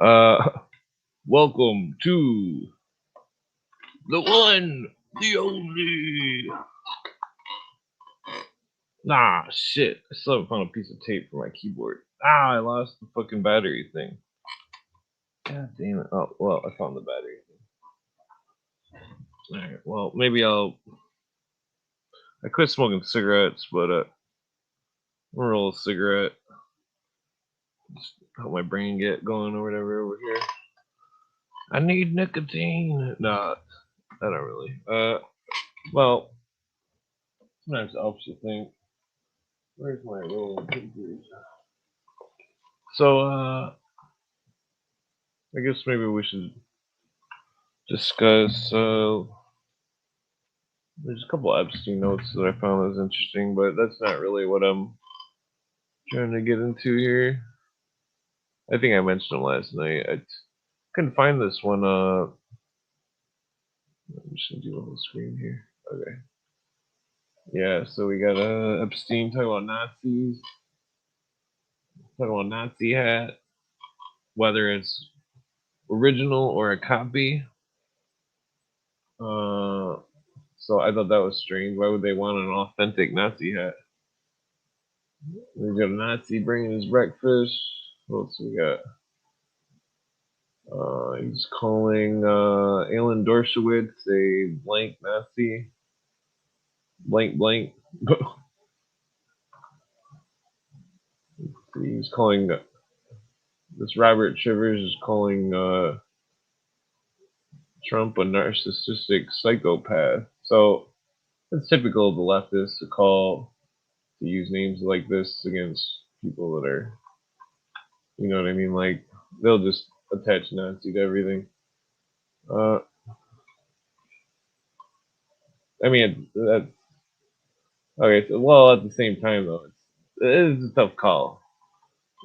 uh, welcome to the one, the only. Nah, shit. I still haven't found a piece of tape for my keyboard. I lost the fucking battery thing. God damn it. Oh, well, I found the battery thing. Alright, well, maybe I quit smoking cigarettes, but I'm gonna roll a cigarette. Just help my brain get going or whatever over here. I need nicotine. Nah, I don't really. Well, sometimes it helps you think. Where's my rolling papers? So, I guess maybe we should discuss, there's a couple Epstein notes that I found that was interesting, but that's not really what I'm trying to get into here. I think I mentioned them last night. I couldn't find this one, I'm just gonna do a whole screen here. Okay. Yeah, so we got Epstein talking about Nazis, talking about Nazi hat, whether it's original or a copy. So I thought that was strange. Why would they want an authentic Nazi hat? We got a Nazi bringing his breakfast. What else we got? He's calling Alan Dershowitz a blank Nazi. Blank blank. He's calling this Robert Shivers is calling Trump a narcissistic psychopath. So it's typical of the leftists to use names like this against people that are, you know what I mean? Like they'll just attach Nazi to everything. I mean that's okay. So, well, at the same time though, it is a tough call,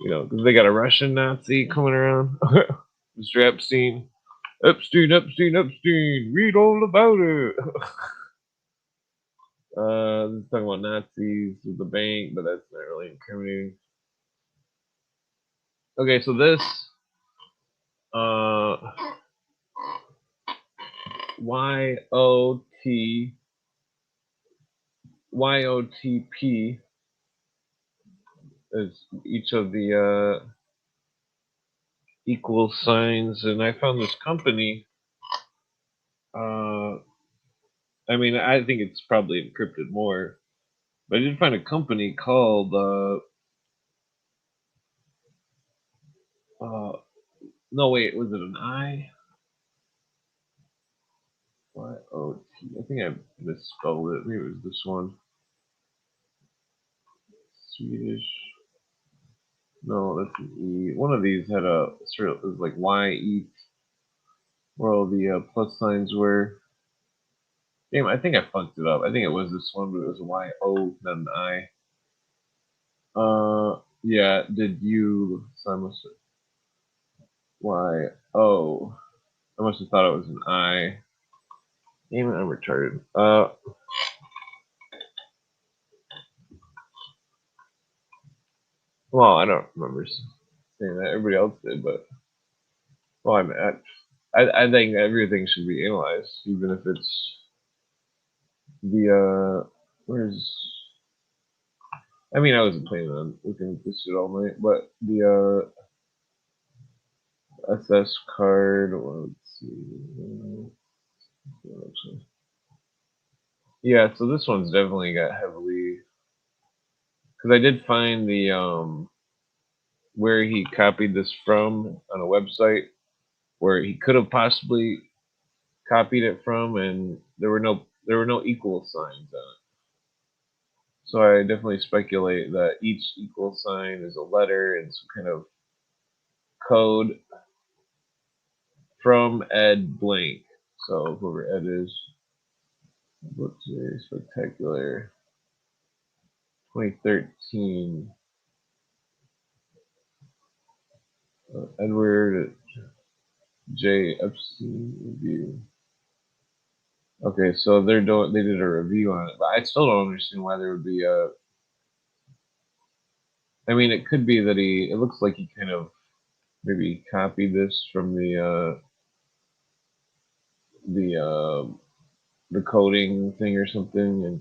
you know, because they got a Russian Nazi coming around, Mr. Epstein. Epstein, Epstein, Epstein. Read all about it. This is talking about Nazis with the bank, but that's not really incriminating. Okay, so this uh YOTP is each of the equal signs, and I found this company. Uh, I mean, I think it's probably encrypted more, but I did find a company called no wait, was it an I? YOT. I think I misspelled it. Maybe it was this one. Swedish. No, that's an E. One of these had a sort of, it was like YE, where all the plus signs were. Damn, I think I fucked it up. I think it was this one, but it was a YO, not an I. Yeah, did you, so I must have, YO. I must have thought it was an I. Damn it, I'm retarded. Well, I don't remember saying that. Everybody else did, but, well, I think everything should be analyzed, even if it's where's, I mean, I wasn't planning on looking at this shit all night, but the SS card, well, let's see. Yeah, so this one's definitely got heavily, because I did find the where he copied this from on a website where he could have possibly copied it from, and there were no equal signs on it. So I definitely speculate that each equal sign is a letter and some kind of code from Ed Blank. So whoever Ed is, what's a spectacular 2013 Edward J. Epstein review. Okay, so they did a review on it, but I still don't understand why there would be a. I mean, it could be that he. It looks like he kind of maybe copied this from the the coding thing or something, and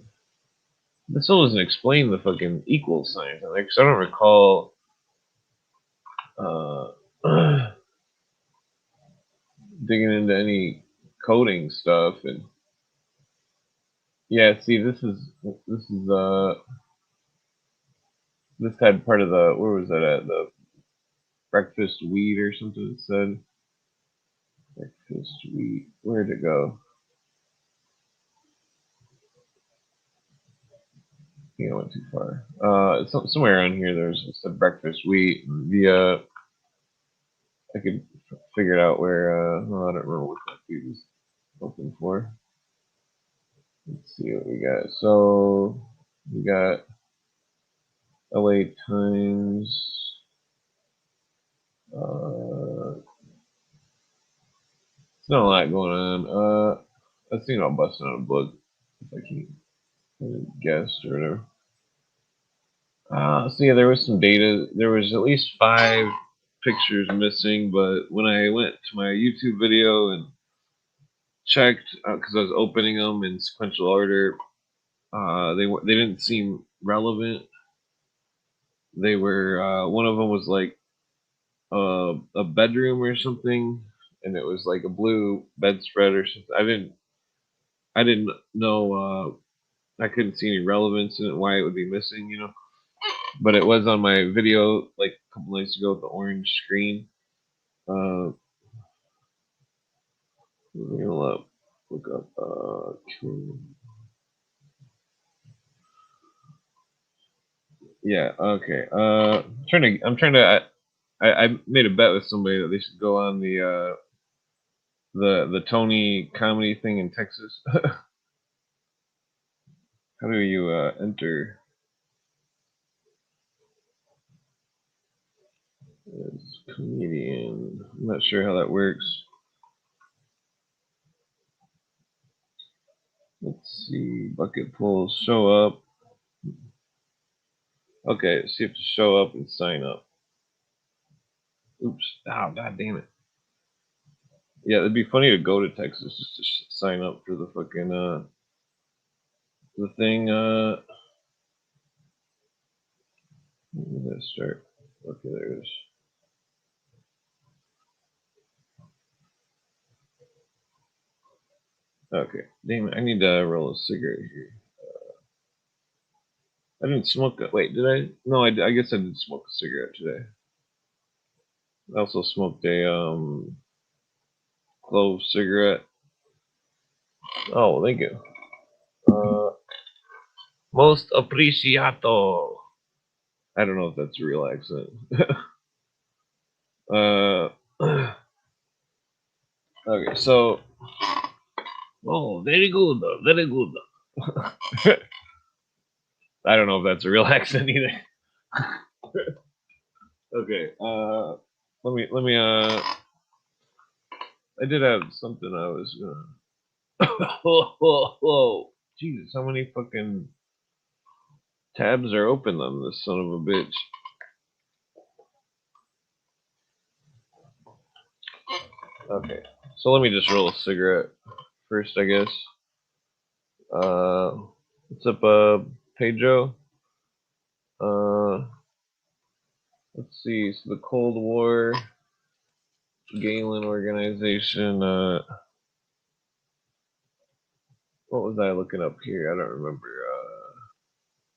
this still doesn't explain the fucking equal signs. Like, 'cause I don't recall uh, digging into any coding stuff, and yeah, see, this is this had part of the where was that at the breakfast wheat or something. It said breakfast wheat. Where'd it go? I think I went too far. Somewhere around here there's it said breakfast wheat. The I could figure it out where. Oh, I don't remember what that dude was looking for. Let's see what we got. So we got LA Times. It's not a lot going on. Let's see, I'll bust out a book if I can guess or whatever. So yeah, there was some data. There was at least 5 pictures missing, but when I went to my YouTube video and checked, because I was opening them in sequential order, they didn't seem relevant. They were one of them was like a bedroom or something, and it was like a blue bedspread or something. I didn't know. I couldn't see any relevance in it, why it would be missing, But it was on my video like a couple nights ago with the orange screen. Uh, look up. Yeah. Okay. I made a bet with somebody that they should go on the Tony comedy thing in Texas. How do you enter as comedian? I'm not sure how that works. Let's see. Bucket pulls. Show up. Okay. So you have to show up and sign up. Oops. Oh, god damn it. Yeah, it'd be funny to go to Texas just to sign up for the fucking the thing. When did that start? Okay, there it is. Okay, damn it, I need to roll a cigarette here. I didn't smoke. Wait, did I? No, I guess I did smoke a cigarette today. I also smoked a clove cigarette. Oh, well, thank you. Uh, most appreciato. I don't know if that's a real accent. uh, okay, so oh, very good, very good. I don't know if that's a real accent either. Okay. Let me. I did have something I was gonna. Whoa. Jesus, how many fucking tabs are open on this son of a bitch? Okay. So let me just roll a cigarette first, I guess. What's up, Pedro? Uh, let's see. So the Cold War, Galen organization. What was I looking up here? I don't remember.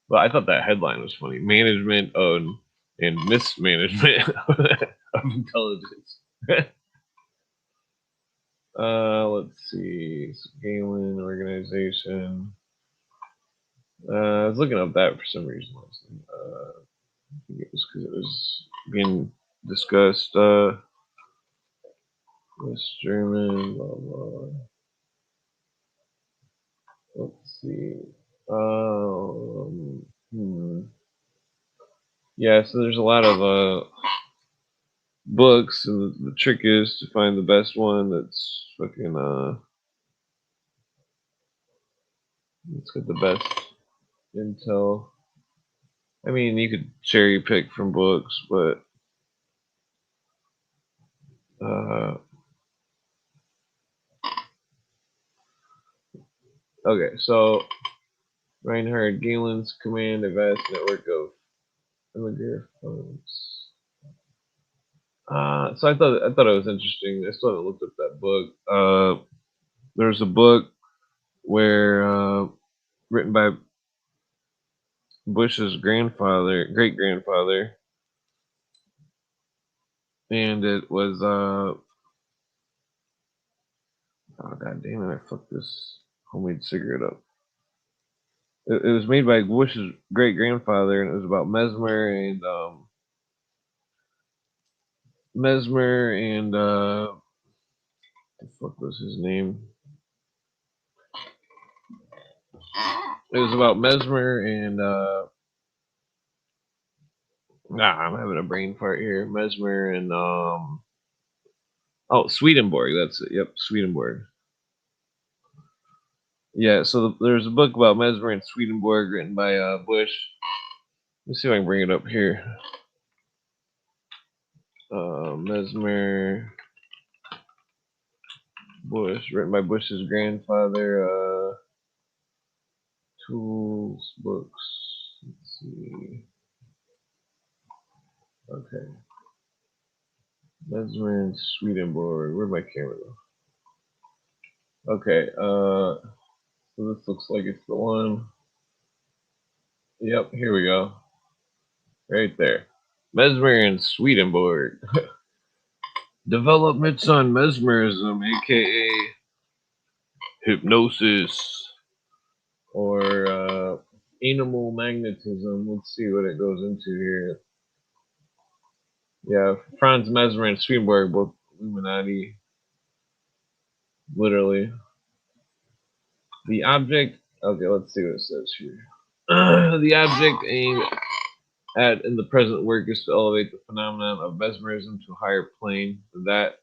But I thought that headline was funny. Management and mismanagement of intelligence. Let's see. Galen organization. I was looking up that for some reason. I think it was because it was being discussed. West German, blah blah. Let's see. Hmm. Yeah, so there's a lot of books, and the trick is to find the best one that's fucking It's got the best intel. I mean, you could cherry pick from books, but okay. So Reinhard Galen's command a vast network of immigrant phones. So I thought it was interesting. I still haven't looked up that book. There's a book where written by Bush's great grandfather, and it was oh god damn it, I fucked this homemade cigarette up. It was made by Bush's great grandfather, and it was about Mesmer and the fuck was his name? It was about Mesmer and I'm having a brain fart here. Mesmer and oh, Swedenborg. That's it. Yep, Swedenborg. Yeah. So there's a book about Mesmer and Swedenborg written by Bush. Let's see if I can bring it up here. Mesmer, Bush, written by Bush's grandfather. Tools, books. Let's see. Okay. Mesmer and Swedenborg. Where'd my camera go? Okay. So this looks like it's the one. Yep, here we go. Right there. Mesmer and Swedenborg. Developments on mesmerism, aka hypnosis, or animal magnetism. Let's see what it goes into here. Yeah, Franz Mesmer and Swedenborg, both illuminati. Literally. The object. Okay, let's see what it says here. The object aimed at in the present work is to elevate the phenomenon of mesmerism to a higher plane than that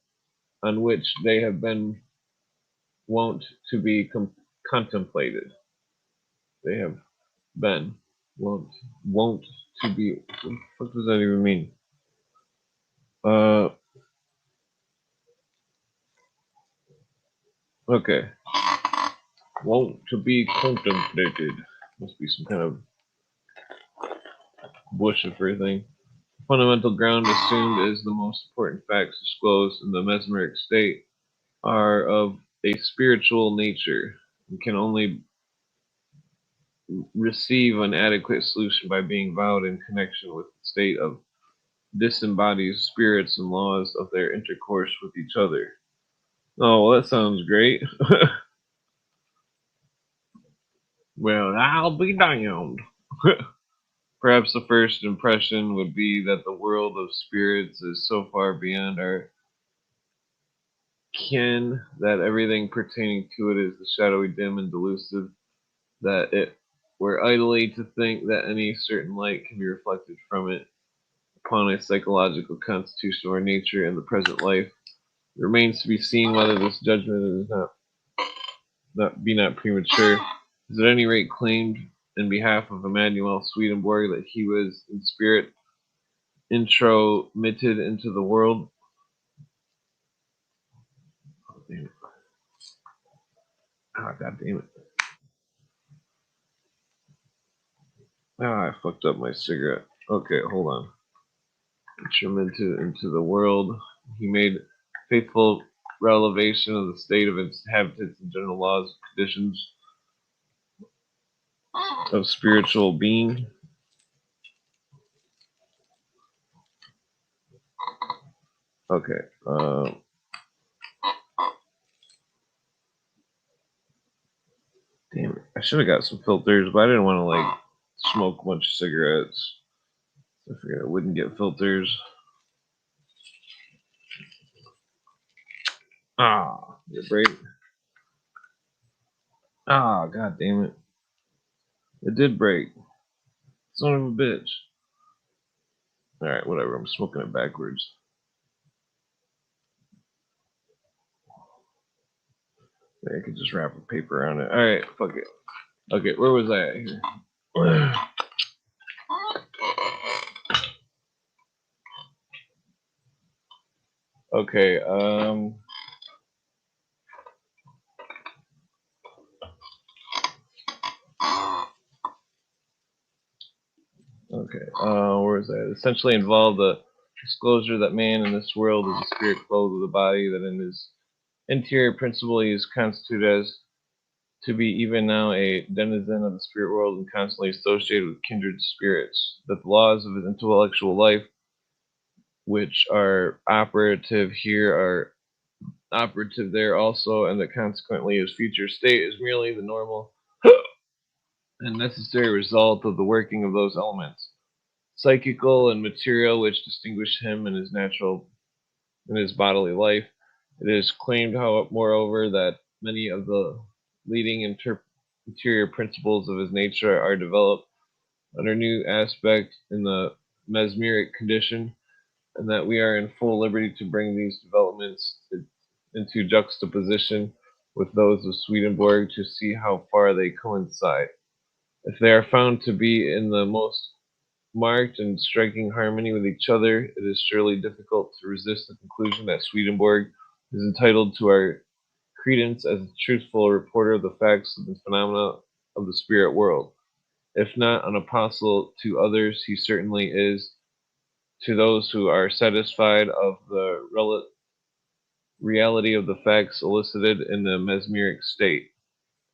on which they have been wont to be contemplated. They have been wont to be. What does that even mean? Uh, okay. Wont to be contemplated. Must be some kind of Bushifer thing. Fundamental ground assumed is the most important facts disclosed in the mesmeric state are of a spiritual nature and can only receive an adequate solution by being vowed in connection with the state of disembodied spirits and laws of their intercourse with each other. Oh, well, that sounds great. Well, I'll be damned. Perhaps the first impression would be that the world of spirits is so far beyond our ken that everything pertaining to it is the shadowy, dim, and delusive, that it were idly to think that any certain light can be reflected from it upon a psychological constitution or nature in the present life. It remains to be seen whether this judgment is not premature. Is at any rate claimed in behalf of Emmanuel Swedenborg that he was in spirit intromitted into the world. Oh, damn it. Oh, god damn it. I fucked up my cigarette. Okay, hold on. Intromitted into the world. He made faithful revelation of the state of its inhabitants and general laws and conditions of spiritual being. Okay. Damn it. I should have got some filters, but I didn't want to smoke a bunch of cigarettes. I figured I wouldn't get filters. Did it break? God damn it. It did break. Son of a bitch. Alright, whatever. I'm smoking it backwards. I could just wrap a paper on it. Alright, fuck it. Okay, where was I at here? Okay, where was that? Essentially involved the disclosure that man in this world is a spirit clothed with a body, that in his interior principle he is constituted as to be even now a denizen of the spirit world and constantly associated with kindred spirits, that the laws of his intellectual life, which are operative here, are operative there also, and that consequently his future state is merely the normal and necessary result of the working of those elements, psychical and material, which distinguish him in his bodily life. It is claimed, how, moreover, that many of the leading interior principles of his nature are developed under new aspect in the mesmeric condition, and that we are in full liberty to bring these developments into juxtaposition with those of Swedenborg to see how far they coincide. If they are found to be in the most marked and striking harmony with each other, it is surely difficult to resist the conclusion that Swedenborg is entitled to our credence as a truthful reporter of the facts of the phenomena of the spirit world. If not an apostle to others, he certainly is to those who are satisfied of the reality of the facts elicited in the mesmeric state.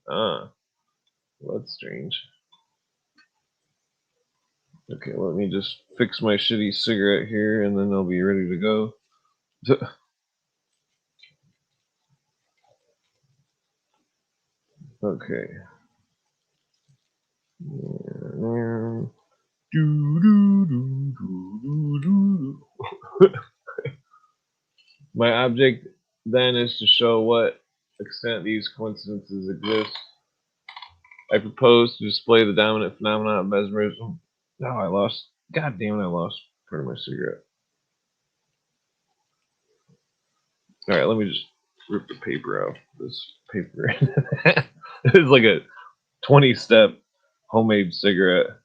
Ah, well, that's strange. Okay, let me just fix my shitty cigarette here and then I'll be ready to go. Okay. My object then is to show what extent these coincidences exist. I propose to display the dominant phenomena of mesmerism. Oh, I lost. God damn it, I lost part of my cigarette. All right, let me just rip the paper out. This paper. It's like a 20-step homemade cigarette.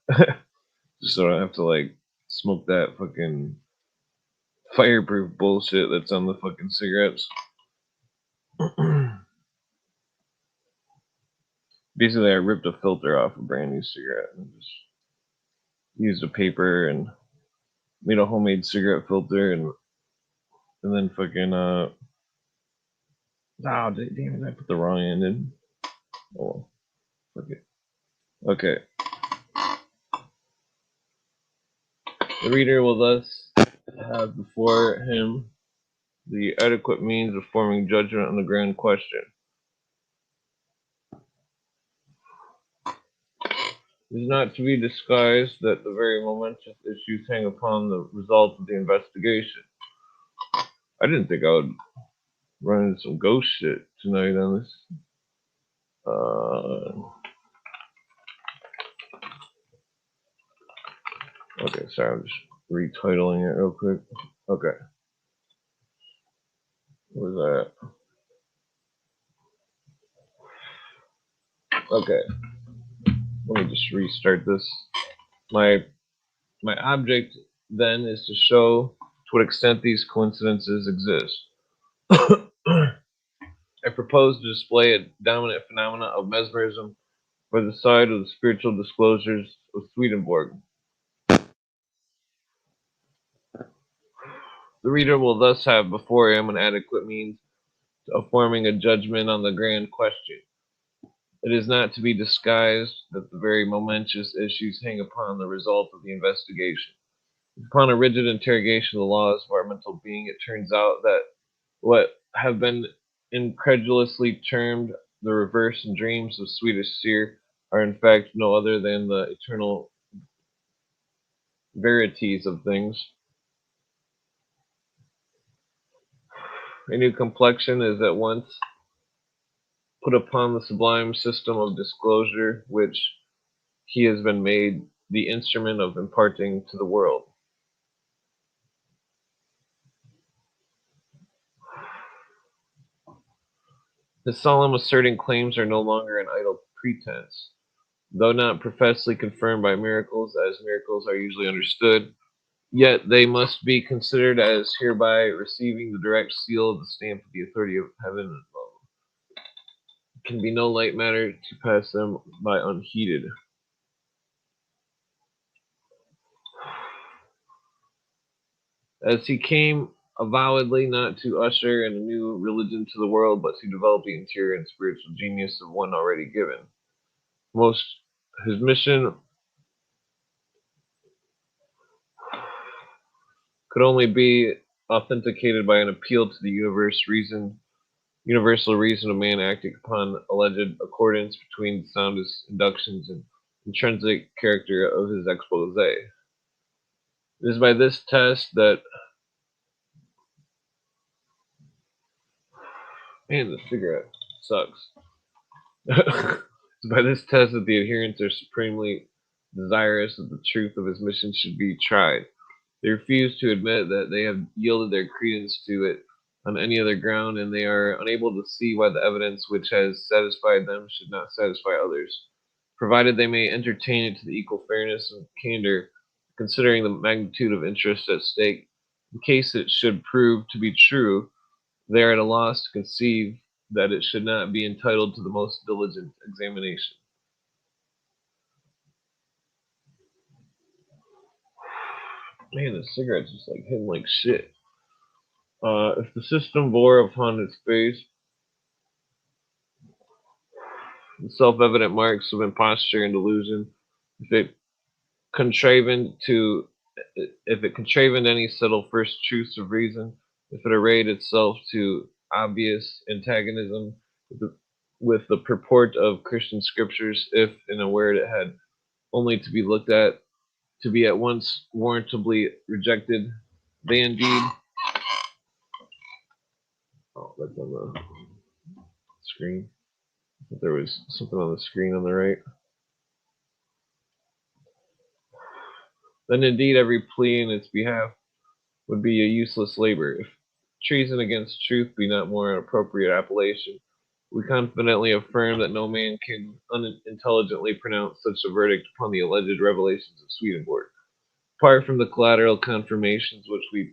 Just so I don't have to like smoke that fucking fireproof bullshit that's on the fucking cigarettes. Basically, I ripped a filter off a brand new cigarette and just used a paper and made a homemade cigarette filter and then fucking oh damn it, I put the wrong end in. Oh, fuck it. Okay. The reader will thus have before him the adequate means of forming judgment on the grand question. It is not to be disguised that the very momentous issues hang upon the result of the investigation. I didn't think I would run into some ghost shit tonight on this. Okay, sorry, I'm just retitling it real quick. Okay, what was that? Okay, let me just restart this. My my object then is to show to what extent these coincidences exist. I propose to display a dominant phenomena of mesmerism for the side of the spiritual disclosures of Swedenborg. The reader will thus have before him an adequate means of forming a judgment on the grand question. It is not to be disguised that the very momentous issues hang upon the result of the investigation. Upon a rigid interrogation of the laws of our mental being, it turns out that what have been incredulously termed the reverse and dreams of Swedish seer are in fact no other than the eternal verities of things. A new complexion is at once put upon the sublime system of disclosure which he has been made the instrument of imparting to the world. His solemn asserting claims are no longer an idle pretense. Though not professedly confirmed by miracles, as miracles are usually understood, yet they must be considered as hereby receiving the direct seal of the stamp of the authority of heaven and above. Can be no light matter to pass them by unheeded. As he came avowedly not to usher in a new religion to the world, but to develop the interior and spiritual genius of one already given. Most his mission could only be authenticated by an appeal to the universal reason of man acting upon alleged accordance between the soundest inductions and intrinsic character of his expose. It is by this test that man, the cigarette sucks. It's by this test that the adherents are supremely desirous that the truth of his mission should be tried. They refuse to admit that they have yielded their credence to it on any other ground, and they are unable to see why the evidence which has satisfied them should not satisfy others, provided they may entertain it to the equal fairness and candor, considering the magnitude of interest at stake. In case it should prove to be true, they are at a loss to conceive that it should not be entitled to the most diligent examination. Man, this cigarette's just like hitting like shit. If the system bore upon its face the self-evident marks of imposture and delusion, if it contrived to, if it contrived any subtle first truths of reason, if it arrayed itself to obvious antagonism with the purport of Christian scriptures, if, in a word, it had only to be looked at, to be at once warrantably rejected, they indeed. Oh, that's on the screen. There was something on the screen on the right. Then indeed every plea in its behalf would be a useless labor. If treason against truth be not more appropriate appellation, we confidently affirm that no man can unintelligently pronounce such a verdict upon the alleged revelations of Swedenborg. Apart from the collateral confirmations which we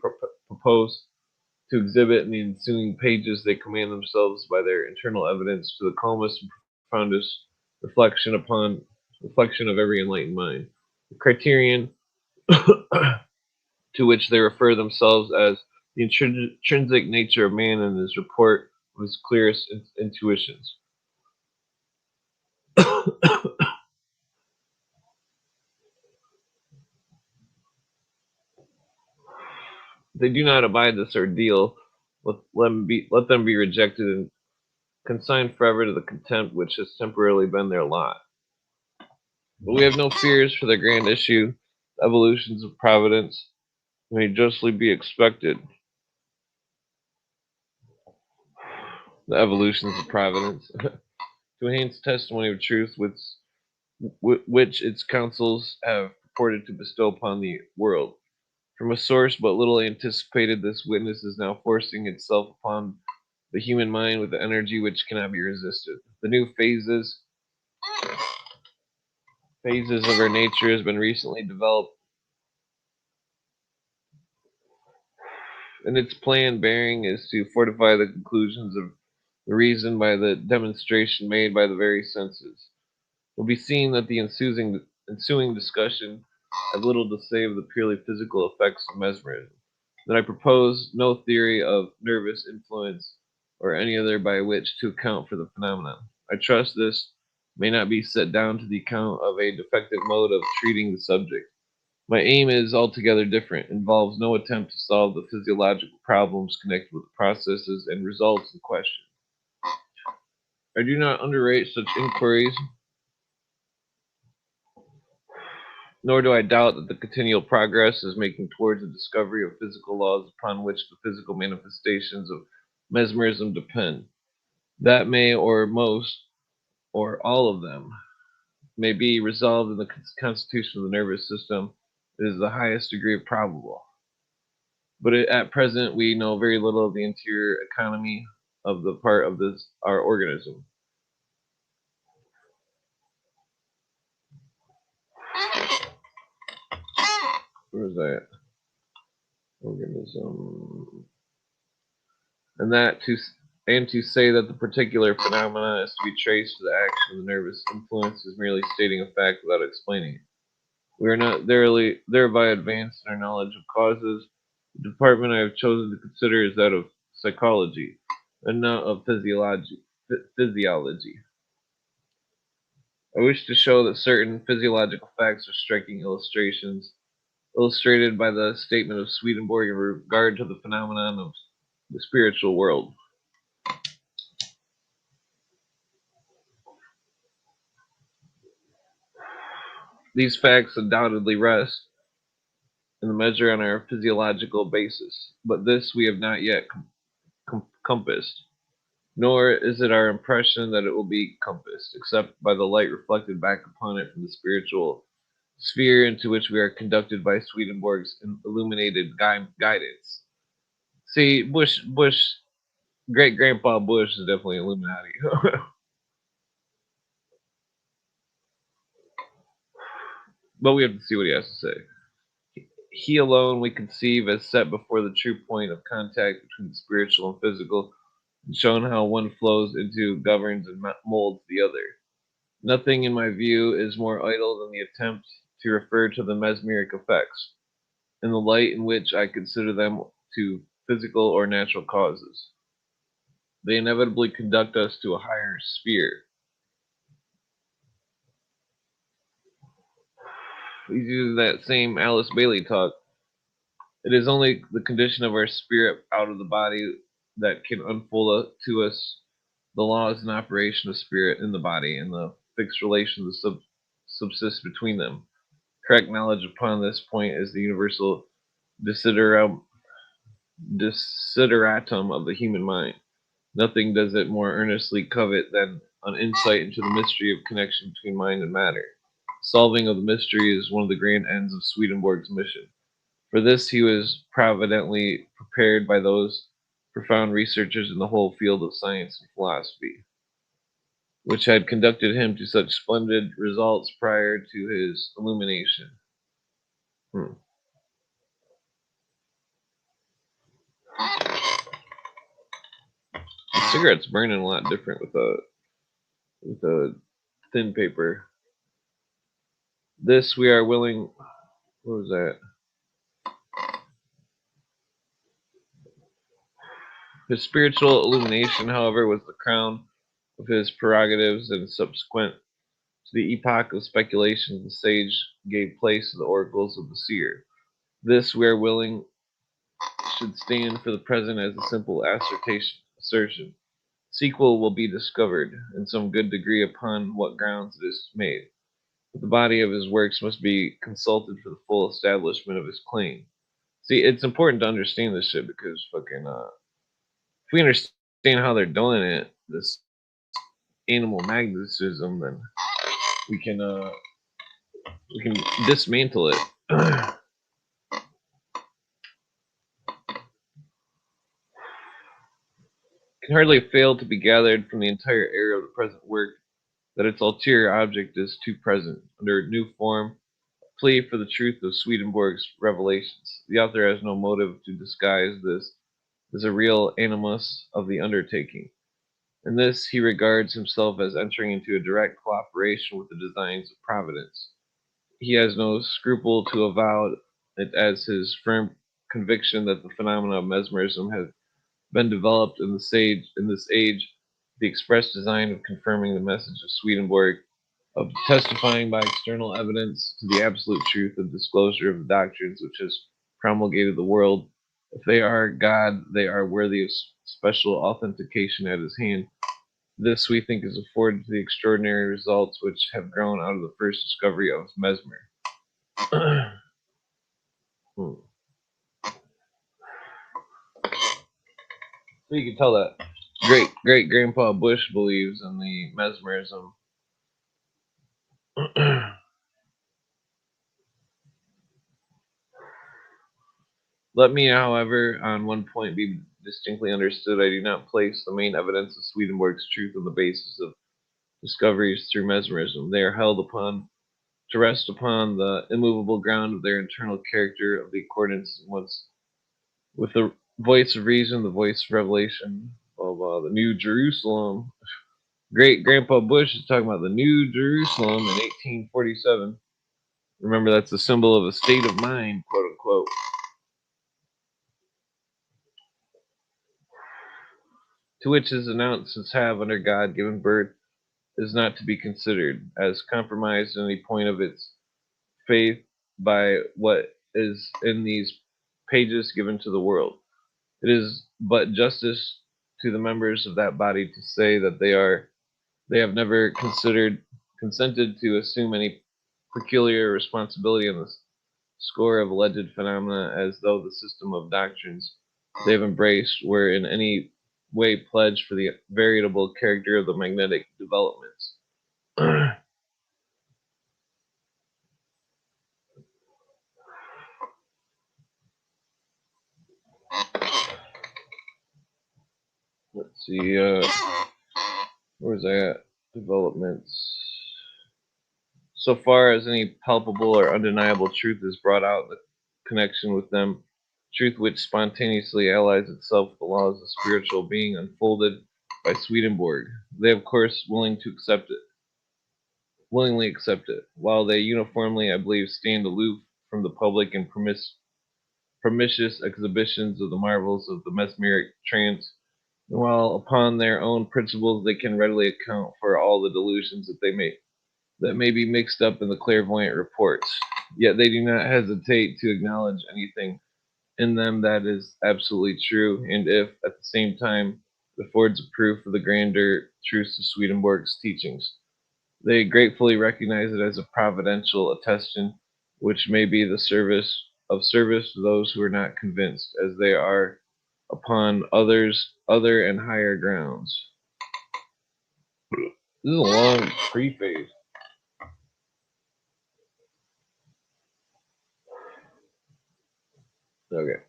propose to exhibit in the ensuing pages, they command themselves by their internal evidence to the calmest and profoundest reflection of every enlightened mind. The criterion to which they refer themselves as the intrinsic nature of man in his report of his clearest intuitions. They do not abide this ordeal. Let them be rejected and consigned forever to the contempt which has temporarily been their lot. But we have no fears for the grand issue. The evolutions of providence may justly be expected. The evolutions of providence. To enhance testimony of truth which its counsels have purported to bestow upon the world. From a source but little anticipated, this witness is now forcing itself upon the human mind with an energy which cannot be resisted. The new phases of our nature has been recently developed, and its plan bearing is to fortify the conclusions of the reason by the demonstration made by the very senses. It will be seen that the ensuing discussion had little to say of the purely physical effects of mesmerism. That I propose no theory of nervous influence or any other by which to account for the phenomenon. I trust this may not be set down to the account of a defective mode of treating the subject. My aim is altogether different, involves no attempt to solve the physiological problems connected with the processes and results in question. I do not underrate such inquiries, nor do I doubt that the continual progress is making towards the discovery of physical laws upon which the physical manifestations of mesmerism depend. That may, or most, or all of them, may be resolved in the constitution of the nervous system. It is the highest degree of probable. But at present, we know very little of the interior economy of the part of this our organism. What is that? Organism. And to say that the particular phenomena is to be traced to the action of the nervous influence is merely stating a fact without explaining it. We are not thereby advanced in our knowledge of causes. The department I have chosen to consider is that of psychology, and not of physiology. I wish to show that certain physiological facts are striking illustrations, illustrated by the statement of Swedenborg in regard to the phenomenon of the spiritual world. These facts undoubtedly rest in the measure on our physiological basis, but this we have not yet compassed, nor is it our impression that it will be compassed, except by the light reflected back upon it from the spiritual sphere into which we are conducted by Swedenborg's illuminated guidance. See, Great Grandpa Bush is definitely Illuminati. But we have to see what he has to say. He alone we conceive as set before the true point of contact between the spiritual and physical, and shown how one flows into, governs, and molds the other. Nothing, in my view, is more idle than the attempt to refer to the mesmeric effects, in the light in which I consider them, to physical or natural causes. They inevitably conduct us to a higher sphere. He's using that same Alice Bailey talk. It is only the condition of our spirit out of the body that can unfold to us the laws and operation of spirit in the body and the fixed relations that subsist between them. Correct knowledge upon this point is the universal desideratum of the human mind. Nothing does it more earnestly covet than an insight into the mystery of connection between mind and matter. Solving of the mystery is one of the grand ends of Swedenborg's mission. For this he was providently prepared by those profound researchers in the whole field of science and philosophy, which had conducted him to such splendid results prior to his illumination. Hmm. The cigarette's burning a lot different with a thin paper. This we are willing. What was that? His spiritual illumination, however, was the crown of his prerogatives, and subsequent to the epoch of speculation, the sage gave place to the oracles of the seer. This, we are willing, should stand for the present as a simple assertion. Sequel will be discovered, in some good degree, upon what grounds it is made. But the body of his works must be consulted for the full establishment of his claim. See, it's important to understand this shit because if we understand how they're doing it, this animal magnetism, then we can uh, we can dismantle it. Can hardly fail to be gathered from the entire area of the present work that its ulterior object is too present, under a new form, a plea for the truth of Swedenborg's revelations. The author has no motive to disguise this as a real animus of the undertaking. In this he regards himself as entering into a direct cooperation with the designs of Providence. He has no scruple to avow it as his firm conviction that the phenomena of mesmerism have been developed in this age, the express design of confirming the message of Swedenborg, of testifying by external evidence to the absolute truth and disclosure of the doctrines which has promulgated the world. If they are God, they are worthy of special authentication at his hand. This, we think, is afforded to the extraordinary results which have grown out of the first discovery of Mesmer. Hmm. So you can tell that great grandpa Bush believes in the mesmerism. Let me, however, on one point be distinctly understood. I do not place the main evidence of Swedenborg's truth on the basis of discoveries through mesmerism. They are held upon to rest upon the immovable ground of their internal character of the accordance once with the voice of reason, the voice of revelation of the New Jerusalem. Great Grandpa Bush is talking about the New Jerusalem in 1847. Remember, that's a symbol of a state of mind, quote unquote. To which his announcements have, under God given birth, is not to be considered as compromised in any point of its faith by what is in these pages given to the world. It is but justice to the members of that body to say that they have never consented to assume any peculiar responsibility on the score of alleged phenomena, as though the system of doctrines they have embraced were in any way pledged for the variable character of the magnetic developments. Let's see, where's that at? Developments. So far as any palpable or undeniable truth is brought out in the connection with them, truth which spontaneously allies itself with the laws of spiritual being unfolded by Swedenborg, they of course willingly accept it, while they uniformly, I believe, stand aloof from the public and pernicious exhibitions of the marvels of the mesmeric trance, and while upon their own principles they can readily account for all the delusions that may be mixed up in the clairvoyant reports. Yet they do not hesitate to acknowledge anything in them that is absolutely true, and if, at the same time, it affords a proof of the grander truths of Swedenborg's teachings, they gratefully recognize it as a providential attestation which may be the service to those who are not convinced, as they are upon other and higher grounds. This is a long preface. Okay.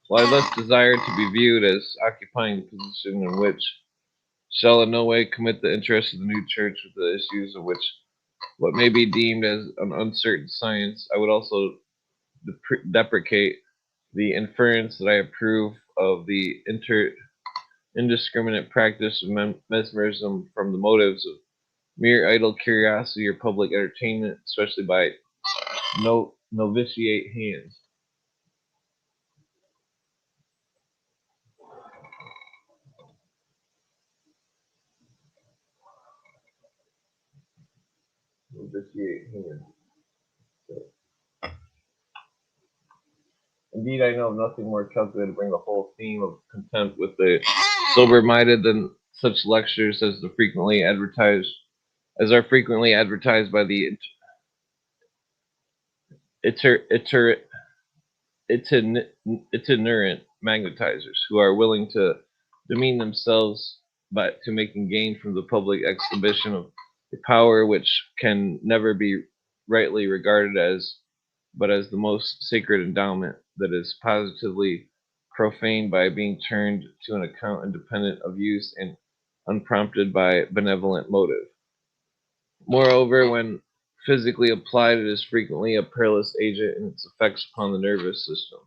While I thus desire to be viewed as occupying the position in which shall in no way commit the interests of the new church with the issues of which what may be deemed as an uncertain science, I would also deprecate the inference that I approve of the indiscriminate practice of mesmerism from the motives of mere idle curiosity or public entertainment, especially by novitiate hands. Novitiate hands. Indeed, I know of nothing more calculated to bring the whole theme of contempt with the sober-minded than such lectures as are frequently advertised by the iter, iter, itinerant magnetizers, who are willing to demean themselves by to making gain from the public exhibition of a power which can never be rightly regarded as but as the most sacred endowment that is positively profaned by being turned to an account independent of use and unprompted by benevolent motive. Moreover, when physically applied, it is frequently a perilous agent in its effects upon the nervous system.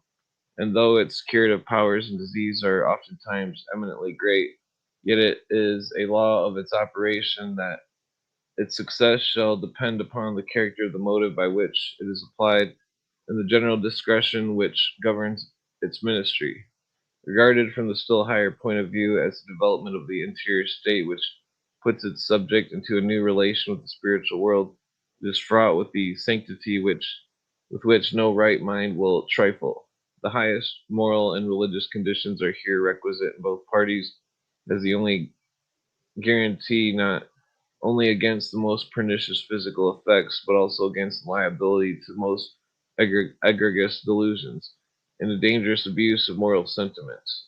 And though its curative powers in disease are oftentimes eminently great, yet it is a law of its operation that its success shall depend upon the character of the motive by which it is applied and the general discretion which governs its ministry. Regarded from the still higher point of view as the development of the interior state which puts its subject into a new relation with the spiritual world, it is fraught with the sanctity with which no right mind will trifle. The highest moral and religious conditions are here requisite in both parties as the only guarantee not only against the most pernicious physical effects, but also against liability to most egregious delusions and the dangerous abuse of moral sentiments.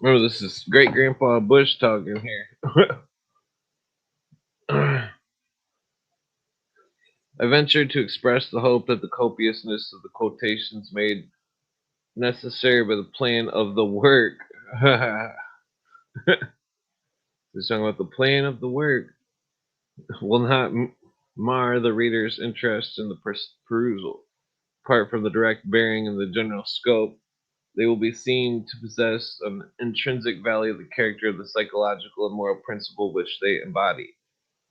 Remember, this is Great Grandpa Bush talking here. I ventured to express the hope that the copiousness of the quotations made necessary by the plan of the work. He's talking about the plan of the work will not mar the reader's interest in the perusal. Apart from the direct bearing in the general scope, they will be seen to possess an intrinsic value of the character of the psychological and moral principle which they embody.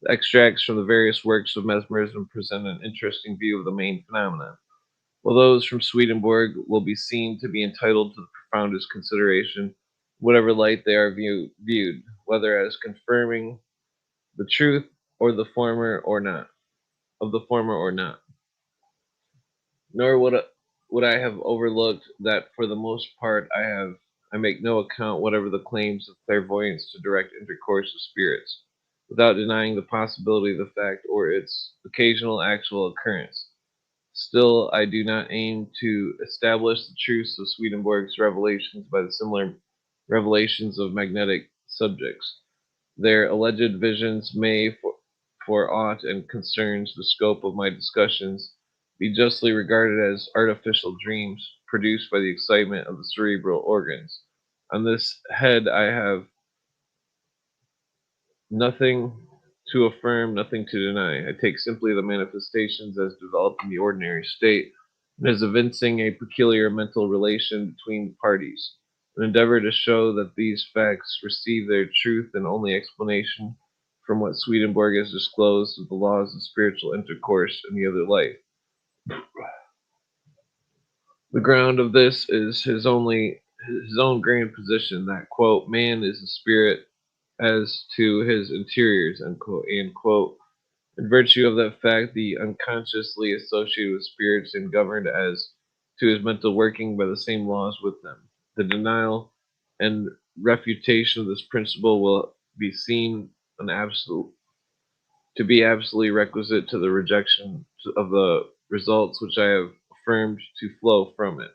The extracts from the various works of mesmerism present an interesting view of the main phenomenon, while those from Swedenborg will be seen to be entitled to the profoundest consideration, whatever light they are viewed, whether as confirming the truth or the former or not, of the former or not. Nor would I have overlooked that for the most part I make no account whatever the claims of clairvoyance to direct intercourse with spirits, without denying the possibility of the fact or its occasional actual occurrence. Still, I do not aim to establish the truth of Swedenborg's revelations by the similar revelations of magnetic subjects. Their alleged visions may, for aught and concerns the scope of my discussions, be justly regarded as artificial dreams produced by the excitement of the cerebral organs. On this head, I have nothing to affirm, nothing to deny. I take simply the manifestations as developed in the ordinary state, and as evincing a peculiar mental relation between the parties, an endeavor to show that these facts receive their truth and only explanation from what Swedenborg has disclosed of the laws of spiritual intercourse in the other life. The ground of this is his own grand position that quote man is a spirit as to his interiors unquote and quote in virtue of that fact the unconsciously associated with spirits and governed as to his mental working by the same laws with them. The denial and refutation of this principle will be seen an absolute to be absolutely requisite to the rejection of the results which I have affirmed to flow from it.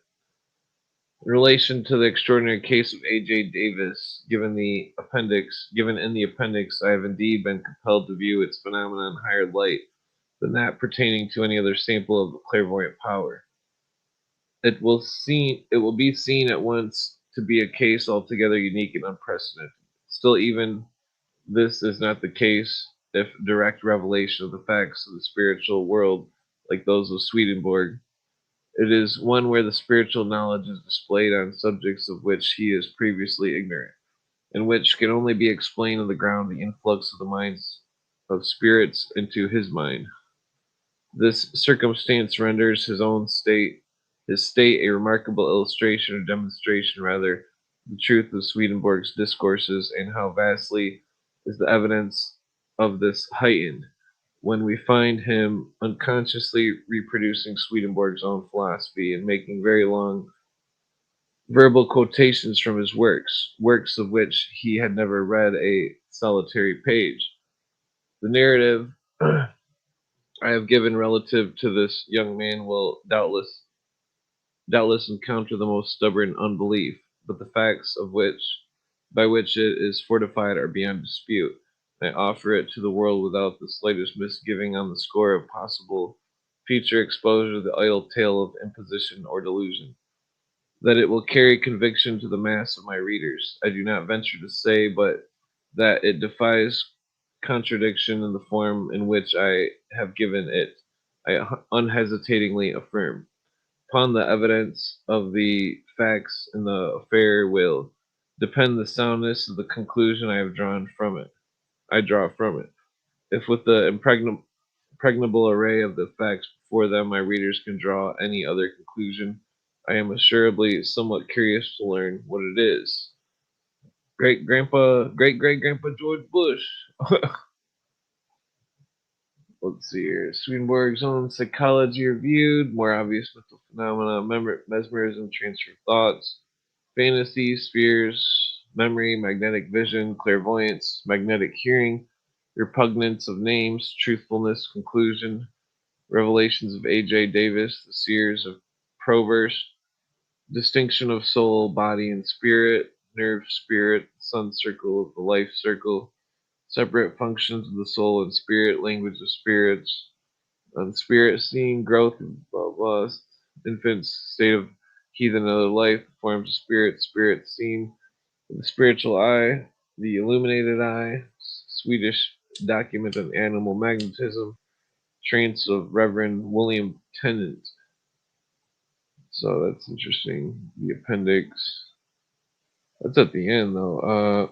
In relation to the extraordinary case of A.J. Davis, given in the appendix, I have indeed been compelled to view its phenomena in higher light than that pertaining to any other sample of clairvoyant power. It will be seen at once to be a case altogether unique and unprecedented. Still, even this is not the case if direct revelation of the facts of the spiritual world, like those of Swedenborg, it is one where the spiritual knowledge is displayed on subjects of which he is previously ignorant, and which can only be explained on the ground of the influx of the minds of spirits into his mind. This circumstance renders his state a remarkable illustration or demonstration rather the truth of Swedenborg's discourses, and how vastly is the evidence of this heightened when we find him unconsciously reproducing Swedenborg's own philosophy and making very long verbal quotations from his works of which he had never read a solitary page. The narrative I have given relative to this young man will doubtless encounter the most stubborn unbelief, but the facts of which by which it is fortified are beyond dispute. I offer it to the world without the slightest misgiving on the score of possible future exposure to the idle tale of imposition or delusion. That it will carry conviction to the mass of my readers, I do not venture to say, but that it defies contradiction in the form in which I have given it, I unhesitatingly affirm. Upon the evidence of the facts in the affair will depend the soundness of the conclusion I draw from it. If with the impregnable array of the facts before them my readers can draw any other conclusion, I am assuredly somewhat curious to learn what it is. Great great grandpa George Bush. Let's see here. Swedenborg's own psychology reviewed, more obvious mental phenomena, mesmerism, transfer of thoughts, fantasy, spheres, memory, magnetic vision, clairvoyance, magnetic hearing, repugnance of names, truthfulness, conclusion, revelations of A.J. Davis, the seers of Proverse, distinction of soul, body, and spirit, nerve, spirit, sun circle of the life circle, separate functions of the soul and spirit, language of spirits, spirit seeing, growth, blah, blah, infant's state of heathen other life, forms of spirit seen with the spiritual eye, the illuminated eye, Swedish document on animal magnetism, trance of Reverend William Tennant. So that's interesting. The appendix. That's at the end, though.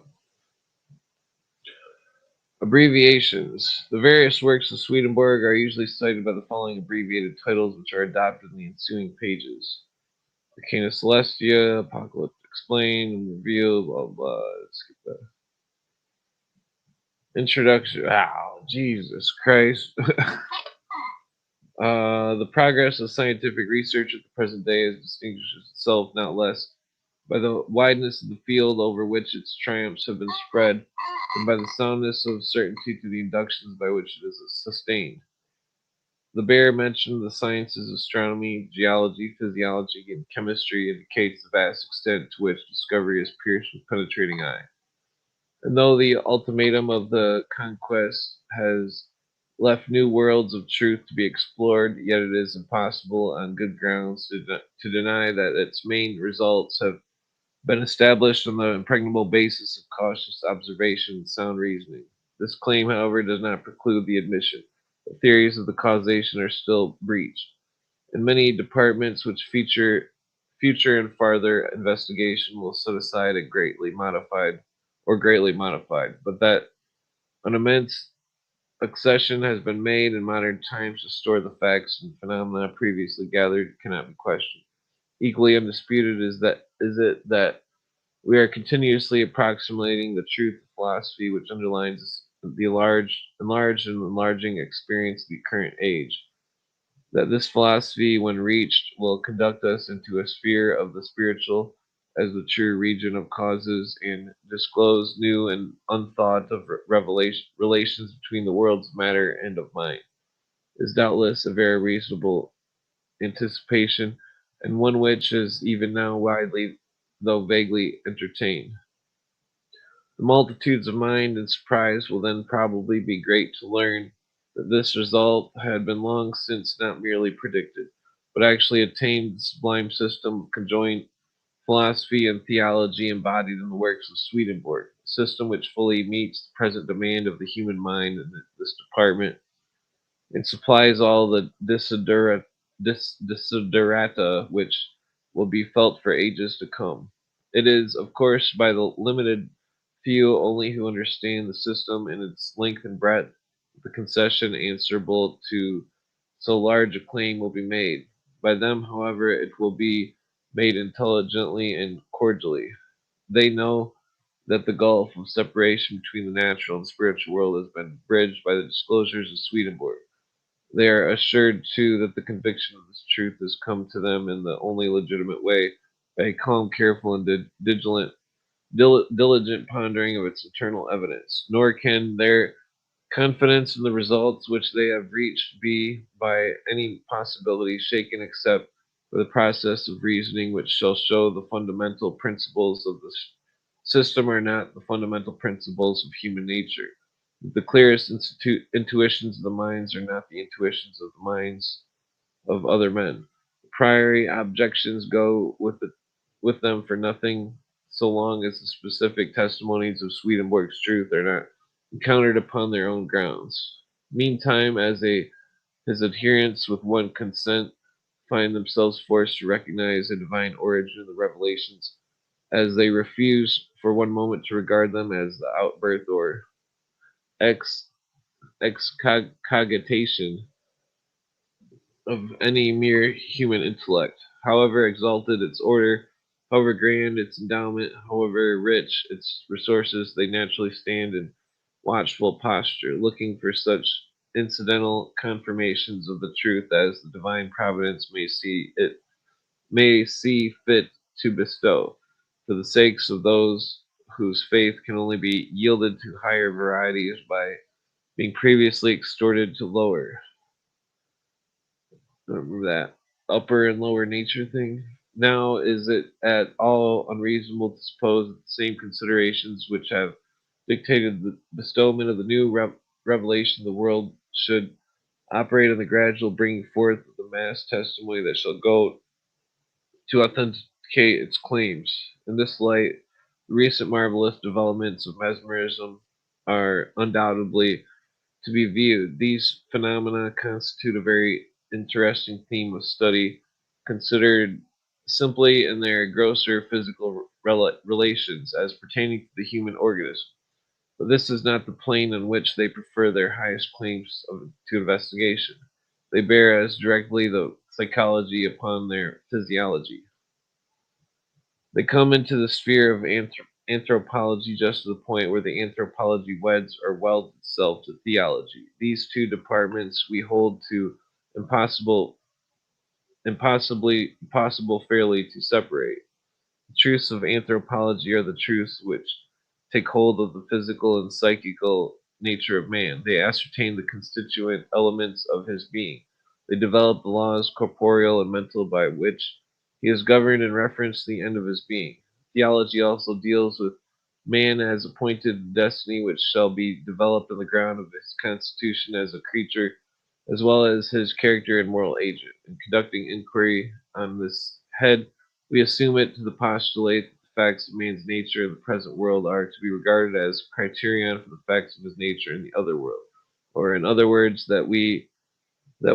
Abbreviations. The various works of Swedenborg are usually cited by the following abbreviated titles, which are adopted in the ensuing pages: Arcana Celestia, Apocalypse Explained and Revealed, blah blah. Let's skip that. Introduction. Wow, Jesus Christ. The progress of scientific research at the present day has distinguished itself not less by the wideness of the field over which its triumphs have been spread, and by the soundness of certainty to the inductions by which it is sustained. The bare mention of the sciences of astronomy, geology, physiology, and chemistry indicates the vast extent to which discovery has pierced with penetrating eye. And though the ultimatum of the conquest has left new worlds of truth to be explored, yet it is impossible on good grounds to deny that its main results have been established on the impregnable basis of cautious observation and sound reasoning. This claim, however, does not preclude the admission that theories of the causation are still breached. In many departments which future and farther investigation will set aside a greatly modified, but that an immense accession has been made in modern times to store the facts and phenomena previously gathered cannot be questioned. Equally undisputed is it that we are continuously approximating the truth of philosophy which underlines the enlarged and enlarging experience of the current age. That this philosophy, when reached, will conduct us into a sphere of the spiritual as the true region of causes and disclose new and unthought of revelation relations between the worlds of matter and of mind, is doubtless a very reasonable anticipation, and one which is even now widely, though vaguely, entertained. The multitudes of mind and surprise will then probably be great to learn that this result had been long since not merely predicted, but actually attained the sublime system of conjoined philosophy and theology embodied in the works of Swedenborg, a system which fully meets the present demand of the human mind in this department and supplies all the desiderata which will be felt for ages to come. It is, of course, by the limited few only who understand the system in its length and breadth that the concession answerable to so large a claim will be made. By them, however, it will be made intelligently and cordially. They know that the gulf of separation between the natural and spiritual world has been bridged by the disclosures of Swedenborg. They are assured, too, that the conviction of this truth has come to them in the only legitimate way, by a calm, careful, and diligent pondering of its internal evidence. Nor can their confidence in the results which they have reached be by any possibility shaken except by the process of reasoning which shall show the fundamental principles of the system are not the fundamental principles of human nature. The clearest intuitions of the minds are not the intuitions of the minds of other men. The priori objections go with them for nothing so long as the specific testimonies of Swedenborg's truth are not encountered upon their own grounds. Meantime, his adherents with one consent find themselves forced to recognize a divine origin of the revelations, as they refuse for one moment to regard them as the outbirth or ex excogitation of any mere human intellect, however exalted its order, however grand its endowment, however rich its resources, they naturally stand in watchful posture, looking for such incidental confirmations of the truth as the divine providence may see fit to bestow, for the sakes of those whose faith can only be yielded to higher varieties by being previously extorted to lower. Remember that upper and lower nature thing? Now, is it at all unreasonable to suppose that the same considerations which have dictated the bestowment of the new revelation of the world should operate in the gradual bringing forth of the mass testimony that shall go to authenticate its claims. In this light, the recent marvelous developments of mesmerism are undoubtedly to be viewed. These phenomena constitute a very interesting theme of study, considered simply in their grosser physical relations as pertaining to the human organism. But this is not the plane on which they prefer their highest claims to investigation. They bear as directly the psychology upon their physiology. They come into the sphere of anthropology just to the point where the anthropology weds or welds itself to theology. These two departments we hold to impossible, impossible fairly to separate. The truths of anthropology are the truths which take hold of the physical and psychical nature of man. They ascertain the constituent elements of his being. They develop the laws, corporeal and mental, by which he is governed in reference to the end of his being. Theology also deals with man as appointed destiny which shall be developed on the ground of his constitution as a creature, as well as his character and moral agent. In conducting inquiry on this head, we assume it to postulate that the facts of man's nature in the present world are to be regarded as criterion for the facts of his nature in the other world, or in other words, that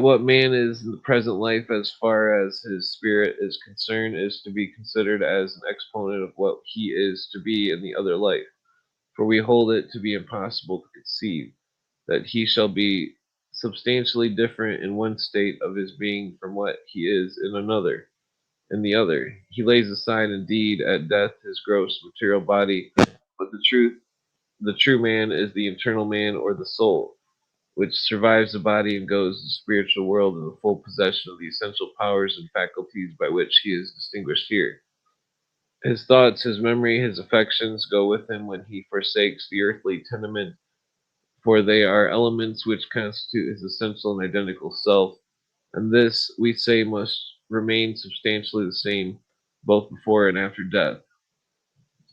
what man is in the present life, as far as his spirit is concerned, is to be considered as an exponent of what he is to be in the other life. For we hold it to be impossible to conceive that he shall be substantially different in one state of his being from what he is in another. In the other, he lays aside indeed at death his gross material body, but the true man is the internal man or the soul, which survives the body and goes to the spiritual world in the full possession of the essential powers and faculties by which he is distinguished here. His thoughts, his memory, his affections go with him when he forsakes the earthly tenement, for they are elements which constitute his essential and identical self, and this, we say, must remain substantially the same both before and after death.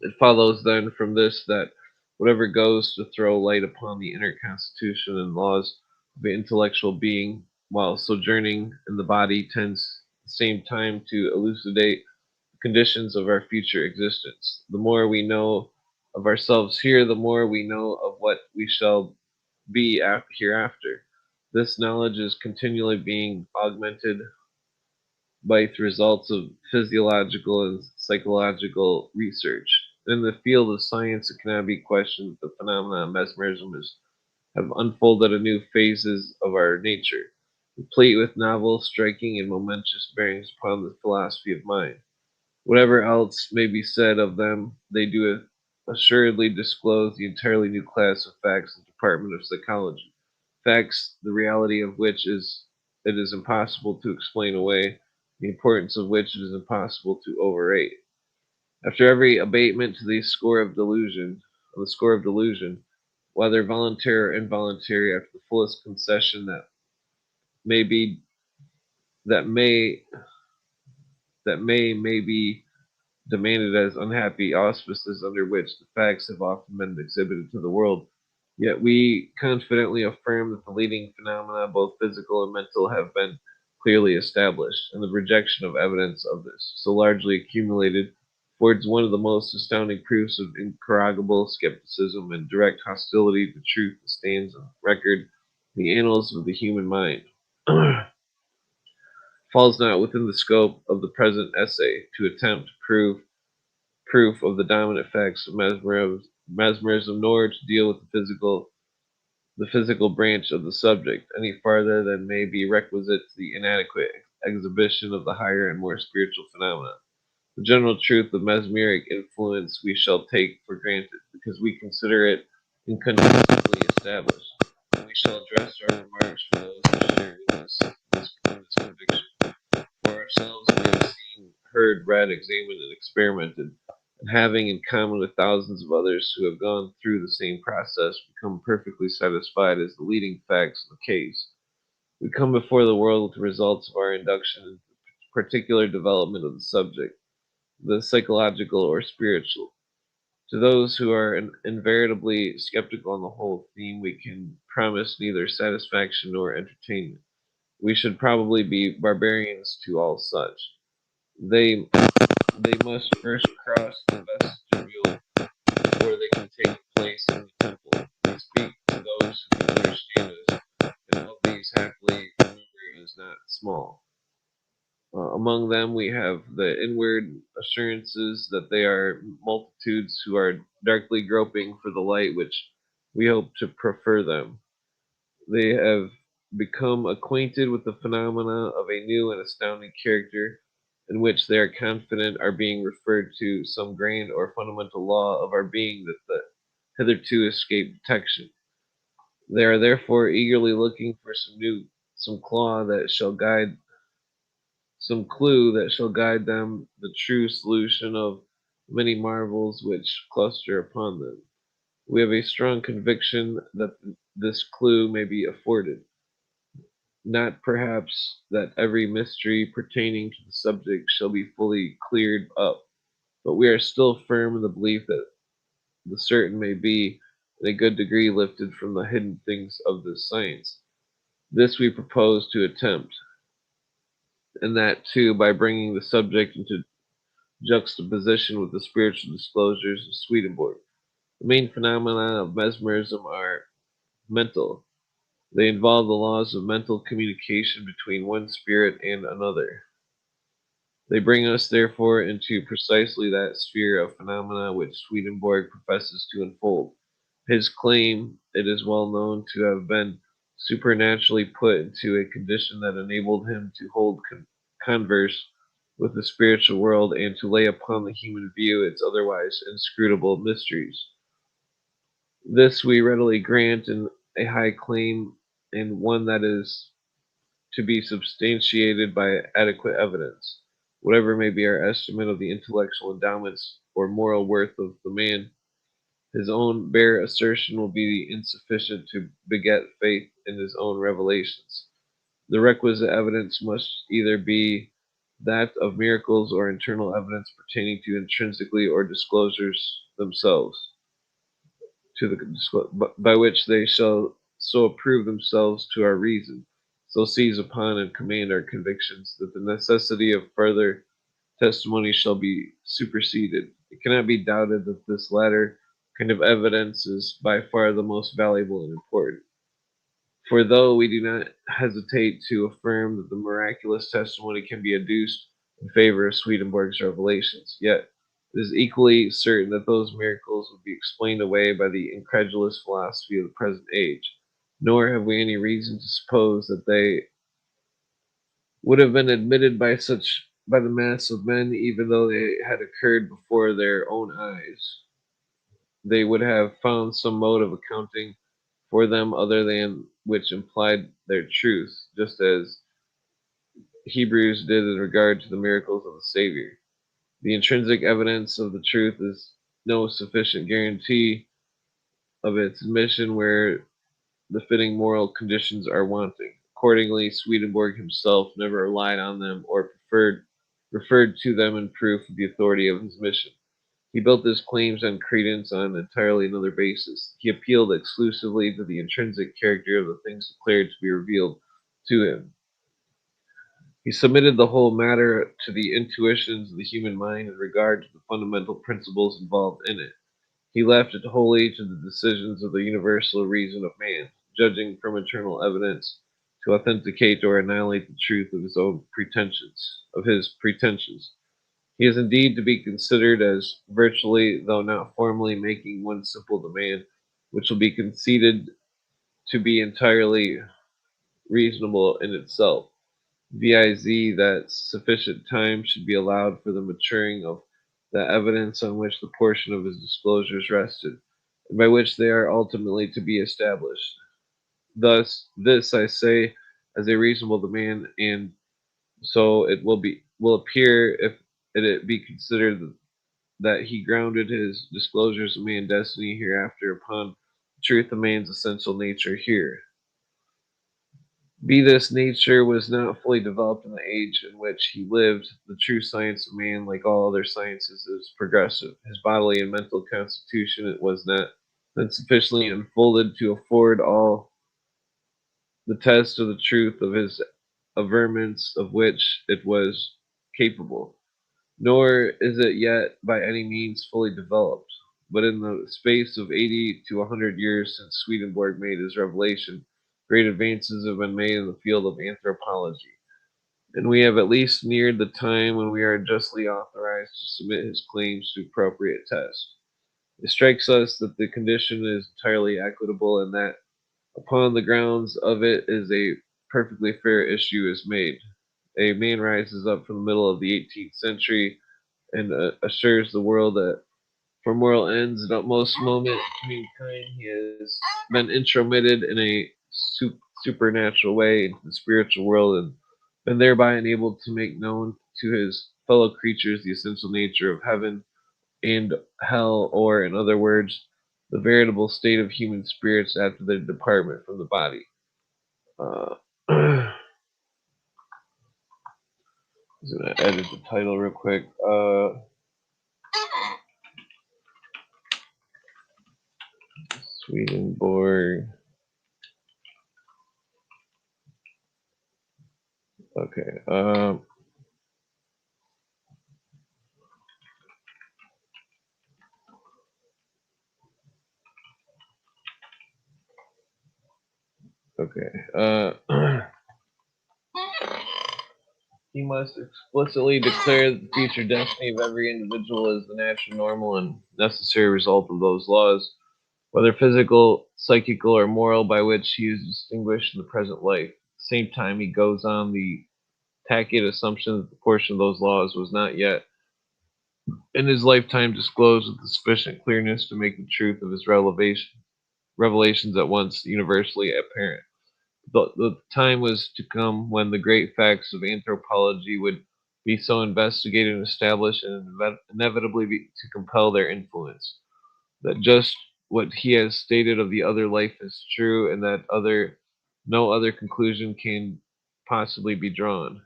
It follows then from this that whatever goes to throw light upon the inner constitution and laws of the intellectual being while sojourning in the body tends at the same time to elucidate the conditions of our future existence. The more we know of ourselves here, the more we know of what we shall be hereafter. This knowledge is continually being augmented by the results of physiological and psychological research. In the field of science, it cannot be questioned that the phenomena of mesmerism have unfolded a new phases of our nature, complete with novel, striking, and momentous bearings upon the philosophy of mind. Whatever else may be said of them, they do assuredly disclose the entirely new class of facts in the department of psychology, facts the reality of which is it is impossible to explain away, the importance of which it is impossible to overrate. After every abatement to the score of delusion, whether voluntary or involuntary, after the fullest concession may be that may may be demanded as unhappy auspices under which the facts have often been exhibited to the world. Yet we confidently affirm that the leading phenomena, both physical and mental, have been clearly established, and the rejection of evidence of this, so largely accumulated, affords one of the most astounding proofs of incorrigible skepticism and direct hostility to truth that stands on record in the annals of the human mind. Falls not within the scope of the present essay to attempt to proof of the dominant facts of mesmerism, nor to deal with the physical branch of the subject any farther than may be requisite to the inadequate exhibition of the higher and more spiritual phenomena. The general truth of mesmeric influence we shall take for granted, because we consider it incontestably established, and we shall address our remarks for those who share with us this conviction. For ourselves, we have seen, heard, read, examined, and experimented, and having, in common with thousands of others who have gone through the same process, become perfectly satisfied as the leading facts of the case. We come before the world with the results of our induction into the particular development of the subject, the psychological or spiritual. To those who are invariably skeptical on the whole theme, we can promise neither satisfaction nor entertainment. We should probably be barbarians to all such. They they must first cross the vestibule before they can take place in the temple. We speak to those who can understand us, and of these happily the number is not small. Among them we have the inward assurances that they are multitudes who are darkly groping for the light which we hope to prefer them. They have become acquainted with the phenomena of a new and astounding character, in which they are confident are being referred to some grand or fundamental law of our being that hitherto escaped detection. They are therefore eagerly looking for some claw that shall guide, some clue that shall guide them the true solution of many marvels which cluster upon them. We have a strong conviction that this clue may be afforded. Not perhaps that every mystery pertaining to the subject shall be fully cleared up, but we are still firm in the belief that the certain may be in a good degree lifted from the hidden things of this science. This we propose to attempt, and that too by bringing the subject into juxtaposition with the spiritual disclosures of Swedenborg. The main phenomena of mesmerism are mental. They involve the laws of mental communication between one spirit and another. They bring us, therefore, into precisely that sphere of phenomena which Swedenborg professes to unfold. His claim, it is well known, to have been supernaturally put into a condition that enabled him to hold converse with the spiritual world and to lay upon the human view its otherwise inscrutable mysteries. This we readily grant in a high claim, and one that is to be substantiated by adequate evidence. Whatever may be our estimate of the intellectual endowments or moral worth of the man, his own bare assertion will be insufficient to beget faith in his own revelations. The requisite evidence must either be that of miracles or internal evidence pertaining to intrinsically or disclosures themselves, by which they shall so approve themselves to our reason, so seize upon and command our convictions, that the necessity of further testimony shall be superseded. It cannot be doubted that this latter kind of evidence is by far the most valuable and important. For though we do not hesitate to affirm that the miraculous testimony can be adduced in favor of Swedenborg's revelations, yet it is equally certain that those miracles would be explained away by the incredulous philosophy of the present age, nor have we any reason to suppose that they would have been admitted by the mass of men, even though they had occurred before their own eyes. They would have found some mode of accounting for them other than which implied their truth, just as Hebrews did in regard to the miracles of the Savior. The intrinsic evidence of the truth is no sufficient guarantee of its admission where the fitting moral conditions are wanting. Accordingly, Swedenborg himself never relied on them or referred to them in proof of the authority of his mission. He built his claims on credence on entirely another basis. He appealed exclusively to the intrinsic character of the things declared to be revealed to him. He submitted the whole matter to the intuitions of the human mind in regard to the fundamental principles involved in it. He left it wholly to the decisions of the universal reason of man, judging from internal evidence, to authenticate or annihilate the truth of his own pretensions. He is indeed to be considered as virtually, though not formally, making one simple demand, which will be conceded to be entirely reasonable in itself, viz., that sufficient time should be allowed for the maturing of the evidence on which the portion of his disclosures rested, and by which they are ultimately to be established. Thus, this I say as a reasonable demand, and so it will appear if it be considered that he grounded his disclosures of man's destiny hereafter upon the truth of man's essential nature here. Be this nature was not fully developed in the age in which he lived, the true science of man, like all other sciences, is progressive. His bodily and mental constitution it was not then sufficiently unfolded to afford all the test of the truth of his averments of which it was capable. nor is it yet by any means fully developed. But in the space of 80 to 100 years since Swedenborg made his revelation, great advances have been made in the field of anthropology, and we have at least neared the time when we are justly authorized to submit his claims to appropriate test. It strikes us that the condition is entirely equitable and that upon the grounds of it is a perfectly fair issue is made. A man rises up from the middle of the 18th century and assures the world that for moral ends at utmost moment of mankind he has been intromitted in a supernatural way into the spiritual world and been thereby enabled to make known to his fellow creatures the essential nature of heaven and hell, or in other words, the veritable state of human spirits after their department from the body. Uh, I'm gonna edit the title real quick. Swedenborg. Okay. Okay. He must explicitly declare that the future destiny of every individual is the natural, normal, and necessary result of those laws, whether physical, psychical, or moral, by which he is distinguished in the present life. At the same time, he goes on the tacit assumption that the portion of those laws was not yet in his lifetime disclosed with sufficient clearness to make the truth of his revelations at once universally apparent. The time was to come when the great facts of anthropology would be so investigated and established and inevitably be, to compel their influence. That just what he has stated of the other life is true, and that no other conclusion can possibly be drawn.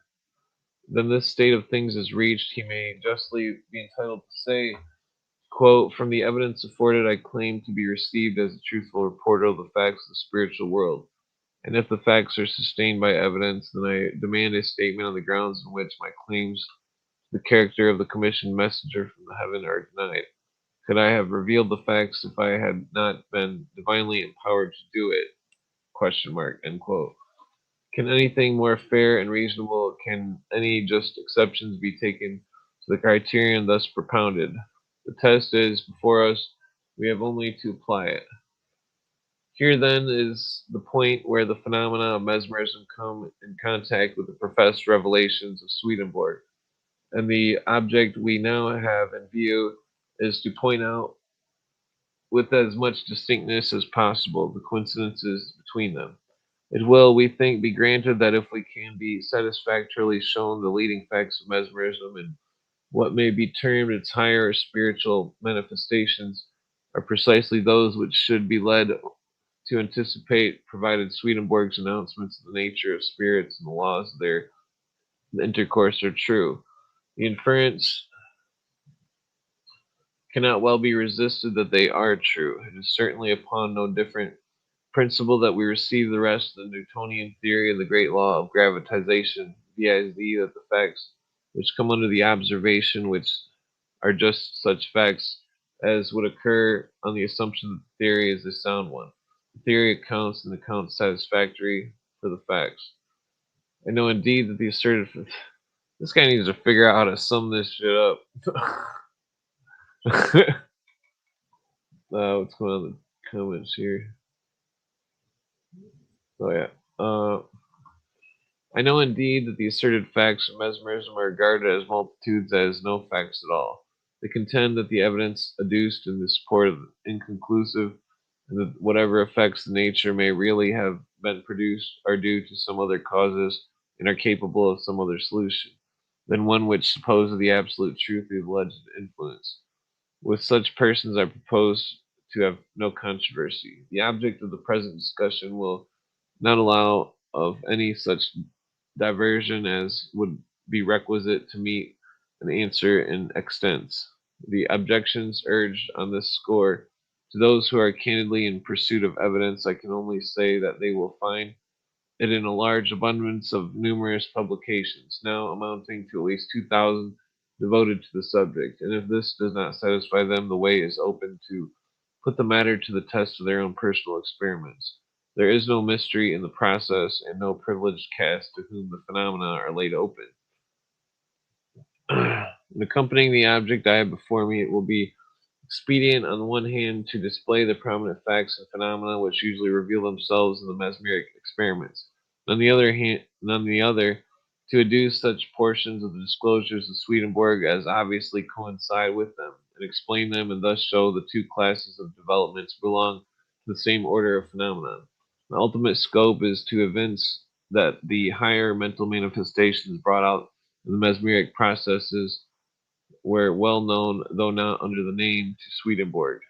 Then this state of things is reached, he may justly be entitled to say, quote, "From the evidence afforded, I claim to be received as a truthful reporter of the facts of the spiritual world. And if the facts are sustained by evidence, then I demand a statement on the grounds on which my claims to the character of the commissioned messenger from the heaven are denied. Could I have revealed the facts if I had not been divinely empowered to do it? Question mark. End quote. Can anything more fair and reasonable? Can any just exceptions be taken to the criterion thus propounded? The test is before us. We have only to apply it. Here then is the point where the phenomena of mesmerism come in contact with the professed revelations of Swedenborg, and the object we now have in view is to point out with as much distinctness as possible the coincidences between them. It will, we think, be granted that if we can be satisfactorily shown the leading facts of mesmerism and what may be termed its higher spiritual manifestations are precisely those which should be led to anticipate, provided Swedenborg's announcements of the nature of spirits and the laws of their intercourse are true. The inference cannot well be resisted that they are true. It is certainly upon no different principle that we receive the rest of the Newtonian theory and the great law of gravitation, viz., that the facts which come under the observation, which are just such facts as would occur on the assumption that the theory is a sound one. The theory accounts and accounts satisfactory for the facts. I know indeed that the asserted this guy needs to figure out how to sum this shit up. What's going on in the comments here? Oh yeah. I know indeed that the asserted facts of mesmerism are regarded as multitudes as no facts at all. They contend that the evidence adduced in this support is inconclusive, and that whatever effects the nature may really have been produced are due to some other causes and are capable of some other solution than one which supposes the absolute truth of the alleged influence. With such persons I propose to have no controversy. The object of the present discussion will not allow of any such diversion as would be requisite to meet an answer in extents. The objections urged on this score to those who are candidly in pursuit of evidence, I can only say that they will find it in a large abundance of numerous publications, now amounting to at least 2,000, devoted to the subject, and if this does not satisfy them, the way is open to put the matter to the test of their own personal experiments. There is no mystery in the process, and no privileged caste to whom the phenomena are laid open. In accompanying the object I have before me, it will be expedient on the one hand to display the prominent facts and phenomena which usually reveal themselves in the mesmeric experiments. On the other, to adduce such portions of the disclosures of Swedenborg as obviously coincide with them, and explain them, and thus show the two classes of developments belong to the same order of phenomena. The ultimate scope is to evince that the higher mental manifestations brought out in the mesmeric processes were well known, though not under the name, to Swedenborg,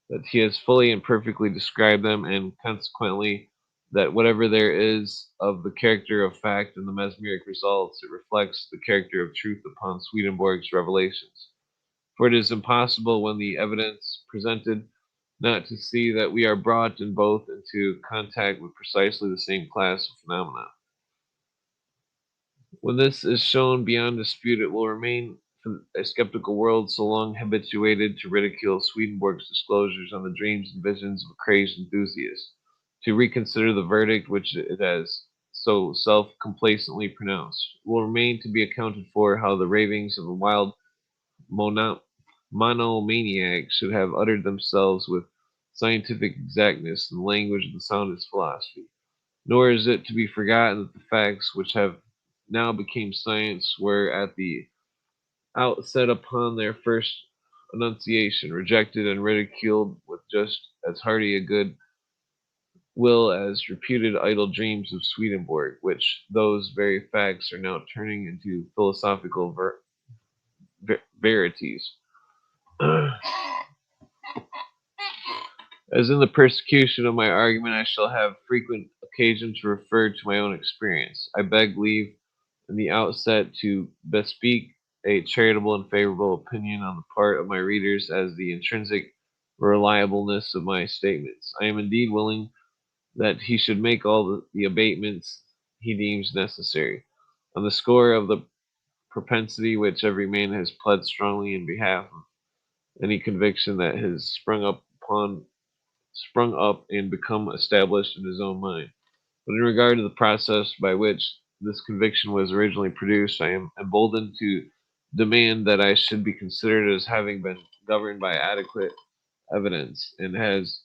that he has fully and perfectly described them, and consequently that whatever there is of the character of fact in the mesmeric results, it reflects the character of truth upon Swedenborg's revelations. For it is impossible, when the evidence presented, not to see that we are brought in both into contact with precisely the same class of phenomena. When this is shown beyond dispute, it will remain for a skeptical world so long habituated to ridicule Swedenborg's disclosures on the dreams and visions of a crazed enthusiast, to reconsider the verdict which it has so self complacently pronounced. It will remain to be accounted for how the ravings of a wild mono- monomaniac should have uttered themselves with scientific exactness in the language of the soundest philosophy. Nor is it to be forgotten that the facts which have now become science were at the outset upon their first enunciation rejected and ridiculed with just as hearty a good will as reputed idle dreams of Swedenborg, which those very facts are now turning into philosophical verities. As in the persecution of my argument, I shall have frequent occasion to refer to my own experience. I beg leave in the outset to bespeak a charitable and favorable opinion on the part of my readers as the intrinsic reliableness of my statements. I am indeed willing that he should make all the abatements he deems necessary, on the score of the propensity which every man has pled strongly in behalf of any conviction that has sprung up and become established in his own mind. But in regard to the process by which this conviction was originally produced, I am emboldened to demand that I should be considered as having been governed by adequate evidence, and as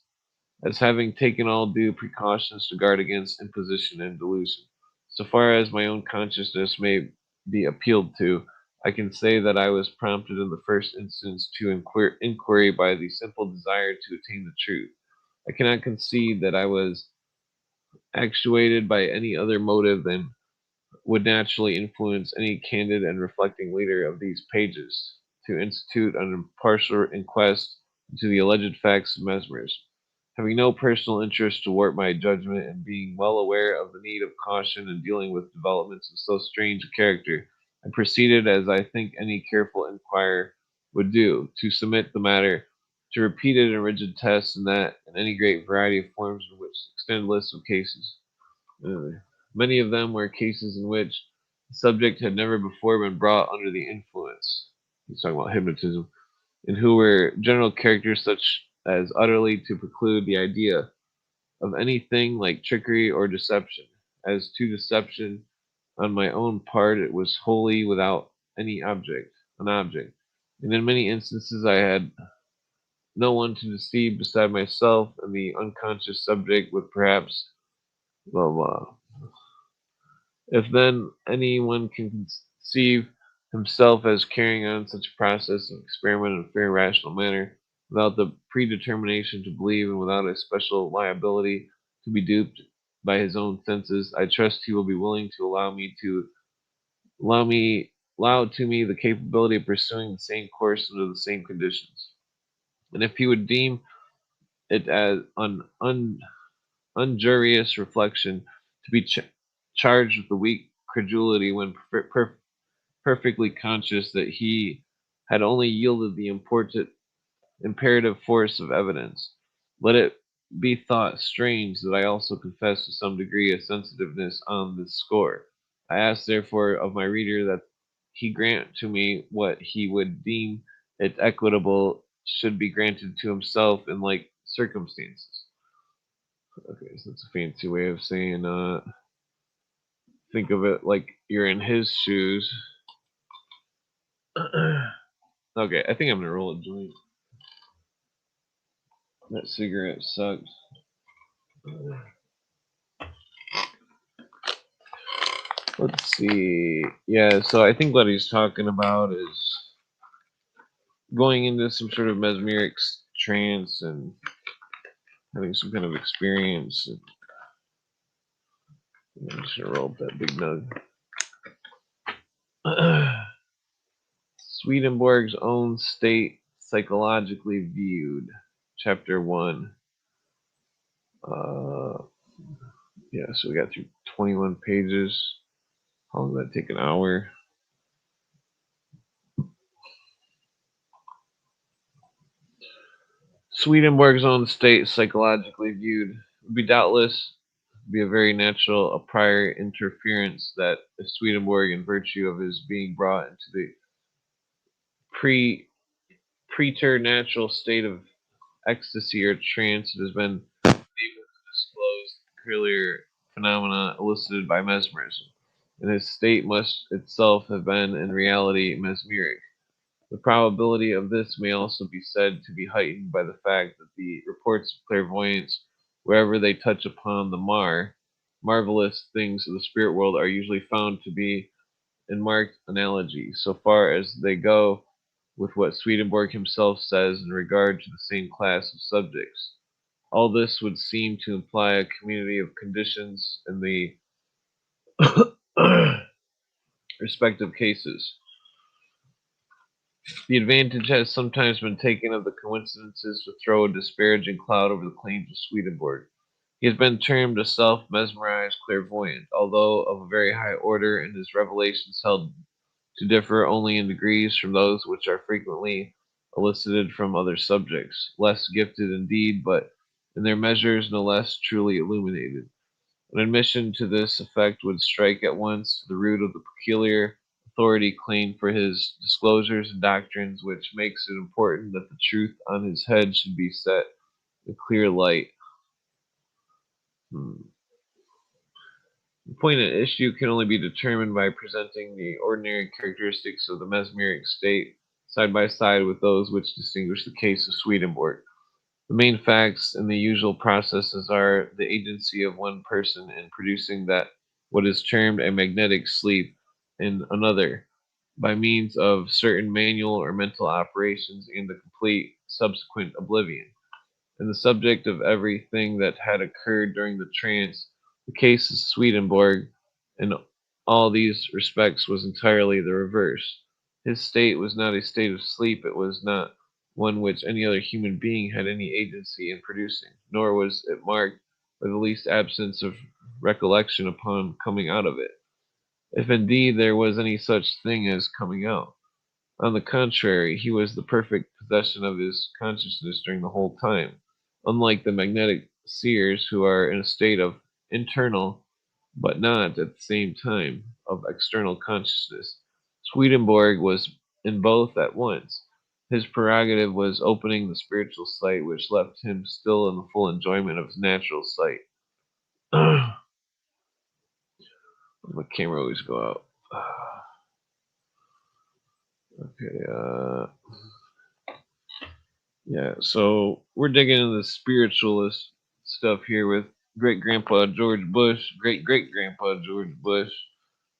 having taken all due precautions to guard against imposition and delusion. So far as my own consciousness may be appealed to, I can say that I was prompted in the first instance to inquiry by the simple desire to attain the truth. I cannot concede that I was actuated by any other motive than would naturally influence any candid and reflecting reader of these pages to institute an impartial inquest into the alleged facts of mesmerism. Having no personal interest to warp my judgment, and being well aware of the need of caution in dealing with developments of so strange a character, I proceeded, as I think any careful inquirer would do, to submit the matter to repeated and rigid tests, and that in any great variety of forms in which extend lists of cases. Uh, Many of them were cases in which the subject had never before been brought under the influence. He's talking about hypnotism, and who were general characters such as utterly to preclude the idea of anything like trickery or deception. As to deception, on my own part, it was wholly without an object, and in many instances I had no one to deceive beside myself, and the unconscious subject would perhaps, well, if then any one can conceive himself as carrying on such a process of experiment in a fair rational manner, without the predetermination to believe and without a special liability to be duped by his own senses, I trust he will be willing to allow to me the capability of pursuing the same course under the same conditions. And if he would deem it as an unjurious reflection to be charged with the weak credulity when perfectly conscious that he had only yielded the important imperative force of evidence. Let it be thought strange that I also confess to some degree of sensitiveness on this score. I ask therefore of my reader that he grant to me what he would deem it equitable should be granted to himself in like circumstances. Okay, so that's a fancy way of saying think of it like you're in his shoes. Okay, I think I'm gonna roll a joint. That cigarette sucks. Let's see. Yeah, so I think what he's talking about is going into some sort of mesmeric trance and having some kind of experience. I'm just gonna roll up that big nug. Swedenborg's own state psychologically viewed. Chapter 1. Yeah, so we got through 21 pages. How long did that take? An hour? Swedenborg's own state psychologically viewed would be doubtless be a very natural a prior interference that if Swedenborg, in virtue of his being brought into the preternatural state of ecstasy or trance, it has been able to disclose clear phenomena elicited by mesmerism, and his state must itself have been in reality mesmeric. The probability of this may also be said to be heightened by the fact that the reports of clairvoyance, wherever they touch upon the marvelous things of the spirit world, are usually found to be in marked analogy, so far as they go with what Swedenborg himself says in regard to the same class of subjects. All this would seem to imply a community of conditions in the respective cases. The advantage has sometimes been taken of the coincidences to throw a disparaging cloud over the claims of Swedenborg. He has been termed a self-mesmerized clairvoyant, although of a very high order, and his revelations held to differ only in degrees from those which are frequently elicited from other subjects, less gifted indeed, but in their measures no less truly illuminated. An admission to this effect would strike at once to the root of the peculiar authority claimed for his disclosures and doctrines, which makes it important that the truth on his head should be set in clear light. The point at issue can only be determined by presenting the ordinary characteristics of the mesmeric state side by side with those which distinguish the case of Swedenborg. The main facts in the usual processes are the agency of one person in producing that what is termed a magnetic sleep in another, by means of certain manual or mental operations, and the complete subsequent oblivion. And the subject of everything that had occurred during the trance, the case of Swedenborg in all these respects was entirely the reverse. His state was not a state of sleep, it was not one which any other human being had any agency in producing, nor was it marked by the least absence of recollection upon coming out of it, if indeed there was any such thing as coming out. On the contrary, he was the perfect possession of his consciousness during the whole time, unlike the magnetic seers who are in a state of internal, but not at the same time, of external consciousness. Swedenborg was in both at once. His prerogative was opening the spiritual sight, which left him still in the full enjoyment of his natural sight. My camera always go out. Okay, yeah, so we're digging into the spiritualist stuff here with great grandpa George Bush, great great grandpa George Bush,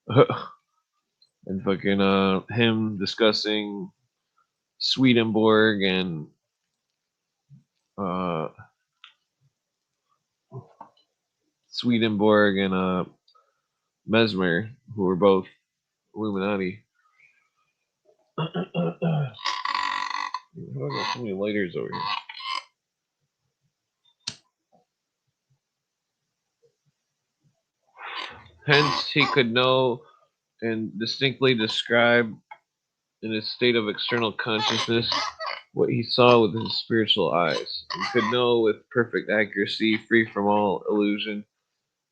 and fucking him discussing Swedenborg and uh Mesmer, who were both Illuminati. I got so many lighters over here. Hence, he could know and distinctly describe in his state of external consciousness what he saw with his spiritual eyes, and could know with perfect accuracy, free from all illusion,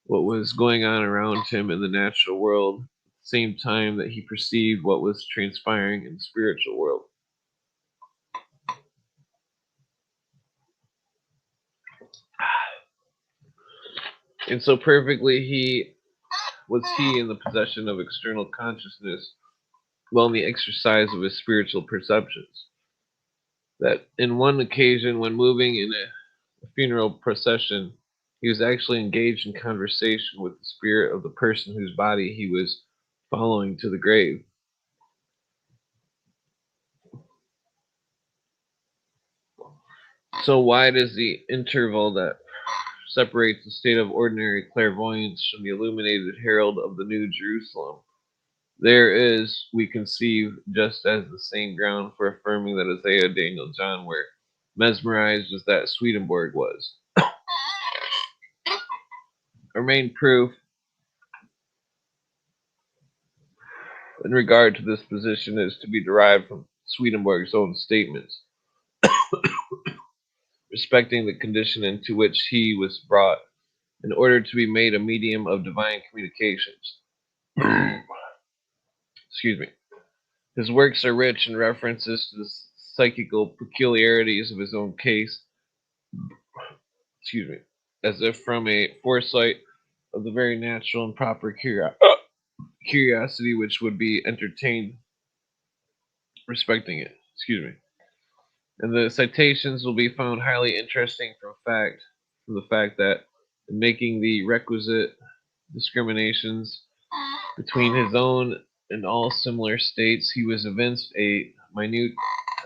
what was going on around him in the natural world, same time that he perceived what was transpiring in the spiritual world. And so perfectly he in the possession of external consciousness, while in the exercise of his spiritual perceptions, that in one occasion when moving in a funeral procession, he was actually engaged in conversation with the spirit of the person whose body he was following to the grave. So wide is the interval that separates the state of ordinary clairvoyance from the illuminated herald of the New Jerusalem. There is, we conceive, just as the same ground for affirming that Isaiah, Daniel, John were mesmerized as that Swedenborg was. Our main proof in regard to this position is to be derived from Swedenborg's own statements respecting the condition into which he was brought in order to be made a medium of divine communications. Excuse me. His works are rich in references to the psychical peculiarities of his own case, excuse me, as if from a foresight of the very natural and proper curiosity which would be entertained respecting it. Excuse me. And the citations will be found highly interesting from the fact that in making the requisite discriminations between his own and all similar states, he was evinced a minute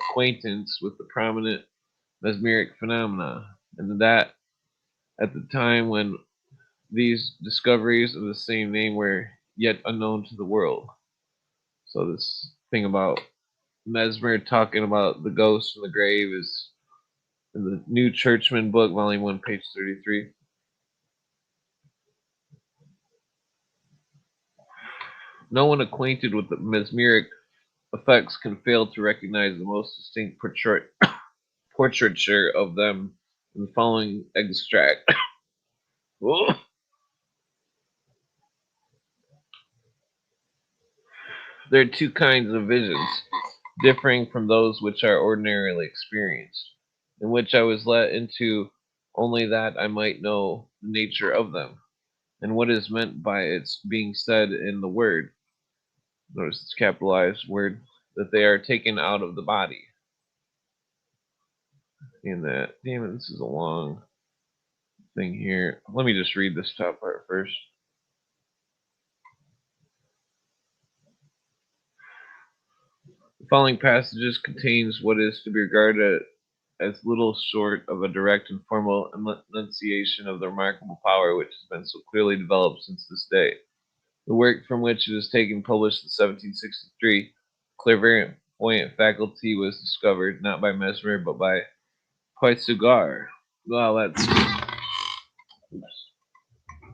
acquaintance with the prominent mesmeric phenomena, and that at the time when these discoveries of the same name were yet unknown to the world. So this thing about Mesmer talking about the ghost in the grave is in the New Churchman book, volume 1, page 33. No one acquainted with the mesmeric effects can fail to recognize the most distinct portraiture of them in the following extract. There are two kinds of visions, differing from those which are ordinarily experienced, in which I was let into only that I might know the nature of them, and what is meant by its being said in the word, notice it's capitalized word, that they are taken out of the body. In that, damn it, this is a long thing here. Let me just read this top part first. The following passages contains what is to be regarded as little short of a direct and formal enunciation of the remarkable power which has been so clearly developed since this day. The work from which it is taken, published in 1763, clairvoyant faculty was discovered not by Mesmer but by Poitsugar. Wow, that's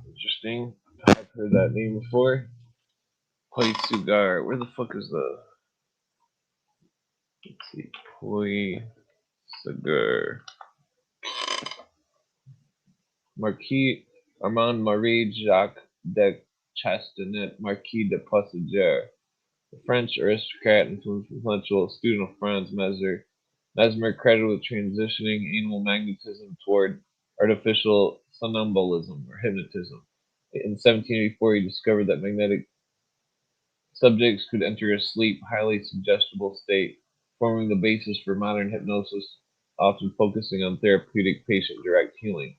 interesting. I've heard that name before. Poitsugar. Where the fuck is the? Let's see. Poitsugar. Marquis Armand Marie Jacques de Chastanet, Marquis de Poissugar, the French aristocrat and influential student of Franz Mesmer. Mesmer credited with transitioning animal magnetism toward artificial somnambulism or hypnotism. In 1784, he discovered that magnetic subjects could enter a sleep, highly suggestible state, forming the basis for modern hypnosis, often focusing on therapeutic patient direct healing.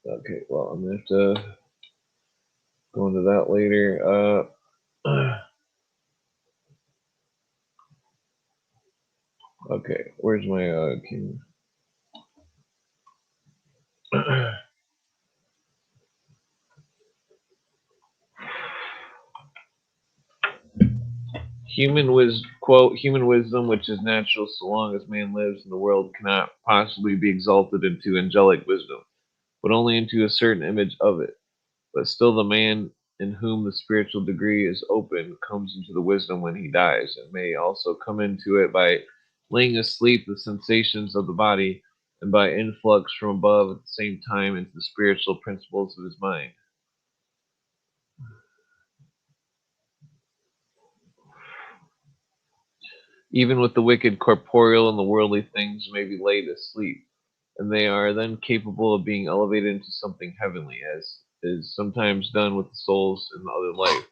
Okay, well, I'm going to have to go into that later. Okay, where's my king? Human wisdom, which is natural so long as man lives in the world, cannot possibly be exalted into angelic wisdom, but only into a certain image of it. But still the man in whom the spiritual degree is open comes into the wisdom when he dies, and may also come into it by laying asleep the sensations of the body, and by influx from above at the same time into the spiritual principles of his mind. Even with the wicked, corporeal and the worldly things may be laid asleep, and they are then capable of being elevated into something heavenly, as is sometimes done with the souls in the other life,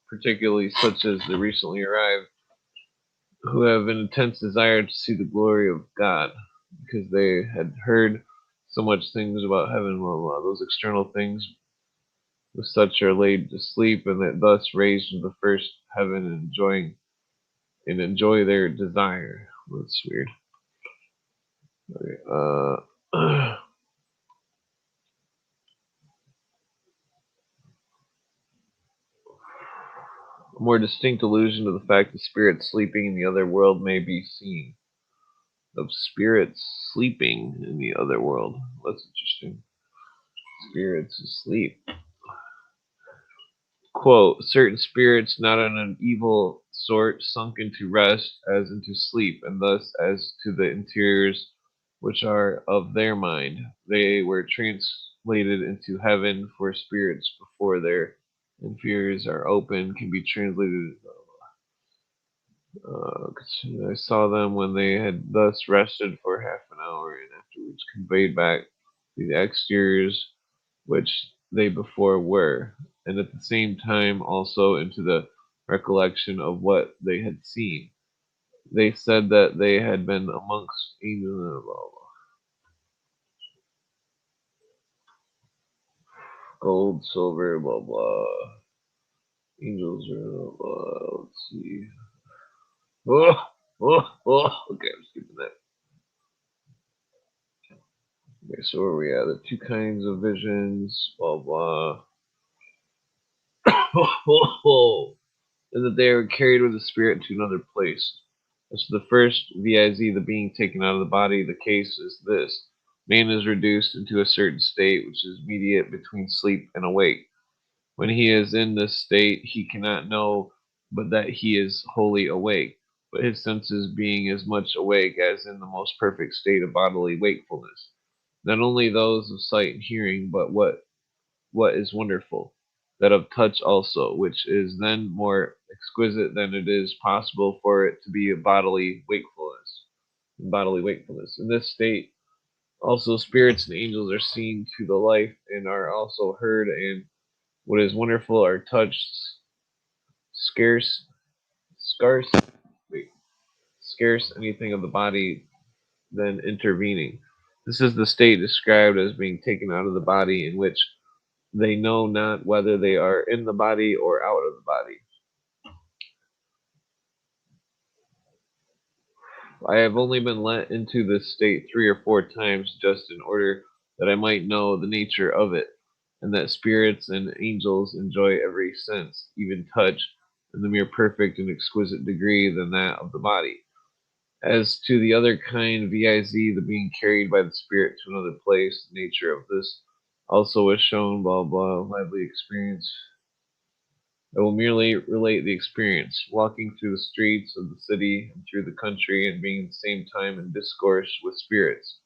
particularly such as the recently arrived, who have an intense desire to see the glory of God, because they had heard so much things about heaven, blah, blah. Those external things with such are laid to sleep, and that thus raised to the first heaven and enjoy their desire. That's weird. Okay, a more distinct allusion to the fact that spirits sleeping in the other world may be seen. Of spirits sleeping in the other world. That's interesting. Spirits asleep. Quote, certain spirits not on an evil sort sunk into rest as into sleep, and thus as to the interiors which are of their mind. They were translated into heaven, for spirits before their inferiors are open can be translated. I saw them when they had thus rested for half an hour, and afterwards conveyed back to the exteriors which they before were, and at the same time also into the recollection of what they had seen. They said that they had been amongst angels, blah, blah, gold, silver, blah blah, angels, blah blah. Let's see. Oh, okay, I'm skipping that. Okay, so where are we at? The two kinds of visions, blah blah. And that they are carried with the spirit to another place. As to the first, viz., the being taken out of the body, the case is this: man is reduced into a certain state which is mediate between sleep and awake. When he is in this state, he cannot know but that he is wholly awake, but his senses being as much awake as in the most perfect state of bodily wakefulness. Not only those of sight and hearing, but what is wonderful, that of touch also, which is then more exquisite than it is possible for it to be a bodily wakefulness. In this state, also spirits and angels are seen to the life and are also heard, and what is wonderful are touched, scarce, scarce, wait, scarce anything of the body then intervening. This is the state described as being taken out of the body, in which they know not whether they are in the body or out of the body. I have only been let into this state 3 or 4 times, just in order that I might know the nature of it, and that spirits and angels enjoy every sense, even touch, in the mere perfect and exquisite degree than that of the body. As to the other kind, viz., the being carried by the spirit to another place, the nature of this also was shown, blah blah, lively experience. I will merely relate the experience, walking through the streets of the city and through the country, and being at the same time in discourse with spirits.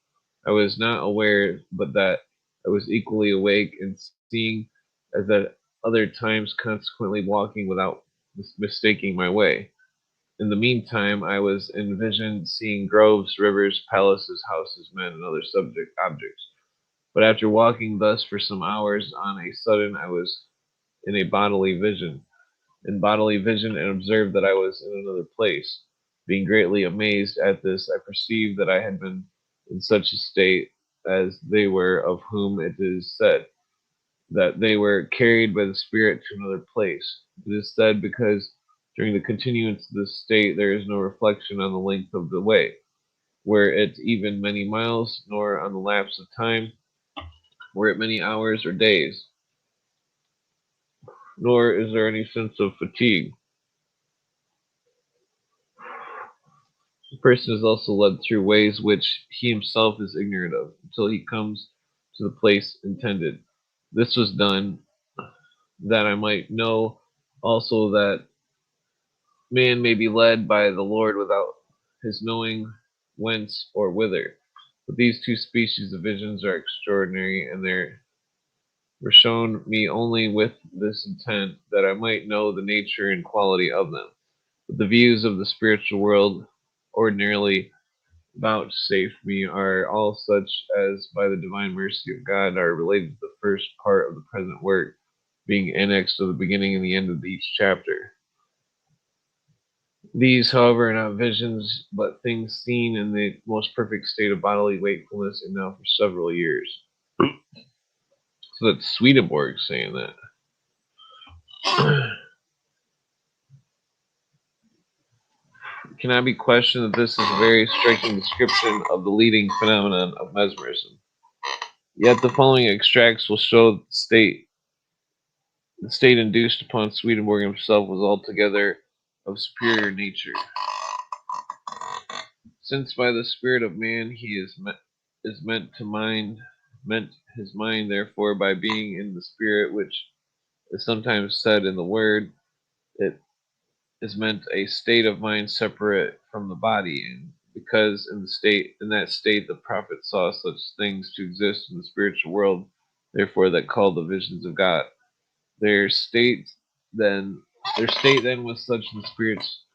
I was not aware but that I was equally awake and seeing as at other times, consequently walking without mistaking my way. In the meantime, I was in vision seeing groves, rivers, palaces, houses, men, and other subject objects. But after walking thus for some hours, on a sudden I was in a bodily vision, and observed that I was in another place. Being greatly amazed at this, I perceived that I had been in such a state as they were of whom it is said that they were carried by the Spirit to another place. It is said because during the continuance of this state there is no reflection on the length of the way, were it even many miles, nor on the lapse of time, were it many hours or days, nor is there any sense of fatigue. The person is also led through ways which he himself is ignorant of, until he comes to the place intended. This was done that I might know also that man may be led by the Lord without his knowing whence or whither. But these two species of visions are extraordinary, and they were shown me only with this intent, that I might know the nature and quality of them. But the views of the spiritual world ordinarily vouchsafed me are all such as, by the divine mercy of God, are related to the first part of the present work, being annexed to the beginning and the end of each chapter. These, however, are not visions, but things seen in the most perfect state of bodily wakefulness, and now for several years. So that's Swedenborg saying that. It cannot be questioned that this is a very striking description of the leading phenomenon of mesmerism. Yet the following extracts will show that the state induced upon Swedenborg himself was altogether of superior nature. Since by the spirit of man he is meant his mind, therefore, by being in the spirit, which is sometimes said in the word, it is meant a state of mind separate from the body, and because in that state the prophet saw such things to exist in the spiritual world, therefore that called the visions of God. Their state then was such in the spirits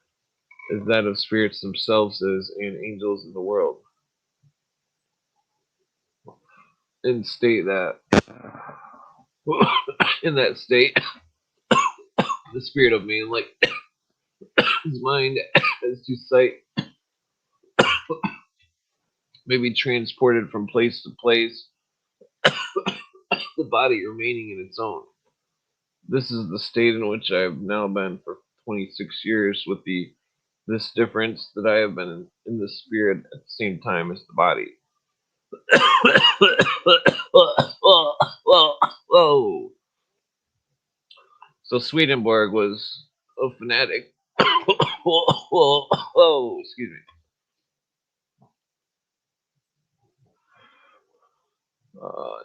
as that of spirits themselves is, and angels in the world. In state that in that state the spirit of man, like his mind as to sight, may be transported from place to place, the body remaining in its own. This is the state in which I have now been for 26 years, with this difference that I have been in the spirit at the same time as the body. Whoa. So Swedenborg was a fanatic. Whoa, excuse me.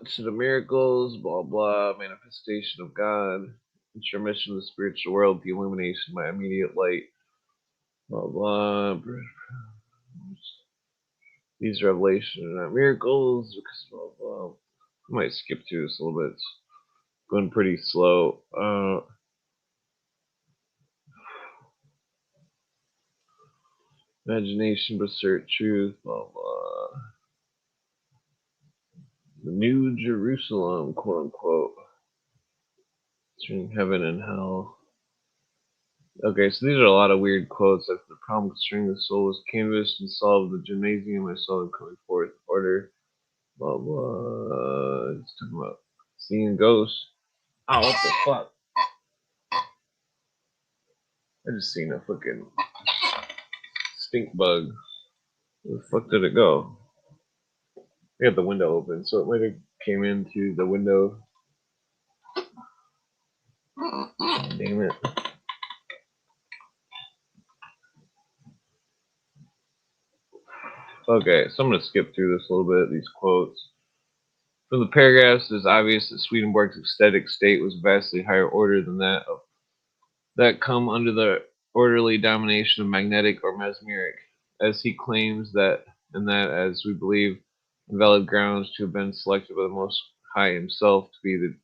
To the miracles, blah blah, manifestation of God, intermission of the spiritual world, the illumination by immediate light, blah blah. These revelations are not miracles, because blah blah. I might skip through this a little bit. It's going pretty slow. Imagination but assert truth, blah blah. The New Jerusalem, quote unquote. Between heaven and hell. Okay, so these are a lot of weird quotes. Like the problem concerning the soul was canvassed and solved. The gymnasium I saw them coming forth. Order. Blah blah. It's talking about seeing ghosts. Oh, what the fuck? I just seen a fucking stink bug. Where the fuck did it go? I got the window open, so it might have came in through the window. Damn it. Okay, so I'm going to skip through this a little bit, these quotes. From the paragraphs, it is obvious that Swedenborg's ecstatic state was vastly higher order than that come under the orderly domination of magnetic or mesmeric, as he claims that, and that, as we believe, on valid grounds to have been selected by the Most High himself to be the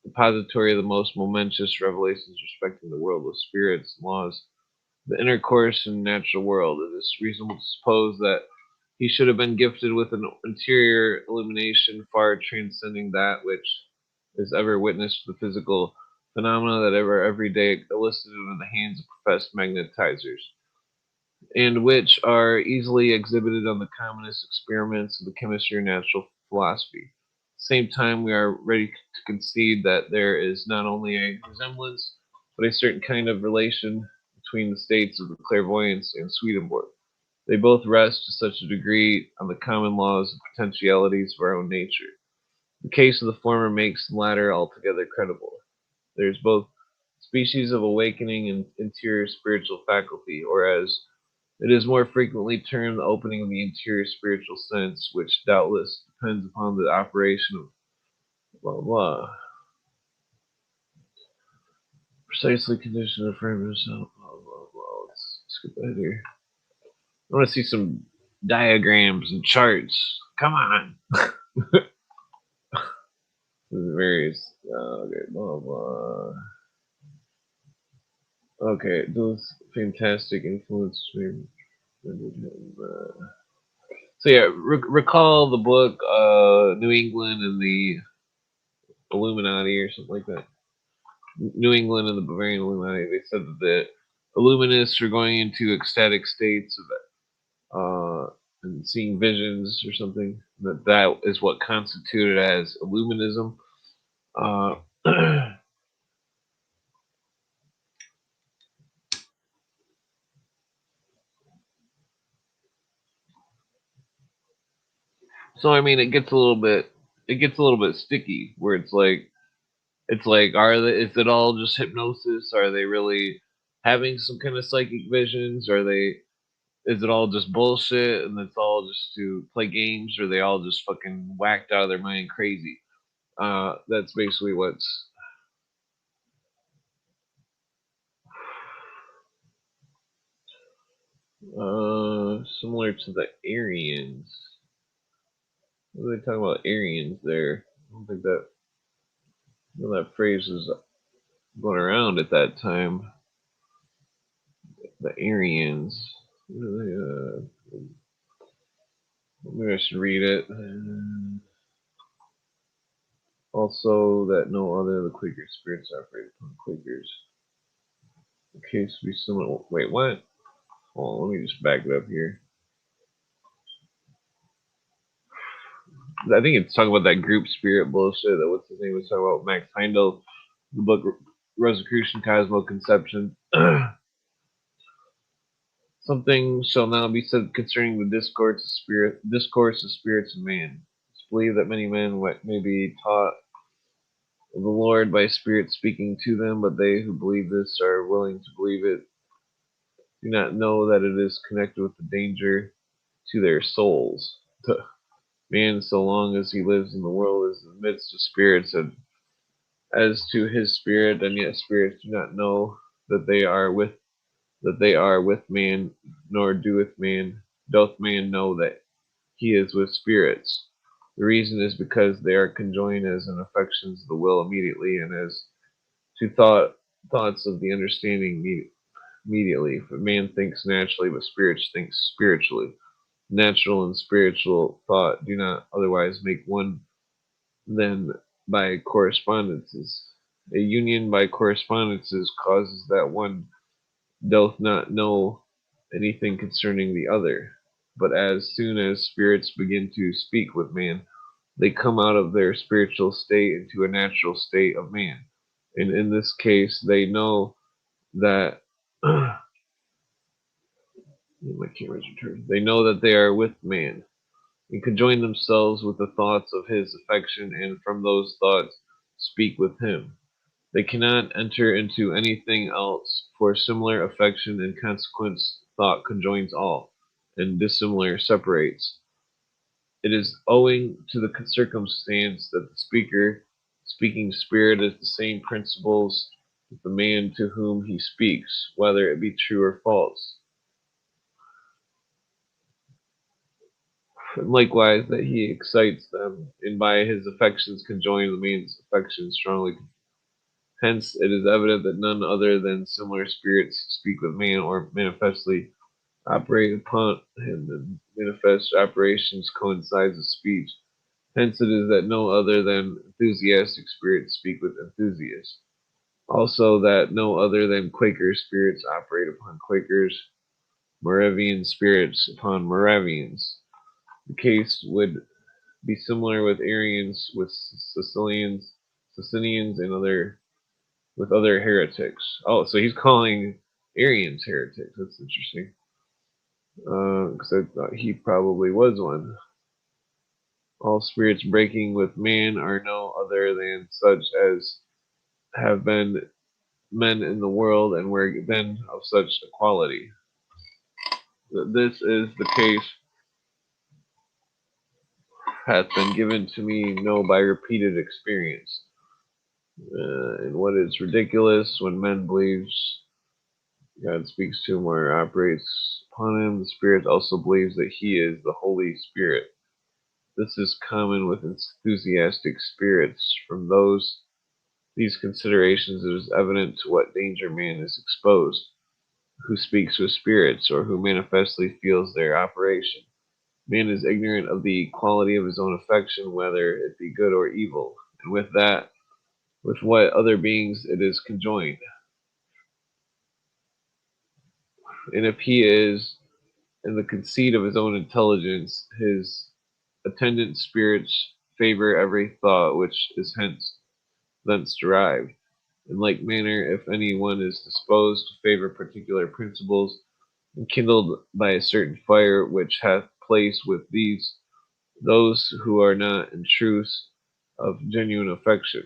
depository of the most momentous revelations respecting the world of spirits, laws, the intercourse in the natural world. It is reasonable to suppose that he should have been gifted with an interior illumination far transcending that which is ever witnessed to the physical phenomena that ever every day elicited in the hands of professed magnetizers, and which are easily exhibited on the commonest experiments of the chemistry or natural philosophy. At the same time, we are ready to concede that there is not only a resemblance, but a certain kind of relation between the states of the clairvoyance and Swedenborg. They both rest to such a degree on the common laws and potentialities of our own nature. The case of the former makes the latter altogether credible. There is both species of awakening and interior spiritual faculty, or as it is more frequently termed, the opening of the interior spiritual sense, which doubtless depends upon the operation of blah blah. Precisely conditioned to frame himself, blah blah blah. Let's skip ahead here. I want to see some diagrams and charts. Come on. Various okay, blah blah. Okay, those fantastic influences. So yeah, recall the book New England and the Illuminati or something like that. New England and the Bavarian Illuminati. They said that the Illuminists are going into ecstatic states and seeing visions or something. That is what constituted as Illuminism. Uh, so I mean, it gets a little bit sticky where it's like is it all just hypnosis? Are they really having some kind of psychic visions? Are they is it all just bullshit and it's all just to play games? Or are they all just fucking whacked out of their mind crazy? That's basically what's similar to the Aryans. What are they talking about Aryans there? I don't think that that phrase was going around at that time. The Aryans. Maybe I should read it. Also, that no other of the Quaker spirits operate upon Quakers. The case be similar. Wait, what? Hold on, let me just back it up here. I think it's talking about that group spirit bullshit that what's his name was talking about Max Heindel, the book Rosicrucian Cosmo Conception. Something shall now be said concerning the discourse of spirits and man. It's believed that many men may be taught of the Lord by spirits speaking to them, but they who believe this are willing to believe it do not know that it is connected with the danger to their souls. Man, so long as he lives in the world, is in the midst of spirits, and as to his spirit, and yet spirits do not know that they are with man, nor doth man know that he is with spirits. The reason is because they are conjoined as in affections of the will immediately, and as to thoughts of the understanding immediately. For man thinks naturally, but spirits think spiritually. Natural and spiritual thought do not otherwise make one than by correspondences. A union by correspondences causes that one doth not know anything concerning the other. But as soon as spirits begin to speak with man, they come out of their spiritual state into a natural state of man. And in this case, they know that my camera's returned. They know that they are with man, and conjoin themselves with the thoughts of his affection, and from those thoughts speak with him. They cannot enter into anything else, for similar affection and consequence thought conjoins all, and dissimilar separates. It is owing to the circumstance that the speaking spirit is the same principles with the man to whom he speaks, whether it be true or false. And likewise, that he excites them, and by his affections conjoin the man's affections strongly. Hence, it is evident that none other than similar spirits speak with man or manifestly operate upon him. The manifest operations coincides with speech. Hence, it is that no other than enthusiastic spirits speak with enthusiasts. Also, that no other than Quaker spirits operate upon Quakers, Moravian spirits upon Moravians. The case would be similar with Arians, with Sicilians, and other heretics. Oh, so he's calling Arians heretics. That's interesting. Because I thought he probably was one. All spirits breaking with man are no other than such as have been men in the world and were then of such equality. This is the case hath been given to me know by repeated experience. And what is ridiculous when men believes God speaks to him or operates upon him, the Spirit also believes that he is the Holy Spirit. This is common with enthusiastic spirits from those these considerations, it is evident to what danger man is exposed, who speaks with spirits, or who manifestly feels their operation. Man is ignorant of the quality of his own affection, whether it be good or evil, and with what other beings it is conjoined. And if he is in the conceit of his own intelligence, his attendant spirits favor every thought which is thence derived. In like manner, if any one is disposed to favor particular principles, enkindled by a certain fire which hath place with those who are not in truth of genuine affection,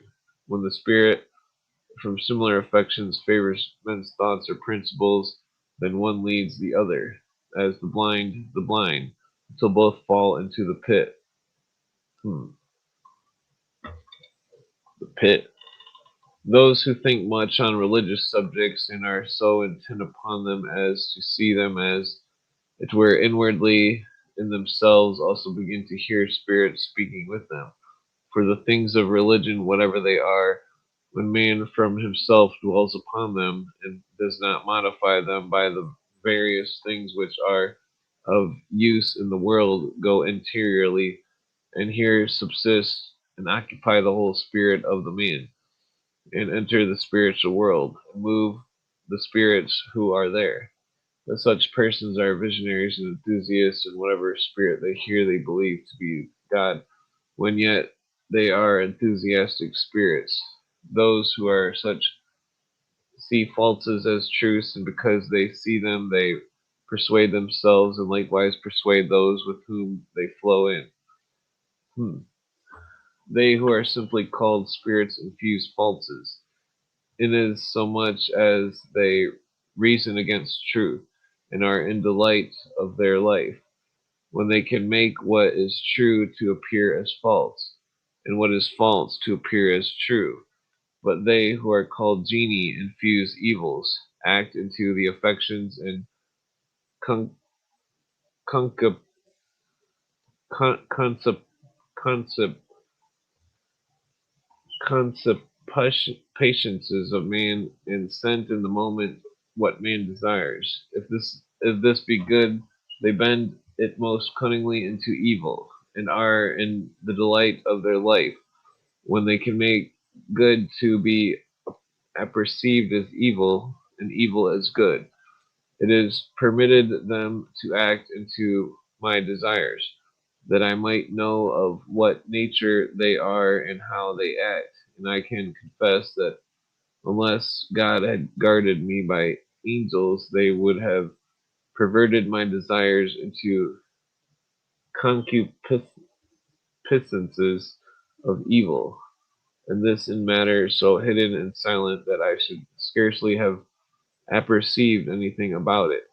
when the spirit from similar affections favors men's thoughts or principles, then one leads the other, as the blind, until both fall into the pit. The pit. Those who think much on religious subjects and are so intent upon them as to see them as it were inwardly in themselves, also begin to hear spirits speaking with them. For the things of religion, whatever they are, when man from himself dwells upon them and does not modify them by the various things which are of use in the world, go interiorly, and here subsist and occupy the whole spirit of the man, and enter the spiritual world, and move the spirits who are there. But such persons are visionaries and enthusiasts, and whatever spirit they hear they believe to be God, when yet they are enthusiastic spirits. Those who are such see falses as truths, and because they see them, they persuade themselves, and likewise persuade those with whom they flow in. Hmm. They who are simply called spirits infuse falses, inasmuch so much as they reason against truth, and are in delight of their life, when they can make what is true to appear as false, and what is false to appear as true. But they who are called genii infuse evils, act into the affections, and con- concep- concept, concept, conceptions of man, and sent in the moment what man desires. If this be good, they bend it most cunningly into evil, and are in the delight of their life, when they can make good to be apperceived as evil, and evil as good. It is permitted them to act into my desires, that I might know of what nature they are and how they act. And I can confess that unless God had guarded me by angels, they would have perverted my desires into concupiscences of evil, and this in matter so hidden and silent that I should scarcely have apperceived anything about it.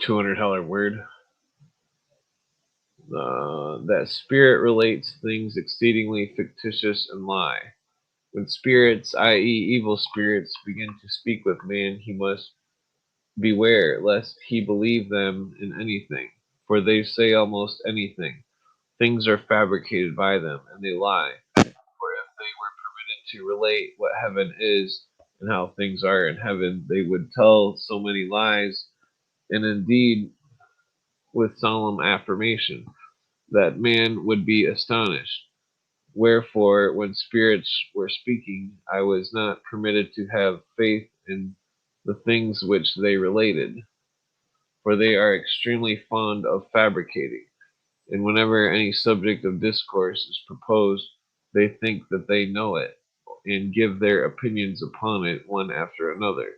$200 word. That spirit relates things exceedingly fictitious and lie. When spirits, i.e., evil spirits, begin to speak with man, he must beware lest he believe them in anything, for they say almost anything. Things are fabricated by them, and they lie. For if they were permitted to relate what heaven is and how things are in heaven, they would tell so many lies, and indeed with solemn affirmation, that man would be astonished. Wherefore, when spirits were speaking, I was not permitted to have faith in the things which they related, for they are extremely fond of fabricating, and whenever any subject of discourse is proposed, they think that they know it, and give their opinions upon it one after another,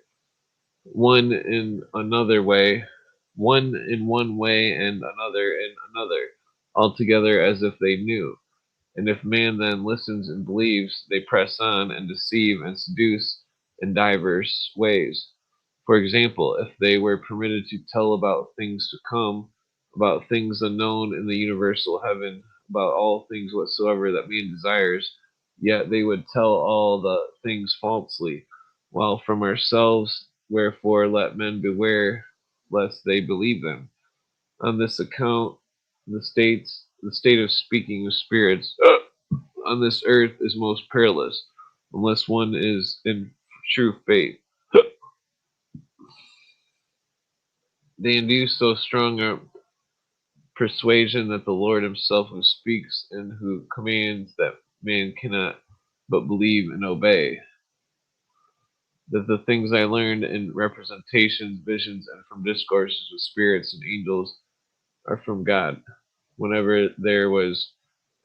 one in another way, one in one way, and another in another, altogether as if they knew. And if man then listens and believes, they press on and deceive and seduce in divers ways. For example, if they were permitted to tell about things to come, about things unknown in the universal heaven, about all things whatsoever that man desires, yet they would tell all the things falsely, while from ourselves, wherefore let men beware lest they believe them. On this account, the state of speaking of spirits on this earth is most perilous, unless one is in true faith. They induce so strong a persuasion that the Lord himself who speaks and who commands that man cannot but believe and obey, that the things I learned in representations, visions, and from discourses with spirits and angels are from God. Whenever there was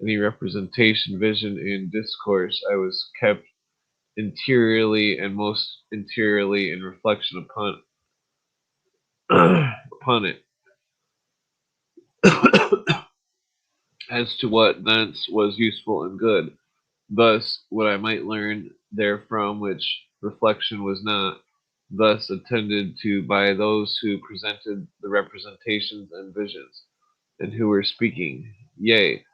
any representation, vision, and discourse, I was kept interiorly and most interiorly in reflection upon upon it, as to what thence was useful and good. Thus, what I might learn therefrom, which reflection was not, thus attended to by those who presented the representations and visions, and who were speaking. Yea,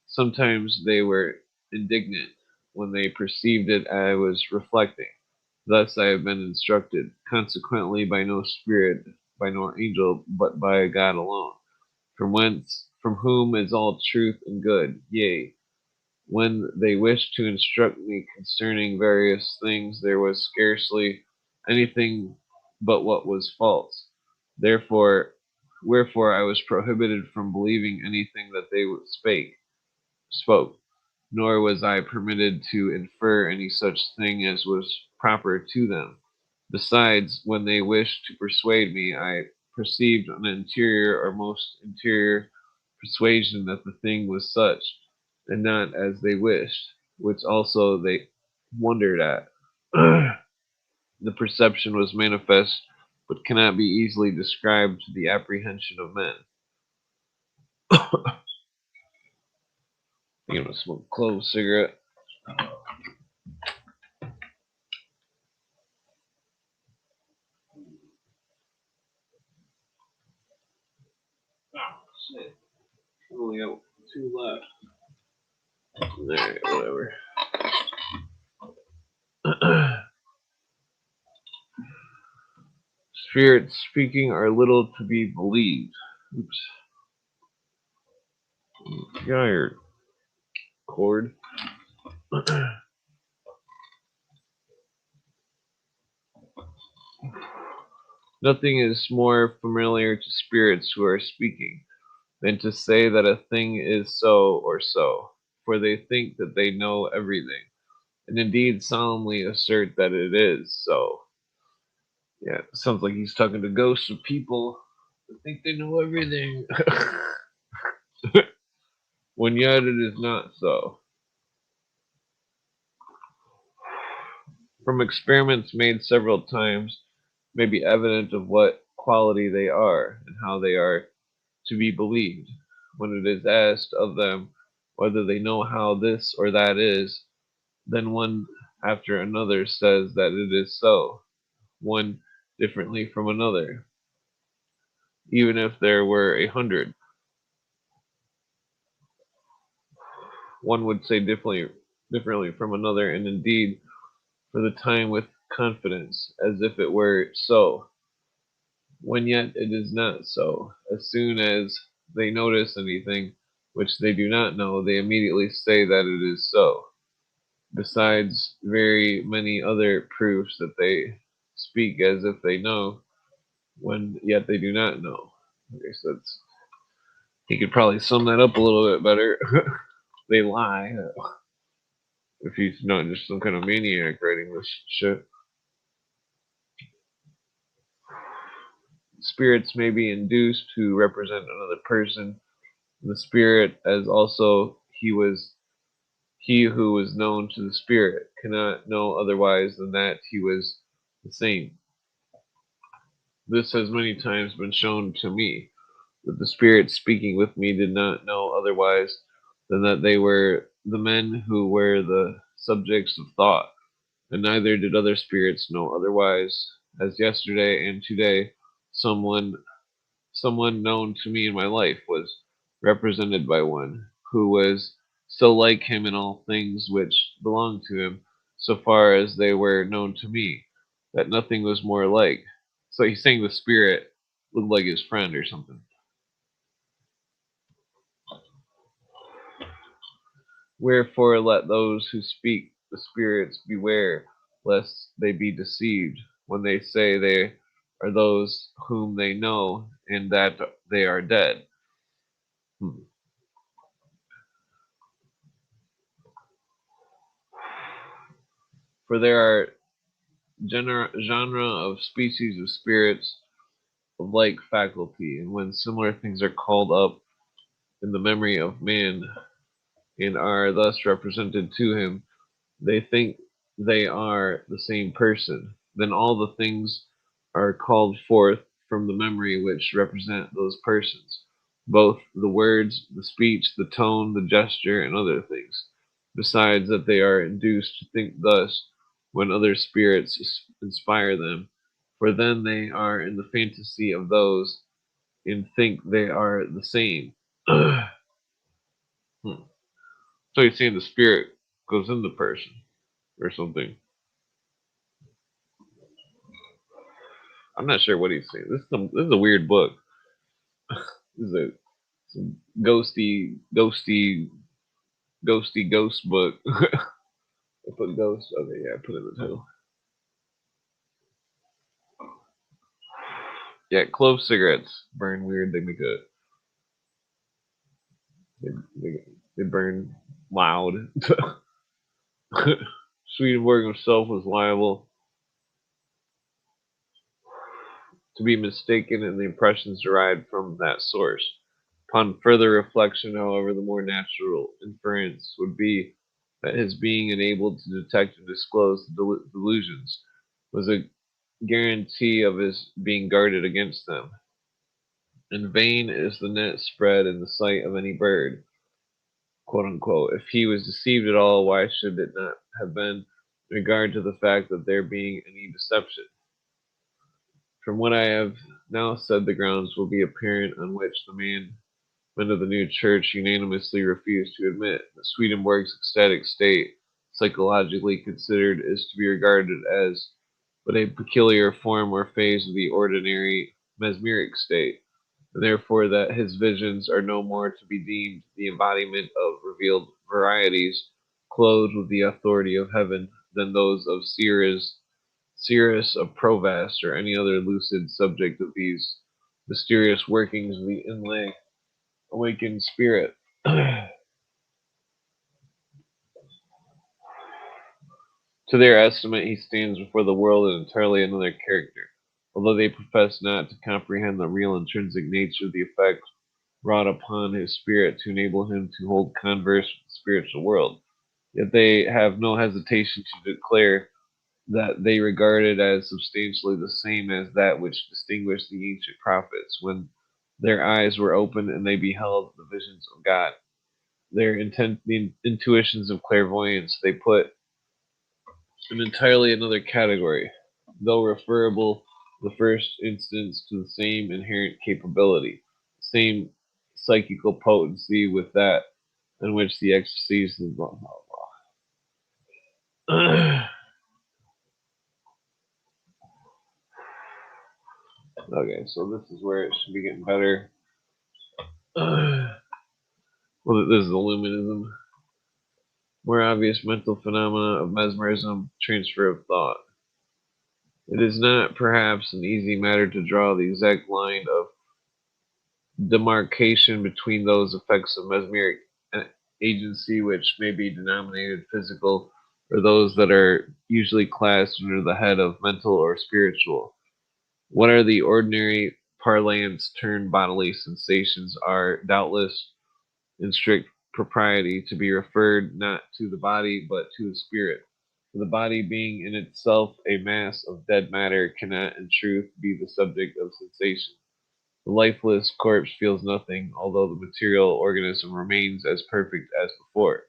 sometimes they were indignant when they perceived it I was reflecting. Thus I have been instructed, consequently by no spirit, by no angel, but by God alone, from whom is all truth and good. Yea, when they wished to instruct me concerning various things, there was scarcely anything but what was false. Therefore, wherefore I was prohibited from believing anything that they spoke, nor was I permitted to infer any such thing as was proper to them. Besides, when they wished to persuade me, I perceived an interior or most interior persuasion that the thing was such, and not as they wished, which also they wondered at. The perception was manifest, but cannot be easily described to the apprehension of men. You know, smoke a clove cigarette. Oh, shit. I only got two left. Alright, whatever. Spirits speaking are little to be believed. Oops. Got your cord. Nothing is more familiar to spirits who are speaking than to say that a thing is so or so, for they think that they know everything, and indeed solemnly assert that it is so. Yeah, it sounds like he's talking to ghosts of people that think they know everything, when yet it is not so. From experiments made several times, may be evident of what quality they are, and how they are to be believed. When it is asked of them whether they know how this or that is, then one after another says that it is so, one differently from another. Even if there were 100, one would say differently from another, and indeed for the time with confidence, as if it were so, when yet it is not so. As soon as they notice anything which they do not know, they immediately say that it is so. Besides very many other proofs that they speak as if they know, when yet they do not know. Okay, so that's, he could probably sum that up a little bit better. They lie. If he's not just some kind of maniac writing this shit. Spirits may be induced to represent another person. The spirit, as also he who was known to the spirit, cannot know otherwise than that he was the same. This has many times been shown to me, that the spirits speaking with me did not know otherwise than that they were the men who were the subjects of thought, and neither did other spirits know otherwise, as yesterday and today someone someone known to me in my life was represented by one who was so like him in all things which belonged to him, so far as they were known to me, that nothing was more like. So he's saying the spirit looked like his friend or something. Wherefore let those who speak the spirits beware, lest they be deceived, when they say they are those whom they know, and that they are dead. Hmm. For there are genre of species of spirits of like faculty, and when similar things are called up in the memory of man, and are thus represented to him, they think they are the same person. Then all the things are called forth from the memory which represent those persons, both the words, the speech, the tone, the gesture, and other things. Besides that they are induced to think thus when other spirits inspire them, for then they are in the fantasy of those and think they are the same. Hmm. So you're saying the spirit goes in the person or something. I'm not sure what he's saying. This is a weird book. This is a some ghosty ghost book. I put ghost. Okay, yeah, I put it in the title. Yeah, clove cigarettes burn weird. They make a they, they, they burn loud. Swedenborg himself was liable to be mistaken in the impressions derived from that source. Upon further reflection, however, the more natural inference would be that his being enabled to detect and disclose the delusions was a guarantee of his being guarded against them. In vain is the net spread in the sight of any bird, quote unquote. If he was deceived at all, why should it not have been in regard to the fact that there being any deception? From what I have now said, the grounds will be apparent on which the men of the new church unanimously refused to admit that Swedenborg's ecstatic state, psychologically considered, is to be regarded as but a peculiar form or phase of the ordinary mesmeric state, and therefore that his visions are no more to be deemed the embodiment of revealed varieties clothed with the authority of heaven than those of Cyrus of Provast or any other lucid subject of these mysterious workings of the inlay awakened spirit. To their estimate, he stands before the world in entirely another character, although they profess not to comprehend the real intrinsic nature of the effect wrought upon his spirit to enable him to hold converse with the spiritual world. Yet they have no hesitation to declare that they regard it as substantially the same as that which distinguished the ancient prophets when their eyes were opened and they beheld the visions of God. The intuitions of clairvoyance they put in entirely another category, though referable in the first instance to the same inherent capability, the same psychical potency with that in which the ecstasies and blah blah blah. Okay, so this is where it should be getting better. Well, this is illuminism. More obvious mental phenomena of mesmerism, transfer of thought. It is not perhaps an easy matter to draw the exact line of demarcation between those effects of mesmeric agency which may be denominated physical or those that are usually classed under the head of mental or spiritual. What are the ordinary parlance termed bodily sensations are doubtless in strict propriety to be referred not to the body but to the spirit. For the body being in itself a mass of dead matter cannot in truth be the subject of sensation. The lifeless corpse feels nothing, although the material organism remains as perfect as before.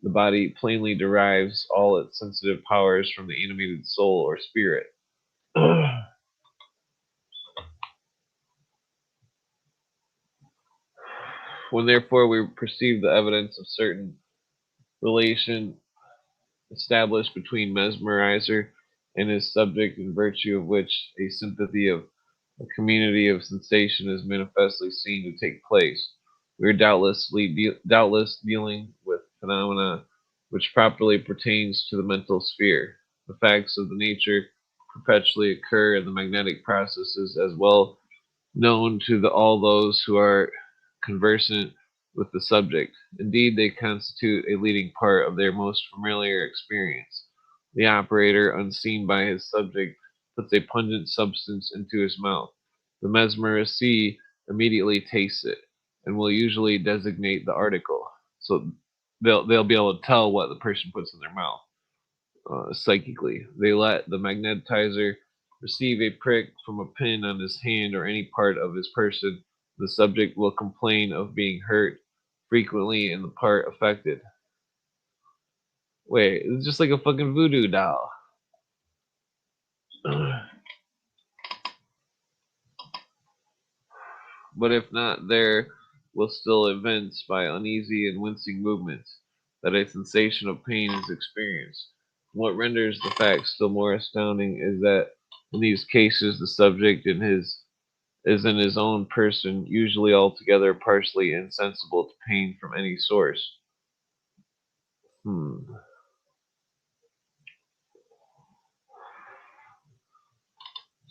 The body plainly derives all its sensitive powers from the animated soul or spirit. When therefore we perceive the evidence of certain relation established between mesmerizer and his subject, in virtue of which a sympathy of a community of sensation is manifestly seen to take place, we are doubtless dealing with phenomena which properly pertains to the mental sphere. The facts of the nature perpetually occur in the magnetic processes as well known to all those who are conversant with the subject. Indeed, they constitute a leading part of their most familiar experience. The operator, unseen by his subject, puts a pungent substance into his mouth. The mesmerist immediately tastes it and will usually designate the article. So they'll be able to tell what the person puts in their mouth psychically. They let the magnetizer receive a prick from a pin on his hand or any part of his person. The subject will complain of being hurt frequently in the part affected. Wait, it's just like a fucking voodoo doll. But if not, there will still evince by uneasy and wincing movements that a sensation of pain is experienced. What renders the fact still more astounding is that in these cases the subject is in his own person, usually altogether partially insensible to pain from any source. Hmm.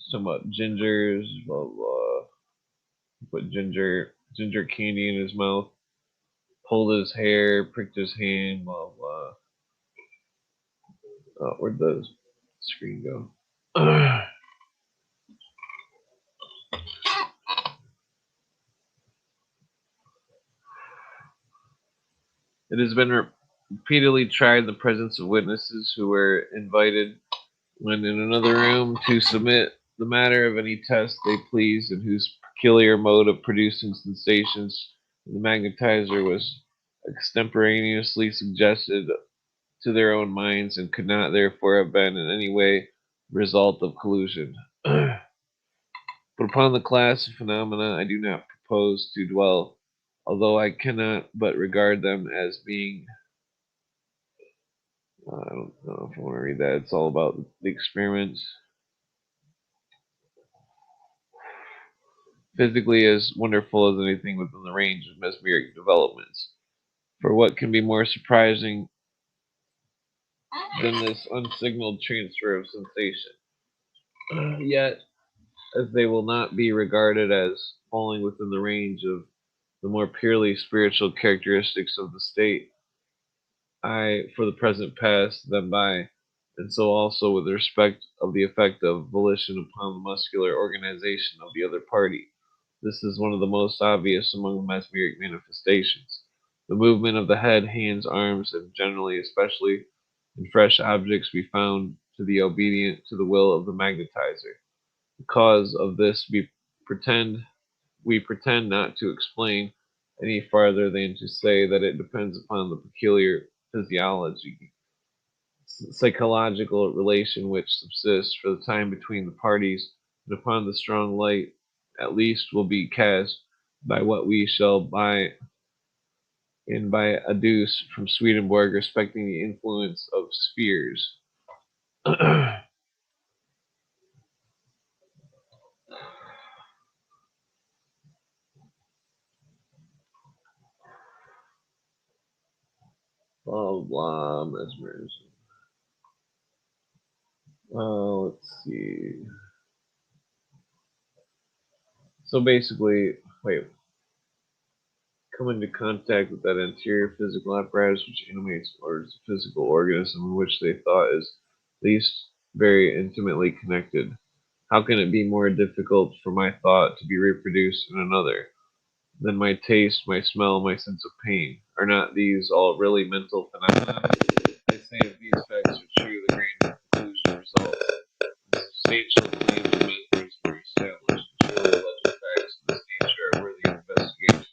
So about gingers, blah blah. Put ginger candy in his mouth, pulled his hair, pricked his hand, blah blah. Oh, where'd the screen go? It has been repeatedly tried in the presence of witnesses who were invited when in another room to submit the matter of any test they pleased and whose peculiar mode of producing sensations in the magnetizer was extemporaneously suggested to their own minds and could not therefore have been in any way the result of collusion. But upon the class of phenomena I do not propose to dwell, although I cannot but regard them as being I don't know if I want to read that. It's all about the experiments. Physically as wonderful as anything within the range of mesmeric developments. For what can be more surprising than this unsignaled transfer of sensation? Yet, as they will not be regarded as falling within the range of the more purely spiritual characteristics of the state, I, for the present, pass them by, and so also with respect of the effect of volition upon the muscular organization of the other party. This is one of the most obvious among the mesmeric manifestations. The movement of the head, hands, arms, and generally, especially in fresh objects, be found to be obedient to the will of the magnetizer. The cause of this pretend we pretend not to explain any farther than to say that it depends upon the peculiar physiology, psychological relation which subsists for the time between the parties, and upon the strong light at least will be cast by what we shall by adduce from Swedenborg respecting the influence of spheres. Blah blah mesmerism. Let's see. So basically, wait, come into contact with that anterior physical apparatus which animates or is a physical organism in which they thought is least very intimately connected. How can it be more difficult for my thought to be reproduced in another than my taste, my smell, my sense of pain? Are not these all really mental phenomena? I say if these facts are true, the grand conclusion results. The substantial claims of mesmerism are established. Surely alleged facts of this nature are worthy of investigation.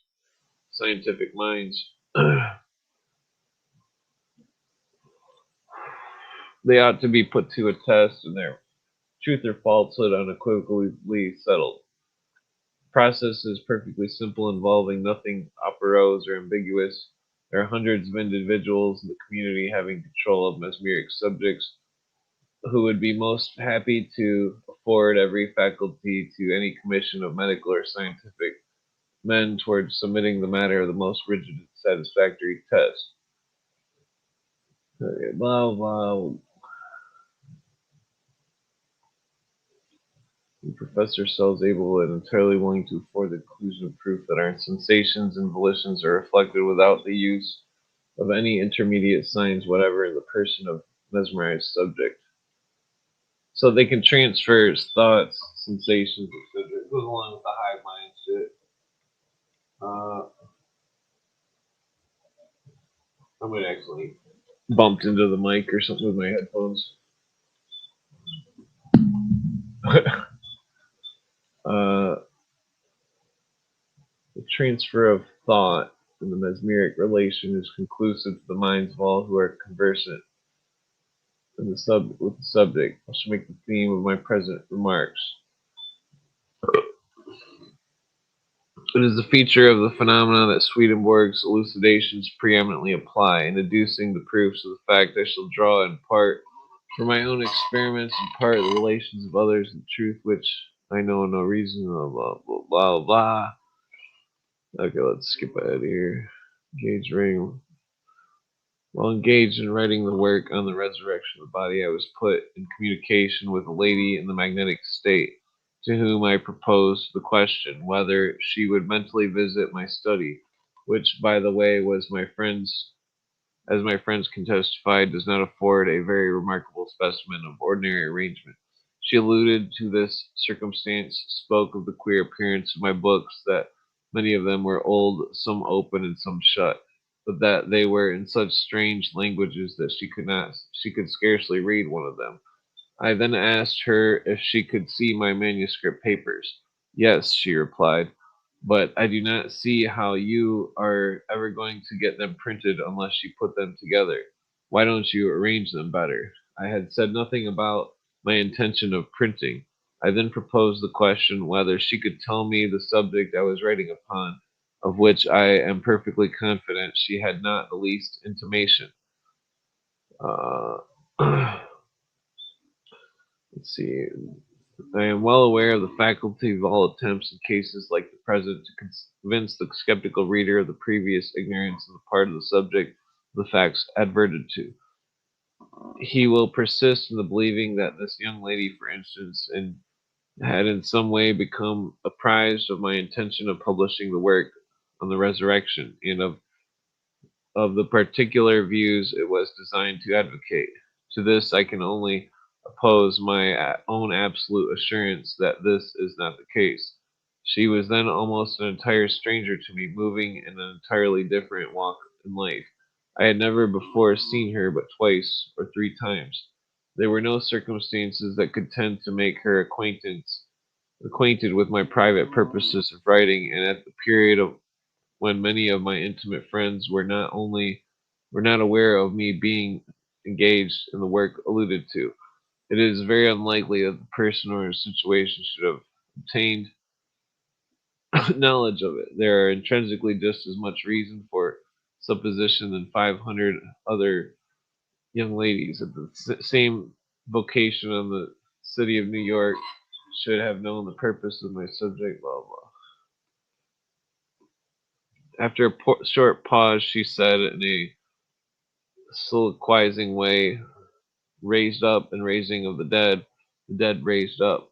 Scientific minds they ought to be put to a test and their truth or falsehood unequivocally settled. The process is perfectly simple, involving nothing operose or ambiguous. There are hundreds of individuals in the community having control of mesmeric subjects who would be most happy to afford every faculty to any commission of medical or scientific men towards submitting the matter of the most rigid and satisfactory test. Okay, blah blah. The professor sells able and entirely willing to afford the conclusive proof that our sensations and volitions are reflected without the use of any intermediate signs whatever in the person of mesmerized subject. So they can transfer thoughts, sensations, etc. It goes along with the hive mind shit. Uh, I might actually bumped into the mic or something with my headphones. uh, the transfer of thought in the mesmeric relation is conclusive to the minds of all who are conversant in with the subject. I shall make the theme of my present remarks. It is a feature of the phenomena that Swedenborg's elucidations preeminently apply. In deducing the proofs of the fact, I shall draw in part from my own experiments and part of the relations of others the truth which I know no reason, blah, blah, blah, blah, blah. Okay, let's skip ahead here. Engage ring. While engaged in writing the work on the resurrection of the body, I was put in communication with a lady in the magnetic state, to whom I proposed the question whether she would mentally visit my study, which, by the way, was my friend's as my friends can testify, does not afford a very remarkable specimen of ordinary arrangement. She alluded to this circumstance, spoke of the queer appearance of my books, that many of them were old, some open and some shut, but that they were in such strange languages that she could scarcely read one of them. I then asked her if she could see my manuscript papers. Yes, she replied, but I do not see how you are ever going to get them printed unless you put them together. Why don't you arrange them better? I had said nothing about my intention of printing. I then proposed the question whether she could tell me the subject I was writing upon, of which I am perfectly confident she had not the least intimation. Uh, let's see. I am well aware of the faculty of all attempts in cases like the present to convince the skeptical reader of the previous ignorance on the part of the subject of the facts adverted to. He will persist in the believing that this young lady, for instance, had in some way become apprised of my intention of publishing the work on the resurrection and of the particular views it was designed to advocate. To this I can only oppose my own absolute assurance that this is not the case. She was then almost an entire stranger to me, moving in an entirely different walk in life. I had never before seen her but twice or three times. There were no circumstances that could tend to make her acquainted with my private purposes of writing, and at the period of when many of my intimate friends were not aware of me being engaged in the work alluded to. It is very unlikely that the person or situation should have obtained knowledge of it. There are intrinsically just as much reason for supposition than 500 other young ladies of the same vocation in the city of New York should have known the purpose of my subject, blah, blah. After a short pause, she said in a soliloquizing way, raised up and raising of the dead raised up.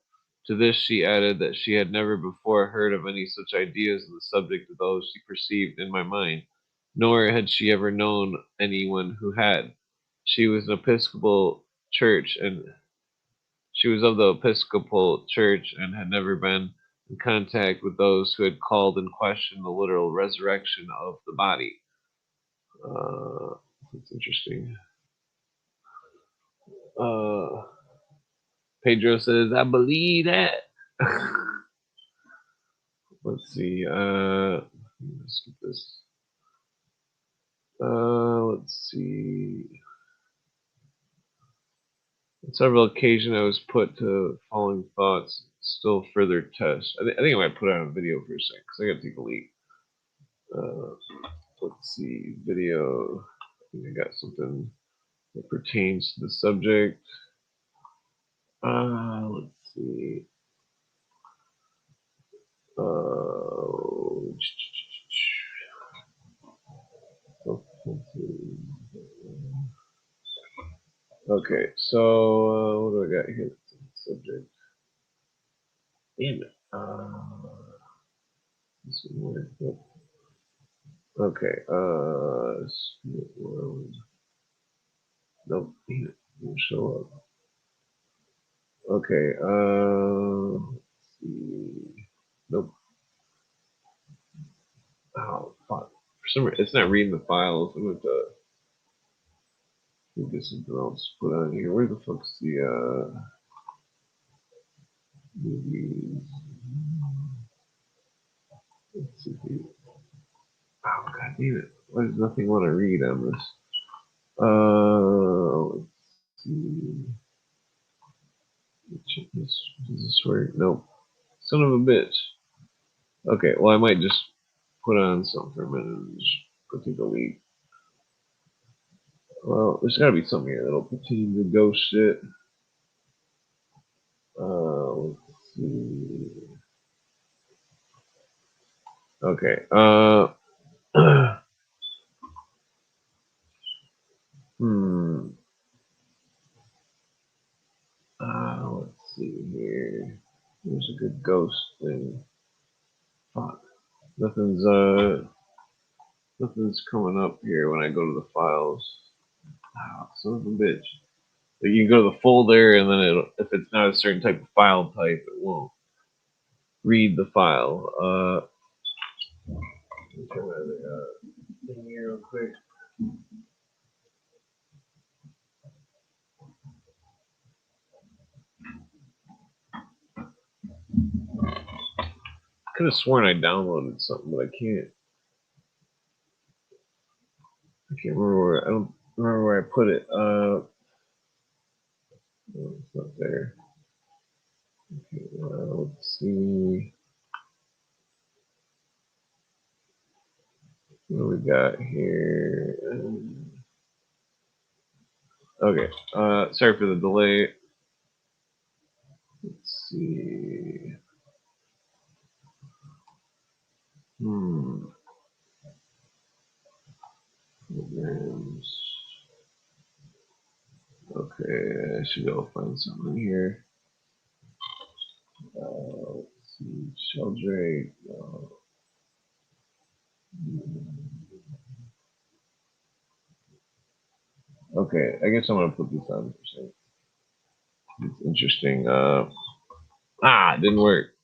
To this she added that she had never before heard of any such ideas on the subject of those she perceived in my mind, nor had she ever known anyone who had. She was an Episcopal church and she was of the Episcopal church and had never been in contact with those who had called in question the literal resurrection of the body. Uh, that's interesting. Uh, Pedro says, I believe that. Let's see. Let's get this. Let's see. On several occasions, I was put to following thoughts, still further test. I think I might put on a video for a second because I got to take a leak. Uh, let's see. Video. I think I got something that pertains to the subject. Let's see. Uh, Okay, so what do I got here? Subject. Damn it. This is weird. Okay. Spirit world. Nope. Damn it. Didn't show up. Okay. Let's see. Nope. Oh fuck. For some reason, it's not reading the files. I'm going to get something else put on here. Where the fuck's the movies? Let's see. Oh god damn it! Why does nothing want to read on this? Let's see. Check this. Does this work? Nope. Son of a bitch. Okay, well I might just put on something for a minute and just go take a leak. Well, there's gotta be something here that'll continue the ghost shit. Let's see. Okay. Hmm. Let's see here. There's a good ghost thing. Fuck. Nothing's coming up here when I go to the files. Oh, son of a bitch. But you can go to the folder and then if it's not a certain type of file type, it won't read the file. Let me try my other thing here real quick. I could have sworn I downloaded something, but I can't. I can't remember where. I don't remember where I put it. No, it's not there. Okay, let's see. What do we got here? Okay. Sorry for the delay. Let's see. Programs. Okay, I should be able to find something here. Let's see. Sheldrake. Okay, I guess I'm gonna put this on for a second. It's interesting. It didn't work.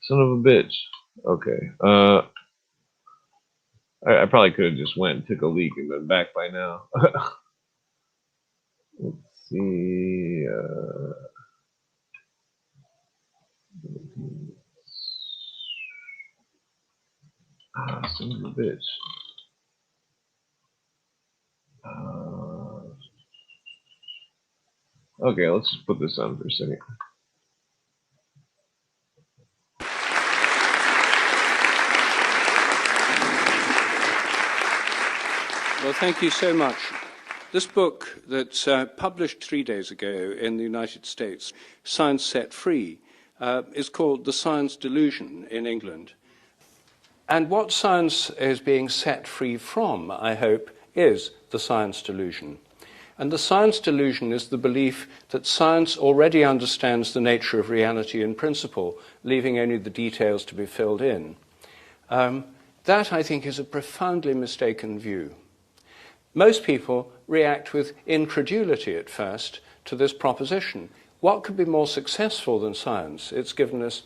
Son of a bitch. Okay. I probably could have just went and took a leak and been back by now. Let's see. Son of a bitch. Okay, let's just put this on for a second. Well, thank you so much. This book that's published 3 days ago in the United States, Science Set Free, is called The Science Delusion in England. And what science is being set free from, I hope, is the science delusion. And the science delusion is the belief that science already understands the nature of reality in principle, leaving only the details to be filled in. That, I think, is a profoundly mistaken view. Most people react with incredulity at first to this proposition. What could be more successful than science? It's given us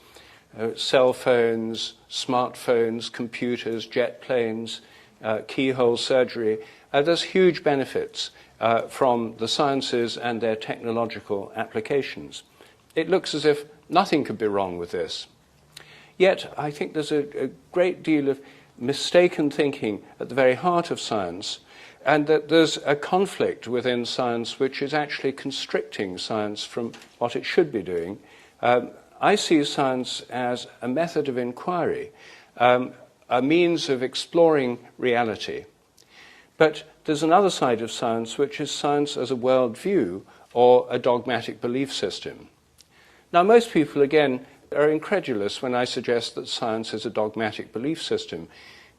cell phones, smartphones, computers, jet planes, keyhole surgery. There's huge benefits from the sciences and their technological applications. It looks as if nothing could be wrong with this. Yet, I think there's a great deal of mistaken thinking at the very heart of science, and that there's a conflict within science which is actually constricting science from what it should be doing. I see science as a method of inquiry, a means of exploring reality. But there's another side of science, which is science as a worldview or a dogmatic belief system. Now, most people, again, are incredulous when I suggest that science is a dogmatic belief system,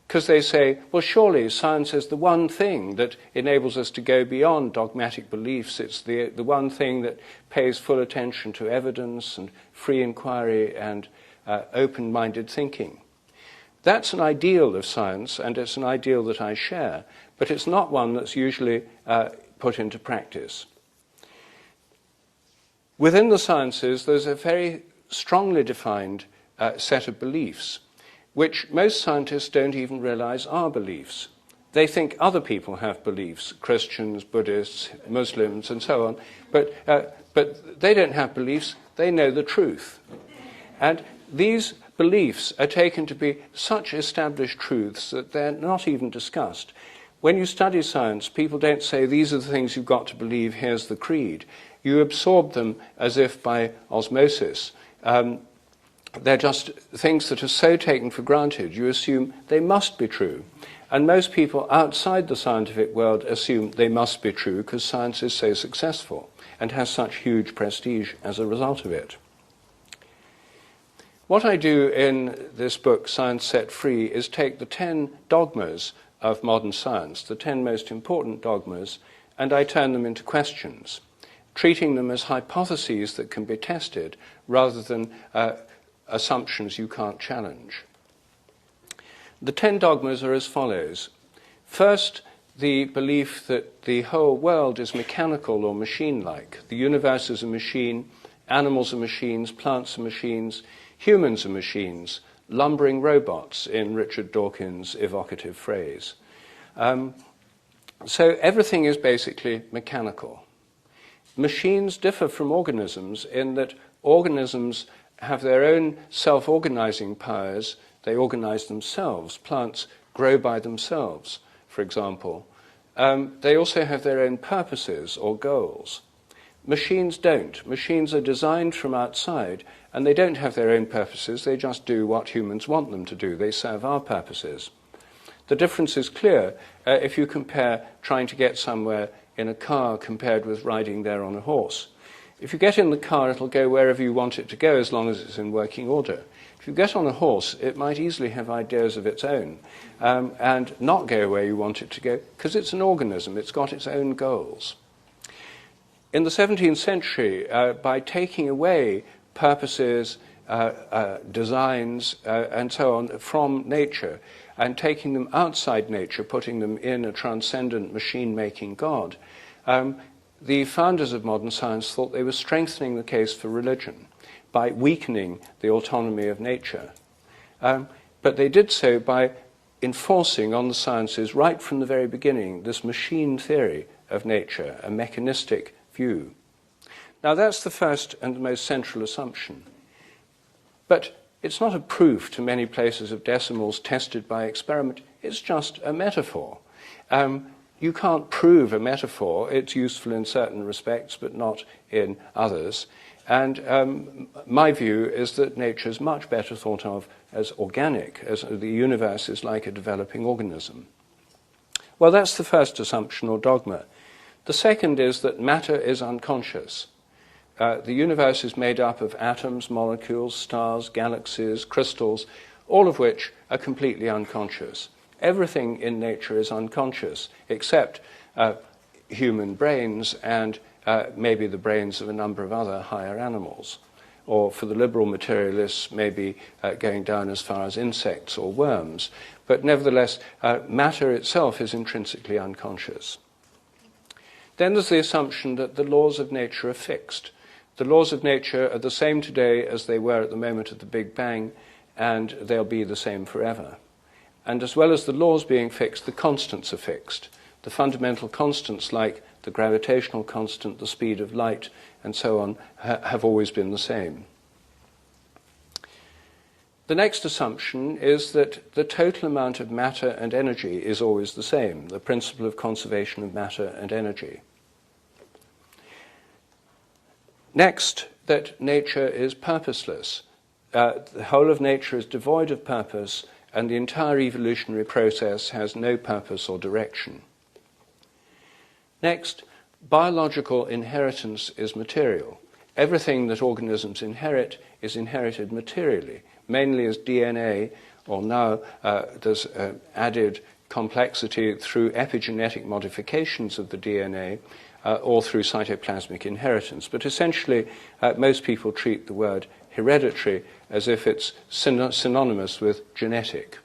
Because they say, well, surely science is the one thing that enables us to go beyond dogmatic beliefs. It's the one thing that pays full attention to evidence and free inquiry and open-minded thinking. That's an ideal of science, and it's an ideal that I share, but it's not one that's usually put into practice. Within the sciences, there's a very strongly defined set of beliefs, which most scientists don't even realize are beliefs. They think other people have beliefs, Christians, Buddhists, Muslims, and so on, but they don't have beliefs, they know the truth. And these beliefs are taken to be such established truths that they're not even discussed. When you study science, people don't say, these are the things you've got to believe, here's the creed. You absorb them as if by osmosis. They're just things that are so taken for granted, you assume they must be true. And most people outside the scientific world assume they must be true because science is so successful and has such huge prestige as a result of it. What I do in this book, Science Set Free, is take the 10 dogmas of modern science, the 10 most important dogmas, and I turn them into questions, treating them as hypotheses that can be tested rather than assumptions you can't challenge. The 10 dogmas are as follows. First, the belief that the whole world is mechanical or machine-like. The universe is a machine, animals are machines, plants are machines, humans are machines, lumbering robots, in Richard Dawkins' evocative phrase. So everything is basically mechanical. Machines differ from organisms in that organisms have their own self-organizing powers. They organize themselves. Plants grow by themselves, for example. They also have their own purposes or goals. Machines don't. Machines are designed from outside, and they don't have their own purposes. They just do what humans want them to do. They serve our purposes. The difference is clear if you compare trying to get somewhere in a car compared with riding there on a horse. If you get in the car, it'll go wherever you want it to go as long as it's in working order. If you get on a horse, it might easily have ideas of its own and not go where you want it to go because it's an organism. It's got its own goals. In the 17th century, by taking away purposes, designs, and so on from nature, and taking them outside nature, putting them in a transcendent machine-making God, the founders of modern science thought they were strengthening the case for religion by weakening the autonomy of nature. But they did so by enforcing on the sciences right from the very beginning this machine theory of nature, a mechanistic view. Now that's the first and the most central assumption. But it's not a proof to many places of decimals tested by experiment. It's just a metaphor. You can't prove a metaphor. It's useful in certain respects, but not in others. And my view is that nature is much better thought of as organic, as the universe is like a developing organism. Well, that's the first assumption or dogma. The second is that matter is unconscious. The universe is made up of atoms, molecules, stars, galaxies, crystals, all of which are completely unconscious. Everything in nature is unconscious, except human brains and maybe the brains of a number of other higher animals. Or for the liberal materialists, maybe going down as far as insects or worms. But nevertheless, matter itself is intrinsically unconscious. Then there's the assumption that the laws of nature are fixed. The laws of nature are the same today as they were at the moment of the Big Bang, and they'll be the same forever. And as well as the laws being fixed, the constants are fixed. The fundamental constants like the gravitational constant, the speed of light, and so on, have always been the same. The next assumption is that the total amount of matter and energy is always the same, the principle of conservation of matter and energy. Next, that nature is purposeless. The whole of nature is devoid of purpose, and the entire evolutionary process has no purpose or direction. Next, biological inheritance is material. Everything that organisms inherit is inherited materially, mainly as DNA or now there's added complexity through epigenetic modifications of the DNA or through cytoplasmic inheritance. But essentially, most people treat the word hereditary as if it's synonymous with genetic.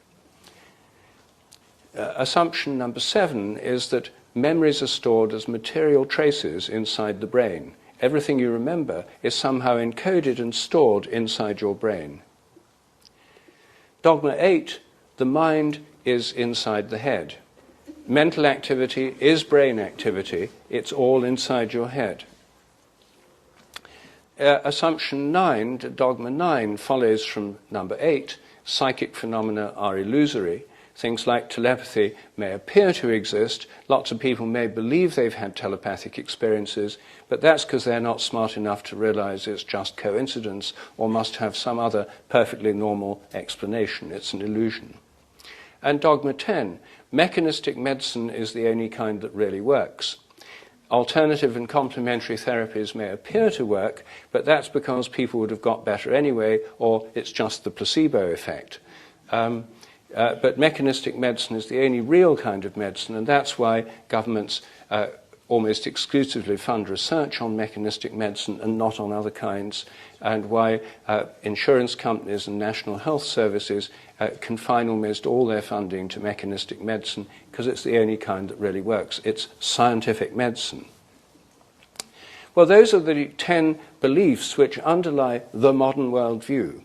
Assumption number 7 is that memories are stored as material traces inside the brain. Everything you remember is somehow encoded and stored inside your brain. Dogma 8, the mind is inside the head. Mental activity is brain activity. It's all inside your head. Assumption 9, dogma 9, follows from number 8. Psychic phenomena are illusory. Things like telepathy may appear to exist. Lots of people may believe they've had telepathic experiences, but that's because they're not smart enough to realize it's just coincidence or must have some other perfectly normal explanation. It's an illusion. And dogma 10, mechanistic medicine is the only kind that really works. Alternative and complementary therapies may appear to work, but that's because people would have got better anyway, or it's just the placebo effect. But mechanistic medicine is the only real kind of medicine, and that's why governments almost exclusively fund research on mechanistic medicine and not on other kinds, and why insurance companies and national health services confine almost all their funding to mechanistic medicine, because it's the only kind that really works. It's scientific medicine. Well, those are the 10 beliefs which underlie the modern worldview.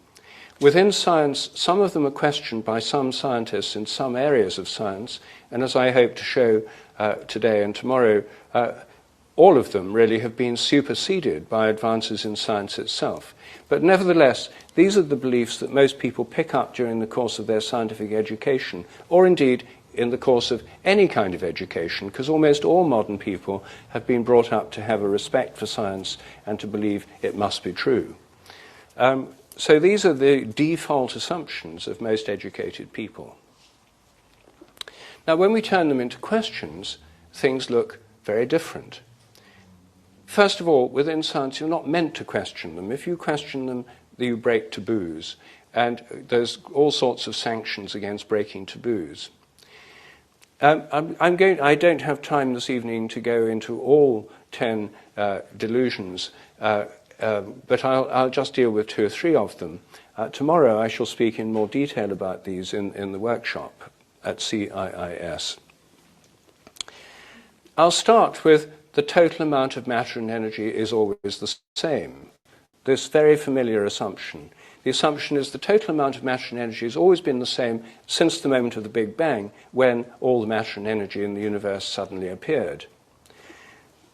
Within science, some of them are questioned by some scientists in some areas of science, and as I hope to show today and tomorrow, all of them really have been superseded by advances in science itself. But nevertheless, these are the beliefs that most people pick up during the course of their scientific education, or indeed in the course of any kind of education, because almost all modern people have been brought up to have a respect for science and to believe it must be true. So these are the default assumptions of most educated people. Now, when we turn them into questions, things look very different. First of all, within science, you're not meant to question them. If you question them, you break taboos, and there's all sorts of sanctions against breaking taboos. I don't have time this evening to go into all 10 delusions, but I'll just deal with 2 or 3 of them. Tomorrow I shall speak in more detail about these in the workshop at CIIS. I'll start with the total amount of matter and energy is always the same. This very familiar assumption. The assumption is the total amount of matter and energy has always been the same since the moment of the Big Bang, when all the matter and energy in the universe suddenly appeared.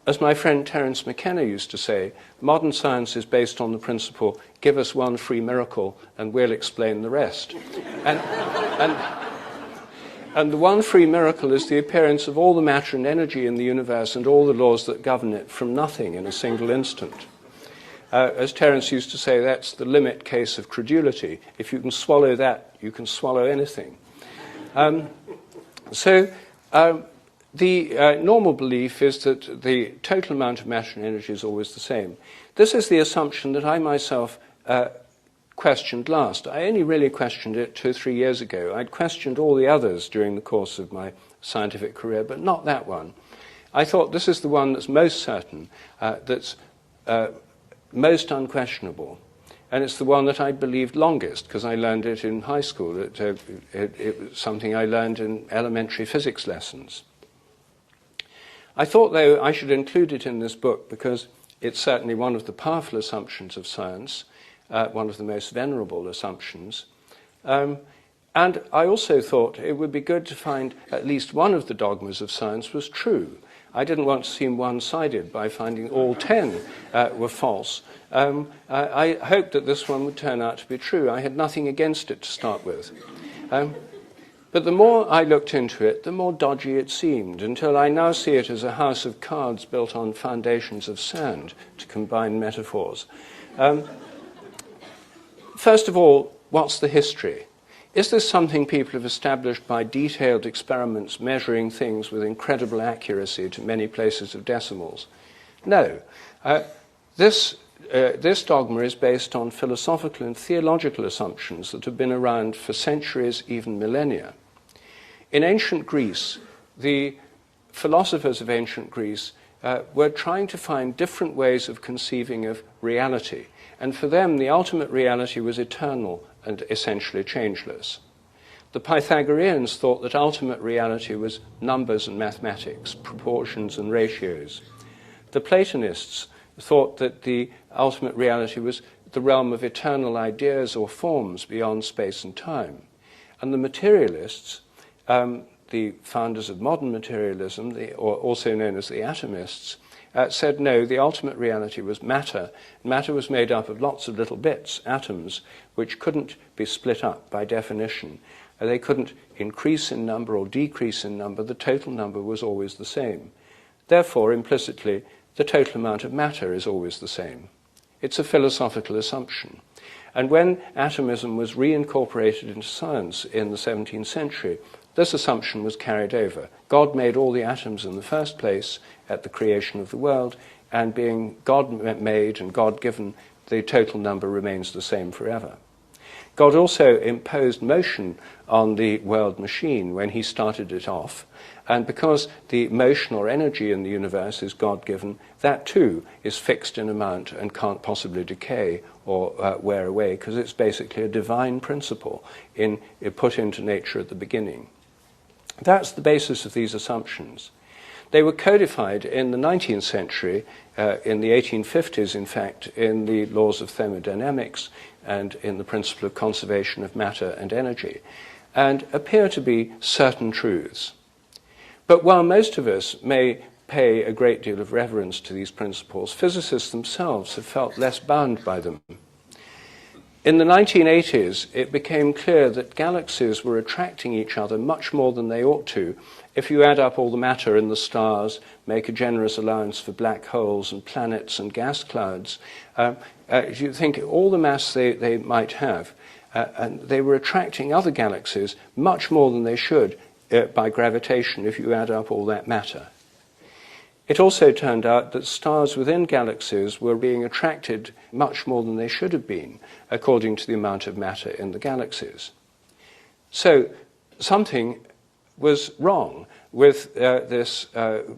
As my friend Terence McKenna used to say, modern science is based on the principle, give us one free miracle and we'll explain the rest. And the one free miracle is the appearance of all the matter and energy in the universe and all the laws that govern it from nothing in a single instant. As Terence used to say, that's the limit case of credulity. If you can swallow that, you can swallow anything. The normal belief is that the total amount of matter and energy is always the same. This is the assumption that I myself questioned last. I only really questioned it 2 or 3 years ago. I'd questioned all the others during the course of my scientific career, but not that one. I thought this is the one that's most certain, that's most unquestionable. And it's the one that I believed longest, because I learned it in high school. It was something I learned in elementary physics lessons. I thought, though, I should include it in this book because it's certainly one of the powerful assumptions of science, one of the most venerable assumptions. And I also thought it would be good to find at least one of the dogmas of science was true. I didn't want to seem one-sided by finding all 10 were false. I hoped that this one would turn out to be true. I had nothing against it to start with. But the more I looked into it, the more dodgy it seemed, until I now see it as a house of cards built on foundations of sand, to combine metaphors. First of all, what's the history? Is this something people have established by detailed experiments measuring things with incredible accuracy to many places of decimals? No. This this dogma is based on philosophical and theological assumptions that have been around for centuries, even millennia. In ancient Greece, the philosophers of ancient Greece were trying to find different ways of conceiving of reality. And for them, the ultimate reality was eternal and essentially changeless. The Pythagoreans thought that ultimate reality was numbers and mathematics, proportions and ratios. The Platonists thought that the ultimate reality was the realm of eternal ideas or forms beyond space and time. And the materialists, the founders of modern materialism, or also known as the atomists, said no, the ultimate reality was matter. Matter was made up of lots of little bits, atoms, which couldn't be split up by definition. They couldn't increase in number or decrease in number. The total number was always the same. Therefore, implicitly, the total amount of matter is always the same. It's a philosophical assumption. And when atomism was reincorporated into science in the 17th century, this assumption was carried over. God made all the atoms in the first place at the creation of the world, and being God-made and God-given, the total number remains the same forever. God also imposed motion on the world machine when he started it off, and because the motion or energy in the universe is God-given, that too is fixed in amount and can't possibly decay or wear away, because it's basically a divine principle put into nature at the beginning. That's the basis of these assumptions. They were codified in the 19th century, in the 1850s, in fact, in the laws of thermodynamics and in the principle of conservation of matter and energy, and appear to be certain truths. But while most of us may pay a great deal of reverence to these principles, physicists themselves have felt less bound by them. In the 1980s, it became clear that galaxies were attracting each other much more than they ought to if you add up all the matter in the stars, make a generous allowance for black holes and planets and gas clouds. You think all the mass they might have, and they were attracting other galaxies much more than they should by gravitation if you add up all that matter. It also turned out that stars within galaxies were being attracted much more than they should have been, according to the amount of matter in the galaxies. So something was wrong with this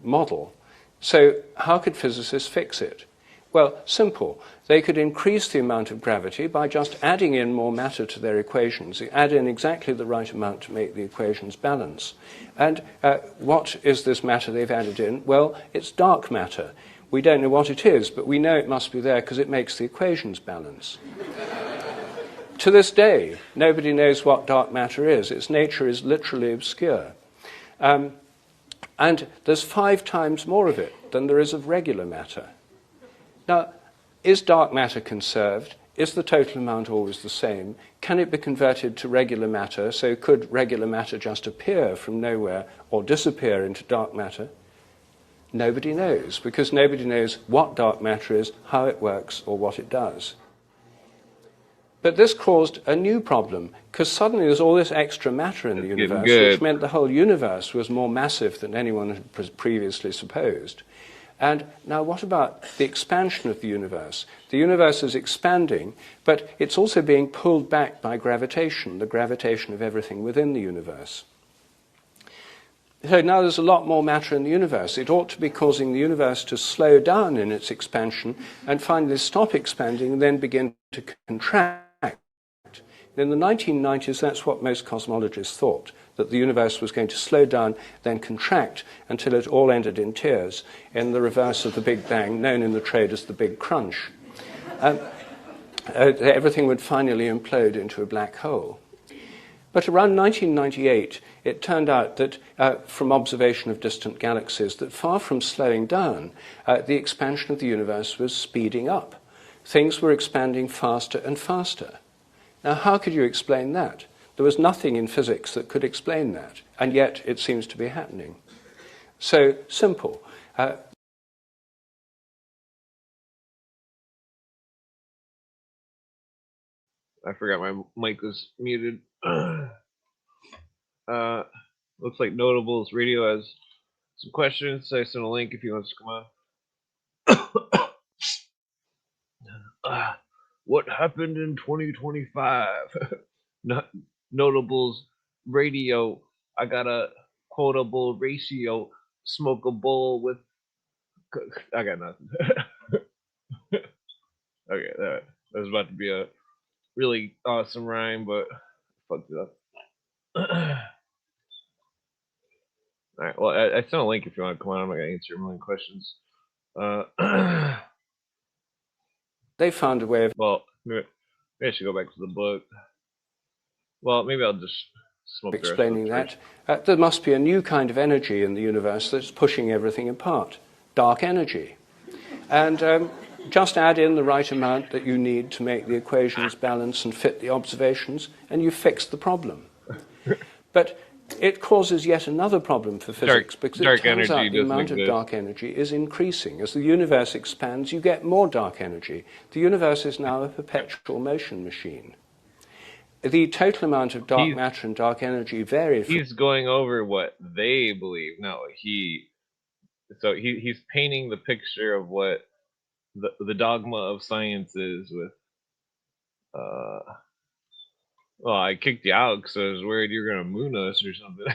model. So how could physicists fix it? Well, simple. They could increase the amount of gravity by just adding in more matter to their equations. They add in exactly the right amount to make the equations balance. And what is this matter they've added in? Well, it's dark matter. We don't know what it is, but we know it must be there because it makes the equations balance. To this day, nobody knows what dark matter is. Its nature is literally obscure. And there's 5 times more of it than there is of regular matter. Now, is dark matter conserved? Is the total amount always the same? Can it be converted to regular matter? So could regular matter just appear from nowhere or disappear into dark matter? Nobody knows, because nobody knows what dark matter is, how it works, or what it does. But this caused a new problem, because suddenly there's all this extra matter in the universe, which meant the whole universe was more massive than anyone had previously supposed. And now what about the expansion of the universe? The universe is expanding, but it's also being pulled back by gravitation, the gravitation of everything within the universe. So now there's a lot more matter in the universe. It ought to be causing the universe to slow down in its expansion and finally stop expanding and then begin to contract. In the 1990s, that's what most cosmologists thought, that the universe was going to slow down, then contract, until it all ended in tears, in the reverse of the Big Bang, known in the trade as the Big Crunch. Everything would finally implode into a black hole. But around 1998, it turned out that, from observation of distant galaxies, that far from slowing down, the expansion of the universe was speeding up. Things were expanding faster and faster. Now, how could you explain that? There was nothing in physics that could explain that, and yet it seems to be happening. So, simple. I forgot my mic was muted. Looks like Notables Radio has some questions. So I sent a link if you want to come on. what happened in 2025? Not notables radio. I got a quotable ratio. Smoke a bowl with. I got nothing. Okay, that was about to be a really awesome rhyme, but fucked it up. All right. Well, I sent a link if you want to come on. I'm not gonna answer a million questions. Uh, They found a way of well, maybe I should go back to the book. Well, maybe I'll just smoke the rest of explaining it first. that. There must be a new kind of energy in the universe that's pushing everything apart, dark energy. And just add in the right amount that you need to make the equations balance and fit the observations, and you fix the problem. But it causes yet another problem for physics, because it turns out the amount of dark energy is increasing. As the universe expands, you get more dark energy. The universe is now a perpetual motion machine. The total amount of dark matter and dark energy varies. He's going over what they believe. No, he's painting the picture of what the dogma of science is with well, I kicked you out because I was worried you were gonna moon us or something.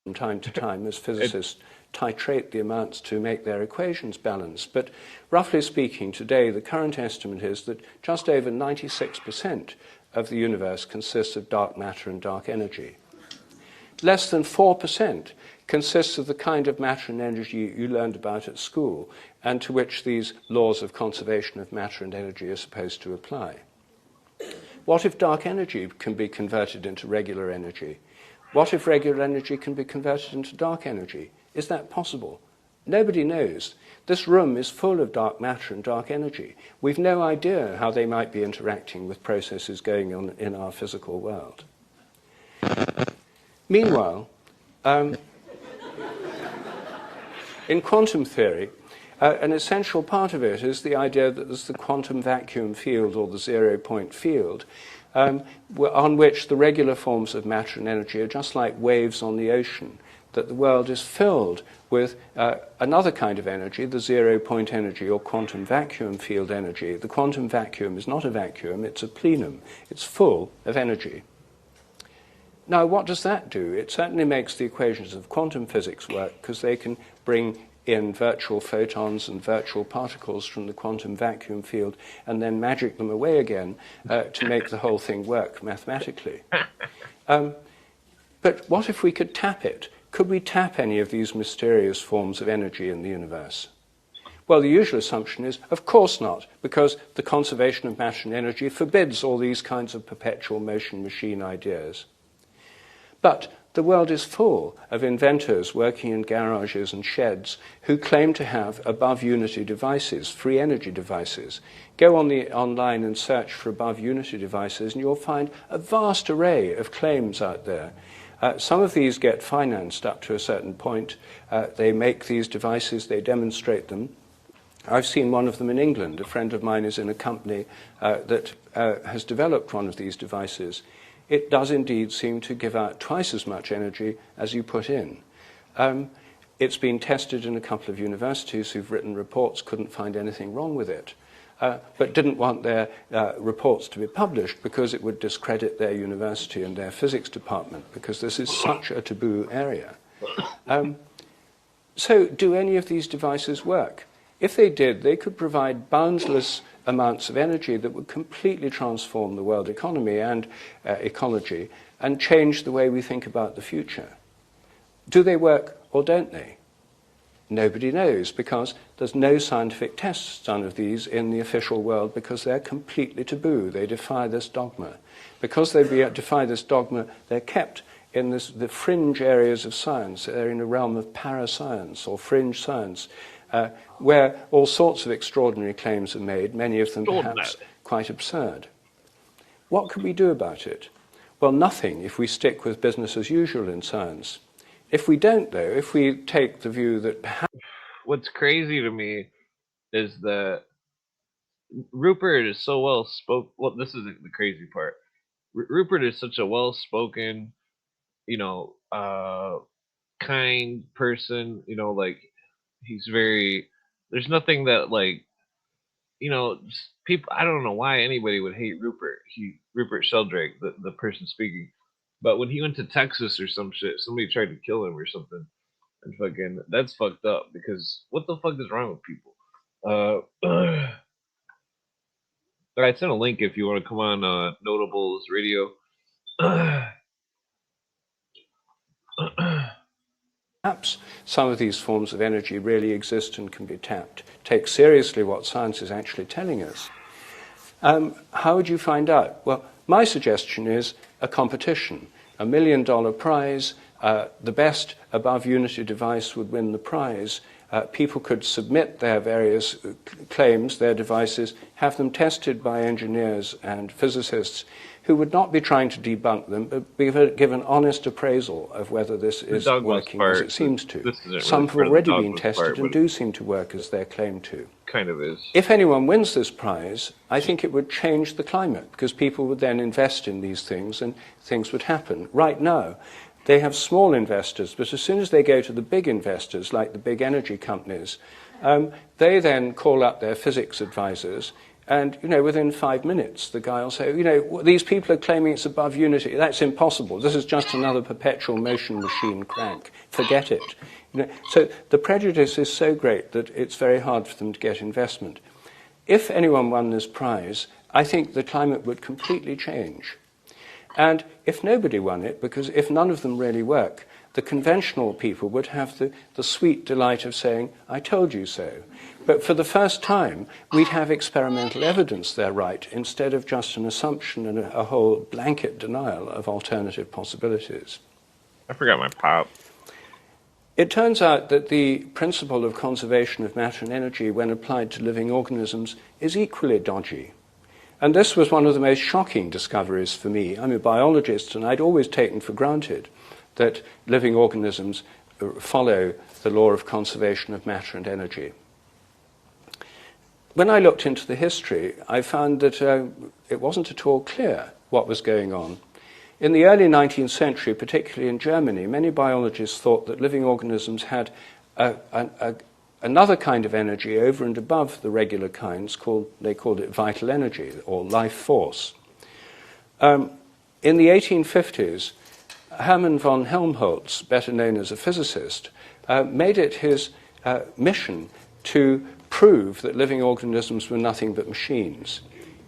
From time to time, as physicists titrate the amounts to make their equations balance. But roughly speaking, today the current estimate is that just over 96% of the universe consists of dark matter and dark energy. Less than 4% consists of the kind of matter and energy you learned about at school, and to which these laws of conservation of matter and energy are supposed to apply. What if dark energy can be converted into regular energy? What if regular energy can be converted into dark energy? Is that possible? Nobody knows. This room is full of dark matter and dark energy. We've no idea how they might be interacting with processes going on in our physical world. Meanwhile, in quantum theory, an essential part of it is the idea that there's the quantum vacuum field, or the zero-point field, on which the regular forms of matter and energy are just like waves on the ocean, that the world is filled with another kind of energy, the zero-point energy, or quantum vacuum field energy. The quantum vacuum is not a vacuum, it's a plenum. It's full of energy. Now, what does that do? It certainly makes the equations of quantum physics work, because they can bring in virtual photons and virtual particles from the quantum vacuum field and then magic them away again to make the whole thing work mathematically. But what if we could tap it? Could we tap any of these mysterious forms of energy in the universe? Well, the usual assumption is, of course not, because the conservation of matter and energy forbids all these kinds of perpetual motion machine ideas. But the world is full of inventors working in garages and sheds who claim to have above-unity devices, free energy devices. Go online and search for above-unity devices, and you'll find a vast array of claims out there. Some of these get financed up to a certain point. They make these devices, they demonstrate them. I've seen one of them in England. A friend of mine is in a company that has developed one of these devices. It does indeed seem to give out twice as much energy as you put in. It's been tested in a couple of universities who've written reports, couldn't find anything wrong with it, but didn't want their reports to be published because it would discredit their university and their physics department, because this is such a taboo area. So do any of these devices work? If they did, they could provide boundless amounts of energy that would completely transform the world economy and ecology and change the way we think about the future. Do they work or don't they? Nobody knows, because there's no scientific tests done of these in the official world, because they're completely taboo. They defy this dogma. Because they defy this dogma, they're kept in the fringe areas of science. They're in a realm of parascience or fringe science, where all sorts of extraordinary claims are made, many of them perhaps quite absurd. What can we do about it? Well, nothing if we stick with business as usual in science. If we don't, though, if we take the view that perhaps... What's crazy to me is that Rupert is so well spoken. Well, this is the crazy part. Rupert is such a well spoken, kind person. Like, he's very. There's nothing that, like, people. I don't know why anybody would hate Rupert. Rupert Sheldrake, the person speaking. But when he went to Texas or some shit, somebody tried to kill him or something. And fucking, that's fucked up because what the fuck is wrong with people? I sent a link if you want to come on Notables Radio. Perhaps some of these forms of energy really exist and can be tapped. Take seriously what science is actually telling us. How would you find out? Well, my suggestion is a competition, $1 million prize. The best above unity device would win the prize. People could submit their various claims, their devices, have them tested by engineers and physicists who would not be trying to debunk them, but give an honest appraisal of whether this is working as it seems to. Some have already been tested and do seem to work as they're claimed to. Kind of is. If anyone wins this prize, I think it would change the climate, because people would then invest in these things and things would happen. Right now, they have small investors, but as soon as they go to the big investors, like the big energy companies, they then call up their physics advisors, and within 5 minutes, the guy will say, these people are claiming it's above unity. That's impossible. This is just another perpetual motion machine crank. Forget it. So the prejudice is so great that it's very hard for them to get investment. If anyone won this prize, I think the climate would completely change. And if nobody won it, because if none of them really work, the conventional people would have the sweet delight of saying, I told you so. But for the first time, we'd have experimental evidence they're right, instead of just an assumption and a whole blanket denial of alternative possibilities. I forgot my pop. It turns out that the principle of conservation of matter and energy, when applied to living organisms, is equally dodgy. And this was one of the most shocking discoveries for me. I'm a biologist, and I'd always taken for granted that living organisms follow the law of conservation of matter and energy. When I looked into the history, I found that it wasn't at all clear what was going on. In the early 19th century, particularly in Germany, many biologists thought that living organisms had another kind of energy over and above the regular kinds, they called it vital energy or life force. In the 1850s, Hermann von Helmholtz, better known as a physicist, made it his mission to prove that living organisms were nothing but machines.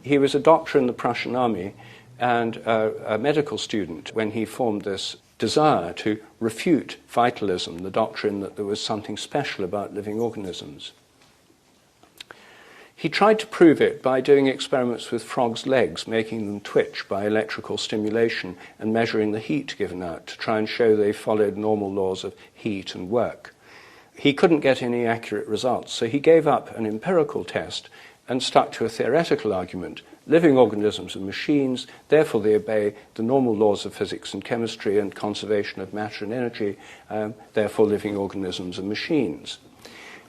He was a doctor in the Prussian army and a medical student when he formed this desire to refute vitalism, the doctrine that there was something special about living organisms. He tried to prove it by doing experiments with frogs' legs, making them twitch by electrical stimulation and measuring the heat given out to try and show they followed normal laws of heat and work. He couldn't get any accurate results, so he gave up an empirical test and stuck to a theoretical argument. Living organisms are machines, therefore they obey the normal laws of physics and chemistry and conservation of matter and energy, therefore living organisms are machines.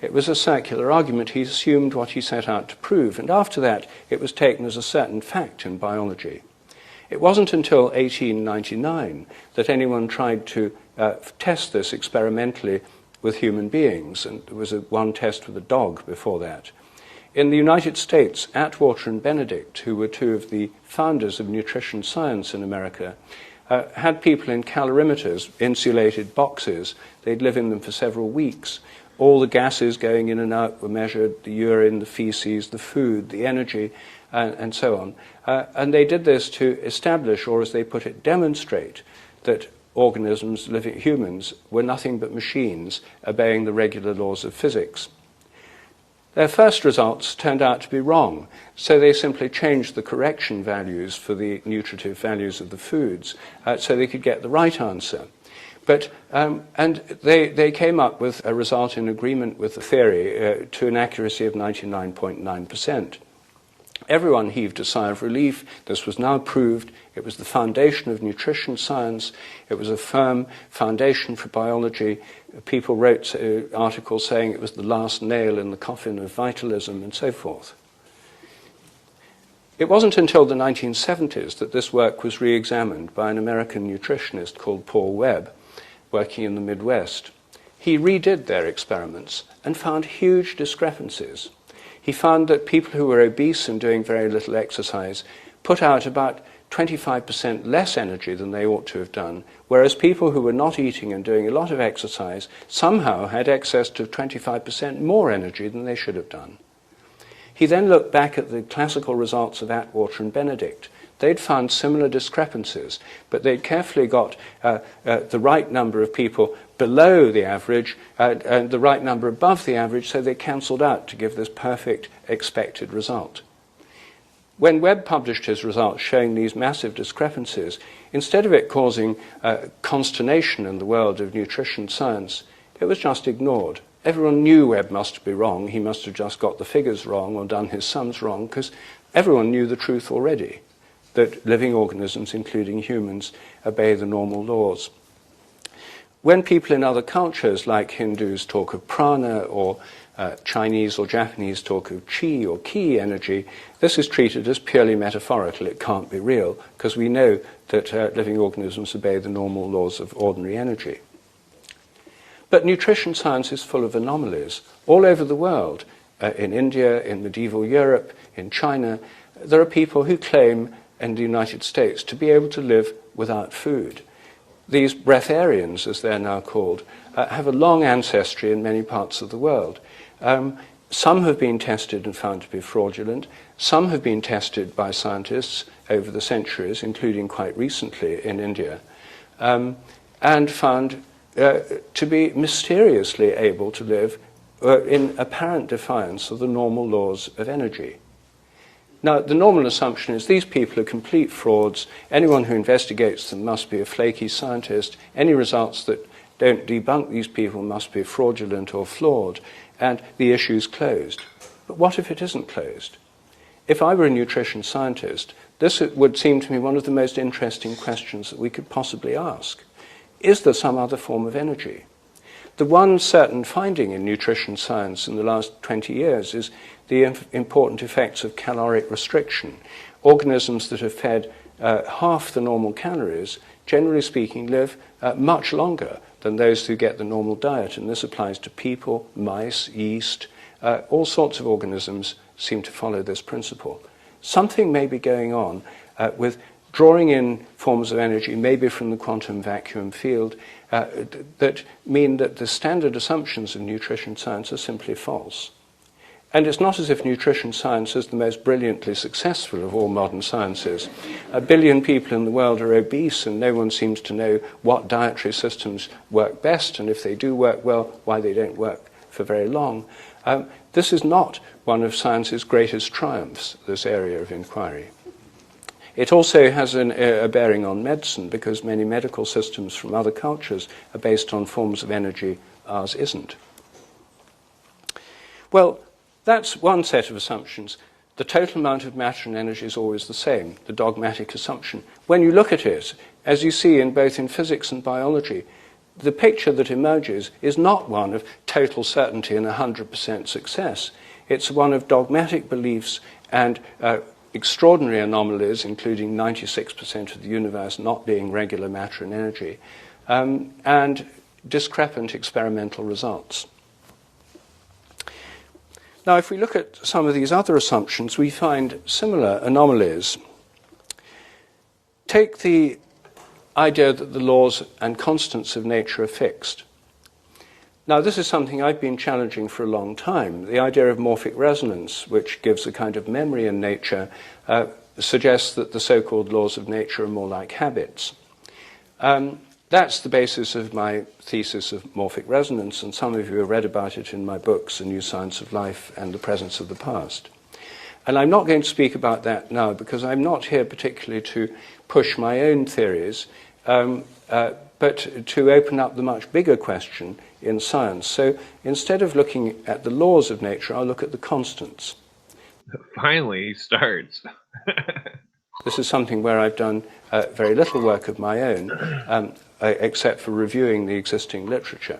It was a circular argument. He assumed what he set out to prove, and after that it was taken as a certain fact in biology. It wasn't until 1899 that anyone tried to test this experimentally with human beings, and there was one test with a dog before that. In the United States, Atwater and Benedict, who were two of the founders of nutrition science in America, had people in calorimeters, insulated boxes. They'd live in them for several weeks. All the gases going in and out were measured, the urine, the feces, the food, the energy, and so on. And they did this to establish, or as they put it, demonstrate that organisms, living humans, were nothing but machines obeying the regular laws of physics. Their first results turned out to be wrong, so they simply changed the correction values for the nutritive values of the foods so they could get the right answer. But, and they came up with a result in agreement with the theory to an accuracy of 99.9%. Everyone heaved a sigh of relief. This was now proved. It was the foundation of nutrition science. It was a firm foundation for biology. People wrote articles saying it was the last nail in the coffin of vitalism and so forth. It wasn't until the 1970s that this work was re-examined by an American nutritionist called Paul Webb, working in the Midwest. He redid their experiments and found huge discrepancies. he found that people who were obese and doing very little exercise put out about 25% less energy than they ought to have done, whereas people who were not eating and doing a lot of exercise somehow had access to 25% more energy than they should have done. He then looked back at the classical results of Atwater and Benedict. They'd found similar discrepancies, but they'd carefully got the right number of people below the average and the right number above the average, so they cancelled out to give this perfect expected result. When Webb published his results showing these massive discrepancies, instead of it causing consternation in the world of nutrition science, it was just ignored. Everyone knew Webb must be wrong. He must have just got the figures wrong or done his sums wrong, because everyone knew the truth already, that living organisms, including humans, obey the normal laws. When people in other cultures, like Hindus, talk of prana, or Chinese or Japanese talk of chi or ki energy, this is treated as purely metaphorical. It can't be real, because we know that living organisms obey the normal laws of ordinary energy. But nutrition science is full of anomalies. All over the world, in India, in medieval Europe, in China, there are people who claim, in the United States, to be able to live without food. These breatharians, as they're now called, have a long ancestry in many parts of the world. Some have been tested and found to be fraudulent. Some have been tested by scientists over the centuries, including quite recently in India, and found to be mysteriously able to live in apparent defiance of the normal laws of energy. Now, the normal assumption is these people are complete frauds. Anyone who investigates them must be a flaky scientist. Any results that don't debunk these people must be fraudulent or flawed, and the issue's closed. But what if it isn't closed? If I were a nutrition scientist, this would seem to me one of the most interesting questions that we could possibly ask. Is there some other form of energy? The one certain finding in nutrition science in the last 20 years is the important effects of caloric restriction. Organisms that are fed half the normal calories, generally speaking, live much longer than those who get the normal diet. And this applies to people, mice, yeast, all sorts of organisms seem to follow this principle. Something may be going on with drawing in forms of energy, maybe from the quantum vacuum field, that mean that the standard assumptions of nutrition science are simply false. And it's not as if nutrition science is the most brilliantly successful of all modern sciences. 1 billion people in the world are obese, and no one seems to know what dietary systems work best, and if they do work well, why they don't work for very long. This is not one of science's greatest triumphs, this area of inquiry. It also has a bearing on medicine, because many medical systems from other cultures are based on forms of energy ours isn't. Well, that's one set of assumptions. The total amount of matter and energy is always the same, the dogmatic assumption. When you look at it, as you see in both in physics and biology, the picture that emerges is not one of total certainty and 100% success. It's one of dogmatic beliefs and extraordinary anomalies, including 96% of the universe not being regular matter and energy, and discrepant experimental results. Now, if we look at some of these other assumptions, we find similar anomalies. Take the idea that the laws and constants of nature are fixed. Now, this is something I've been challenging for a long time. The idea of morphic resonance, which gives a kind of memory in nature, suggests that the so-called laws of nature are more like habits. That's the basis of my thesis of morphic resonance, and some of you have read about it in my books, A New Science of Life and The Presence of the Past. And I'm not going to speak about that now, because I'm not here particularly to push my own theories, but to open up the much bigger question in science. So instead of looking at the laws of nature, I'll look at the constants. Finally, he starts. This is something where I've done very little work of my own, except for reviewing the existing literature.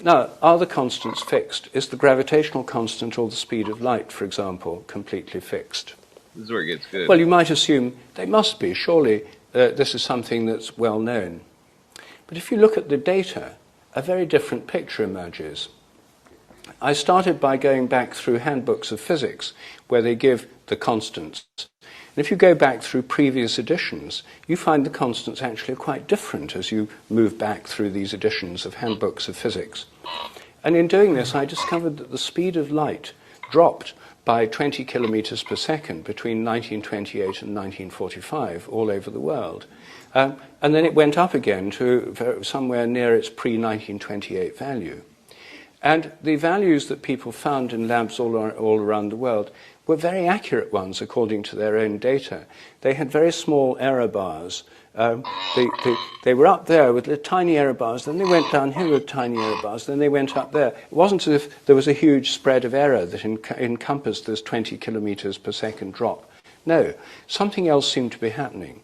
Now, are the constants fixed? Is the gravitational constant or the speed of light, for example, completely fixed? This is where it gets good. Well, you might assume they must be. Surely this is something that's well known. But if you look at the data, a very different picture emerges. I started by going back through handbooks of physics, where they give the constants. And if you go back through previous editions, you find the constants actually are quite different as you move back through these editions of handbooks of physics. And in doing this, I discovered that the speed of light dropped by 20 kilometers per second between 1928 and 1945 all over the world. And then it went up again to somewhere near its pre-1928 value. And the values that people found in labs all around the world were very accurate ones according to their own data. They had very small error bars. They were up there with tiny error bars, then they went down here with tiny error bars, then they went up there. It wasn't as if there was a huge spread of error that encompassed this 20 kilometers per second drop. No, something else seemed to be happening.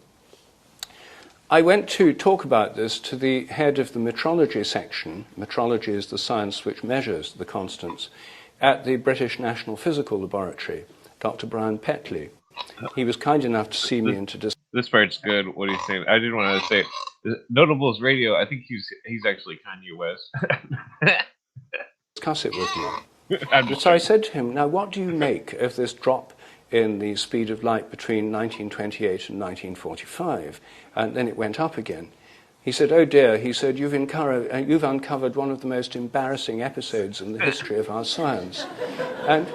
I went to talk about this to the head of the metrology section. Metrology is the science which measures the constants at the British National Physical Laboratory, Dr. Brian Petley. He was kind enough to see me and to discuss. This part's good. What he's saying, I did want to say, Notables Radio. I think he's actually Kanye West. Discuss it with me. So I said to him, "Now, what do you make of this drop in the speed of light between 1928 and 1945, and then it went up again?" He said, "Oh dear," he said, you've uncovered one of the most embarrassing episodes in the history of our science." And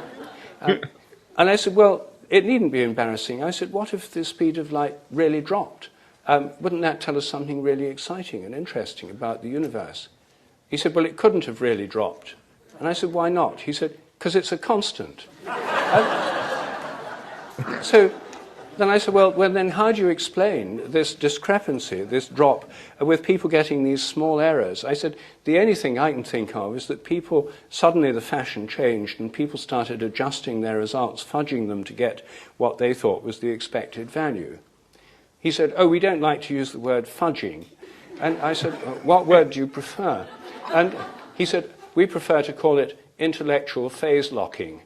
I said, "Well, it needn't be embarrassing." I said, "What if the speed of light really dropped? Wouldn't that tell us something really exciting and interesting about the universe?" He said, "Well, it couldn't have really dropped." And I said, "Why not?" He said, "Because it's a constant." So then I said, well, then how do you explain this discrepancy, this drop, with people getting these small errors? I said, the only thing I can think of is that suddenly the fashion changed and people started adjusting their results, fudging them to get what they thought was the expected value. He said, "Oh, we don't like to use the word fudging." And I said, "What word do you prefer?" And he said, "We prefer to call it intellectual phase locking."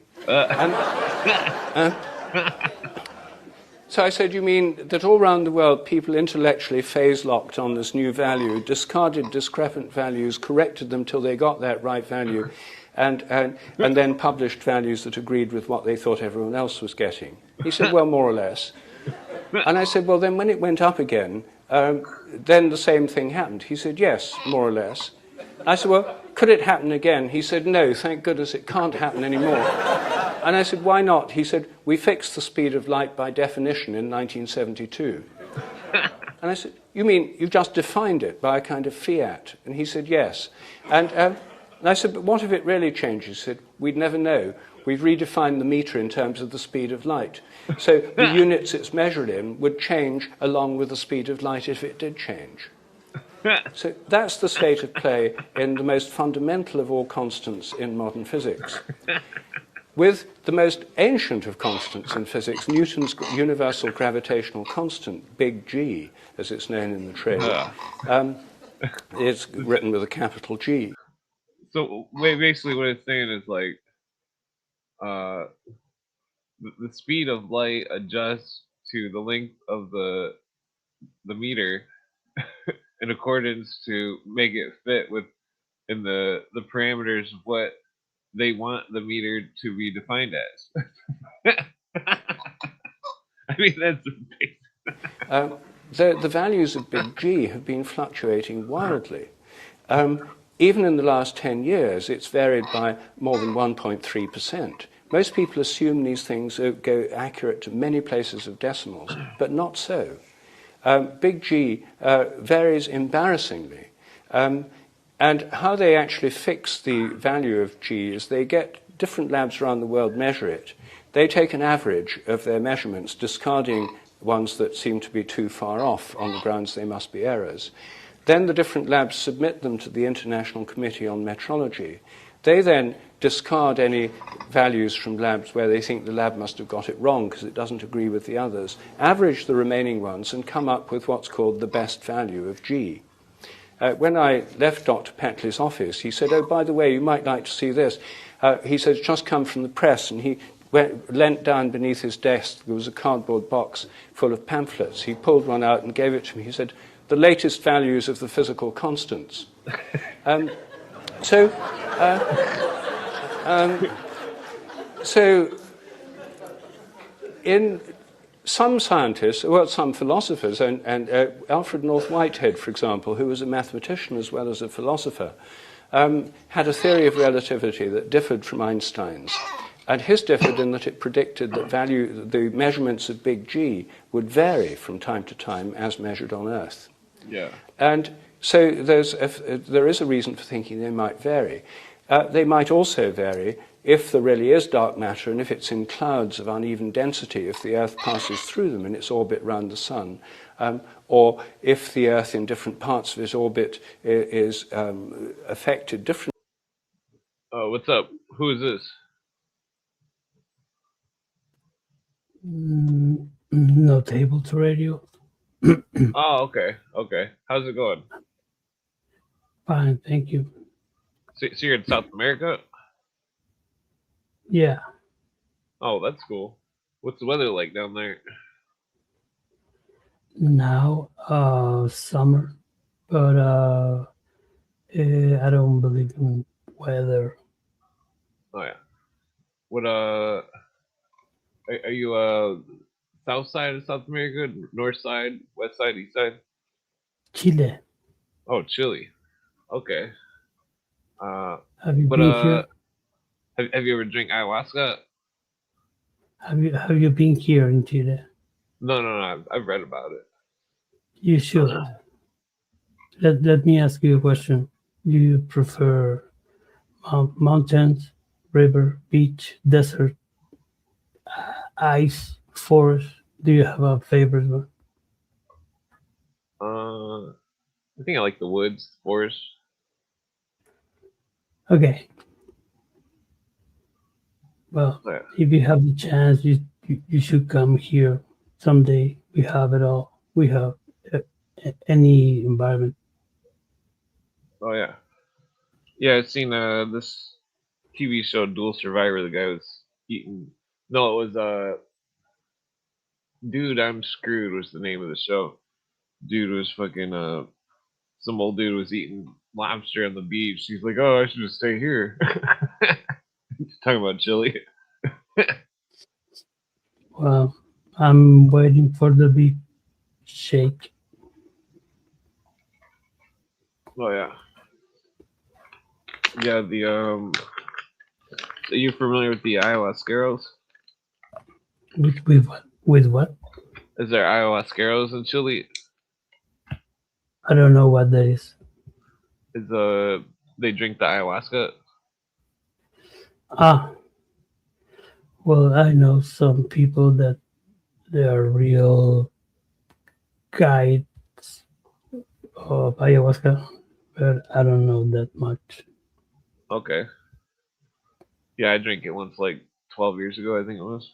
So I said, "You mean that all around the world people intellectually phase-locked on this new value, discarded discrepant values, corrected them till they got that right value, and then published values that agreed with what they thought everyone else was getting?" He said, "Well, more or less." And I said, "Well, then when it went up again, then the same thing happened?" He said, "Yes, more or less." I said, "Well, could it happen again?" He said, "No, thank goodness it can't happen anymore." And I said, "Why not?" He said, "We fixed the speed of light by definition in 1972. And I said, "You mean you've just defined it by a kind of fiat?" And he said, "Yes." And I said, "But what if it really changes?" He said, "We'd never know. We've redefined the meter in terms of the speed of light. So the units it's measured in would change along with the speed of light if it did change." So that's the state of play in the most fundamental of all constants in modern physics. With the most ancient of constants in physics, Newton's universal gravitational constant, big G, as it's known in the trade, is written with a capital G. So basically what it's saying is like the speed of light adjusts to the length of the meter in accordance to make it fit in the parameters of what they want the meter to be defined as. I mean, that's the values of big G have been fluctuating wildly. Even in the last 10 years, it's varied by more than 1.3%. Most people assume these things go accurate to many places of decimals, but not so. Big G varies embarrassingly. And how they actually fix the value of G is they get different labs around the world measure it. They take an average of their measurements, discarding ones that seem to be too far off on the grounds they must be errors. Then the different labs submit them to the International Committee on Metrology. They then discard any values from labs where they think the lab must have got it wrong because it doesn't agree with the others, average the remaining ones and come up with what's called the best value of G. When I left Dr. Petley's office, he said, "Oh, by the way, you might like to see this." He said, "It's just come from the press," and he leant down beneath his desk. There was a cardboard box full of pamphlets. He pulled one out and gave it to me. He said, "The latest values of the physical constants." So So, in some scientists, well, some philosophers, and Alfred North Whitehead, for example, who was a mathematician as well as a philosopher, had a theory of relativity that differed from Einstein's. And his differed in that it predicted that the measurements of big G would vary from time to time as measured on Earth. Yeah. And so there is a reason for thinking they might vary. They might also vary if there really is dark matter and if it's in clouds of uneven density, if the Earth passes through them in its orbit round the Sun, or if the Earth in different parts of its orbit is affected differently. Oh, what's up? Who is this? Not able to radio. Oh, okay. Okay. How's it going? Fine, thank you. So you're in South America? Yeah, Oh, that's cool. What's the weather like down there? now summer, but I don't believe in weather. Oh yeah. What are you south side of South America, north side, west side, east side? Chile, Oh, Chile. Okay. Uh, have you but been here? have you ever drank ayahuasca? Have you been here in Chile? No. I've read about it. You should. Let me ask you a question. Do you prefer mountains, river, beach, desert, ice, forest? Do you have a favorite one? I think I like the woods, forest. Okay. Well, Yeah. if you have the chance, you should come here someday. We have it all. We have uh, any environment. Oh yeah. Yeah, I've seen this TV show Dual Survivor. The guy was eating. No, it was Dude, I'm Screwed was the name of the show. Dude was fucking some old dude was eating lobster on the beach. He's like, oh, I should just stay here. He's talking about Chile. Well, I'm waiting for the big shake. Oh yeah, yeah. Are you familiar with the ayahuasqueros? With what? With what? Is there ayahuasqueros in Chile? I don't know what that is. Is they drink the ayahuasca? Ah, well, I know some people that they are real guides of ayahuasca, but I don't know that much. Okay. Yeah, I drank it once, like 12 years ago, I think it was.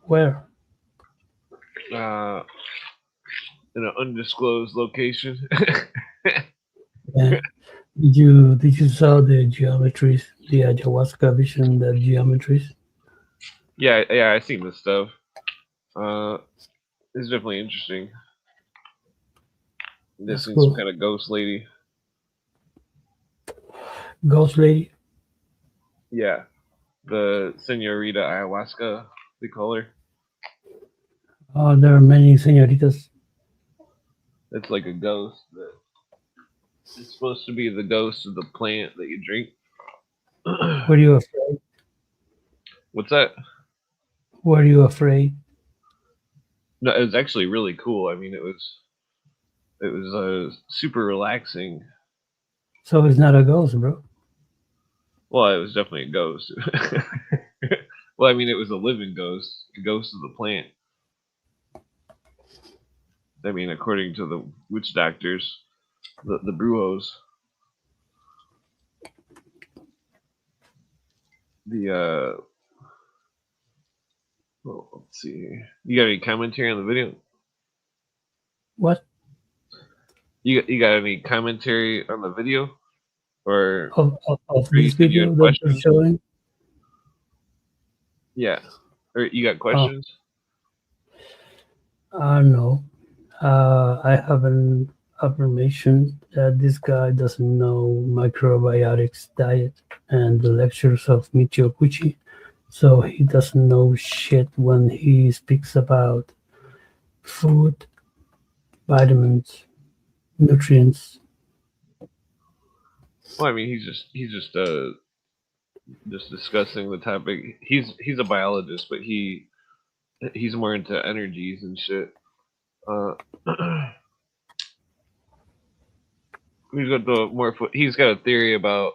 Where? Uh, in an undisclosed location. Yeah. Did you saw the geometries, the ayahuasca vision, the geometries? Yeah, I seen this stuff. Uh, it's definitely interesting. This That's is some cool. kind of ghost lady. Ghost lady. Yeah, the Senorita Ayahuasca, they call her. Oh, there are many senoritas. It's like a ghost that it's supposed to be the ghost of the plant that you drink. Were you afraid? What's that? Were you afraid? No, it was actually really cool. I mean, it was super relaxing. So it's not a ghost, bro. Well, it was definitely a ghost. Well, I mean, it was a living ghost, the ghost of the plant. I mean, according to the witch doctors, the brujos, the well, let's see. You got any commentary on the video? What? You got any commentary on the video, or Of you this said you video had that you're questions? showing? Yeah, or you got Oh, questions? no. I haven't affirmation that this guy doesn't know microbiotics diet and the lectures of Michio Kuchi, so he doesn't know shit when he speaks about food, vitamins, nutrients. Well, I mean, he's just discussing the topic. He's a biologist, but he's more into energies and shit. Uh, he's got a theory about,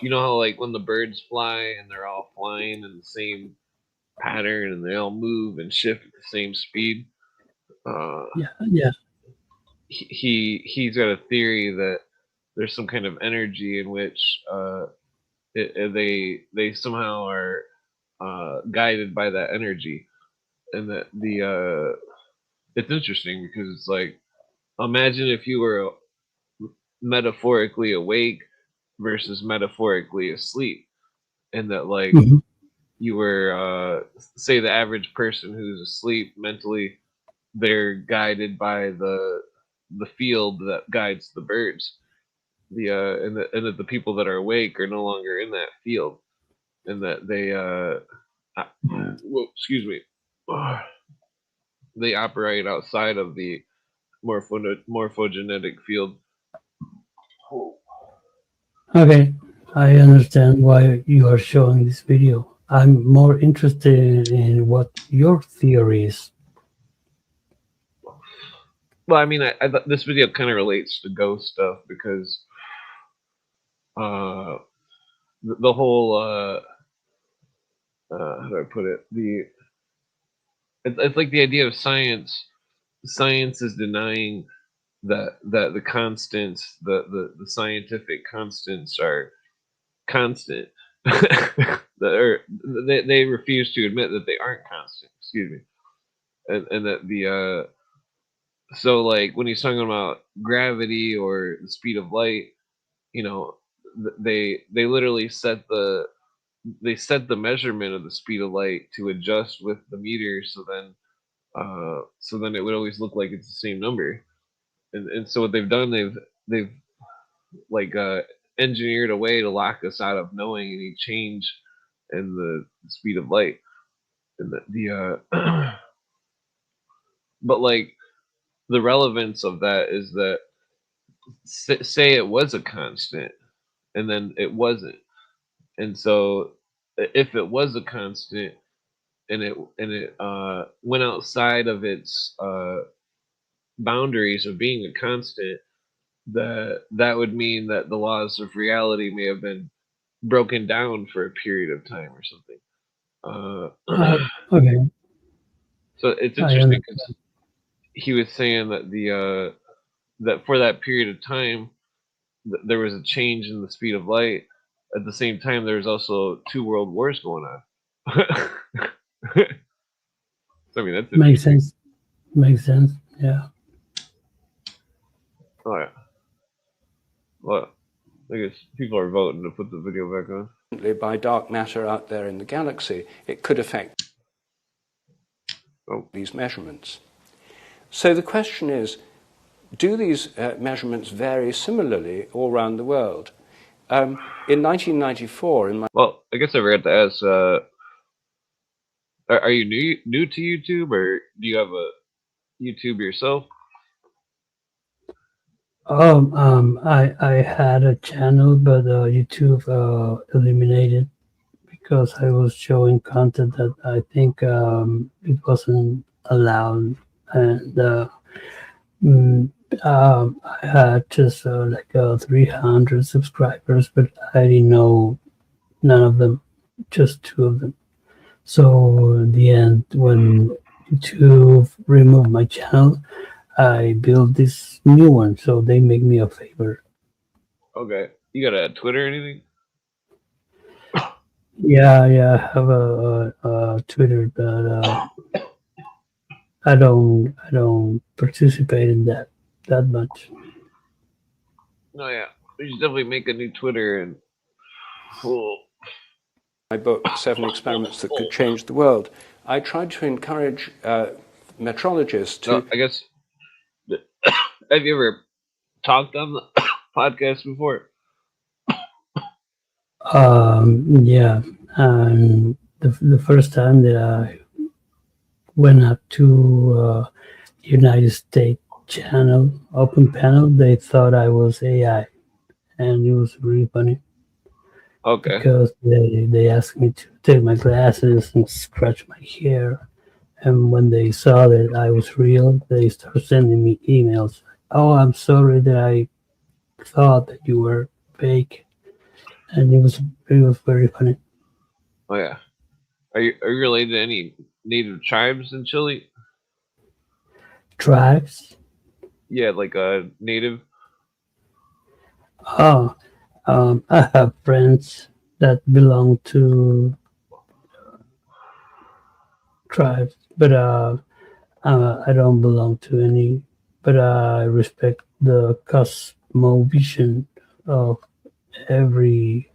you know how like when the birds fly and they're all flying in the same pattern and they all move and shift at the same speed. Uh, Yeah, yeah. he's got a theory that there's some kind of energy in which they somehow are guided by that energy, and that it's interesting because it's like, imagine if you were metaphorically awake versus metaphorically asleep, and that like Mhm. you were say the average person who's asleep mentally, they're guided by the field that guides the birds, and that the people that are awake are no longer in that field, and that well, excuse me, they operate outside of the morphogenetic field. Okay, I understand why you are showing this video. I'm more interested in what your theory is. Well, I mean, I this video kind of relates to ghost stuff because the whole how do I put it, it's like the idea of science. Science is denying that the constants, the scientific constants are constant. Or they refuse to admit that they aren't constant. Excuse me, and that so like when he's talking about gravity or the speed of light, you know, they literally set the measurement of the speed of light to adjust with the meter, so then it would always look like it's the same number. And so what they've done, they've like engineered a way to lock us out of knowing any change in the speed of light. And but like the relevance of that is that, say it was a constant and then it wasn't, and so if it was a constant and it went outside of its boundaries of being a constant, that would mean that the laws of reality may have been broken down for a period of time or something. Uh, okay, So it's I interesting because understand. he was saying that that for that period of time, there was a change in the speed of light. At the same time, there was also two world wars going on. So, I mean, that's Makes interesting. sense. Makes sense. Yeah. Oh yeah. Well, I guess people are voting to put the video back on. By dark matter out there in the galaxy, it could affect Oh, these measurements. So the question is, do these measurements vary similarly all around the world? In 1994, in my well, I guess I forgot to ask. Are you new to YouTube, or do you have a YouTube yourself? I had a channel, but YouTube eliminated because I was showing content that I think it wasn't allowed, and mm, I had just like 300 subscribers, but I didn't know none of them, just two of them. So in the end, when YouTube removed my channel, I built this new one. So they make me a favor. Okay, you got a Twitter or anything? Yeah, yeah, I have a Twitter, but I don't participate in that much. No, yeah, we should definitely make a new Twitter and. Cool. book, Seven Experiments That Could Change the World, I tried to encourage metrologists No, to I guess. Have you ever talked on the podcast before? Yeah, the first time that I went up to United States channel, open panel, they thought I was AI, and it was really funny Okay. because they asked me to take my glasses and scratch my hair. And when they saw that I was real, they started sending me emails. Oh, I'm sorry that I thought that you were fake, and it was very funny. Oh yeah. Are you related to any native tribes in Chile? Tribes? Yeah, like native. Oh, I have friends that belong to tribes, but I don't belong to any. But I respect the cosmovision of every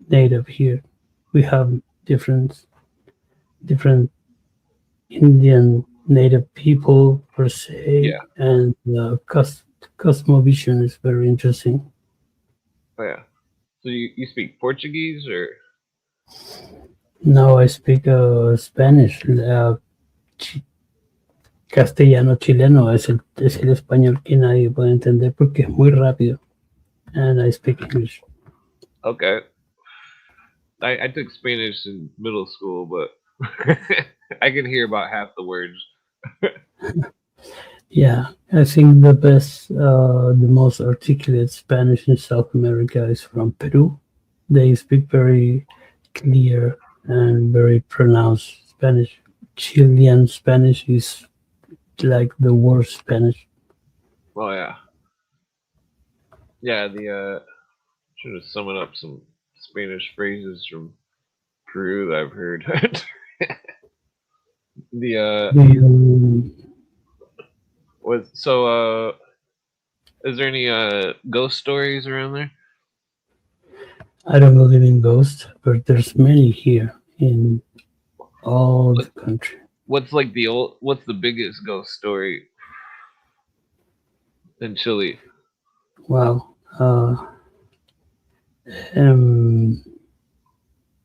native here. We have different Indian native people per se, Yeah. and the cosmovision is very interesting. Oh yeah. So you speak Portuguese or? Now I speak Spanish. Castellano chileno es el español que nadie puede entender porque es muy rápido. And I speak English. Okay. I took Spanish in middle school, but I can hear about half the words. Yeah, I think the most articulate Spanish in South America is from Peru. They speak very clear and very pronounced Spanish. Chilean Spanish is like the worst Spanish. Oh yeah. Yeah. The trying to summon up some Spanish phrases from Peru that I've heard. the Do you? was so is there any ghost stories around there? I don't believe in ghosts, but there's many here in all What the country. what's like the old what's the biggest ghost story in Chile? Wow. Um,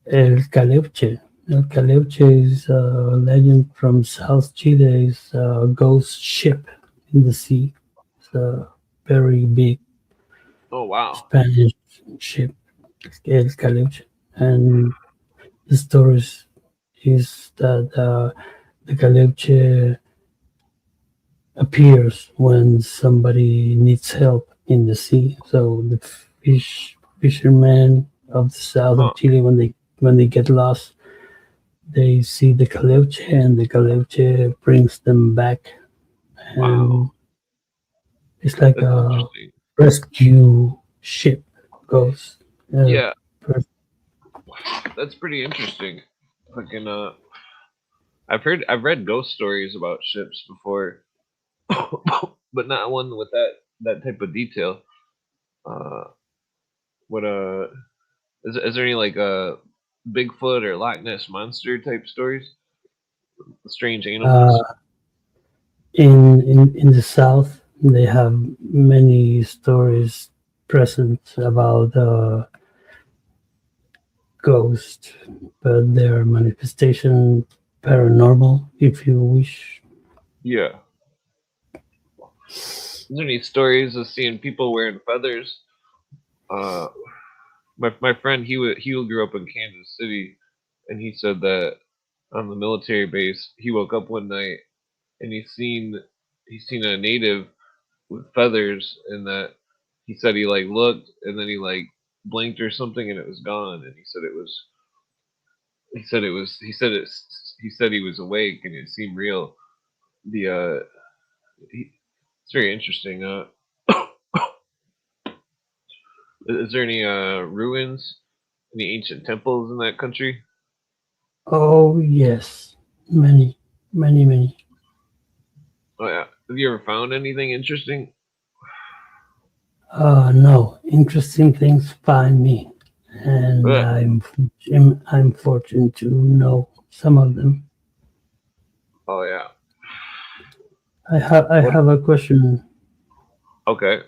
El Caleuche. El Caleuche is a legend from South Chile. It's a ghost ship in the sea. It's a very big Oh wow. Spanish ship, El Caleuche. And the story is that the Caleuche appears when somebody needs help in the sea. So the fishermen of the south Huh. of Chile, when they get lost, they see the Caleuche, and the Caleuche brings them back, Wow. and it's like That's a interesting. rescue ship goes. Uh, Yeah, pers- that's pretty interesting. Fucking I've read ghost stories about ships before, but not one with that type of detail. Uh, what is there any like Bigfoot or Loch Ness monster type stories? Strange animals. uh, in the south, they have many stories present about ghosts, but their manifestation paranormal, if you wish. Yeah. Is there any stories of seeing people wearing feathers? Uh, my friend he grew up in Kansas City, and he said that on the military base he woke up one night and he's seen a native with feathers, and that he said he like looked and then he like blinked or something and it was gone, and he said he was awake and it seemed real. The he, it's very interesting. Is there any ruins, any ancient temples in that country? Oh yes, many, many, many. Oh yeah. Have you ever found anything interesting? No, interesting things find me, and Uh, I'm fortunate to know some of them. oh yeah. I What? have a question. Okay.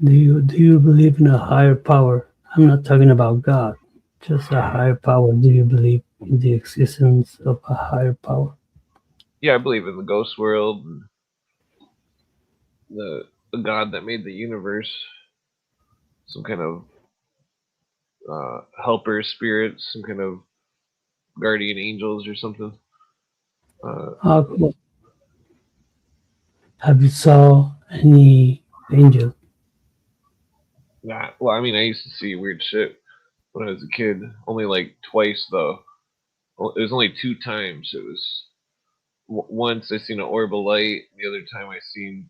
Do you believe in a higher power? I'm not talking about God, just a higher power. Do you believe in the existence of a higher power? Yeah, I believe in the ghost world and the God that made the universe, some kind of helper spirits, some kind of guardian angels or something. Uh, Cool. Have you saw any angel? nah, well, I mean, I used to see weird shit when I was a kid. Only like twice though. It was only two times. It was once I seen an orb of light. The other time I seen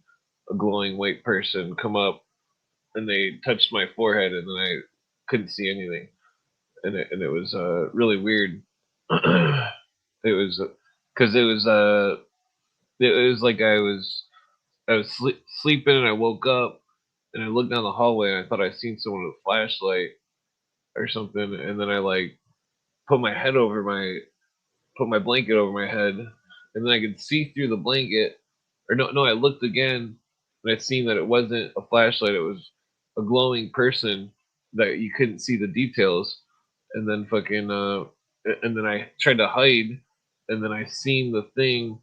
a glowing white person come up and they touched my forehead, and then I couldn't see anything, and it was really weird. It was because it was like I was sleeping and I woke up and I looked down the hallway and I thought I seen someone with a flashlight or something, and then I like put my head over my put my blanket over my head, and then I could see through the blanket. Or no, I looked again, and I seen that it wasn't a flashlight. It was a glowing person that you couldn't see the details. And then and then I tried to hide, and then I seen the thing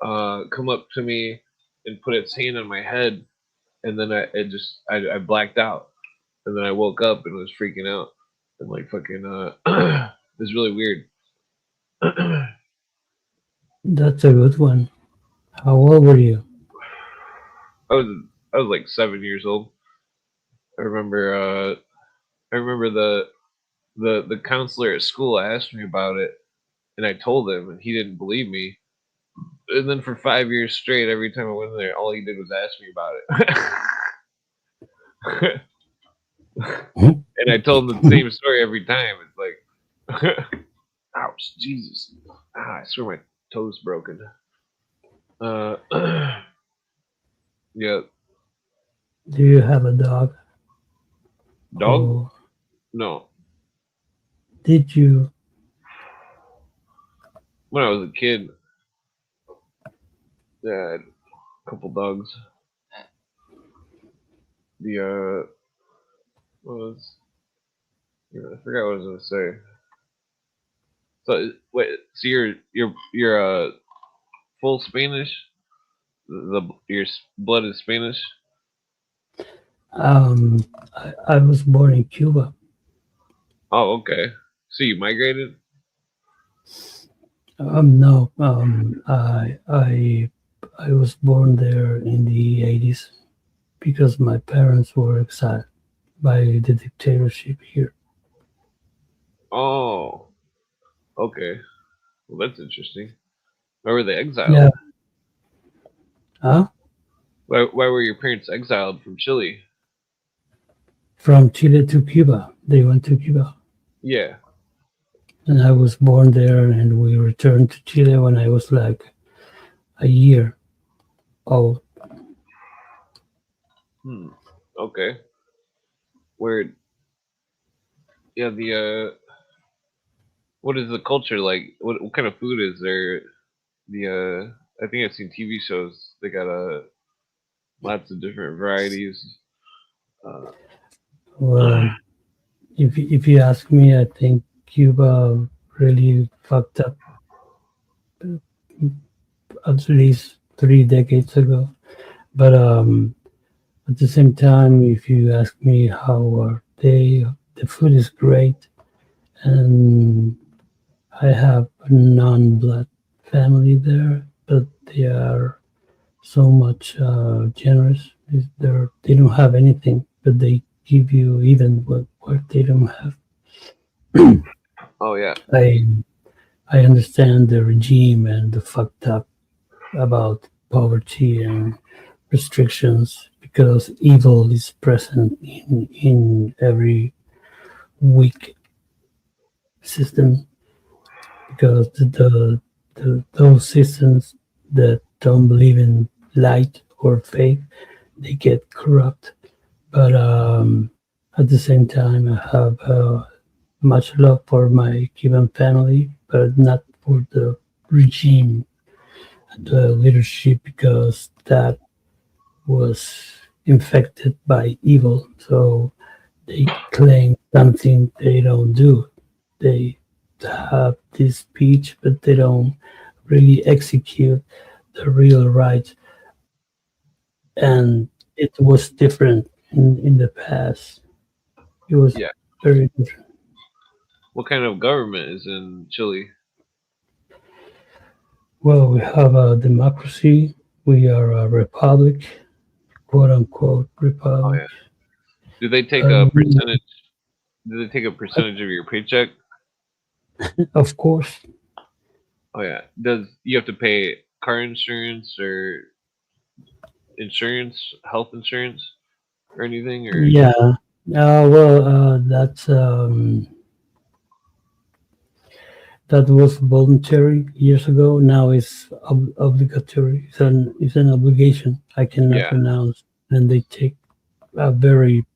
come up to me and put its hand on my head, and then I blacked out, and then I woke up and was freaking out, and like it was really weird. That's a good one. How old were you? I was I was like 7 years old. I remember I remember the counselor at school asked me about it, and I told him, and he didn't believe me. And then for 5 years straight, every time I went there, all he did was ask me about it. And I told him the same story every time. It's like, ouch, Jesus, I swear my toes broken. Uh, yeah, Do you have a dog? dog? Or No. did you? When I was a kid, I had a couple dogs. The what was I forgot what I was gonna say. So wait, so you're full Spanish? Your blood is Spanish? I was born in Cuba. Oh, okay. So you migrated? No, I was born there in the 80s because my parents were exiled by the dictatorship here. Oh, okay. Well, that's interesting. Why were they Yeah, exiled? huh? Why were your parents exiled from Chile? From Chile to Cuba. They went to Cuba. Yeah. And I was born there, and we returned to Chile when I was like a year old. Hmm. Okay. Where? Yeah. What is the culture like? What kind of food is there? I think I've seen TV shows. They got lots of different varieties. Uh, Well, if you ask me, I think Cuba really fucked up at least 3 decades ago. But at the same time, if you ask me how are they, the food is great, and I have a non-blood family there, but they are so much generous. They don't have anything, but they give you even what they don't have. oh yeah. I I understand the regime and the fucked up about poverty and restrictions because evil is present in every weak system because those systems that don't believe in light or faith they get corrupt. But at the same time, I have much love for my Cuban family, but not for the regime, the leadership, because that was infected by evil. So they claim something they don't do. They have this speech, but they don't really execute the real rights. And it was different in the past. It was Yeah. very different. What kind of government is in Chile? Well, we have a democracy. We are a republic, quote unquote Oh republic. yeah. Do they take But a percentage? Do they take a percentage of your paycheck? of course, Oh yeah. Does you have to pay car insurance or insurance, health insurance, or anything? Or yeah. That was voluntary years ago. Now it's obligatory. It's an obligation I cannot yeah, renounce, and they take a very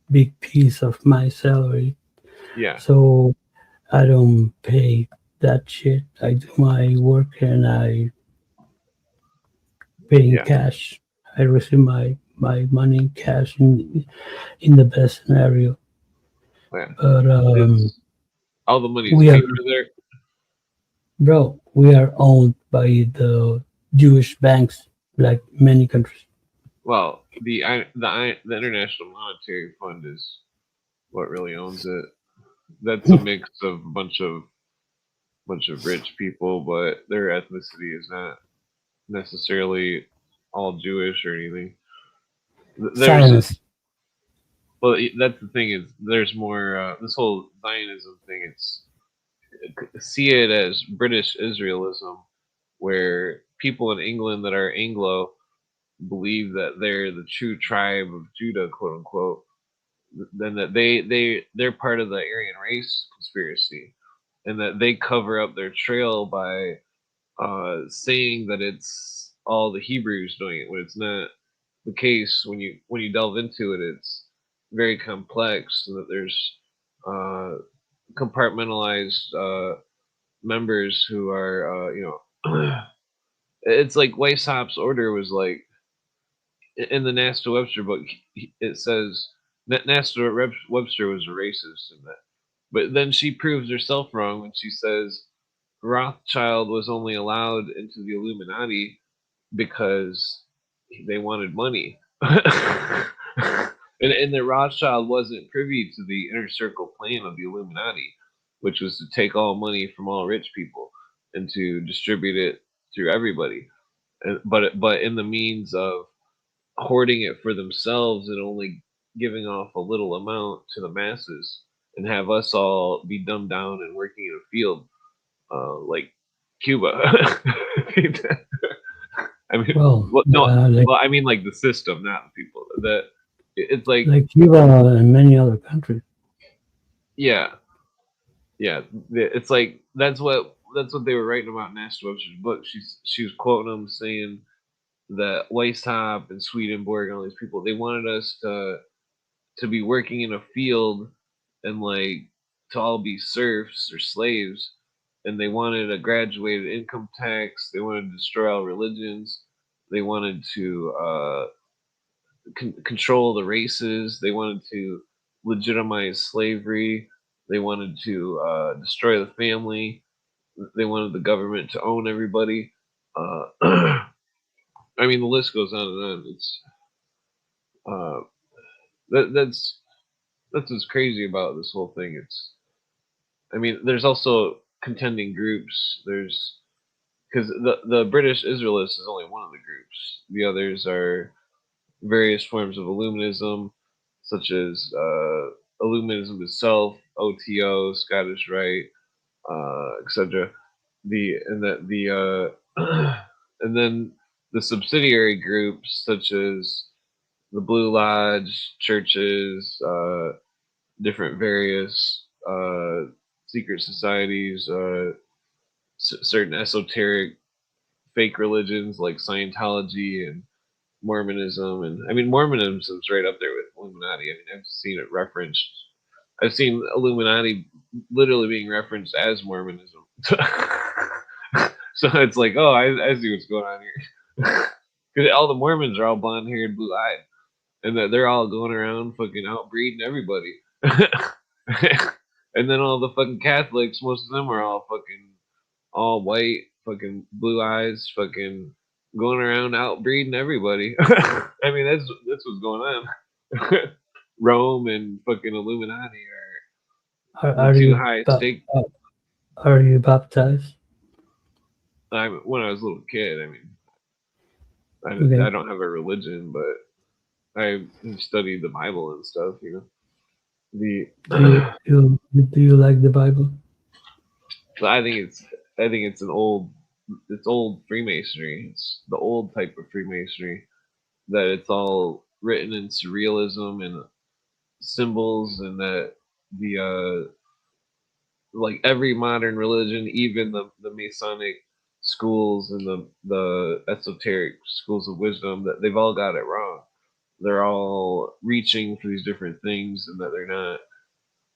big piece of my salary. yeah, So I don't pay that shit. I do my work and I pay in yeah, cash. I receive my money in cash in the best scenario. yeah. But It's all the money is we are, paper there. bro, we are owned by the Jewish banks, like many countries. Well, the International Monetary Fund is what really owns it. That's a mix of a bunch of rich people, but their ethnicity is not necessarily all Jewish or anything. There's Science. well, that's the thing is there's more this whole Zionism thing. It's see it as British Israelism, where people in England that are Anglo believe that they're the true tribe of Judah, quote unquote. Then that they're part of the Aryan race conspiracy, and that they cover up their trail by saying that it's all the Hebrews doing it when it's not the case. When you delve into it, it's very complex, and that there's uh, compartmentalized members who are it's like Weishaupt's order was like in the Nasta Webster book. It says that Nasta Webster was a racist in that, but then she proves herself wrong when she says Rothschild was only allowed into the Illuminati because they wanted money. And that Rothschild wasn't privy to the inner circle plan of the Illuminati, which was to take all money from all rich people and to distribute it through everybody. But in the means of hoarding it for themselves and only giving off a little amount to the masses, and have us all be dumbed down and working in a field like Cuba. I mean, Well, well, no, like well, I mean like the system, not the people. That it's like, like Cuba and many other countries. yeah, yeah. It's like that's what they were writing about in Nasta Webster's book. She was quoting them saying that Weishaupt and Swedenborg and all these people, they wanted us to be working in a field and like to all be serfs or slaves, and they wanted a graduated income tax. They wanted to destroy all religions. They wanted to control the races. They wanted to legitimize slavery. They wanted to destroy the family. They wanted the government to own everybody. I mean, the list goes on and on. It's uh, that's what's crazy about this whole thing. I mean, there's also contending groups. There's because the British Israelists is only one of the groups. The others are various forms of Illuminism, such as Illuminism itself, OTO, Scottish Rite, etc. And then the subsidiary groups such as the Blue Lodge, churches, different various secret societies, certain esoteric fake religions like Scientology and Mormonism, and I mean Mormonism's right up there with Illuminati. I mean, I've seen it referenced. I've seen Illuminati literally being referenced as Mormonism. So it's like, oh, I see what's going on here. Because all the Mormons are all blonde haired, blue eyed. and that they're all going around fucking outbreeding everybody. And then all the fucking Catholics, most of them are all fucking all white, fucking blue eyes, fucking going around outbreeding everybody. I mean, that's what's going on. Rome and fucking Illuminati are Are, the are two you highest ba- stake. are you baptized? When I was a little kid, I mean, I Okay. don't have a religion, but I studied the Bible and stuff. You know, the Do you like the Bible? so I think it's it's old Freemasonry. It's the old type of Freemasonry that it's all written in surrealism and symbols, and that the like every modern religion, even the Masonic schools and the esoteric schools of wisdom, that they've all got it wrong. They're all reaching for these different things, and that they're not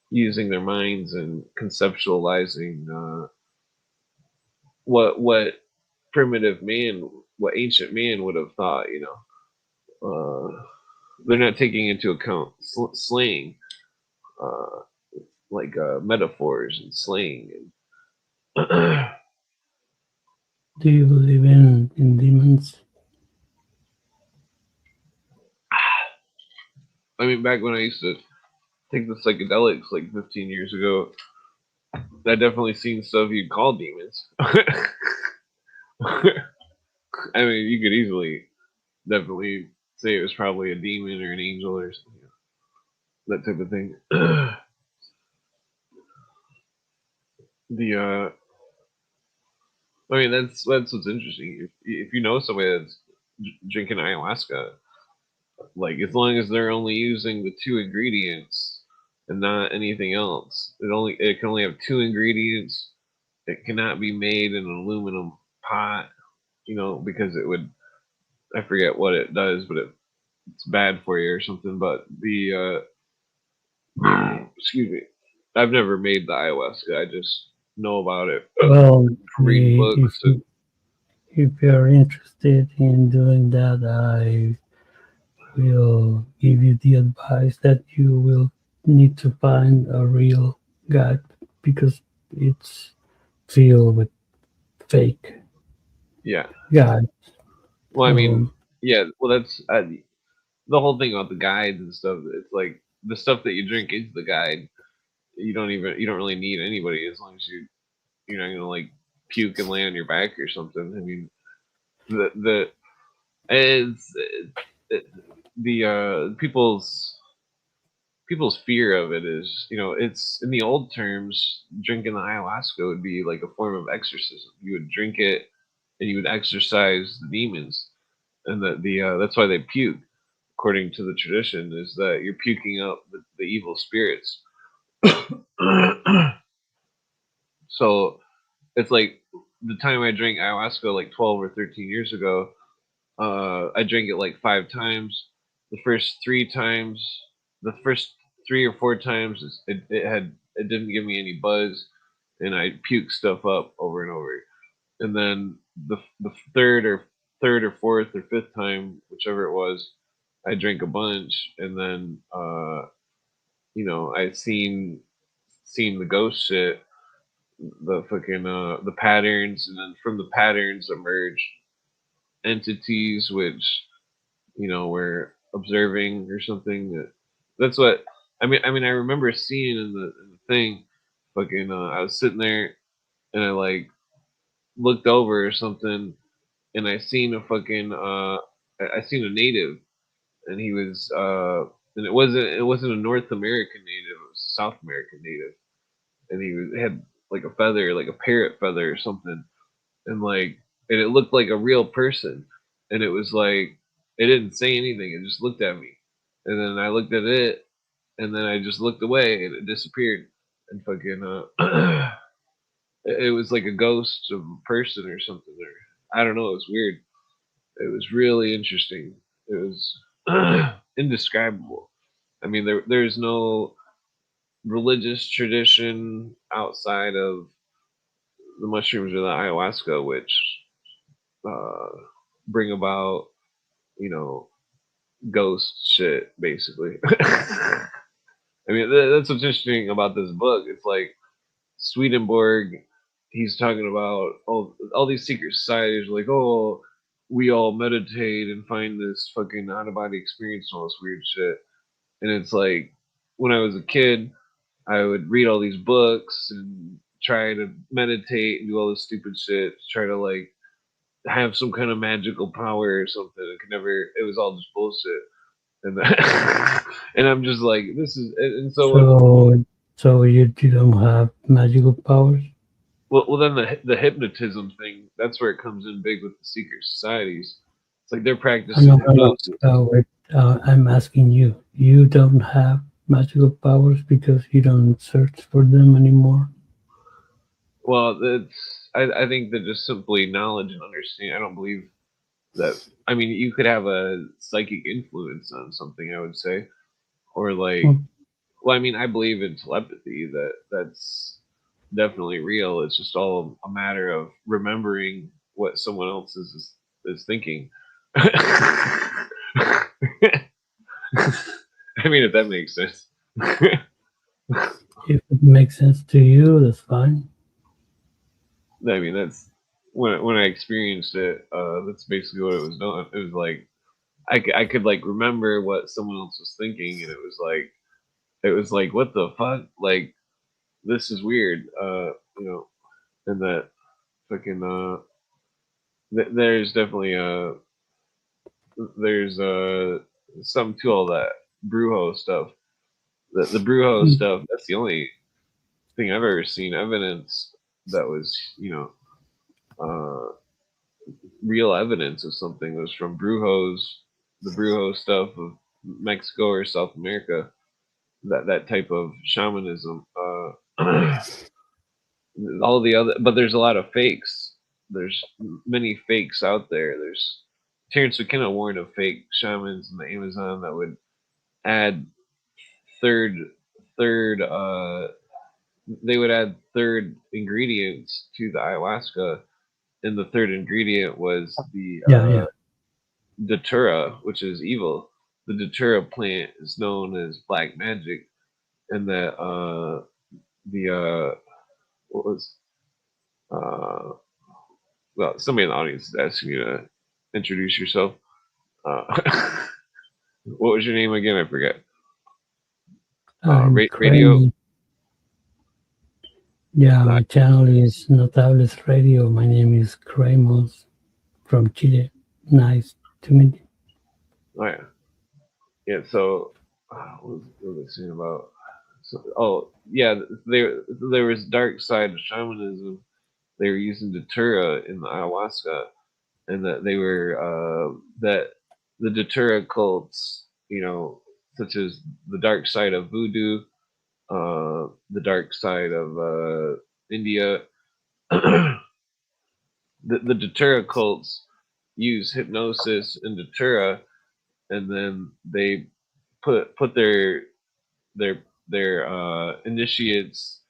using their minds and conceptualizing what primitive man, what ancient man would have thought. They're not taking into account slang, uh, like metaphors and slang. And Do you believe in demons? I mean, back when I used to take the psychedelics like 15 years ago, I definitely seen stuff you'd call demons. I mean, you could easily definitely say it was probably a demon or an angel or something, that type of thing. the I mean, that's what's interesting. If you know somebody that's drinking ayahuasca, like as long as they're only using the two ingredients and not anything else, it can only have two ingredients. It cannot be made in an aluminum pot, because it would, I forget what it does, but it's bad for you or something. But the excuse me, I've never made the ayahuasca. I just know about it Well, from reading books and if you're interested in doing that, I will give you the advice that you will need to find a real guide because it's filled with fake yeah. guides. Well, I So mean, yeah. Well, that's the whole thing about the guides and stuff. It's like the stuff that you drink is the guide. You don't really need anybody as long as you're not gonna like puke and lay on your back or something. I mean, the it's it, the people's fear of it is, it's in the old terms, drinking the ayahuasca would be like a form of exorcism. You would drink it and you would exorcise the demons, and that's why they puke. According to the tradition, is that you're puking out the evil spirits. So it's like the time I drank ayahuasca like 12 or 13 years ago. I drank it like 5 times. The first 3 times, the first 3 or 4 times, it didn't give me any buzz, and I puked stuff up over and over. And then the third or fourth or fifth time, whichever it was, I drank a bunch, and then I seen the ghost shit, the fucking the patterns, and then from the patterns emerged entities which were observing or something. That's what I mean. I remember seeing in the thing, fucking. I was sitting there and I like looked over or something, and I seen a fucking. I seen a native, and he was. And it wasn't a North American native. It was a South American native, and had like a feather, like a parrot feather or something, and it looked like a real person, and it was like it didn't say anything, it just looked at me, and then I looked at it, and then I just looked away and it disappeared, and fucking it was like a ghost of a person or something, or I don't know, it was weird. It was really interesting. It was indescribable. I mean, there's no religious tradition outside of the mushrooms or the ayahuasca which uh, bring about, you know, ghost shit, basically. I mean, that's what's interesting about this book. It's like Swedenborg, he's talking about all these secret societies, like, oh, we all meditate and find this fucking out of body experience and all this weird shit. And it's like, when I was a kid, I would read all these books and try to meditate and do all this stupid shit to try to like have some kind of magical power or something. It could never. It was all just bullshit. And and I'm just like, this is. And so So, so you don't have magical powers? well, then the hypnotism thing. That's where it comes in big with the secret societies. It's like they're practicing No. hypnosis. Wait, I'm asking you. You don't have magical powers because you don't search for them anymore? Well, it's. I think that just simply knowledge and understanding. I don't believe that. I mean, you could have a psychic influence on something. I would say, or like, Hmm. well, I mean, I believe in telepathy. That's definitely real. It's just all a matter of remembering what someone else is thinking. I mean, if that makes sense. If it makes sense to you, that's fine. I mean, that's when I experienced it. That's basically what it was doing. It was like I could like remember what someone else was thinking, and it was like what the fuck, like this is weird. You know, and that fucking there's definitely there's something to all that Brujo stuff. The Brujo Hmm. stuff. That's the only thing I've ever seen evidence that was real evidence of something. It was from Brujos, the Brujo stuff of Mexico or South America. That type of shamanism. All the other, but there's a lot of fakes. There's many fakes out there. There's Terrence McKenna warned of fake shamans in the Amazon that would add third third they would add third ingredients to the ayahuasca, and the third ingredient was the Yeah, yeah. datura, which is evil. The datura plant is known as black magic, and that the what was uh well, somebody in the audience is asking you to introduce yourself. Uh, what was your name again? I forget. I'm Radio. crazy. Yeah, Uh, my channel is Notables Radio. My name is Cremos from Chile. Nice to meet you. oh yeah, yeah. So what was I saying about? So, oh yeah, there was dark side of shamanism. They were using datura in the ayahuasca, and that they were that the datura cults, you know, such as the dark side of voodoo, the dark side of India, the datura cults use hypnosis and datura, and then they put their initiates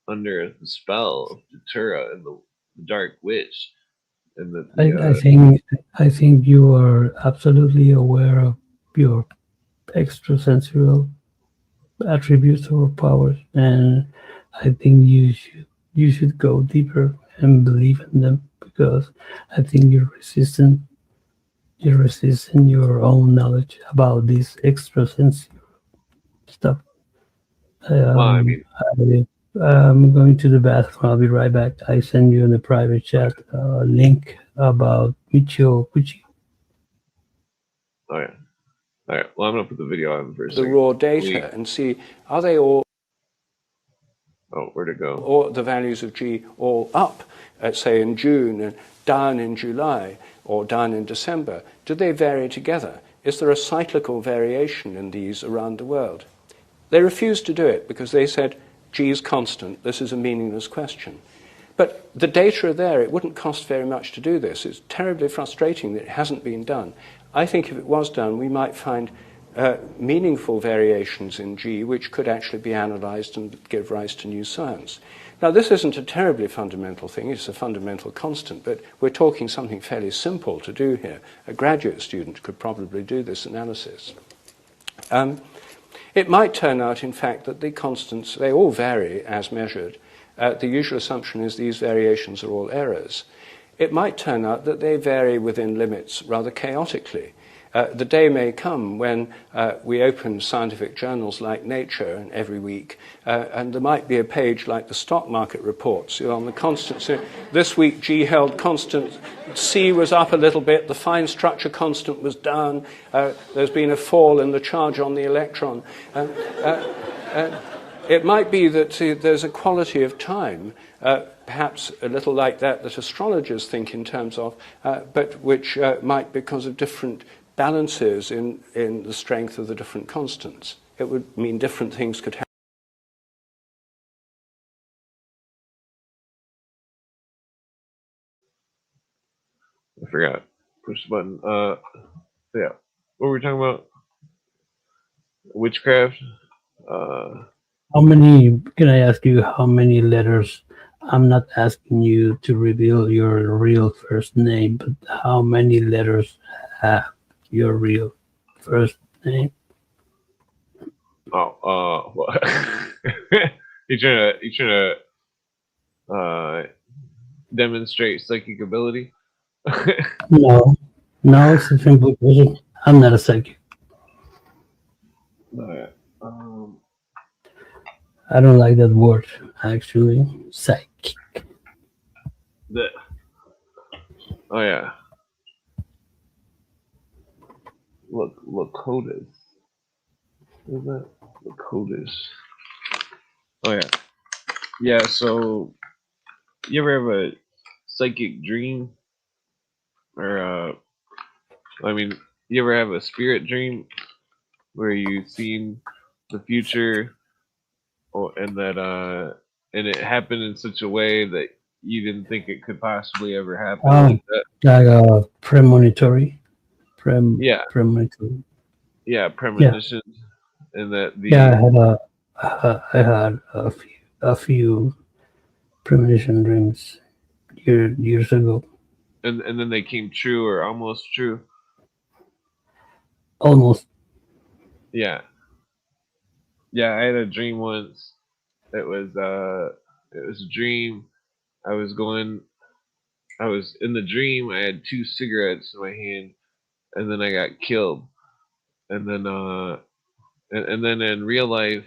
under the spell of datura and the dark witch, and the I think you are absolutely aware of your extrasensual attributes or powers, and I think you should go deeper and believe in them because I think you're resisting your own knowledge about this extrasensual stuff. well, I mean, I'm going to the bathroom. I'll be right back. I send you in the private chat a link about Michio Kuchi. oh yeah, all right. Well, I'm gonna put the video on for a The second. raw data and see, are they all, Oh, where'd it go? or the values of G all up, say in June and down in July or down in December? Do they vary together? Is there a cyclical variation in these around the world? They refused to do it because they said G is constant. This is a meaningless question. But the data are there. It wouldn't cost very much to do this. It's terribly frustrating that it hasn't been done. I think if it was done, we might find meaningful variations in G which could actually be analyzed and give rise to new science. Now, this isn't a terribly fundamental thing, it's a fundamental constant, but we're talking something fairly simple to do here. A graduate student could probably do this analysis. It might turn out, in fact, that the constants, they all vary as measured. The usual assumption is these variations are all errors. It might turn out that they vary within limits rather chaotically. The day may come when we open scientific journals like Nature every week, and there might be a page like the stock market reports on the constants. This week G held constant, C was up a little bit, the fine structure constant was down, there's been a fall in the charge on the electron. It might be that there's a quality of time, perhaps a little like that astrologers think in terms of, but which might, because of different balances in the strength of the different constants. It would mean different things could happen. I forgot. Push the button. Yeah. What were we talking about? Witchcraft? How many, can I ask you how many letters? I'm not asking you to reveal your real first name, but how many letters have your real first name? Oh, well, you trying to demonstrate psychic ability? No, it's a simple question. I'm not a psychic. Alright. I don't like that word, actually. Psychic. The, oh yeah. Look, is that Lakotas? Oh yeah. Yeah, so you ever have a psychic dream? Or I mean, you ever have a spirit dream where you've seen the future and it happened in such a way that you didn't think it could possibly ever happen like that? Like a premonitory. Yeah, Premonitory. yeah, Yeah, premonition, and that yeah. the I had a few premonition dreams years ago. and then they came true or almost true. Almost. Yeah, yeah. I had a dream once. It was it was a dream. I was going. I was in the dream. I had two cigarettes in my hand, and then I got killed. And then and then in real life,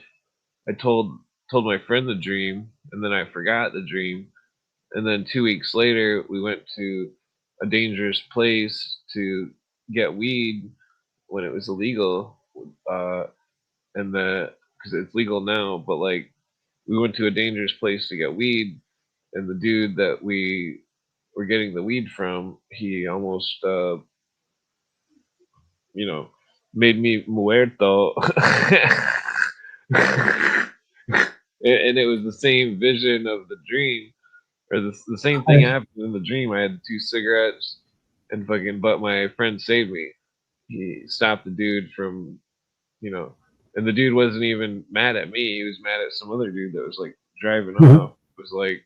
I told my friend the dream, and then I forgot the dream. And then 2 weeks later, we went to a dangerous place to get weed when it was illegal, uh, and the because it's legal now, but like we went to a dangerous place to get weed, and the dude that we were getting the weed from, he almost you know made me muerto. And it was the same vision of the dream, or the same thing I, happened in the dream. I had two cigarettes and fucking, but my friend saved me. He stopped the dude from, you know, and the dude wasn't even mad at me. He was mad at some other dude that was like driving Mhm. off. It was like,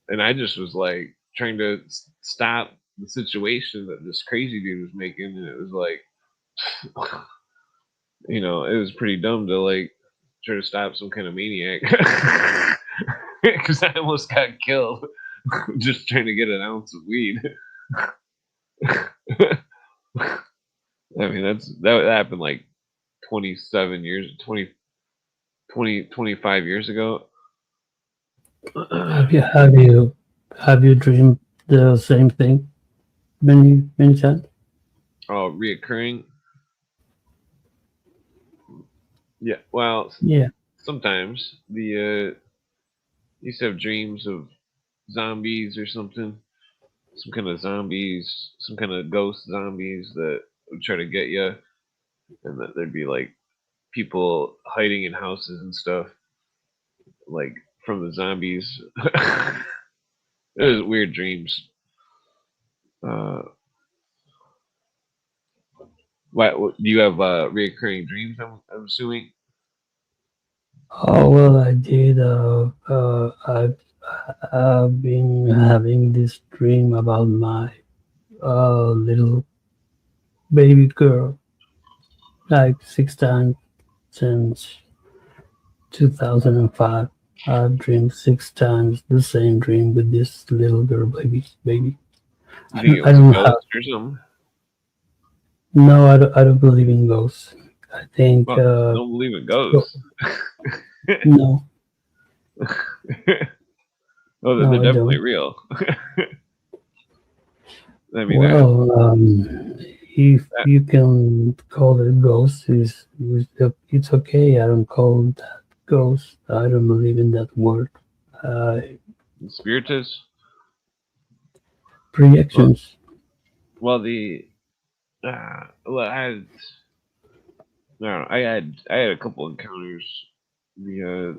and I just was like trying to stop the situation that this crazy dude was making, and it was like, it was pretty dumb to like try to stop some kind of maniac because I almost got killed just trying to get an ounce of weed. I mean, that happened like 27 years, 25 years ago. have you have you have you dreamed the same thing many times? Oh, reoccurring. Yeah. Well, Yeah. sometimes the used to have dreams of zombies or something, some kind of zombies, some kind of ghost zombies that would try to get you, and that there'd be like people hiding in houses and stuff, like from the zombies. It was weird dreams. Uh, Do you have reoccurring dreams? I'm assuming. Oh well, I did. I've been having this dream about my little baby girl like 6 times since 2005. I've dreamed 6 times the same dream with this little girl baby. You think it I was a don't have. ghost or something? No, I don't believe in ghosts. I think Well, don't believe in go- ghosts. no, Oh, they're no, I definitely don't. real. I mean, I have Well, if that. you can call it ghost, it's okay. I don't call that ghost. I don't believe in that word. Uh, Spiritus. Well, Projections. well, well, I don't know, I had a couple encounters. The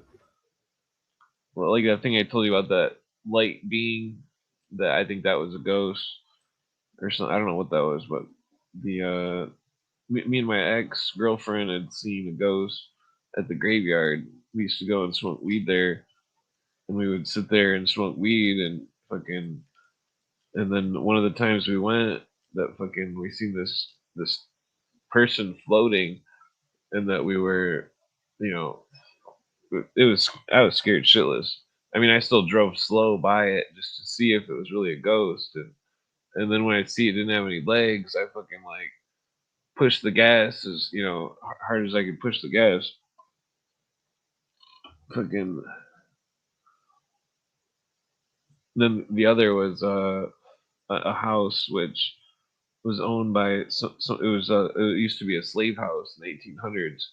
well, like that thing I told you about, that light being, that I think that was a ghost or something. I don't know what that was, but the me and my ex girlfriend had seen a ghost at the graveyard. We used to go and smoke weed there, and we would sit there and smoke weed and fucking. And then one of the times we went, that fucking we seen this person floating, and that we were, you know, it was I was scared shitless. I mean, I still drove slow by it just to see if it was really a ghost, and then when I see it didn't have any legs, I fucking like pushed the gas as hard as I could push the gas. Fucking. Then the other was a house which was owned by it was it used to be a slave house in the 1800s,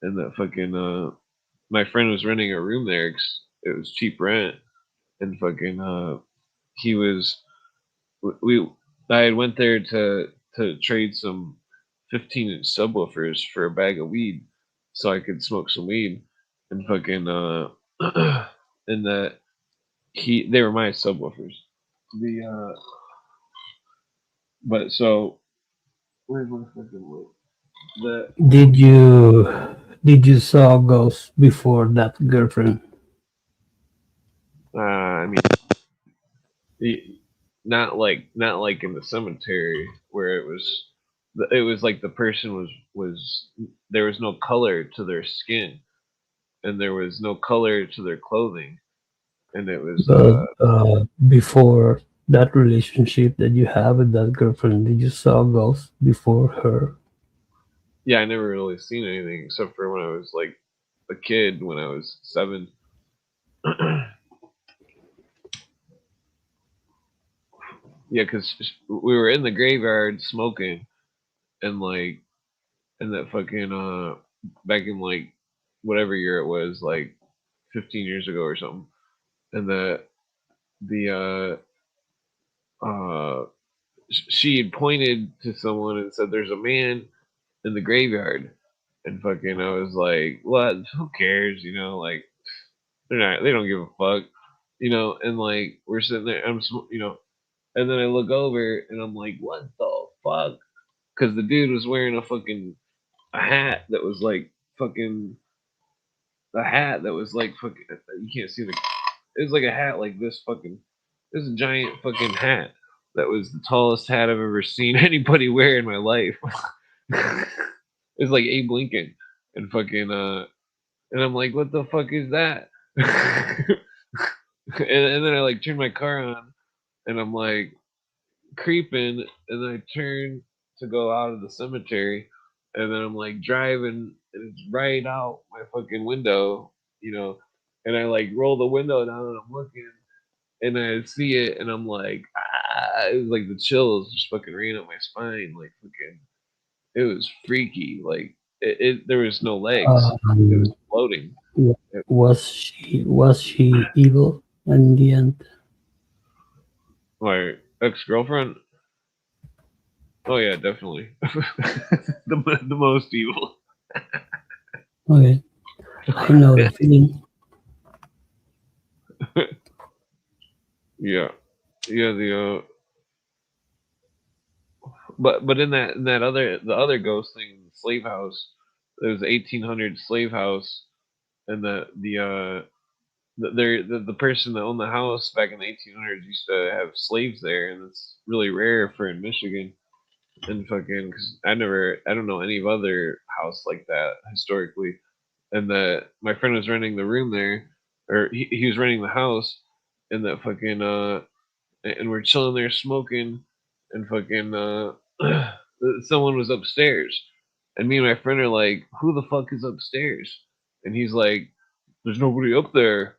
and that fucking my friend was renting a room there 'cause it was cheap rent, and fucking he was we I had went there to trade some 15-inch subwoofers for a bag of weed so I could smoke some weed, and fucking and that they were my subwoofers. The But so where's my fucking link? The Did you saw ghosts before that girlfriend? I mean, not like in the cemetery where it was like the person was there was no color to their skin, and there was no color to their clothing, and it was But before that relationship that you have with that girlfriend, did you saw ghosts before her? yeah, I never really seen anything except for when I was like a kid, when I was 7. Yeah, because we were in the graveyard smoking, and like, and that fucking back in like whatever year it was, like 15 years ago or something, and the she had pointed to someone and said, "There's a man in the graveyard," and fucking I was like, "What? Who cares? Like they don't give a fuck, And like we're sitting there, and then I look over and I'm like, "What the fuck?" Because the dude was wearing a hat that was like fucking a hat that was like fucking. You can't see the. It was like a hat like this fucking. It was a giant fucking hat that was the tallest hat I've ever seen anybody wear in my life. It was like Abe Lincoln, and fucking and I'm like, what the fuck is that? And then I like turn my car on, and I'm like creeping, and then I turn to go out of the cemetery, and then I'm like driving, and it's right out my fucking window, you know, and I like roll the window down, and I'm looking, and I see it, and I'm like, ah, it was like the chills just fucking ran up my spine, like fucking, it was freaky, like there was no legs, it was Um, floating. It, was she evil in the end? my ex girlfriend, oh yeah, definitely, the most evil. Okay, I know the feeling. Yeah, yeah. but in that other the other ghost thing, the slave house, there was 1800 slave house, and the person that owned the house back in the 1800s used to have slaves there, and it's really rare for in Michigan. And fucking, because I don't know any of other house like that historically. And my friend was renting the room there, or he was renting the house, and that fucking and we're chilling there smoking, and fucking someone was upstairs, and me and my friend are like, "Who the fuck is upstairs?" And he's like, "There's nobody up there."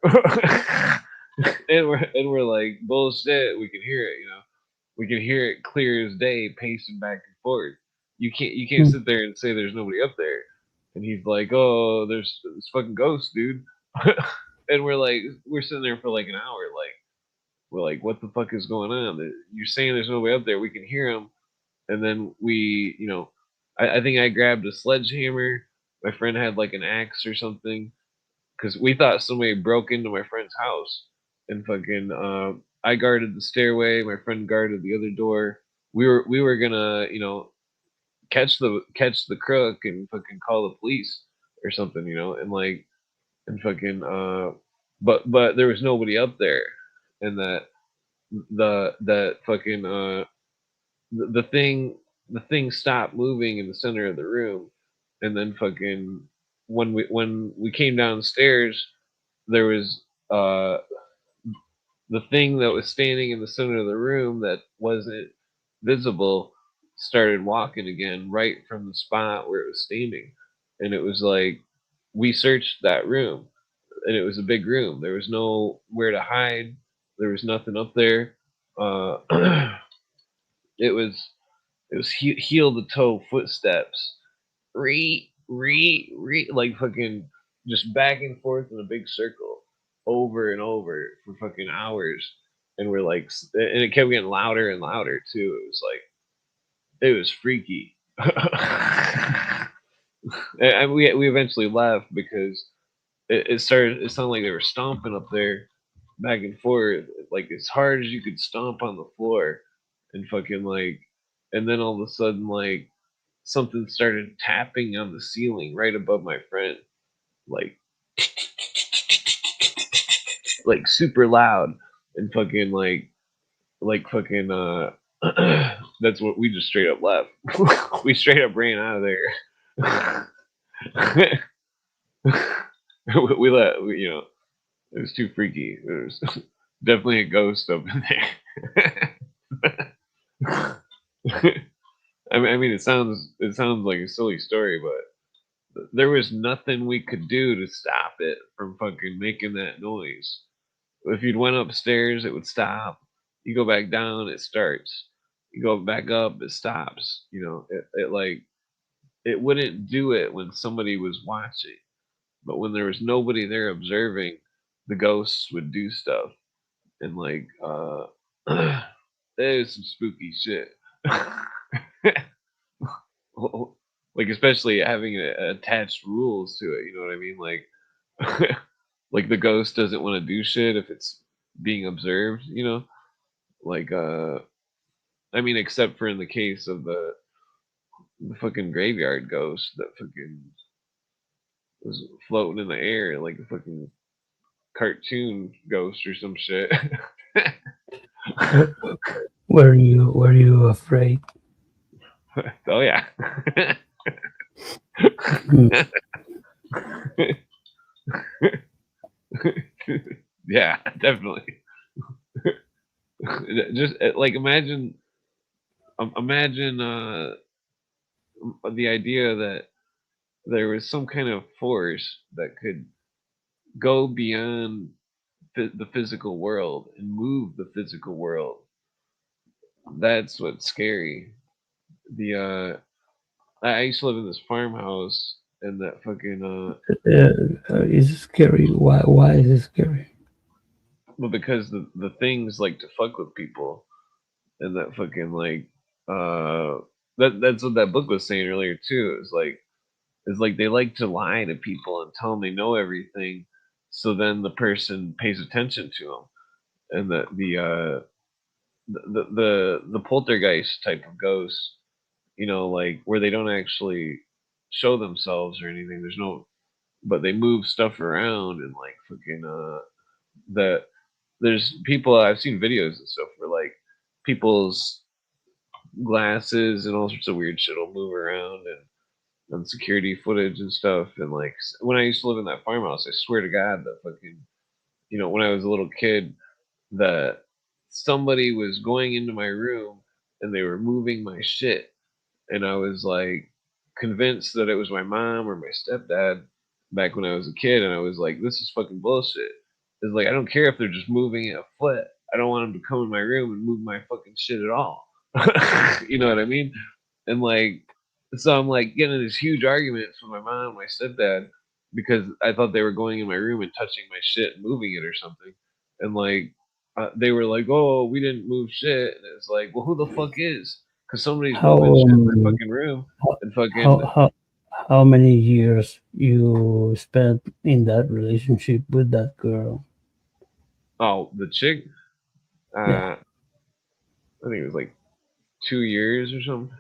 And we're like, "Bullshit! We can hear it, you know. We can hear it clear as day, pacing back and forth. You can't Hmm. sit there and say there's nobody up there." And he's like, "Oh, there's this fucking ghost, dude." And we're sitting there for like an hour, like we're like, "What the fuck is going on? You're saying there's nobody up there. We can hear him." And then I think I grabbed a sledgehammer. My friend had like an axe or something, because we thought somebody broke into my friend's house. And fucking I guarded the stairway, my friend guarded the other door. We were gonna, catch the crook and fucking call the police or something, and like, and fucking but there was nobody up there. And that fucking the thing stopped moving in the center of the room. And then fucking when we came downstairs, there was the thing that was standing in the center of the room that wasn't visible started walking again right from the spot where it was standing. And it was like, we searched that room, and it was a big room. There was nowhere to hide. There was nothing up there. uh it was heel to toe footsteps, like fucking just back and forth in a big circle over and over for fucking hours. And we're like, and it kept getting louder and louder too. It was like, it was freaky. And we eventually left because it sounded like they were stomping up there back and forth, like as hard as you could stomp on the floor. And fucking like, and then all of a sudden, like, something started tapping on the ceiling right above my friend, like super loud. And fucking like fucking that's what we just straight up left. We straight up ran out of there. We it was too freaky. There was definitely a ghost up in there. I mean, it sounds like a silly story, but there was nothing we could do to stop it from fucking making that noise. If you'd went upstairs, it would stop. You go back down, it starts. You go back up, it stops. It wouldn't do it when somebody was watching, but when there was nobody there observing, the ghosts would do stuff. And like, it was some spooky shit. Like, especially having attached rules to it. You know what I mean? Like, like the ghost doesn't want to do shit if it's being observed. Like, I mean, except for in the case of the fucking graveyard ghost that fucking was floating in the air like a fucking cartoon ghost or some shit. W- were you afraid? Oh yeah. Hmm. Yeah, definitely. Just like imagine the idea that there was some kind of force that could go beyond the physical world and move the physical world. That's what's scary. The I used to live in this farmhouse, and that fucking Is it scary? Why is it scary? well, because the things like to fuck with people. And that fucking like uh that's what that book was saying earlier too. It's like they like to lie to people and tell them they know everything, so then the person pays attention to them. And the poltergeist type of ghosts, like where they don't actually show themselves or anything. There's no, but they move stuff around and like fucking that. There's people I've seen videos and stuff where like people's glasses and all sorts of weird shit will move around and security footage and stuff. And like when I used to live in that farmhouse, I swear to God that fucking when I was a little kid that somebody was going into my room and they were moving my shit, and I was like convinced that it was my mom or my stepdad back when I was a kid, and I was like, this is fucking bullshit. It's like I don't care if they're just moving it a foot. I don't want them to come in my room and move my fucking shit at all. You know what I mean? And like, so I'm like getting this huge arguments with my mom and my stepdad because I thought they were going in my room and touching my shit and moving it or something. And like, they were like, "Oh, we didn't move shit." And it's like, "Well, who the fuck is?" Because somebody's How moving shit in my fucking room and how fucking how how many years you spent in that relationship with that girl? the chick. Yeah. I think it was like 2 years or something.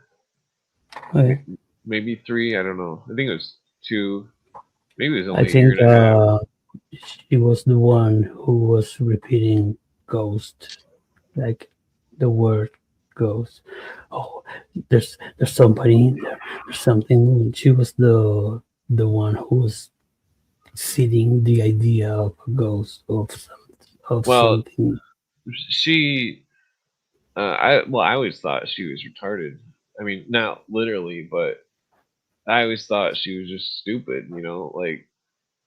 Okay. Maybe three. I don't know. I think it was two. Maybe it was I only a year think and a half. she was the one who was repeating ghost, like the word ghost. Oh, there's somebody in there. There's something. She was the one who was seeding the idea of a ghost of Well, something. she. I always thought she was retarded. I mean, not literally, but I always thought she was just stupid.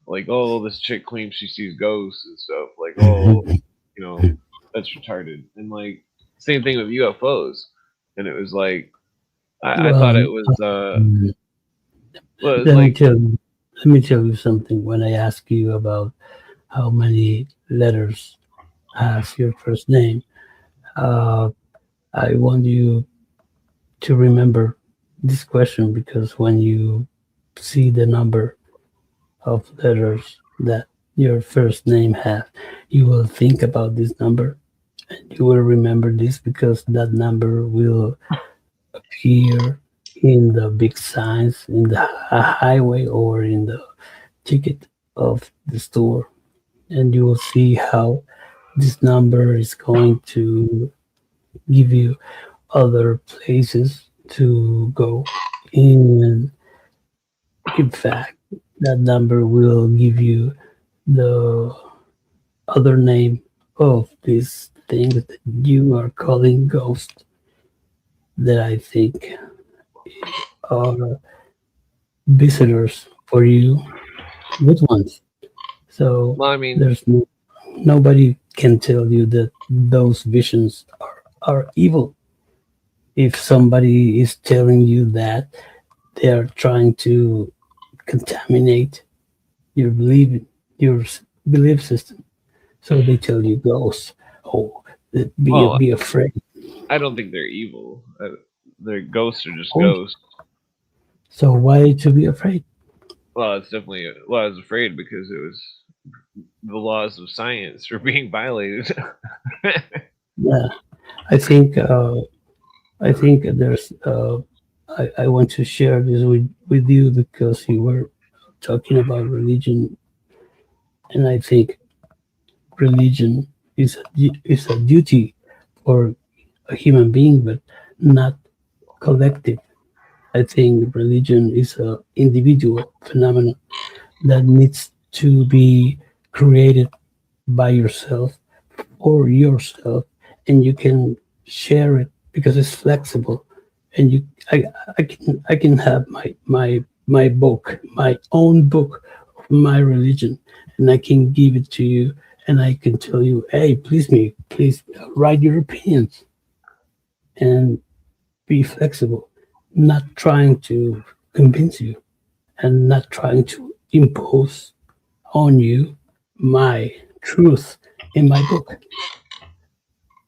Like oh, this chick claims she sees ghosts and stuff. Like oh, you know, that's retarded. And like same thing with UFOs. And it was like I thought Well, it was mm, well, it was let me like tell you. Let me tell you something. When I ask you about how many letters has your first name, uh, I want you to remember this question because when you see the number of letters that your first name has, you will think about this number and you will remember this because that number will appear in the big signs in the highway or in the ticket of the store, and you will see how this number is going to give you other places to go. And in fact, that number will give you the other name of these things that you are calling ghosts that I think are visitors for you, good ones. So well, I mean, there's nobody can tell you that those visions are evil. If somebody is telling you that, they are trying to contaminate your your belief system. So they tell you ghosts. Oh, well, be afraid. I don't think they're evil. Their ghosts are just Oh, ghosts. so why to be afraid? Well, it's definitely. Well, I was afraid because it was the laws of science were being violated. Yeah, I think there's. I want to share this with you because you were talking about religion, and I think religion is a duty for a human being, but not collective. I think religion is a individual phenomenon that needs to be created by yourself or yourself, and you can share it because it's flexible, and I can have my book, my own book of my religion, and I can give it to you, and I can tell you, hey, please write your opinions and be flexible, not trying to convince you and not trying to impose on you my truth in my book.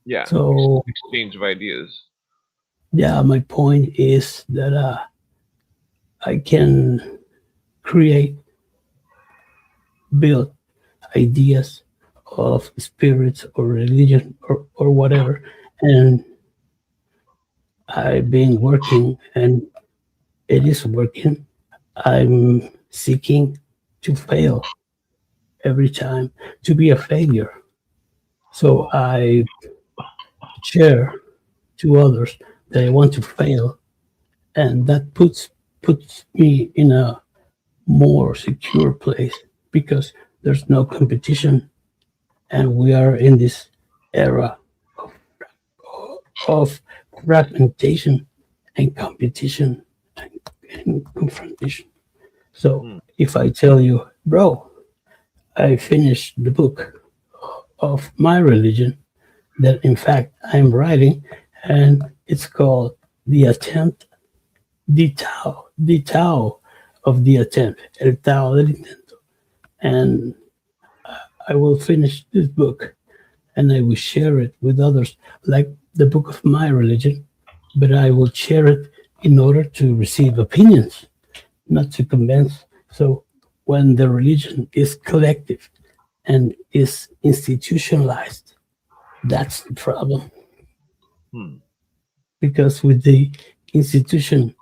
Yeah, So exchange of ideas. yeah, my point is that I can create, build ideas of spirits or religion or whatever, and I've been working and it is working. I'm seeking to fail every time, to be a failure. So I share to others that I want to fail, and that puts me in a more secure place because there's no competition, and we are in this era of fragmentation and competition and confrontation. So Hmm. if I tell you, bro, I finished the book of my religion that in fact I'm writing, and it's called The Attempt, the Tao of the Attempt, El Tao del Intento. And I will finish this book and I will share it with others, like the book of my religion, but I will share it in order to receive opinions, not to convince. So when the religion is collective and is institutionalized, that's the problem. Hmm. Because with the institution,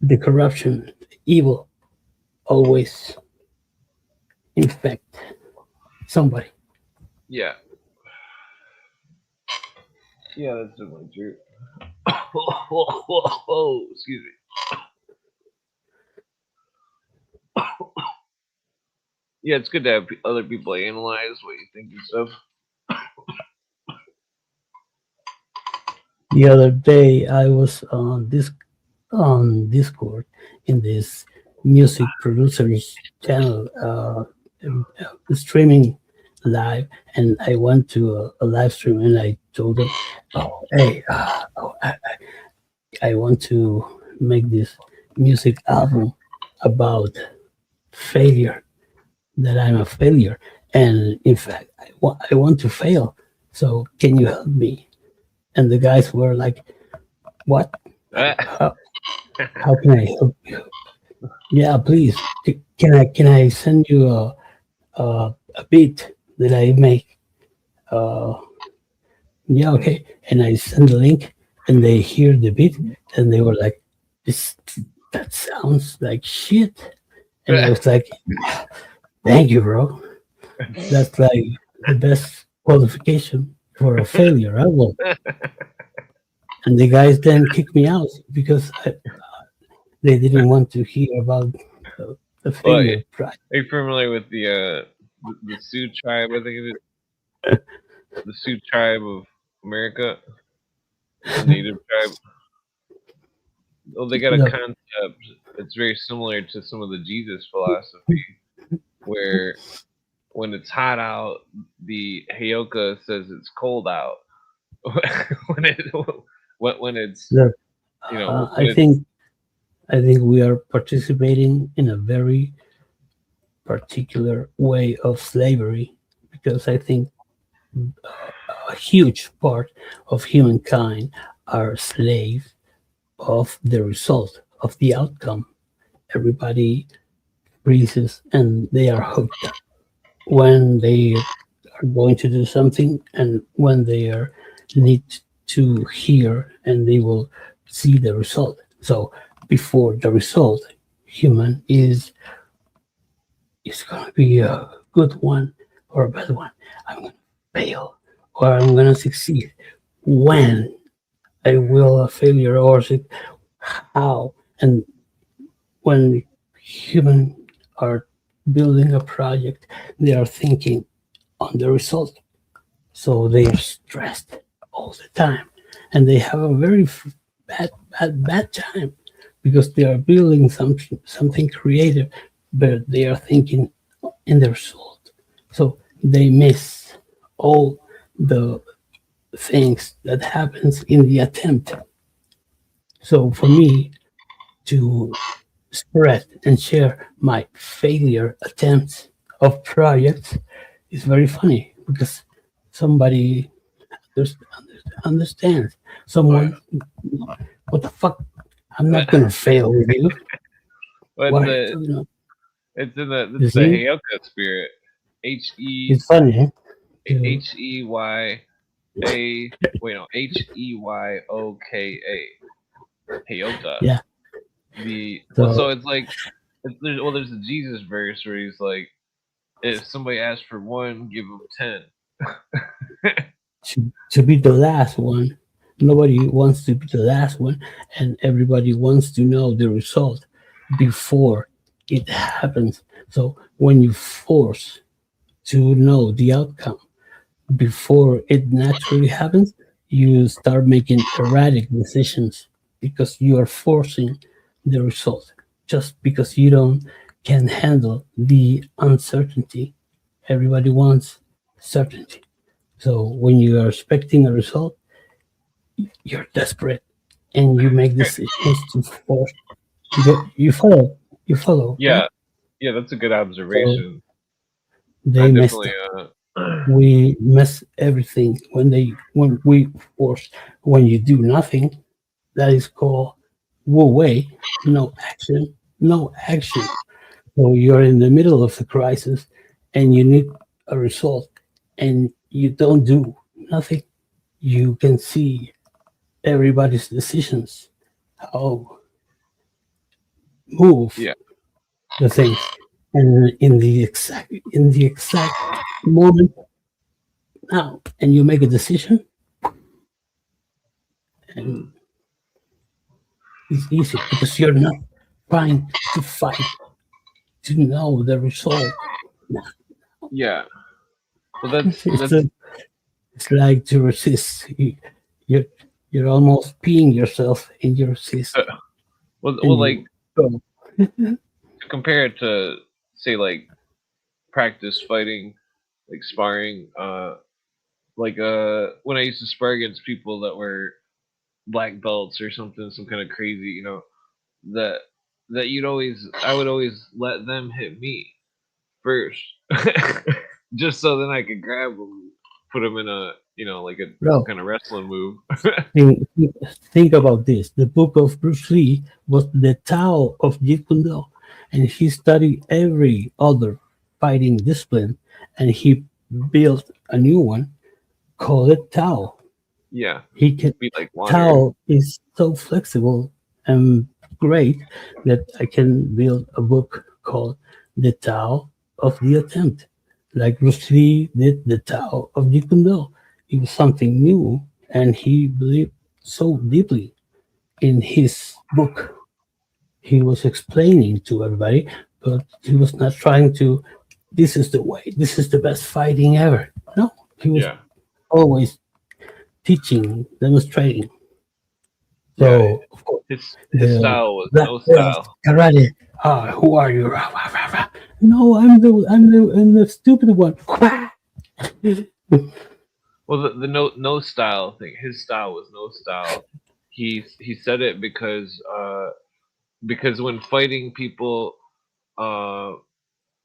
the corruption, the evil always infect somebody. Yeah. Yeah, that's definitely true. Excuse me. Yeah, it's good to have other people analyze what you think and stuff. The other day, I was on Discord in this music producers channel, streaming live, and I went to a live stream and I told them, "Oh, hey, I want to make this music album about failure. That I'm a failure, and in fact, I want to fail. So can you help me?" And the guys were like, "What? How, how can I help you? Yeah, please. Can I send you a beat that I make? Uh, yeah, okay." And I send the link, and they hear the beat, and they were like, "This that sounds like shit." And I was like, "Thank you, bro. That's like the best qualification for a failure album." And the guys then kicked me out because they didn't want to hear about the Well, are failure project. you familiar with the Sioux tribe? I think it is the Sioux tribe of America, the native tribe. Well, they got a No, concept that's very similar to some of the Jesus philosophy, where when it's hot out, the Heyoka says it's cold out. when it when it's look, when it's I think we are participating in a very particular way of slavery because I think a huge part of humankind are slaves of the result of the outcome. Everybody freezes and they are hooked up when they are going to do something and when they are need to hear and they will see the result. So before the result, human is going to be a good one or a bad one. I'm going to fail or I'm going to succeed. When I will a failure or how? And when human are building a project, they are thinking on the result. So they are stressed all the time and they have a very bad time because they are building something creative, but they are thinking in the result. So they miss all the things that happens in the attempt. So for me to spread and share my failure attempts of projects is very funny because somebody understands. Someone, what the fuck? I'm not gonna fail with you. what's What are you the talking about? You it's the see, Heyoka spirit. H E it's funny. Eh? You, H E Y A wait no HeyokA. Hayota. Yeah. So So it's like there's a Jesus verse where he's like, if somebody asks for one, give them 10. to be the last one, nobody wants to be the last one, and everybody wants to know the result before it happens. So when you force to know the outcome before it naturally happens, you start making erratic decisions because you are forcing the result just because you don't can handle the uncertainty. Everybody wants certainty. So when you are expecting a result, you're desperate and you make decisions to force. You follow, you follow, right? Yeah, yeah, that's a good So observation. I they messed definitely up. We mess everything when we force when you do nothing. That is called wu wei, no action, no action. So you're in the middle of the crisis and you need a result and you don't do nothing. You can see everybody's decisions, how move yeah, the things, and in the exact moment now, and you make a decision, and it's easy because you're not trying to fight to know the result. Nah, yeah. Well, it's, that's a, it's like to resist. You're you're almost peeing yourself, and you resist, and like you go. to compare it to say like practice fighting, like sparring. Like when I used to spar against people that were black belts or something, some kind of crazy, that you'd always I would always let them hit me first, just so then I could grab them, put them in a like some Bro, kind of wrestling move. think about this. The book of Bruce Lee was the Tao of Jeet Kune Do, and he studied every other fighting discipline, and he built a new one called it Tao. Yeah, He can be like water. Tao is so flexible and great that I can build a book called The Tao of the Attempt. Like Bruce Lee did the Tao of Jeet Kune Do. It was something new and he believed so deeply in his book. He was explaining to everybody, but he was not trying to this is the way, this is the best fighting ever. No, he was Yeah, always teaching, demonstrating. yeah. So of course, His the style was black no belt style. karate. Ah, who are you? Rah, rah, rah, rah. No, I'm the stupid one. Well, the no style thing. His style was no style. He said it because when fighting people, uh,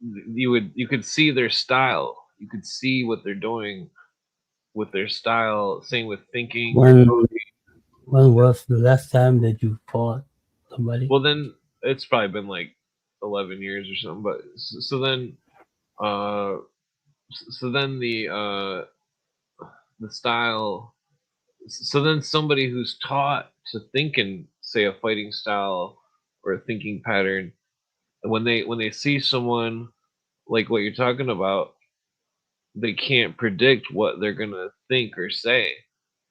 you could see their style. You could see what they're doing with their style. Same with thinking. when when was the last time that you fought somebody? Well, then it's probably been like 11 years or something. But uh, so then the style. So then somebody who's taught to think in say a fighting style or a thinking pattern, when they see someone like what you're talking about, they can't predict what they're gonna think or say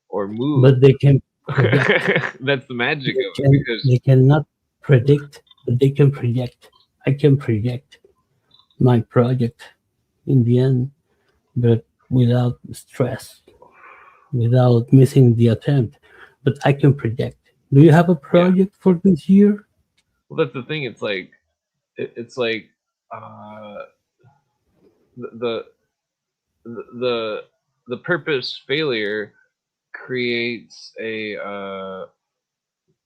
or move. But they can project. That's the magic They of it can. because They cannot predict, but they can project. I can project my project in the end, but without stress, without missing the attempt. But I can project. Do you have a yeah. project for this year? Well, that's the thing. It's like it's like uh, the the the purpose failure creates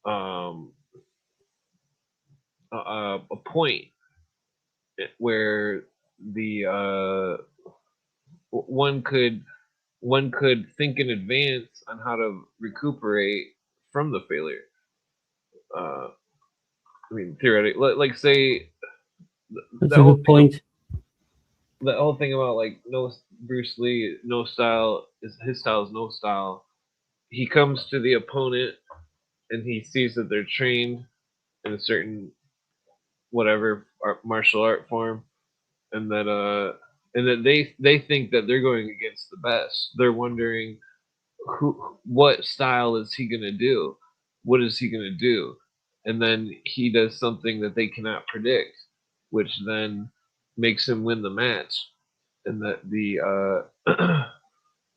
um a point where the one could think in advance on how to recuperate from the failure. Uh, I mean, theoretically, like say That's that a whole good thing, point. about like no Bruce Lee, no style is his style is no style. He comes to the opponent and he sees that they're trained in a certain whatever martial art form, and that they think that they're going against the best. They're wondering what style is he gonna do? What is he gonna do? And then he does something that they cannot predict, which then makes him win the match. And that the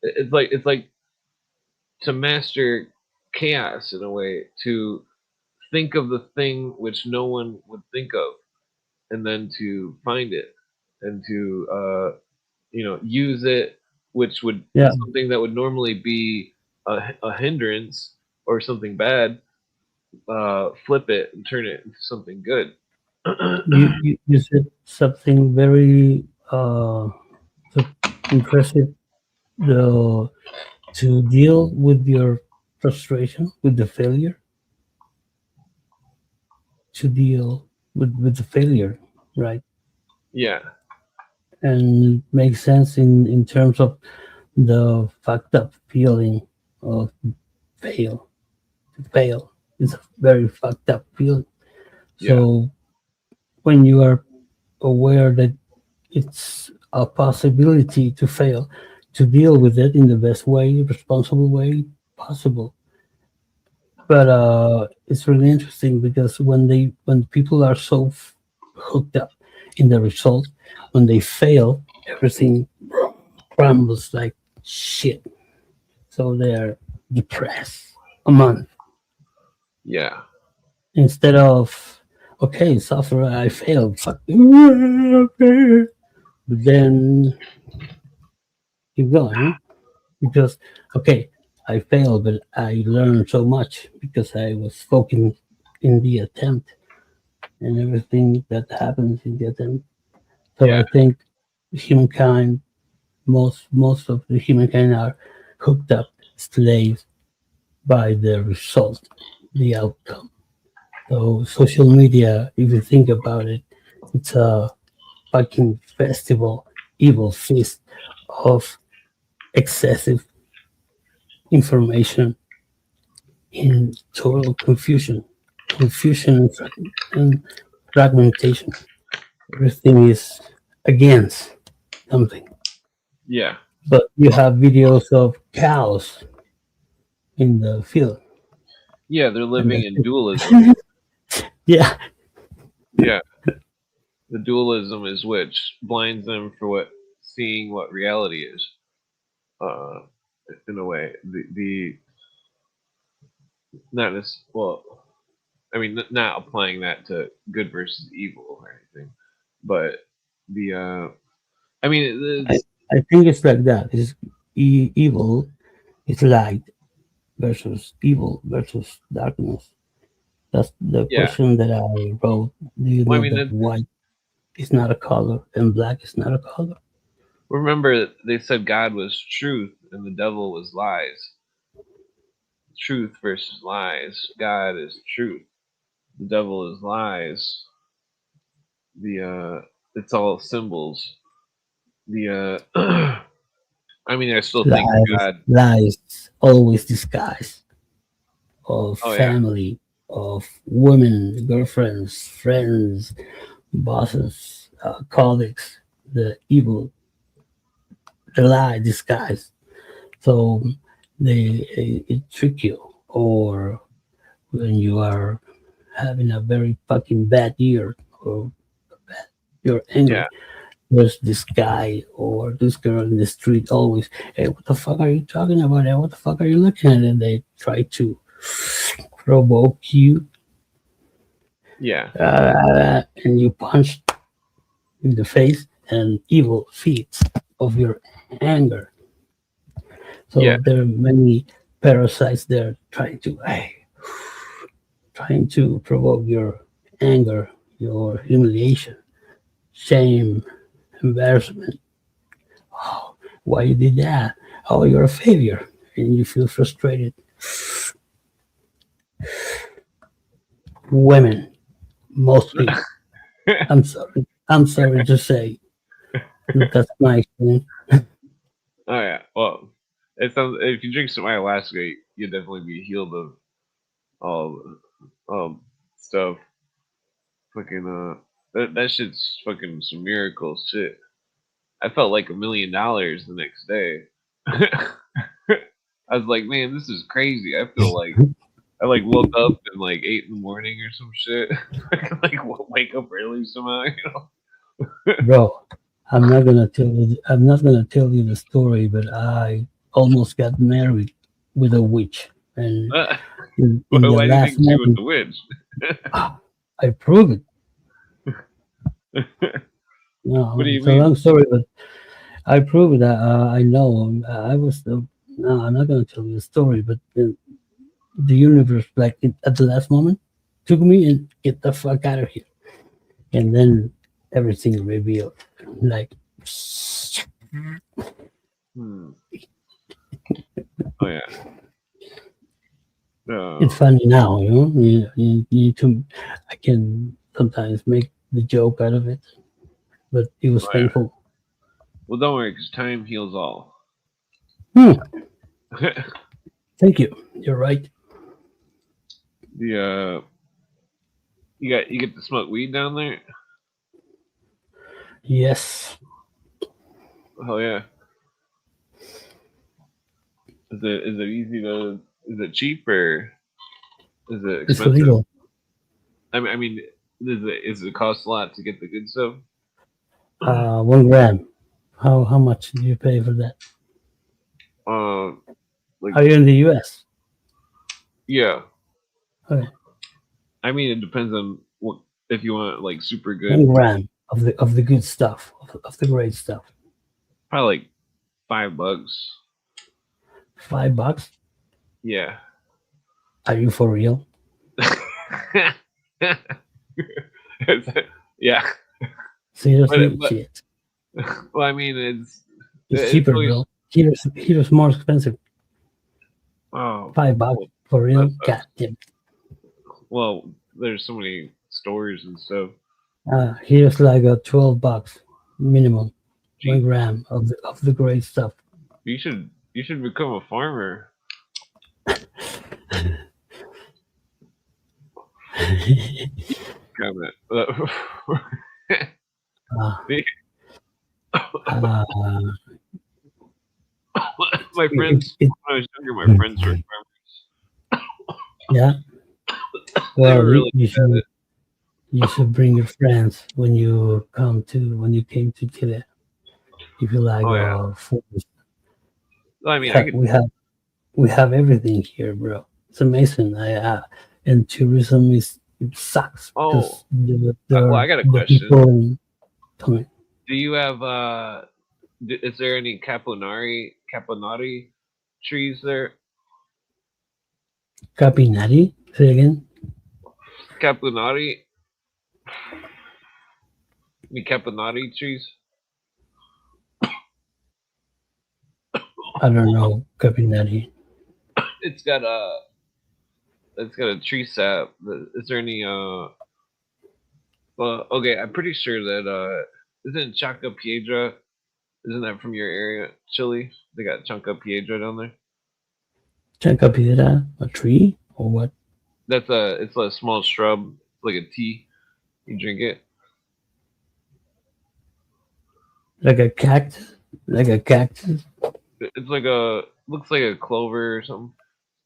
it's like to master chaos in a way, to think of the thing which no one would think of, and then to find it, and to use it, which would Yeah, something that would normally be a hindrance or something bad, flip it and turn it into something good. you said something very so impressive. The To deal with your frustration, with the failure, to deal with the failure, right? Yeah, And make sense in terms of the fucked up feeling of fail. To fail is a very fucked up feeling. yeah, So when you are aware that it's a possibility to fail, to deal with it in the best way, responsible way possible. But it's really interesting because when people are so hooked up in the result, when they fail, everything crumbles like shit. So they're depressed a month yeah, instead of okay, suffer. I failed. Fuck. Okay. But then keep going because okay, I failed, but I learned so much because I was focused in the attempt and everything that happens in the attempt. So yeah, I think humankind, most of the humankind are hooked up, slaves by the result, the outcome. So social media, if you think about it, it's a fucking festival, evil feast of excessive information in total confusion, confusion and fragmentation. Everything is against something. yeah, But you have videos of cows in the field, yeah. They're and living that's in dualism. it. Yeah, Yeah, the dualism is which blinds them for what seeing what reality is. Uh, in a way, the not as well. I mean, not applying that to good versus evil or anything, but the I mean, I, it's I think it's like that. It's evil is light versus evil versus darkness. That's the yeah. question that I wrote. Do you Well, I know mean, that white is not a color and black is not a color? remember they said God was truth and the devil was lies. Truth versus lies. God is truth. The devil is lies. The it's all symbols. The I mean, I still think Lies, God. lies, always disguise of Oh yeah, family, of women, girlfriends, friends, bosses, colleagues, the evil, the lie disguise. So it trick you, or when you are having a very fucking bad year, or you're yeah, angry. There's this guy or this girl in the street always, hey, what the fuck are you talking about? Hey, what the fuck are you looking at? And they try to provoke you, yeah, and you punch in the face, and evil feeds of your anger. yeah, So there are many parasites there trying to provoke your anger, your humiliation, shame, embarrassment. Why you did that? Oh, you're a failure, and you feel frustrated. Women, mostly. I'm sorry. I'm sorry to say that that's my experience. oh yeah. Well, it sounds if you drink some ayahuasca, you'd definitely be healed all stuff. Fucking that shit's fucking some miracle shit. I felt like $1 million the next day. I was like, man, this is crazy. I feel like I like woke up at like 8 in the morning or some shit. I can like wake up early somehow, you know. Bro, I'm not gonna tell you the story, but I almost got married with a witch, and in the Why do you last think she was moment, the witch? I proved it. What do No, you it's a mean? long story, but I proved that. I know. I was the. No, I'm not gonna tell you the story, but the universe, like at the last moment, took me and get the fuck out of here, and then everything revealed. Like Hmm. Oh yeah. it's No. funny now, you know. You to, I can sometimes make the joke out of it, but it was Oh yeah. painful. Well, don't worry, because time heals all. Hmm, thank you. You're right. the you get to smoke weed down there. Yes, Oh yeah. Is it easy to? Is it cheap or is it it's expensive? legal. I mean, is it cost a lot to get the good stuff? 1 gram. How much do you pay for that? Uh, like Are you in the U.S.? yeah. Okay. I mean, it depends on what if you want like super one good. gram of the good stuff of the great stuff. Probably like $5. $5. Yeah. Are you for real? Yeah, Seriously? but Shit. well, I mean, It's it's cheaper, always bro. Here's more expensive. oh $5 well, for that real? God sucks. damn. Well, there's so many stores and stuff. Here's like a $12 minimum. one Gee, gram of the great stuff. you should become a farmer. Kind of. uh, See, uh, my it, friends it, when I was younger, my friends were yeah. farmers. They Well, were really good at it. you should bring your friends when you came to Chile. If you like Oh yeah. food, I we mean, I have could. we have we have everything here, bro. It's amazing. And tourism is it sucks Oh, because the well, I the, got a the question. people tell me Do you have is there any caponari trees there? Capinari. Say again. Caponari, any caponari trees? I don't know Capinari. It's got a tree sap. Is there any well, okay, I'm pretty sure that isn't Chaca Piedra, isn't that from your area, Chile? They got Chaca Piedra down there. Chancapidra, a tree or what? It's a small shrub, it's like a tea. You drink it. Like a cactus? Like a cactus? It's like a looks like a clover or something.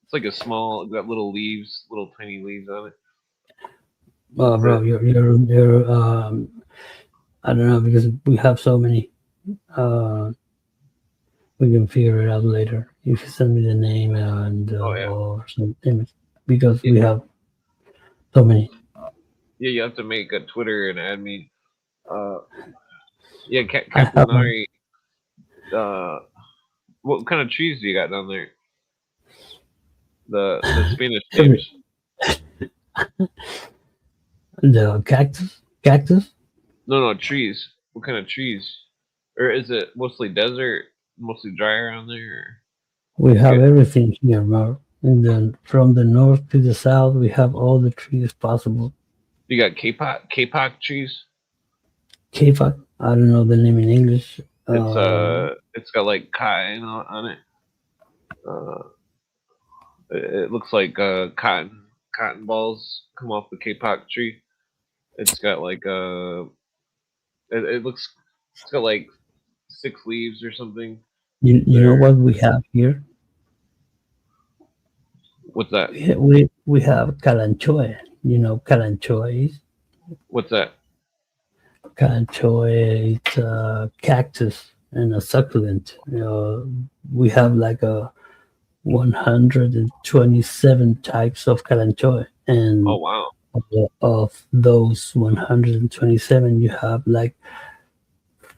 It's like a small, it's got little leaves, little tiny leaves on it. Bro, Or you're I don't know because we have so many. Uh, we can figure it out later. If you send me the name and oh yeah, or some image because yeah, we have so many. yeah. You have to make a Twitter and add me. Uh, yeah, I have one. Caponari. Uh, what kind of trees do you got down there? The Spanish Every names. the cactus. No, no trees. What kind of trees? Or is it mostly desert, mostly dry around there? Or We you have get everything here, bro. And then from the north to the south, we have all the trees possible. you got K-pop trees. Kefak, I don't know the name in English. It's got like cotton on it. Uh, it looks like cotton balls come off the K-pop tree. It's got like it looks, it's got like 6 leaves or something. You know They're what we have here? what's that? We have calanchoe. You know calanchoe is? What's that? Calanchoe, it's a cactus and a succulent. We have like a 127 types of calanchoe, Oh and wow. of those 127, you have like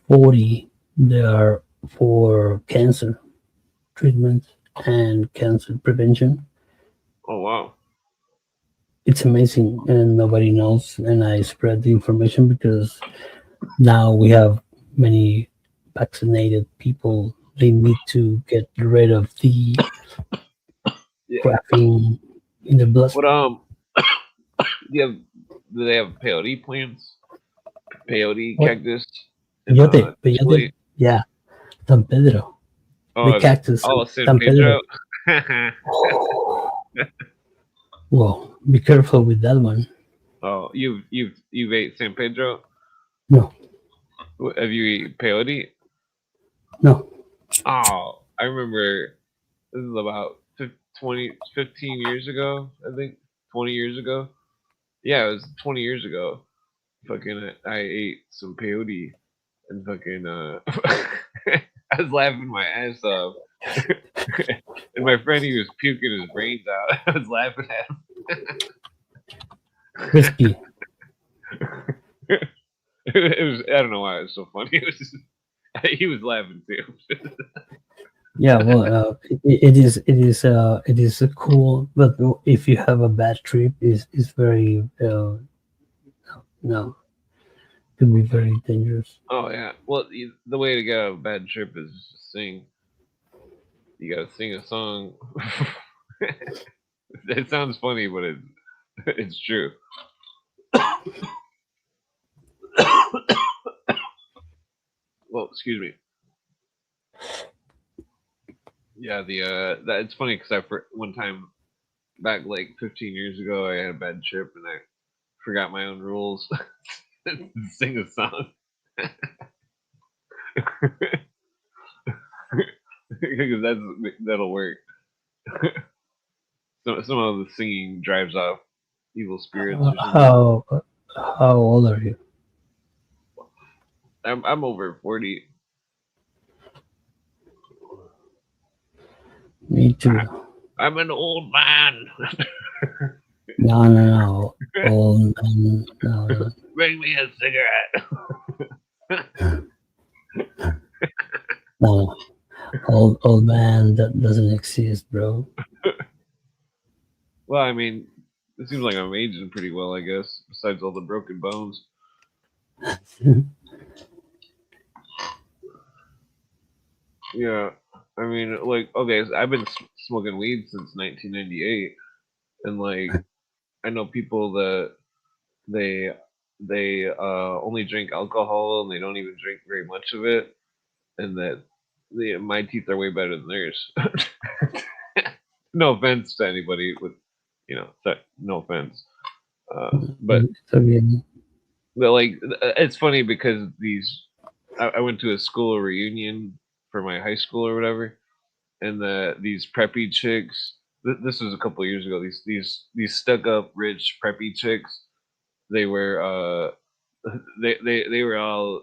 40 they are for cancer treatment and cancer prevention. Oh wow. It's amazing, and nobody knows. And I spread the information because now we have many vaccinated people. They need to get rid of the Yeah. graphene in the What bloodstream. do you have? Do they have peyote plants? Peyote What? cactus in Peyote, Chile? yeah, San Pedro, the Oh, cactus, San San Pedro. Pedro. Whoa, be careful with that one. Oh, you've ate San Pedro? No, Have you eaten peyote? no. Oh, I remember this is about 15 years ago, I think. 20 years ago. Yeah, it was 20 years ago. Fucking, I ate some peyote and fucking, I was laughing my ass off. And my friend, he was puking his brains out. I was laughing Risky. at him. It was, I don't know why it was so funny. It was just, he was laughing too. Yeah, well, it is cool, but if you have a bad trip, is very no, could be very dangerous. Oh yeah. Well, the way to get out of a bad trip is just to sing. You gotta sing a song. It sounds funny, but it's true. Well, excuse me. Yeah, that it's funny because one time back like 15 years ago, I had a bad trip and I forgot my own rules. Sing a song because that'll work. Some of the singing drives off evil spirits or something. How old are you? I'm over 40. Me too. I'm an old man. No, no, no. Old man. No, no. Bring me a cigarette. No. Old man that doesn't exist, bro. Well, I mean, it seems like I'm aging pretty well, I guess. Besides all the broken bones. Yeah, I mean, like, okay, so I've been smoking weed since 1998, and like, I know people that they only drink alcohol and they don't even drink very much of it, and that my teeth are way better than theirs. No offense to anybody with, no offense. But It's okay. like, it's funny because I went to a school reunion for my high school or whatever, and these preppy chicks. This was a couple of years ago. These stuck up rich preppy chicks. They were they were all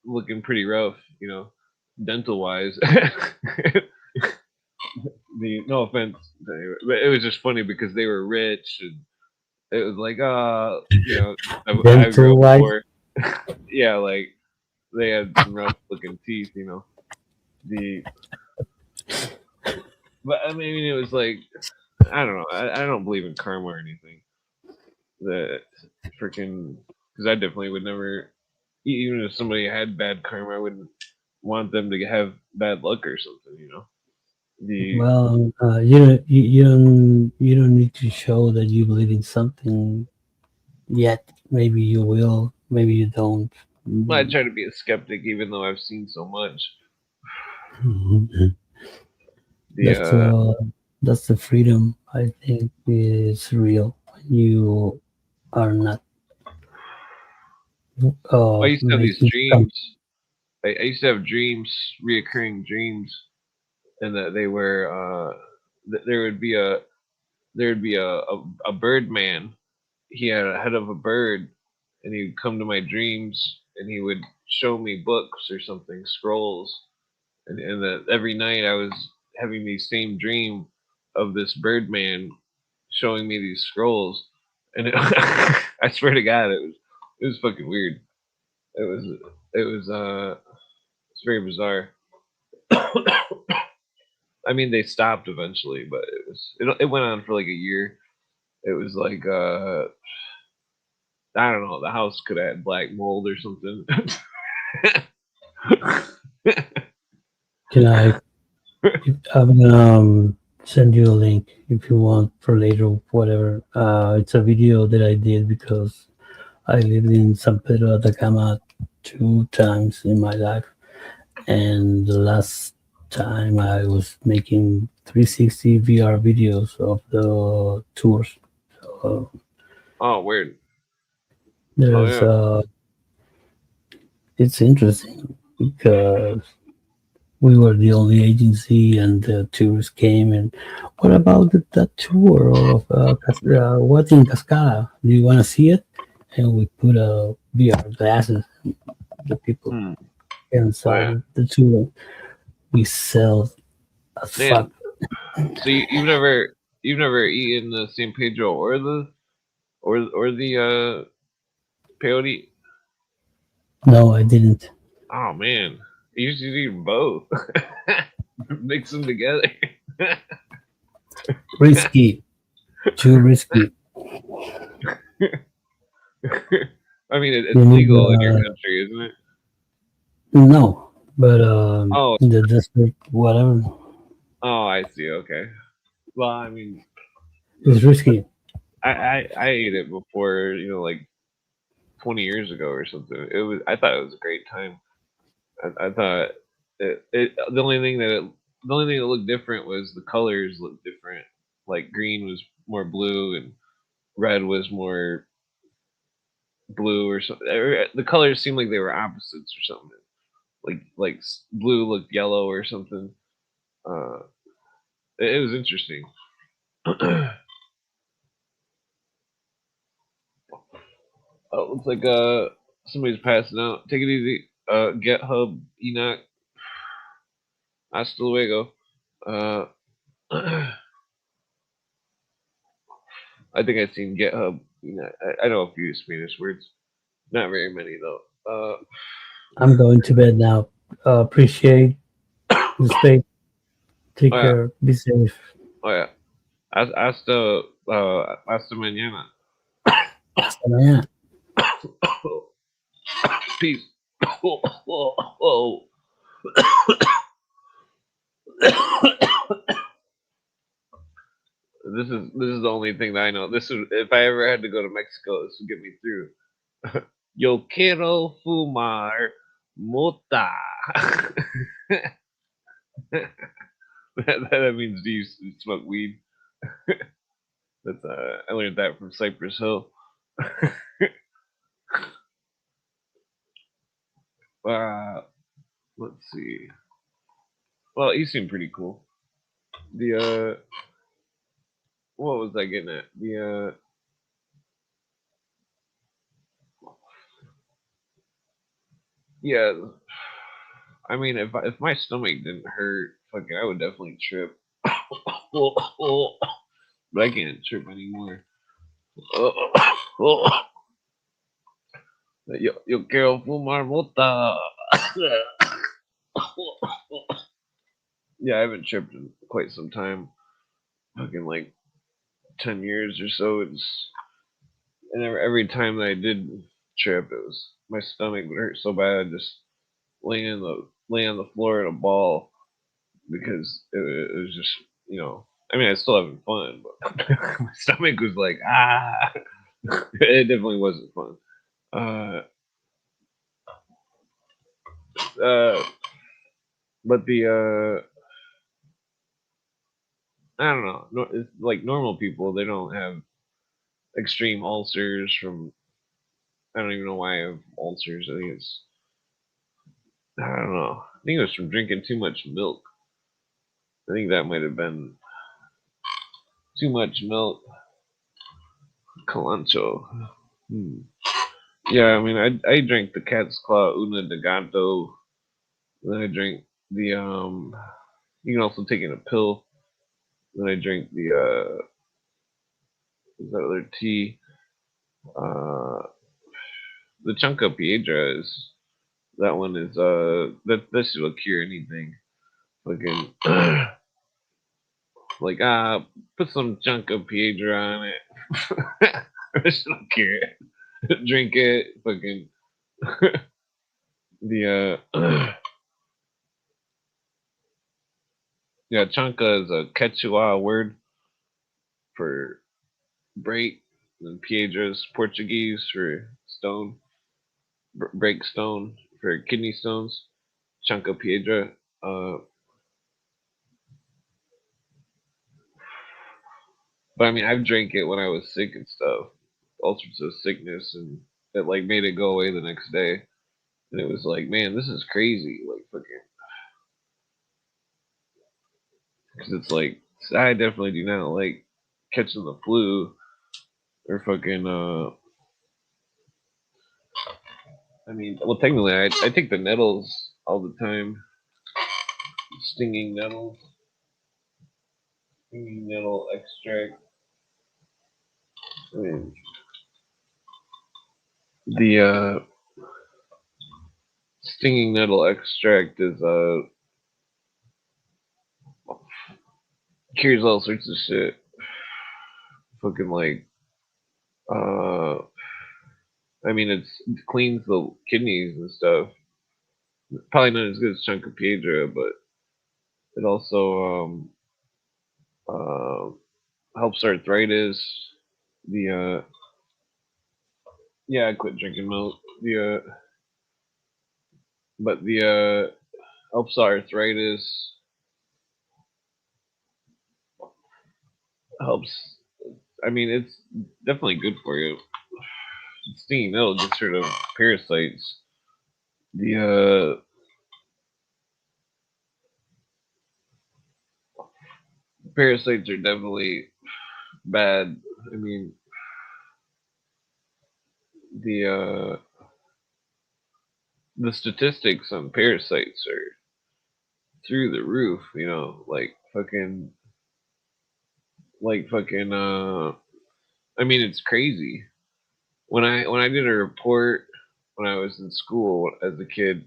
looking pretty rough, dental wise. No offense, but it was just funny because they were rich and it was like I grew Dental up wise. poor. Yeah, like they had some rough looking teeth, the but I mean it was like I don't know. I don't believe in karma or anything. That freaking because I definitely would never. Even if somebody had bad karma, I wouldn't want them to have bad luck or something. The Well, you don't need to show that you believe in something yet. Maybe you will. Maybe you don't. I try to be a skeptic, even though I've seen so much. The That's that's the freedom I think is real. you are not I used to have these making some. dreams. I used to have dreams, reoccurring dreams, and that they were there would be a bird man. He had a head of a bird, and he'd come to my dreams, and he would show me books or something, scrolls, and that every night I was having the same dream of this bird man showing me these scrolls, and I swear to God, it was fucking weird. It was it was it's very bizarre. I mean, they stopped eventually, but it went on for like a year. It was like I don't know. The house could have had black mold or something. Can I? I'm gonna send you a link if you want for later, whatever. It's a video that I did because I lived in San Pedro Atacama 2 times in my life, and the last time I was making 360 VR videos of the tours. So Oh, weird. Oh there's yeah. it's interesting because we were the only agency, and the tourists came. And what about that tour of what in Cascada? Do you want to see it? And we put a VR glasses. The people Hmm. Oh yeah. inside the tour. We sell as fuck. Man, so you've never eaten the San Pedro or the peyote? No, I didn't. Oh man, you should eat both. Mix them together. Risky, too risky. I mean, You it's need legal in your country, isn't it? no, but Oh, in the desert, whatever, oh, I see. Okay. Well, I mean, it's risky. I ate it before, like 20 years ago or something. I thought it was a great time. I thought the only thing that looked different was the colors looked different. Like green was more blue and red was more blue or something. The colors seemed like they were opposites or something. Like blue looked yellow or something. Uh, it was interesting. Oh, looks like somebody's passing out. Take it easy. GitHub Enoch. Hasta luego. Uh, I think I've seen GitHub. I know a few Spanish words. Not very many though. I'm going to bed now. Appreciate the space. Take Oh yeah. care. Be safe. Oh yeah. Hasta mañana. Hasta mañana. Peace. This is the only thing that I know. This is if I ever had to go to Mexico, this would get me through. Yo quiero fumar mota. that means do you smoke weed? That's I learned that from Cypress Hill. uh, let's see. Well, he seemed pretty cool. The what was I getting at? The yeah. I mean, if my stomach didn't hurt, fucking, I would definitely trip. But I can't trip anymore. Yo quiero fumar mota. Yeah, I haven't tripped in quite some time. Fucking like 10 years or so. And every time that I did trip, it was my stomach would hurt so bad. I'd just lay on the floor in a ball because it was just I mean, I was still having fun, but my stomach was like ah. It definitely wasn't fun. Uh, uh, but the I don't know. No, it's like normal people, they don't have extreme ulcers from. I don't even know why I have ulcers. I think it's. I don't know. I think it was from drinking too much milk. I think that might have been too much milk. Calancho. Hmm. Yeah, I mean, I drank the cat's claw una de gato. Then I drank the You can also take in a pill. Then I drink the is that other tea? Uh, the Chunka Piedra is that one is that should will cure anything. Fucking like put some Chunka Piedra on it. That should will cure it. Drink it. Fucking the yeah, Chanka is a Quechua word for break, and Piedra is Portuguese for stone, break stone for kidney stones. Chanca Piedra. Uh, but I mean, I've drank it when I was sick and stuff, all sorts of sickness, and it like made it go away the next day. And it was like, man, this is crazy. Like fucking, because it's like I definitely do not like catching the flu or fucking. I mean, well, technically, I take the nettles all the time. Stinging nettles, stinging nettle extract. I mean, the stinging nettle extract is cures all sorts of shit. Fucking like uh I mean it cleans the kidneys and stuff. Probably not as good as Chunka Piedra, but it also uh helps arthritis. The yeah, I quit drinking milk. The but the helps arthritis, helps I mean it's definitely good for you. Stinging nettle gets rid of parasites. The parasites are definitely bad. I mean, the statistics on parasites are through the roof. You know, like fucking. I mean, it's crazy. When I did a report when I was in school as a kid,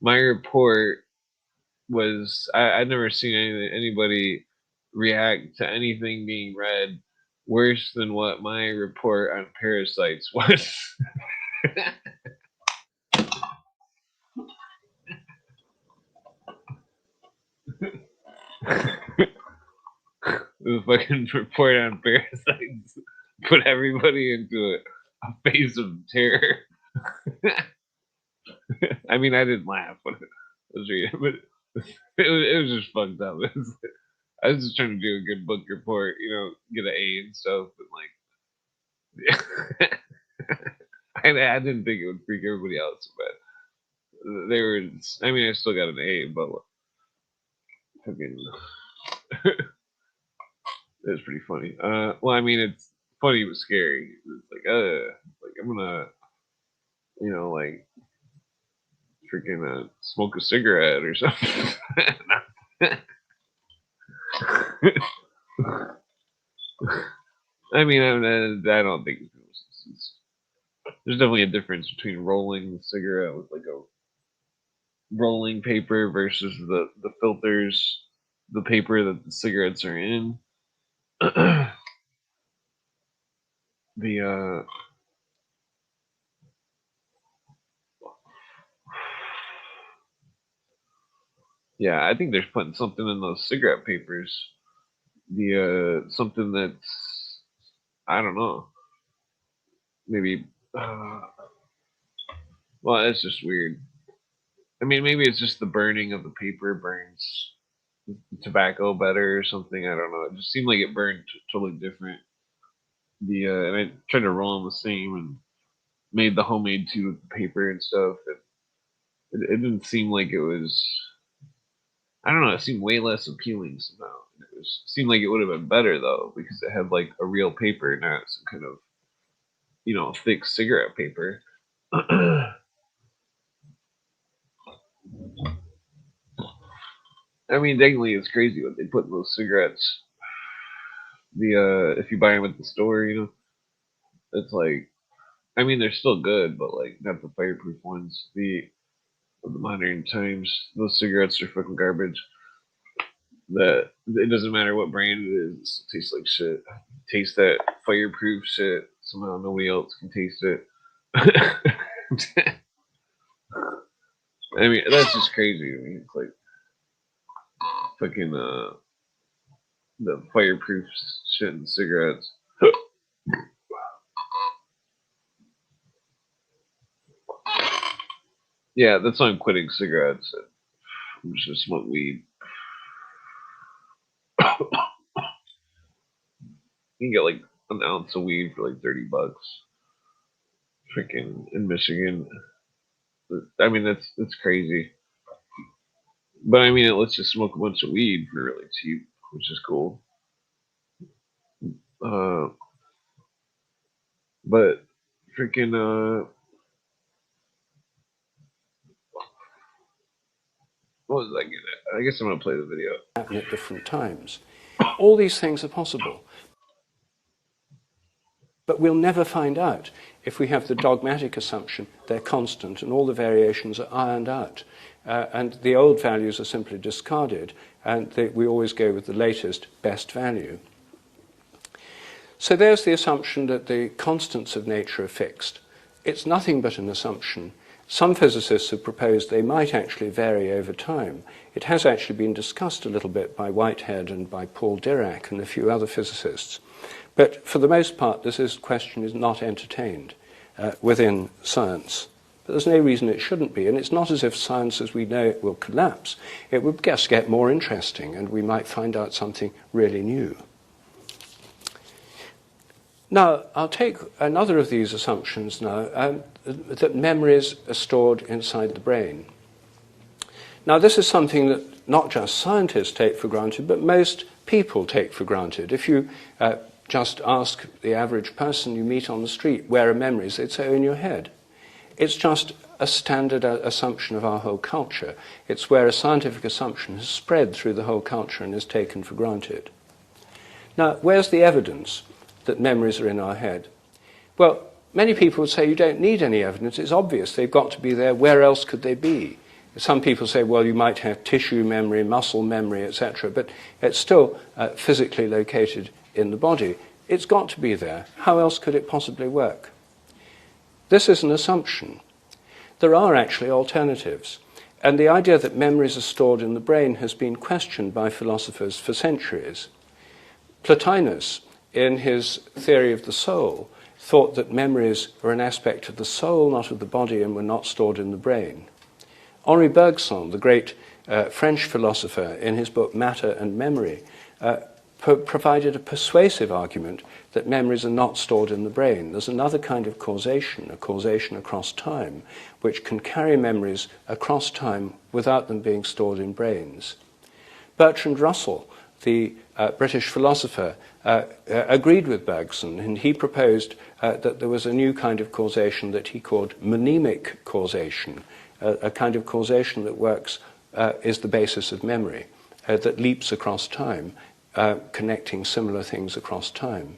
my report was I'd never seen anybody react to anything being read worse than what my report on parasites was. The fucking report on parasites put everybody into a phase of terror. I mean, I didn't laugh when I was reading, but it was just fucked up. I was just trying to do a good book report, get an A and stuff, but like, I didn't think it would freak everybody out so bad. They were, I mean, I still got an A, but fucking, it was pretty funny. Well, I mean, it's funny but scary. It's like I'm gonna, like freaking smoke a cigarette or something. I mean, I don't think there's definitely a difference between rolling the cigarette with like a rolling paper versus the filters, the paper that the cigarettes are in. the Yeah, I think they're putting something in those cigarette papers. The something that's I don't know, maybe. Well, it's just weird. I mean, maybe it's just the burning of the paper burns tobacco better or something. I don't know. It just seemed like it burned totally different and I tried to roll them the same and made the homemade too with the paper and stuff. It didn't seem like it was. I don't know. It seemed way less appealing somehow. Seemed like it would have been better though because it had like a real paper, not some kind of thick cigarette paper. I mean, dangly, it's crazy what they put in those cigarettes. If you buy them at the store, it's like, I mean, they're still good, but like not the fireproof ones. Of the modern times, those cigarettes are fucking garbage. That it doesn't matter what brand it is, it tastes like shit. Taste that fireproof shit. Somehow nobody else can taste it. I mean, that's just crazy. I mean, it's like fucking the fireproof shit in cigarettes. Yeah, that's why I'm quitting cigarettes. I'm just gonna smoke weed. You can get like an ounce of weed for like $30. Freaking in Michigan. I mean, that's crazy. But I mean, it lets you smoke a bunch of weed for really cheap, which is cool. Uh, but freaking what was I getting at? I guess I'm gonna play the video. Happen at different times. All these things are possible. But we'll never find out if we have the dogmatic assumption they're constant and all the variations are ironed out. And the old values are simply discarded, and we always go with the latest, best value. So there's the assumption that the constants of nature are fixed. It's nothing but an assumption. Some physicists have proposed they might actually vary over time. It has actually been discussed a little bit by Whitehead and by Paul Dirac and a few other physicists. But for the most part, this question is not entertained within science. But there's no reason it shouldn't be. And it's not as if science as we know it will collapse. It would just get more interesting, and we might find out something really new. Now, I'll take another of these assumptions now, that memories are stored inside the brain. Now, this is something that not just scientists take for granted, but most people take for granted. If you just ask the average person you meet on the street, where are memories? They'd say, oh, in your head. It's just a standard assumption of our whole culture. It's where a scientific assumption has spread through the whole culture and is taken for granted. Now, where's the evidence that memories are in our head? Well, many people would say you don't need any evidence. It's obvious. They've got to be there. Where else could they be? Some people say, well, you might have tissue memory, muscle memory, etc., but it's still physically located in the body. It's got to be there. How else could it possibly work? This is an assumption. There are actually alternatives. And the idea that memories are stored in the brain has been questioned by philosophers for centuries. Plotinus, in his theory of the soul, thought that memories were an aspect of the soul, not of the body, and were not stored in the brain. Henri Bergson, the great French philosopher, in his book Matter and Memory, provided a persuasive argument that memories are not stored in the brain. There's another kind of causation, a causation across time, which can carry memories across time without them being stored in brains. Bertrand Russell, the British philosopher, agreed with Bergson, and he proposed that there was a new kind of causation that he called mnemic causation, a kind of causation that works, is the basis of memory, that leaps across time, connecting similar things across time.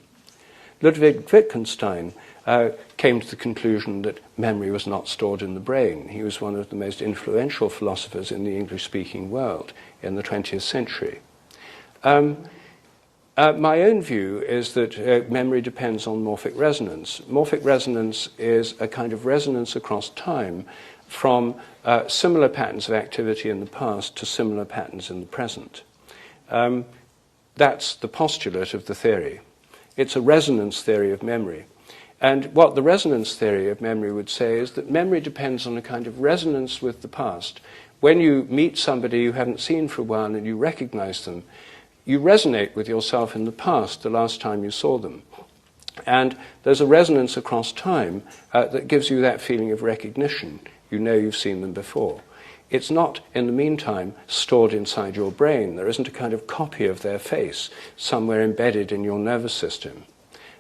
Ludwig Wittgenstein came to the conclusion that memory was not stored in the brain. He was one of the most influential philosophers in the English-speaking world in the 20th century. My own view is that memory depends on morphic resonance. Morphic resonance is a kind of resonance across time from similar patterns of activity in the past to similar patterns in the present. That's the postulate of the theory. It's a resonance theory of memory. And what the resonance theory of memory would say is that memory depends on a kind of resonance with the past. When you meet somebody you haven't seen for a while and you recognize them, you resonate with yourself in the past, the last time you saw them. And there's a resonance across time that gives you that feeling of recognition. You know you've seen them before. It's not, in the meantime, stored inside your brain. There isn't a kind of copy of their face somewhere embedded in your nervous system.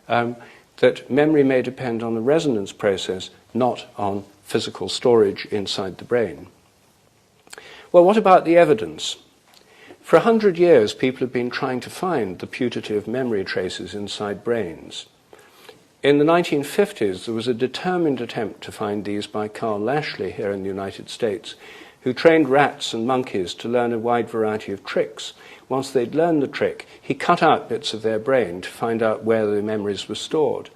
That memory may depend on the resonance process, not on physical storage inside the brain. Well, what about the evidence? For 100 years, people have been trying to find the putative memory traces inside brains. In the 1950s, there was a determined attempt to find these by Carl Lashley here in the United States, who trained rats and monkeys to learn a wide variety of tricks. Once they'd learned the trick, he cut out bits of their brain to find out where the memories were stored.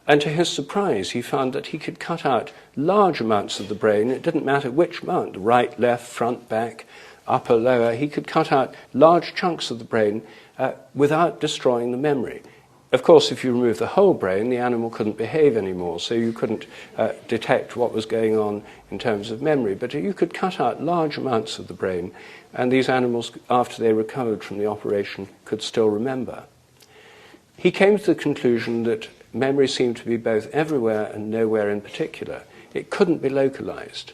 And to his surprise, he found that he could cut out large amounts of the brain. It didn't matter which amount, right, left, front, back, upper, lower. He could cut out large chunks of the brain without destroying the memory. Of course, if you remove the whole brain, the animal couldn't behave anymore, so you couldn't detect what was going on in terms of memory. But you could cut out large amounts of the brain, and these animals, after they recovered from the operation, could still remember. He came to the conclusion that memory seemed to be both everywhere and nowhere in particular. It couldn't be localized.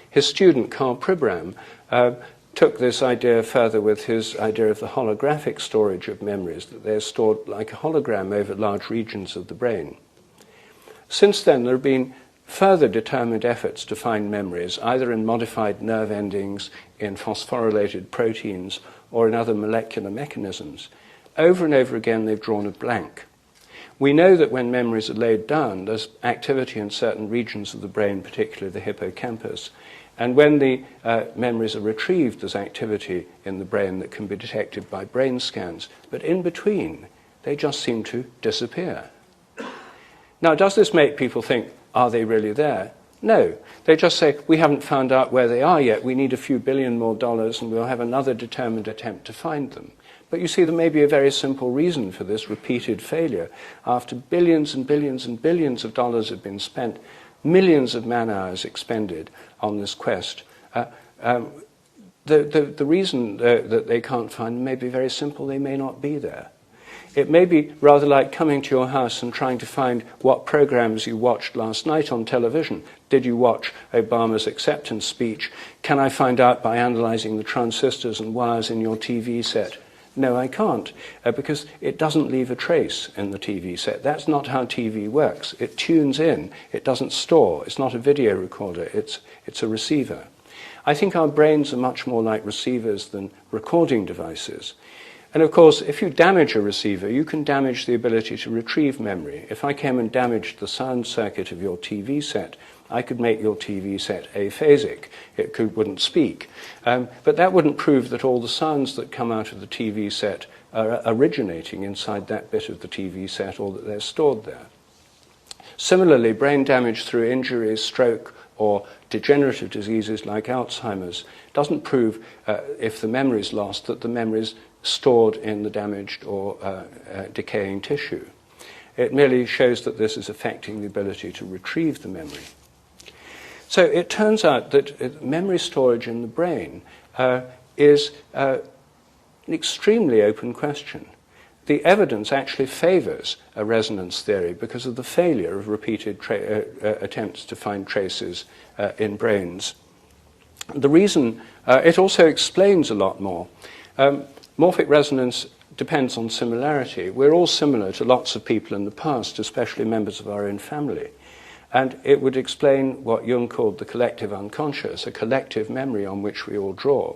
His student, Karl Pribram, took this idea further with his idea of the holographic storage of memories, that they're stored like a hologram over large regions of the brain. Since then, there have been further determined efforts to find memories, either in modified nerve endings, in phosphorylated proteins, or in other molecular mechanisms. Over and over again, they've drawn a blank. We know that when memories are laid down, there's activity in certain regions of the brain, particularly the hippocampus. And when the memories are retrieved, there's activity in the brain that can be detected by brain scans. But in between, they just seem to disappear. Now, does this make people think, are they really there? No. They just say, we haven't found out where they are yet. We need a few billion more dollars, and we'll have another determined attempt to find them. But you see, there may be a very simple reason for this repeated failure. After billions and billions and billions of dollars have been spent, millions of man-hours expended on this quest, the reason that they can't find them may be very simple. They may not be there. It may be rather like coming to your house and trying to find what programs you watched last night on television. Did you watch Obama's acceptance speech? Can I find out by analyzing the transistors and wires in your TV set? No, I can't, because it doesn't leave a trace in the TV set. That's not how TV works. It tunes in. It doesn't store. It's not a video recorder. It's a receiver. I think our brains are much more like receivers than recording devices. And of course, if you damage a receiver, you can damage the ability to retrieve memory. If I came and damaged the sound circuit of your TV set, I could make your TV set aphasic. It wouldn't speak. But that wouldn't prove that all the sounds that come out of the TV set are originating inside that bit of the TV set, or that they're stored there. Similarly, brain damage through injuries, stroke, or degenerative diseases like Alzheimer's doesn't prove, if the memory is lost, that the memory is stored in the damaged or decaying tissue. It merely shows that this is affecting the ability to retrieve the memory. So it turns out that memory storage in the brain is an extremely open question. The evidence actually favors a resonance theory because of the failure of repeated attempts to find traces in brains. The reason, it also explains a lot more. Morphic resonance depends on similarity. We're all similar to lots of people in the past, especially members of our own family. And it would explain what Jung called the collective unconscious, a collective memory on which we all draw.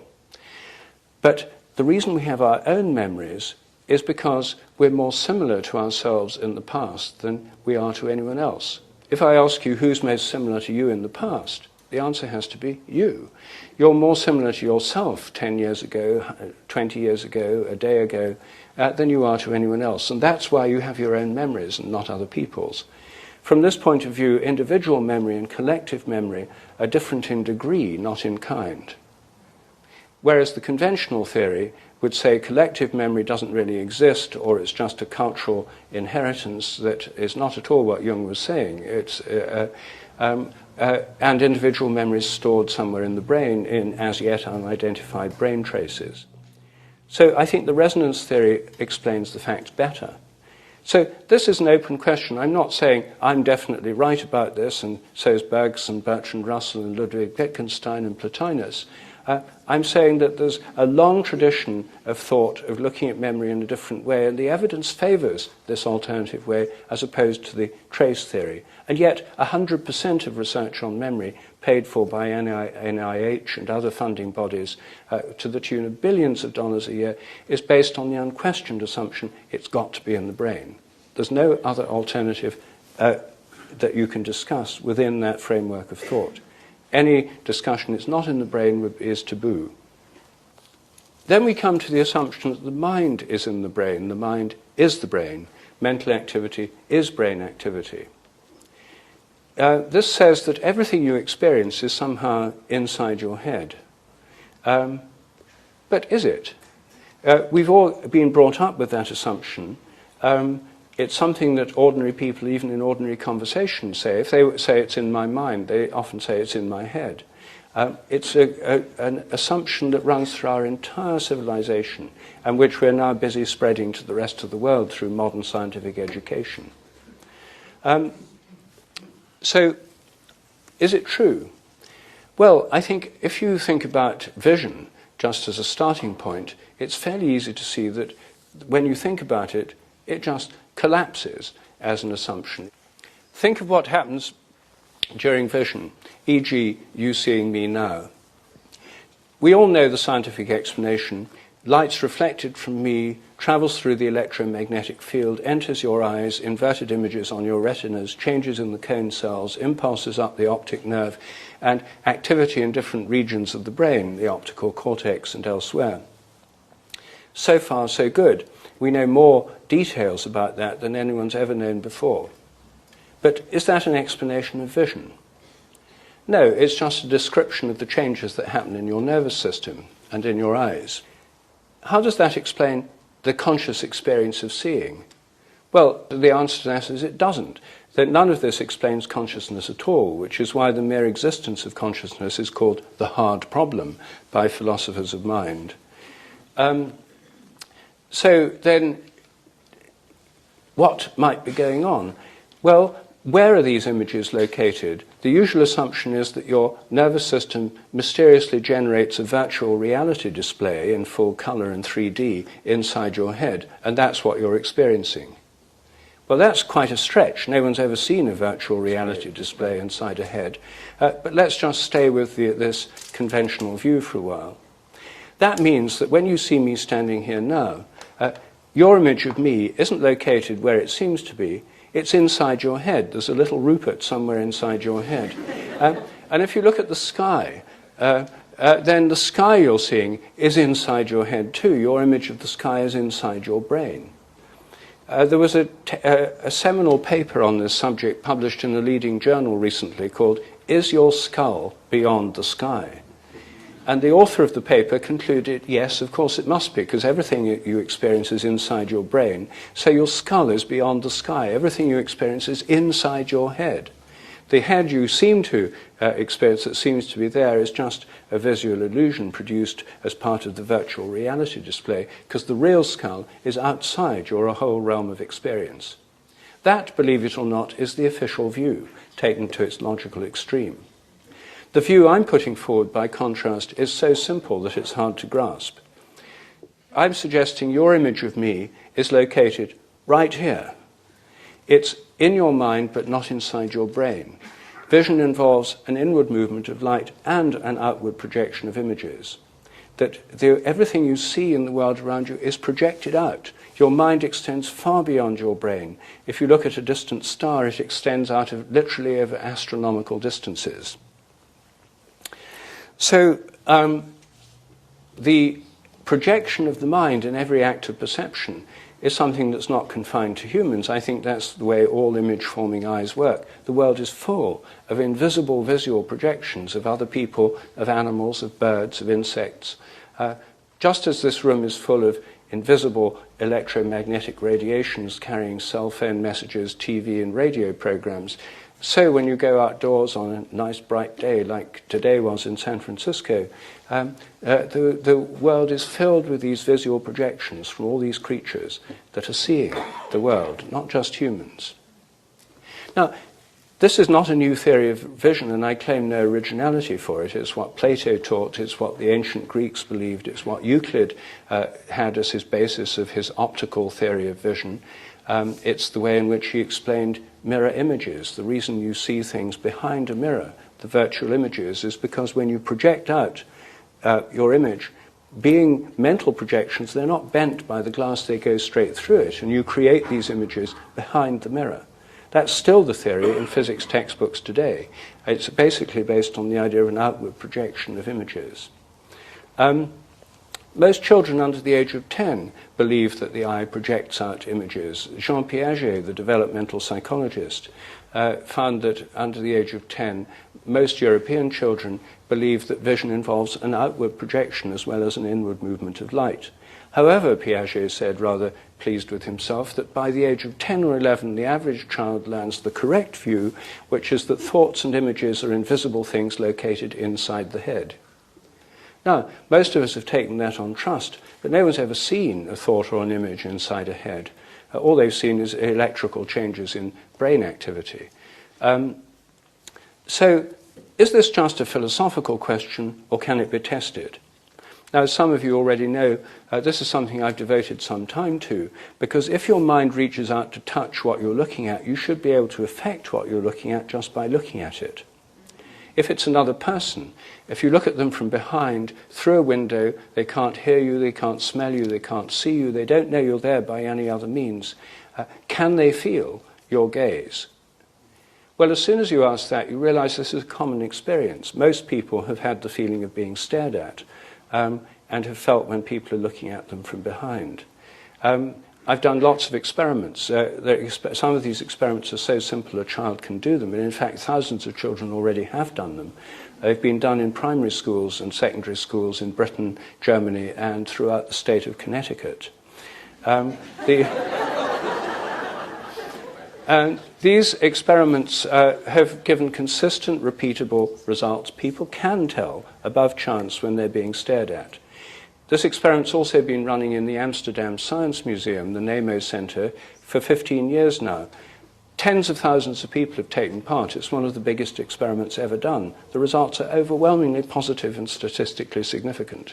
But the reason we have our own memories is because we're more similar to ourselves in the past than we are to anyone else. If I ask you who's most similar to you in the past, the answer has to be you. You're more similar to yourself 10 years ago, 20 years ago, a day ago, than you are to anyone else. And that's why you have your own memories and not other people's. From this point of view, individual memory and collective memory are different in degree, not in kind. Whereas the conventional theory would say collective memory doesn't really exist, or it's just a cultural inheritance that is not at all what Jung was saying. It's, and individual memory is stored somewhere in the brain in as yet unidentified brain traces. So I think the resonance theory explains the facts better. So this is an open question. I'm not saying I'm definitely right about this, and so is Bergson, Bertrand Russell, and Ludwig Wittgenstein, and Plotinus. I'm saying that there's a long tradition of thought of looking at memory in a different way, and the evidence favours this alternative way as opposed to the trace theory. And yet 100% of research on memory, paid for by NIH and other funding bodies to the tune of billions of dollars a year, is based on the unquestioned assumption it's got to be in the brain. There's no other alternative that you can discuss within that framework of thought. Any discussion it's not in the brain is taboo. Then we come to the assumption that the mind is in the brain. The mind is the brain. Mental activity is brain activity. This says that everything you experience is somehow inside your head. But is it? We've all been brought up with that assumption. It's something that ordinary people, even in ordinary conversation, say. If they say it's in my mind, they often say it's in my head. It's an assumption that runs through our entire civilization, and which we're now busy spreading to the rest of the world through modern scientific education. So, is it true? Well, I think if you think about vision, just as a starting point, it's fairly easy to see that when you think about it, it just collapses as an assumption. Think of what happens during vision, e.g. you seeing me now. We all know the scientific explanation. Light's reflected from me, travels through the electromagnetic field, enters your eyes, inverted images on your retinas, changes in the cone cells, impulses up the optic nerve, and activity in different regions of the brain, the optical cortex and elsewhere. So far, so good. We know more details about that than anyone's ever known before. But is that an explanation of vision? No, it's just a description of the changes that happen in your nervous system and in your eyes. How does that explain the conscious experience of seeing? Well, the answer to that is it doesn't. That none of this explains consciousness at all, which is why the mere existence of consciousness is called the hard problem by philosophers of mind. So then, what might be going on? Well, where are these images located? The usual assumption is that your nervous system mysteriously generates a virtual reality display in full color and 3D inside your head, and that's what you're experiencing. Well, that's quite a stretch. No one's ever seen a virtual reality display inside a head. But let's just stay with this conventional view for a while. That means that when you see me standing here now, your image of me isn't located where it seems to be. It's inside your head. There's a little Rupert somewhere inside your head. And if you look at the sky, then the sky you're seeing is inside your head too. Your image of the sky is inside your brain. There was a seminal paper on this subject published in a leading journal recently called "Is Your Skull Beyond the Sky?" And the author of the paper concluded, yes, of course it must be, because everything you experience is inside your brain. So your skull is beyond the sky. Everything you experience is inside your head. The head you seem to experience that seems to be there is just a visual illusion produced as part of the virtual reality display, because the real skull is outside your whole realm of experience. That, believe it or not, is the official view, taken to its logical extreme. The view I'm putting forward, by contrast, is so simple that it's hard to grasp. I'm suggesting your image of me is located right here. It's in your mind, but not inside your brain. Vision involves an inward movement of light and an outward projection of images. That everything you see in the world around you is projected out. Your mind extends far beyond your brain. If you look at a distant star, it extends out of literally over astronomical distances. So the projection of the mind in every act of perception is something that's not confined to humans. I think that's the way all image-forming eyes work. The world is full of invisible visual projections of other people, of animals, of birds, of insects. Just as this room is full of invisible electromagnetic radiations carrying cell phone messages, TV and radio programs, So when you go outdoors on a nice bright day like today was in San Francisco, the world is filled with these visual projections from all these creatures that are seeing the world, not just humans. Now, this is not a new theory of vision, and I claim no originality for it. It's what Plato taught, it's what the ancient Greeks believed, it's what Euclid had as his basis of his optical theory of vision. It's the way in which he explained mirror images. The reason you see things behind a mirror, the virtual images, is because when you project out your image, being mental projections, they're not bent by the glass, they go straight through it, and you create these images behind the mirror. That's still the theory in physics textbooks today. It's basically based on the idea of an outward projection of images. Most children under the age of 10 believe that the eye projects out images. Jean Piaget, the developmental psychologist, found that under the age of 10, most European children believe that vision involves an outward projection as well as an inward movement of light. However, Piaget said, rather pleased with himself, that by the age of 10 or 11, the average child learns the correct view, which is that thoughts and images are invisible things located inside the head. Now, most of us have taken that on trust, but no one's ever seen a thought or an image inside a head. All they've seen is electrical changes in brain activity. So, is this just a philosophical question, or can it be tested? Now, as some of you already know, this is something I've devoted some time to, because if your mind reaches out to touch what you're looking at, you should be able to affect what you're looking at just by looking at it. If it's another person, if you look at them from behind, through a window, they can't hear you, they can't smell you, they can't see you, they don't know you're there by any other means, can they feel your gaze? Well, as soon as you ask that, you realize this is a common experience. Most people have had the feeling of being stared at, and have felt when people are looking at them from behind. I've done lots of experiments. Some of these experiments are so simple a child can do them, and in fact thousands of children already have done them. They've been done in primary schools and secondary schools in Britain, Germany, and throughout the state of Connecticut. And these experiments have given consistent, repeatable results. People can tell above chance when they're being stared at. This experiment's also been running in the Amsterdam Science Museum, the NEMO Center, for 15 years now. Tens of thousands of people have taken part. It's one of the biggest experiments ever done. The results are overwhelmingly positive and statistically significant.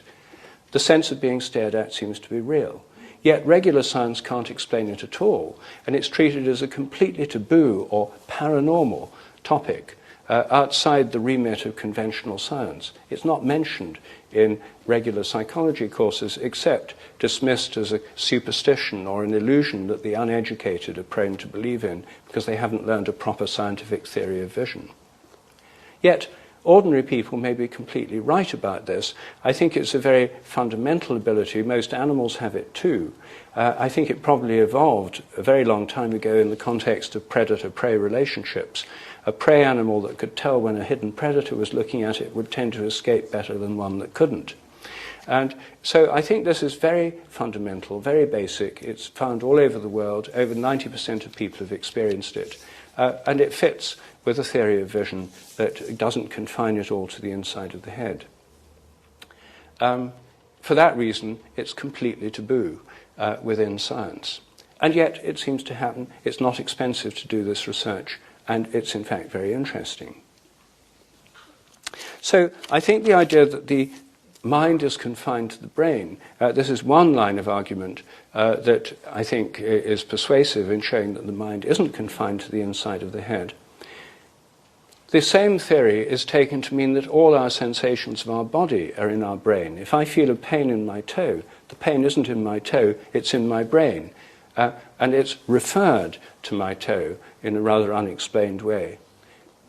The sense of being stared at seems to be real. Yet regular science can't explain it at all, and it's treated as a completely taboo or paranormal topic outside the remit of conventional science. It's not mentioned in regular psychology courses except dismissed as a superstition or an illusion that the uneducated are prone to believe in because they haven't learned a proper scientific theory of vision. Yet, ordinary people may be completely right about this. I think it's a very fundamental ability. Most animals have it too. I think it probably evolved a very long time ago in the context of predator-prey relationships. A prey animal that could tell when a hidden predator was looking at it would tend to escape better than one that couldn't. And so I think this is very fundamental, very basic. It's found all over the world. Over 90% of people have experienced it. And it fits with a theory of vision that doesn't confine it all to the inside of the head. For that reason, it's completely taboo within science. And yet, it seems to happen. It's not expensive to do this research, and it's in fact very interesting. So I think the idea that the mind is confined to the brain, this is one line of argument that I think is persuasive in showing that the mind isn't confined to the inside of the head. The same theory is taken to mean that all our sensations of our body are in our brain. If I feel a pain in my toe, the pain isn't in my toe, it's in my brain. And it's referred to my toe in a rather unexplained way.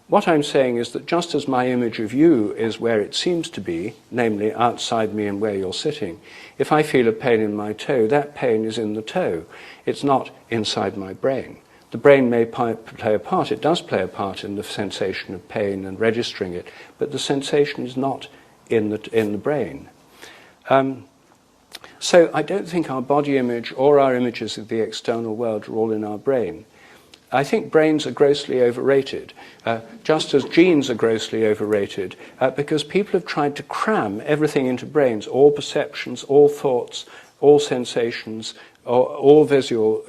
What I'm saying is that just as my image of you is where it seems to be, namely outside me and where you're sitting, if I feel a pain in my toe, that pain is in the toe. It's not inside my brain. The brain may play a part, it does play a part in the sensation of pain and registering it, but the sensation is not in the brain. So I don't think our body image or our images of the external world are all in our brain. I think brains are grossly overrated, just as genes are grossly overrated, because people have tried to cram everything into brains, all perceptions, all thoughts, all sensations, all visual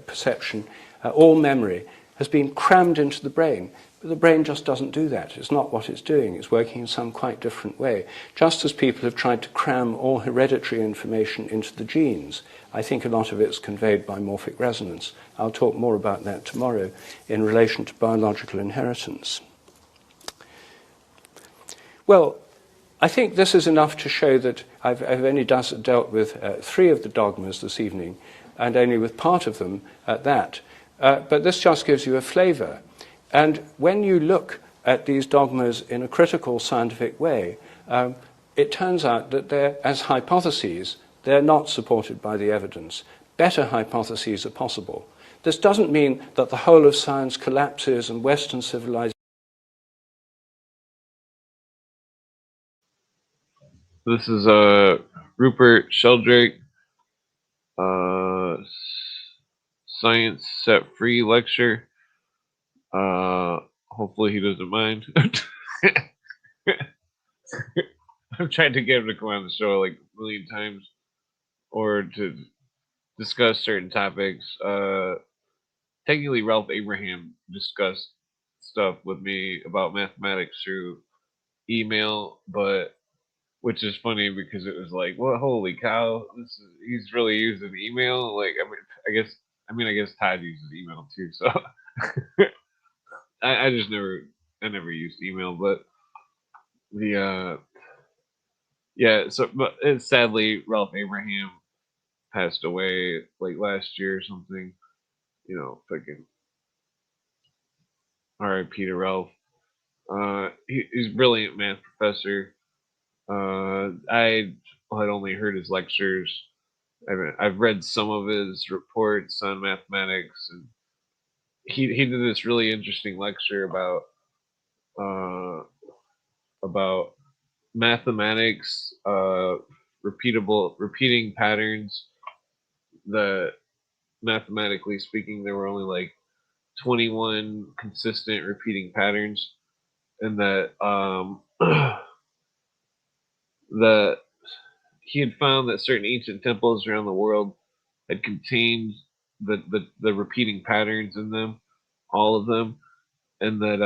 perception, all memory has been crammed into the brain. But the brain just doesn't do that. It's not what it's doing. It's working in some quite different way. Just as people have tried to cram all hereditary information into the genes, I think a lot of it's conveyed by morphic resonance. I'll talk more about that tomorrow in relation to biological inheritance. Well, I think this is enough to show that I've only dealt with 3 of the dogmas this evening, and only with part of them at that. But this just gives you a flavor. And when you look at these dogmas in a critical scientific way, it turns out that they're, as hypotheses, they're not supported by the evidence. Better hypotheses are possible. This doesn't mean that the whole of science collapses and Western civilization. This is Rupert Sheldrake, uh, Science Set Free lecture. Hopefully he doesn't mind. I've tried to get him to come on the show like a million times, or to discuss certain topics. Technically, Ralph Abraham discussed stuff with me about mathematics through email, but which is funny because it was like, well, holy cow, he's really using email. Like, I guess Todd uses email too, so I just never used email, but the yeah, so but sadly Ralph Abraham passed away like last year or something. You know, fucking R.I.P. to Ralph. He's a brilliant math professor. I had only heard his lectures. I've read some of his reports on mathematics, and he did this really interesting lecture uh, about mathematics, repeating patterns. That mathematically speaking, there were only like 21 consistent repeating patterns, and that that he had found that certain ancient temples around the world had contained the repeating patterns in them, all of them, and that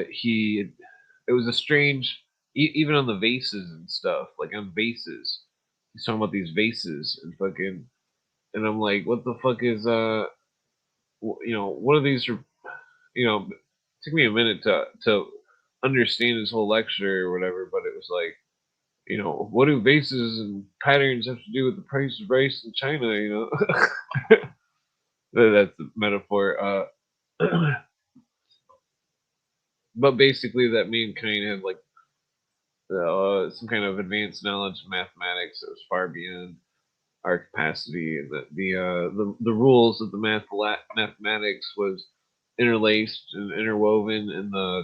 it was a strange, even on the vases and stuff, like on vases. He's talking about these vases and fucking, and I'm like, what the fuck is what are these? It took me a minute to understand his whole lecture or whatever, but it was like, what do vases and patterns have to do with the price of rice in China? That's the metaphor. But basically, that mankind had like some kind of advanced knowledge of mathematics that was far beyond our capacity, and that the rules of the mathematics was interlaced and interwoven in uh,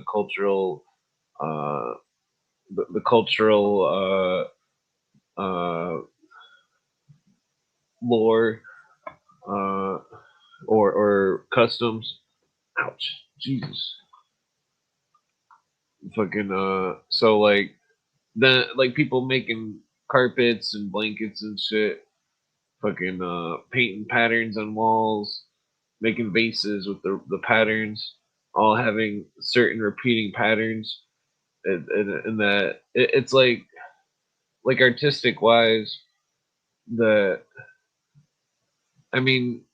the cultural lore, uh, or customs. Ouch, Jesus, fucking so like then like people making carpets and blankets and shit, fucking painting patterns on walls, making vases with the patterns, all having certain repeating patterns, and that it's like artistic wise, the I mean,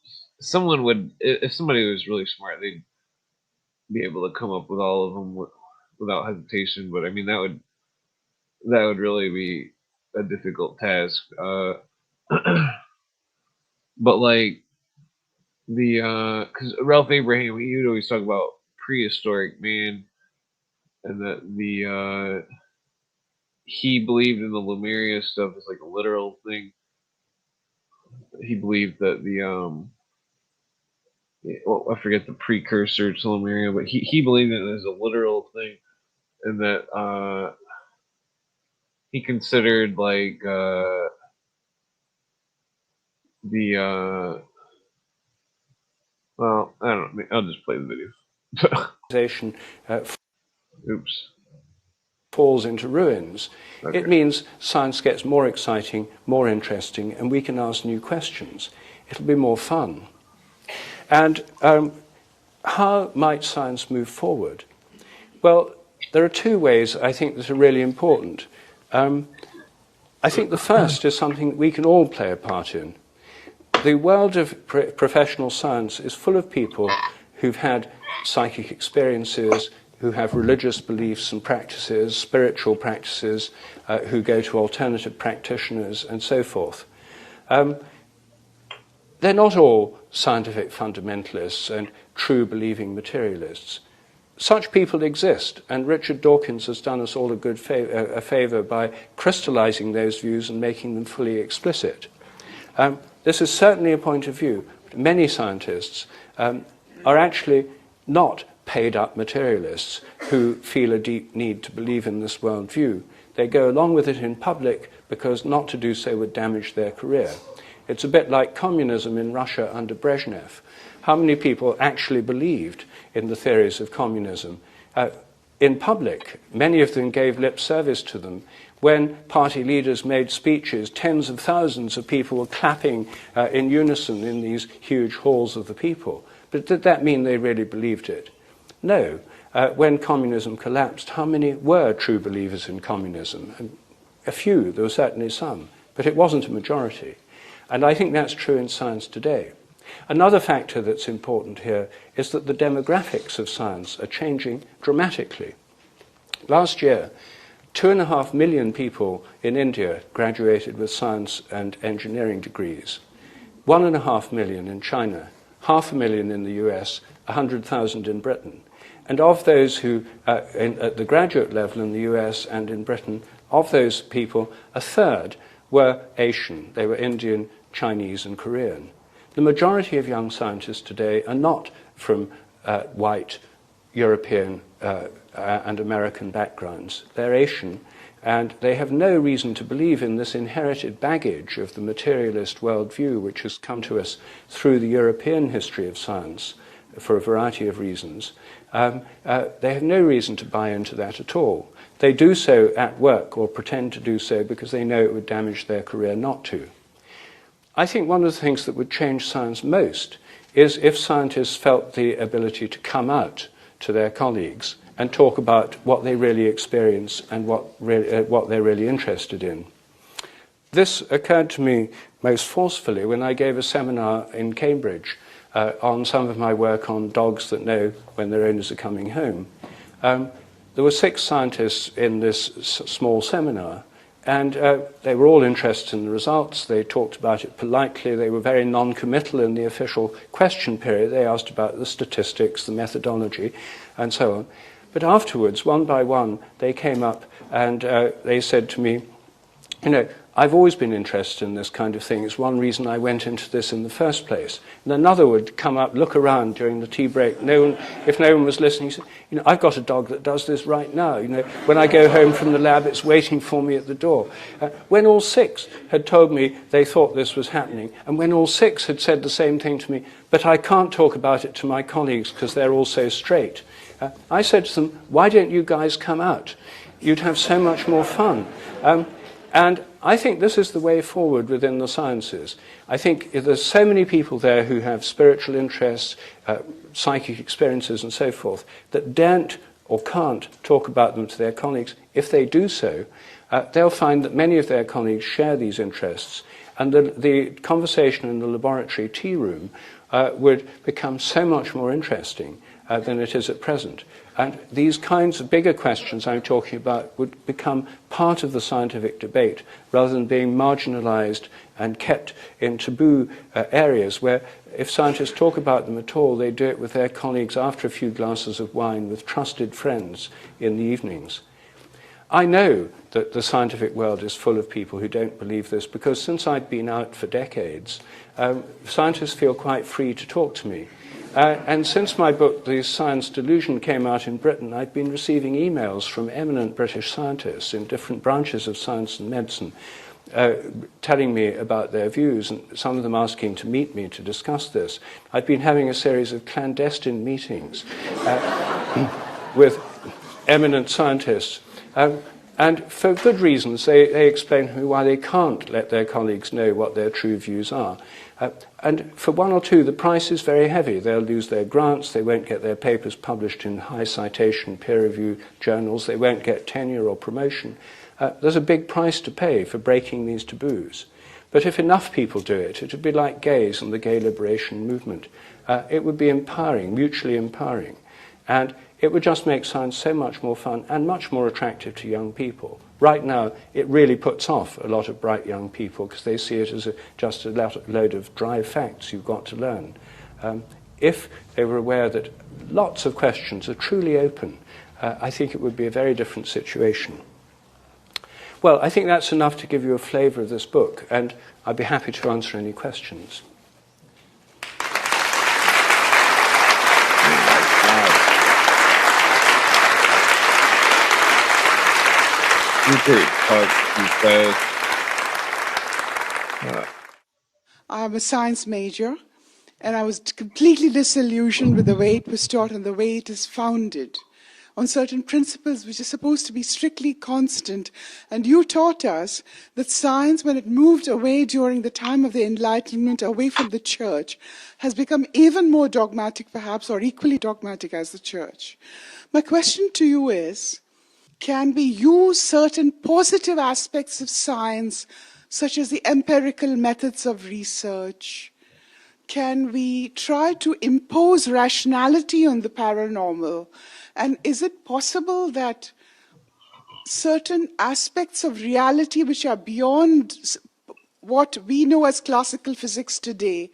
someone would, if somebody was really smart, they'd be able to come up with all of them without hesitation. But I mean, that would really be a difficult task. But like because Ralph Abraham, he would always talk about prehistoric man, and that he believed in the Lemuria stuff as like a literal thing. He believed that well, I forget the precursor to Lemuria, but he believed in it as a literal thing, and that he considered like the Well, I don't know. I'll just play the video. uh, Oops. falls into ruins. Okay. It means science gets more exciting, more interesting, and we can ask new questions. It'll be more fun. And how might science move forward? Well, there are two ways I think that are really important. I think the first is something we can all play a part in. The world of professional science is full of people who've had psychic experiences, who have religious beliefs and practices, spiritual practices, who go to alternative practitioners, and so forth. They're not all scientific fundamentalists and true believing materialists. Such people exist, and Richard Dawkins has done us all a favor by crystallizing those views and making them fully explicit. This is certainly a point of view. Many scientists are actually not paid-up materialists who feel a deep need to believe in this worldview. They go along with it in public because not to do so would damage their career. It's a bit like communism in Russia under Brezhnev. How many people actually believed in the theories of communism? In public, many of them gave lip service to them. When party leaders made speeches, tens of thousands of people were clapping in unison in these huge halls of the people. But did that mean they really believed it? No. When communism collapsed, how many were true believers in communism? A few, there were certainly some, but it wasn't a majority. And I think that's true in science today. Another factor that's important here is that the demographics of science are changing dramatically. Last year, 2.5 million people in India graduated with science and engineering degrees. 1.5 million in China, 500,000 in the US, 100,000 in Britain. And of those who, at the graduate level in the US and in Britain, of those people, a third were Asian. They were Indian, Chinese, and Korean. The majority of young scientists today are not from white, European, and American backgrounds. They're Asian, and they have no reason to believe in this inherited baggage of the materialist worldview which has come to us through the European history of science for a variety of reasons. They have no reason to buy into that at all. They do so at work or pretend to do so because they know it would damage their career not to. I think one of the things that would change science most is if scientists felt the ability to come out to their colleagues and talk about what they really experience and what they're really interested in. This occurred to me most forcefully when I gave a seminar in Cambridge on some of my work on dogs that know when their owners are coming home. There were 6 scientists in this small seminar, and they were all interested in the results. They talked about it politely. They were very non-committal in the official question period. They asked about the statistics, the methodology, and so on. But afterwards, one by one, they came up and they said to me, you know, I've always been interested in this kind of thing. It's one reason I went into this in the first place. And another would come up, look around during the tea break. If no one was listening, he said, you know, I've got a dog that does this right now. You know, when I go home from the lab, it's waiting for me at the door. When all 6 had told me they thought this was happening, and when all 6 had said the same thing to me, but I can't talk about it to my colleagues because they're all so straight, I said to them, why don't you guys come out? You'd have so much more fun. And I think this is the way forward within the sciences. I think there's so many people there who have spiritual interests, psychic experiences and so forth, that daren't or can't talk about them to their colleagues. If they do so, they'll find that many of their colleagues share these interests, and the conversation in the laboratory tea room would become so much more interesting than it is at present. And these kinds of bigger questions I'm talking about would become part of the scientific debate rather than being marginalized and kept in taboo areas where if scientists talk about them at all, they do it with their colleagues after a few glasses of wine with trusted friends in the evenings. I know that the scientific world is full of people who don't believe this because since I've been out for decades, scientists feel quite free to talk to me. And since my book, The Science Delusion, came out in Britain, I've been receiving emails from eminent British scientists in different branches of science and medicine telling me about their views, and some of them asking to meet me to discuss this. I've been having a series of clandestine meetings with eminent scientists. And for good reasons, they explain to me why they can't let their colleagues know what their true views are. And for one or two, the price is very heavy. They'll lose their grants, they won't get their papers published in high citation, peer-reviewed journals, they won't get tenure or promotion. There's a big price to pay for breaking these taboos. But if enough people do it, it would be like gays and the gay liberation movement. It would be empowering, mutually empowering. And it would just make science so much more fun and much more attractive to young people. Right now, it really puts off a lot of bright young people because they see it as just a load of dry facts you've got to learn. If they were aware that lots of questions are truly open, I think it would be a very different situation. Well, I think that's enough to give you a flavour of this book, and I'd be happy to answer any questions. I'm a science major, and I was completely disillusioned with the way it was taught and the way it is founded on certain principles which are supposed to be strictly constant. And you taught us that science, when it moved away during the time of the Enlightenment, away from the church, has become even more dogmatic perhaps, or equally dogmatic as the church. My question to you is, can we use certain positive aspects of science, such as the empirical methods of research? Can we try to impose rationality on the paranormal? And is it possible that certain aspects of reality which are beyond what we know as classical physics today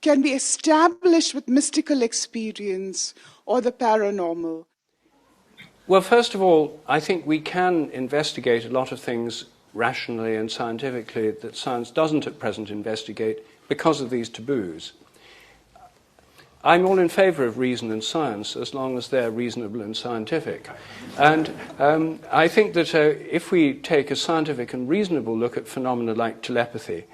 can be established with mystical experience or the paranormal? Well, first of all, I think we can investigate a lot of things rationally and scientifically that science doesn't at present investigate because of these taboos. I'm all in favour of reason and science as long as they're reasonable and scientific. And I think that if we take a scientific and reasonable look at phenomena like telepathy,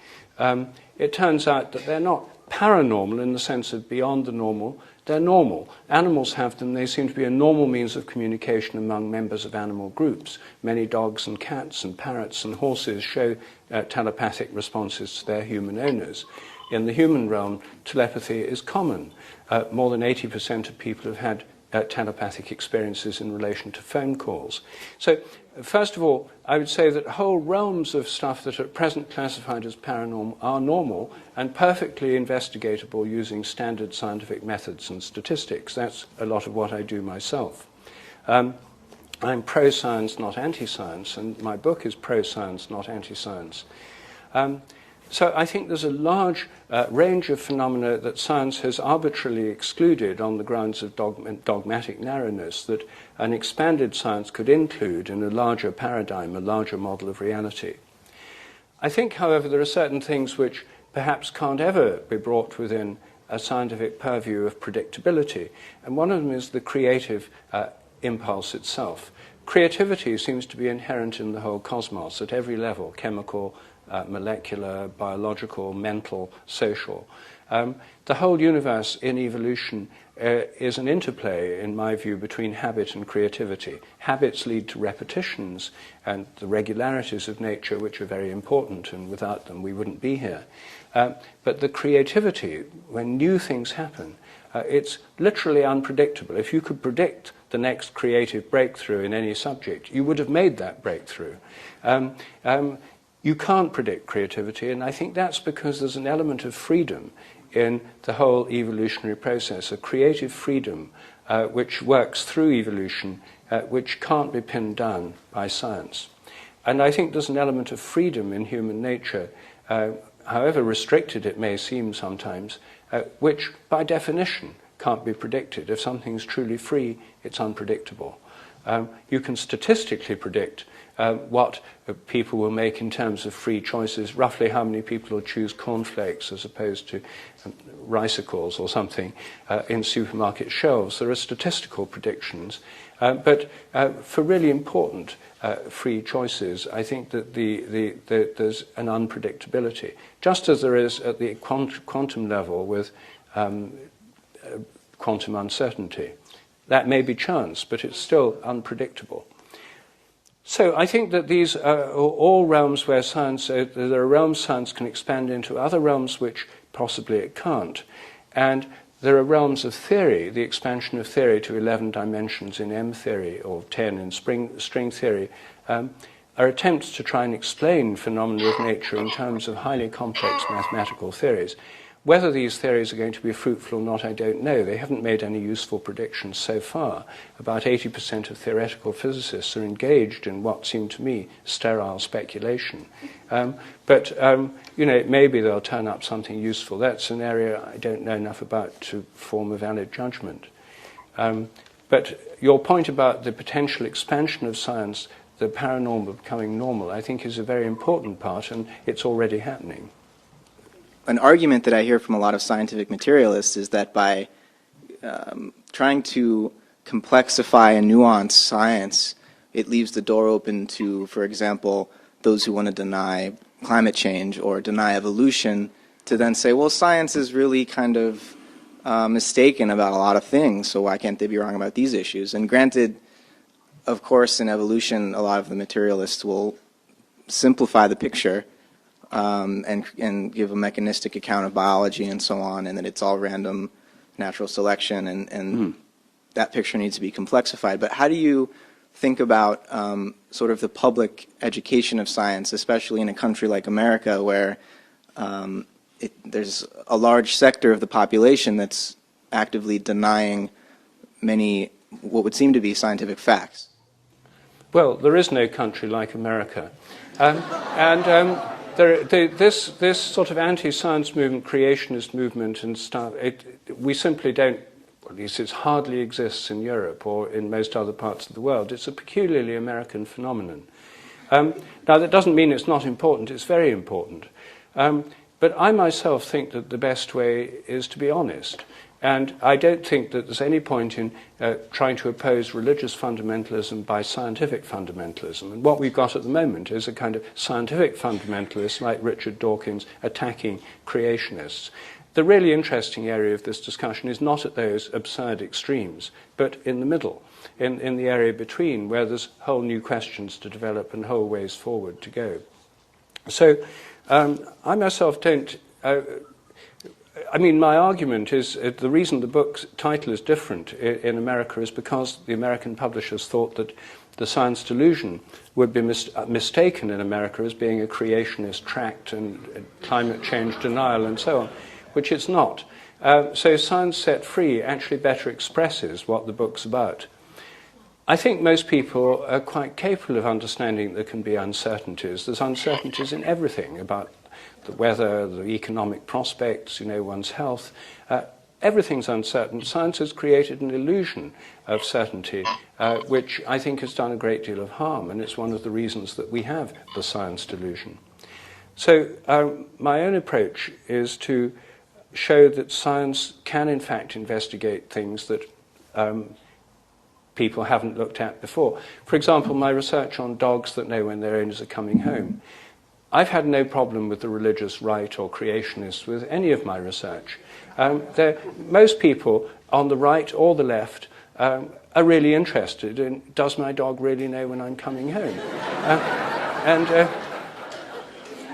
it turns out that they're not paranormal in the sense of beyond the normal. They're normal. Animals have them. They seem to be a normal means of communication among members of animal groups. Many dogs and cats and parrots and horses show telepathic responses to their human owners. In the human realm, telepathy is common. More than 80% of people have had telepathic experiences in relation to phone calls. So, first of all, I would say that whole realms of stuff that are at present classified as paranormal are normal and perfectly investigatable using standard scientific methods and statistics. That's a lot of what I do myself. I'm pro-science, not anti-science, and my book is pro-science, not anti-science. So I think there's a large range of phenomena that science has arbitrarily excluded on the grounds of dogmatic narrowness that an expanded science could include in a larger paradigm, a larger model of reality. I think, however, there are certain things which perhaps can't ever be brought within a scientific purview of predictability, and one of them is the creative impulse itself. Creativity seems to be inherent in the whole cosmos at every level, chemical, molecular, biological, mental, social. The whole universe in evolution is an interplay, in my view, between habit and creativity. Habits lead to repetitions and the regularities of nature, which are very important, and without them we wouldn't be here. But the creativity, when new things happen, it's literally unpredictable. If you could predict the next creative breakthrough in any subject, you would have made that breakthrough. You can't predict creativity, and I think that's because there's an element of freedom in the whole evolutionary process, a creative freedom which works through evolution, which can't be pinned down by science. And I think there's an element of freedom in human nature, however restricted it may seem sometimes, which by definition can't be predicted. If something's truly free, it's unpredictable. You can statistically predict what people will make in terms of free choices, roughly how many people will choose cornflakes as opposed to ricicles or something in supermarket shelves. There are statistical predictions. But for really important free choices, I think that there's an unpredictability, just as there is at the quantum level with quantum uncertainty. That may be chance, but it's still unpredictable. So I think that these are all realms where science, there are realms science can expand into, other realms which possibly it can't. And there are realms of theory, the expansion of theory to 11 dimensions in M theory or 10 in string theory, are attempts to try and explain phenomena of nature in terms of highly complex mathematical theories. Whether these theories are going to be fruitful or not, I don't know. They haven't made any useful predictions so far. About 80% of theoretical physicists are engaged in what seem to me sterile speculation. But maybe they'll turn up something useful. That's an area I don't know enough about to form a valid judgment. But your point about the potential expansion of science, the paranormal becoming normal, I think is a very important part, and it's already happening. An argument that I hear from a lot of scientific materialists is that by trying to complexify and nuance science, it leaves the door open to, for example, those who want to deny climate change or deny evolution, to then say, well, science is really kind of mistaken about a lot of things, so why can't they be wrong about these issues? And granted, of course, in evolution, a lot of the materialists will simplify the picture and give a mechanistic account of biology and so on, and that it's all random natural selection, and that picture needs to be complexified. But how do you think about sort of the public education of science, especially in a country like America, where there's a large sector of the population that's actively denying many what would seem to be scientific facts? Well, there is no country like America. This sort of anti-science movement, creationist movement and stuff, we simply don't, or at least it hardly exists in Europe or in most other parts of the world. It's a peculiarly American phenomenon. Now, that doesn't mean it's not important. It's very important. But I myself think that the best way is to be honest. And I don't think that there's any point in trying to oppose religious fundamentalism by scientific fundamentalism. And what we've got at the moment is a kind of scientific fundamentalist like Richard Dawkins attacking creationists. The really interesting area of this discussion is not at those absurd extremes, but in the middle, in the area between, where there's whole new questions to develop and whole ways forward to go. So I myself don't... my argument is the reason the book's title is different in America is because the American publishers thought that The Science Delusion would be mistaken in America as being a creationist tract and climate change denial and so on, which it's not. So Science Set Free actually better expresses what the book's about. I think most people are quite capable of understanding there can be uncertainties. There's uncertainties in everything about the weather, the economic prospects, one's health. Everything's uncertain. Science has created an illusion of certainty, which I think has done a great deal of harm, and it's one of the reasons that we have the science delusion. So my own approach is to show that science can in fact investigate things that people haven't looked at before. For example, my research on dogs that know when their owners are coming home. I've had no problem with the religious right or creationists with any of my research. Most people on the right or the left are really interested in, does my dog really know when I'm coming home?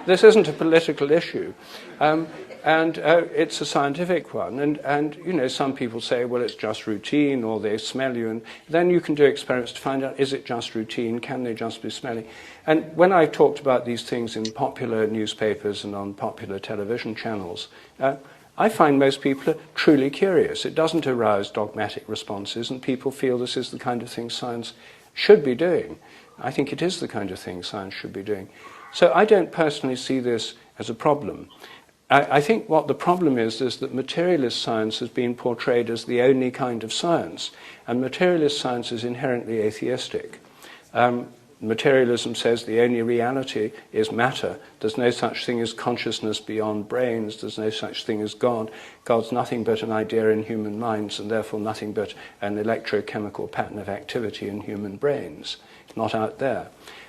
This isn't a political issue. And it's a scientific one. And some people say, well, it's just routine, or they smell you. And then you can do experiments to find out, is it just routine? Can they just be smelly? And when I've talked about these things in popular newspapers and on popular television channels, I find most people are truly curious. It doesn't arouse dogmatic responses, and people feel this is the kind of thing science should be doing. I think it is the kind of thing science should be doing. So I don't personally see this as a problem. I think what the problem is that materialist science has been portrayed as the only kind of science, and materialist science is inherently atheistic. Materialism says the only reality is matter. There's no such thing as consciousness beyond brains. There's no such thing as God. God's nothing but an idea in human minds, and therefore nothing but an electrochemical pattern of activity in human brains. It's not out there.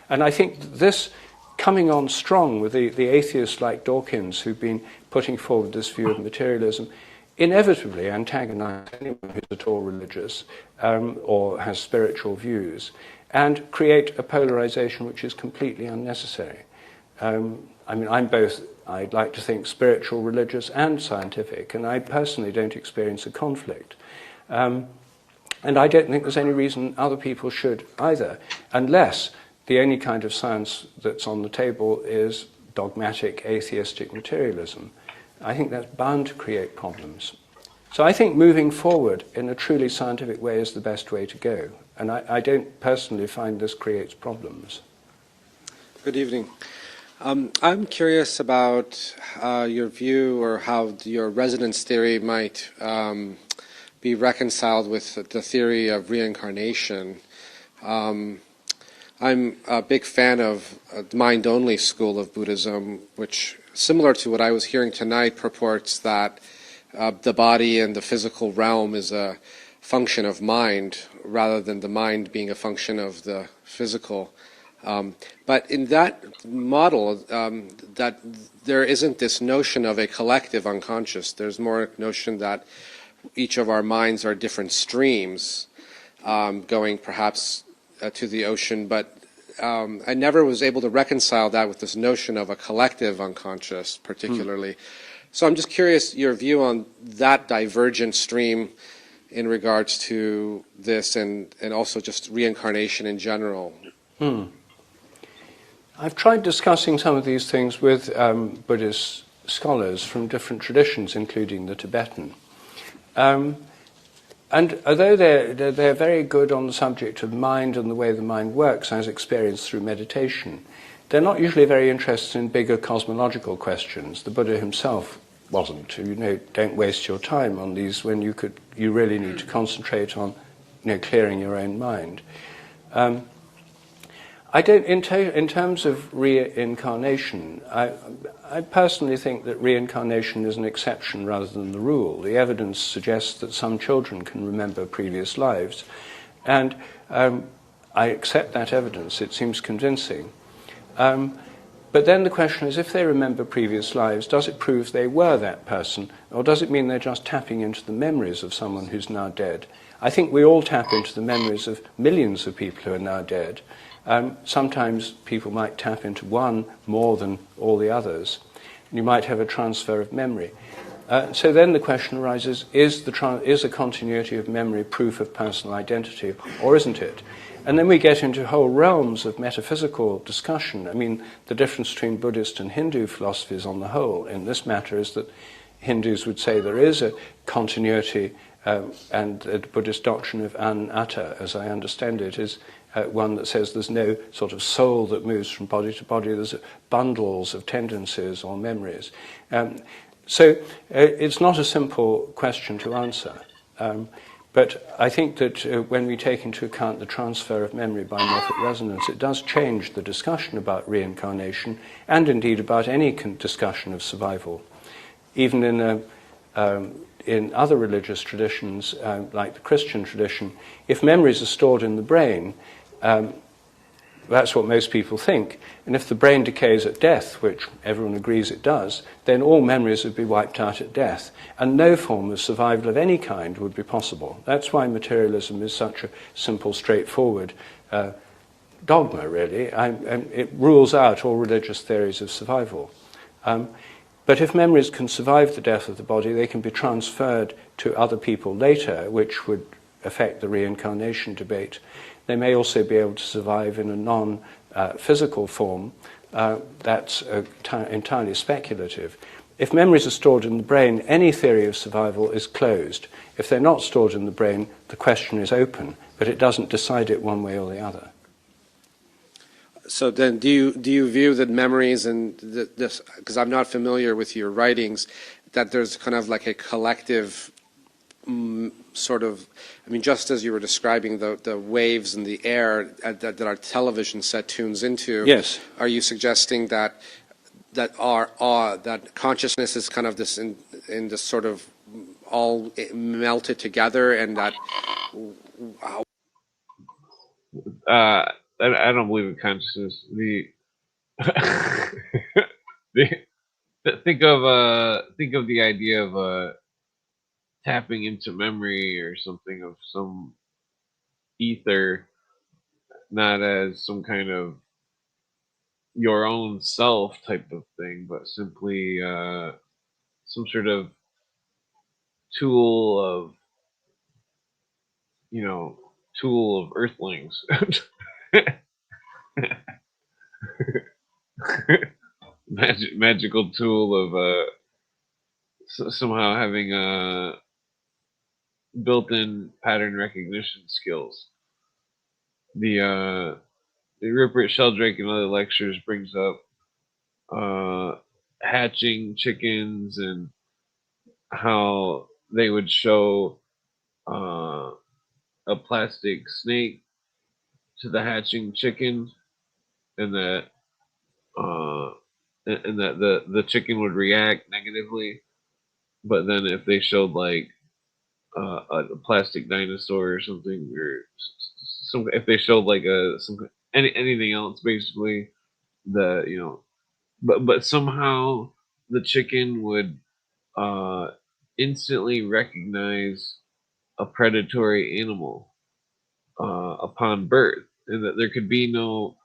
And I think this coming on strong with the atheists like Dawkins, who've been putting forward this view of materialism, inevitably antagonize anyone who's at all religious or has spiritual views, and create a polarization which is completely unnecessary. I mean, I'm both, I'd like to think, spiritual, religious, and scientific, and I personally don't experience a conflict. And I don't think there's any reason other people should either, unless the only kind of science that's on the table is dogmatic, atheistic materialism. I think that's bound to create problems. So I think moving forward in a truly scientific way is the best way to go. And I don't personally find this creates problems. Good evening. I'm curious about your view or how your resonance theory might be reconciled with the theory of reincarnation. I'm a big fan of the mind-only school of Buddhism, which, similar to what I was hearing tonight, purports that the body and the physical realm is a function of mind rather than the mind being a function of the physical. But in that model, that there isn't this notion of a collective unconscious. There's more notion that each of our minds are different streams going perhaps to the ocean, but I never was able to reconcile that with this notion of a collective unconscious particularly. So I'm just curious your view on that divergent stream in regards to this and also just reincarnation in general. I've tried discussing some of these things with Buddhist scholars from different traditions, including the Tibetan. And although they're very good on the subject of mind and the way the mind works as experienced through meditation, they're not usually very interested in bigger cosmological questions. The Buddha himself wasn't. You know, don't waste your time on these when you really need to concentrate on, clearing your own mind. I don't, in terms of reincarnation, I personally think that reincarnation is an exception rather than the rule. The evidence suggests that some children can remember previous lives, and I accept that evidence. It seems convincing. But then the question is, if they remember previous lives, does it prove they were that person, or does it mean they're just tapping into the memories of someone who's now dead? I think we all tap into the memories of millions of people who are now dead. Sometimes people might tap into one more than all the others. You might have a transfer of memory. So then the question arises, is a continuity of memory proof of personal identity, or isn't it? And then we get into whole realms of metaphysical discussion. I mean, the difference between Buddhist and Hindu philosophies on the whole in this matter is that Hindus would say there is a continuity, and the Buddhist doctrine of anatta, as I understand it, is one that says there's no sort of soul that moves from body to body. There's bundles of tendencies or memories. So it's not a simple question to answer. But I think that when we take into account the transfer of memory by morphic resonance, it does change the discussion about reincarnation and indeed about any discussion of survival. Even in other religious traditions, like the Christian tradition, if memories are stored in the brain, that's what most people think. And if the brain decays at death, which everyone agrees it does, then all memories would be wiped out at death, and no form of survival of any kind would be possible. That's why materialism is such a simple, straightforward dogma, really. It rules out all religious theories of survival. But if memories can survive the death of the body, they can be transferred to other people later, which would affect the reincarnation debate. They may also be able to survive in a non-physical form that's entirely speculative. If memories are stored in the brain, any theory of survival is closed. If they're not stored in the brain, the question is open, but it doesn't decide it one way or the other. So then, do you view that memories and this, because I'm not familiar with your writings, that there's kind of like a collective sort of, I mean, just as you were describing the waves in the air that our television set tunes into, Yes. are you suggesting that that consciousness is kind of this in this sort of all melted together, and that I don't believe in consciousness. The think of the idea of tapping into memory or something of some ether, not as some kind of your own self type of thing, but simply some sort of tool of tool of earthlings. Magical tool of somehow having built-in pattern recognition skills. The Rupert Sheldrake in other lectures brings up hatching chickens and how they would show a plastic snake to the hatching chicken, and that uh, the chicken would react negatively. But then if they showed like a plastic dinosaur or something, or some, if they showed like anything else, basically, the but somehow the chicken would uh, instantly recognize a predatory animal upon birth, and that there could be no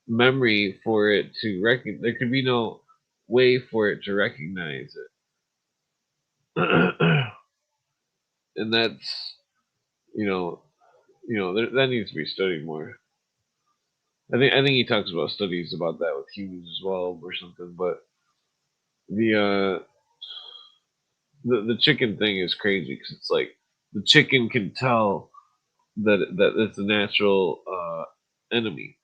memory for it to recognize. There could be no way for it to recognize it, and that's you know that needs to be studied more. I think he talks about studies about that with humans as well or something. But the the chicken thing is crazy because it's like the chicken can tell that it's a natural enemy,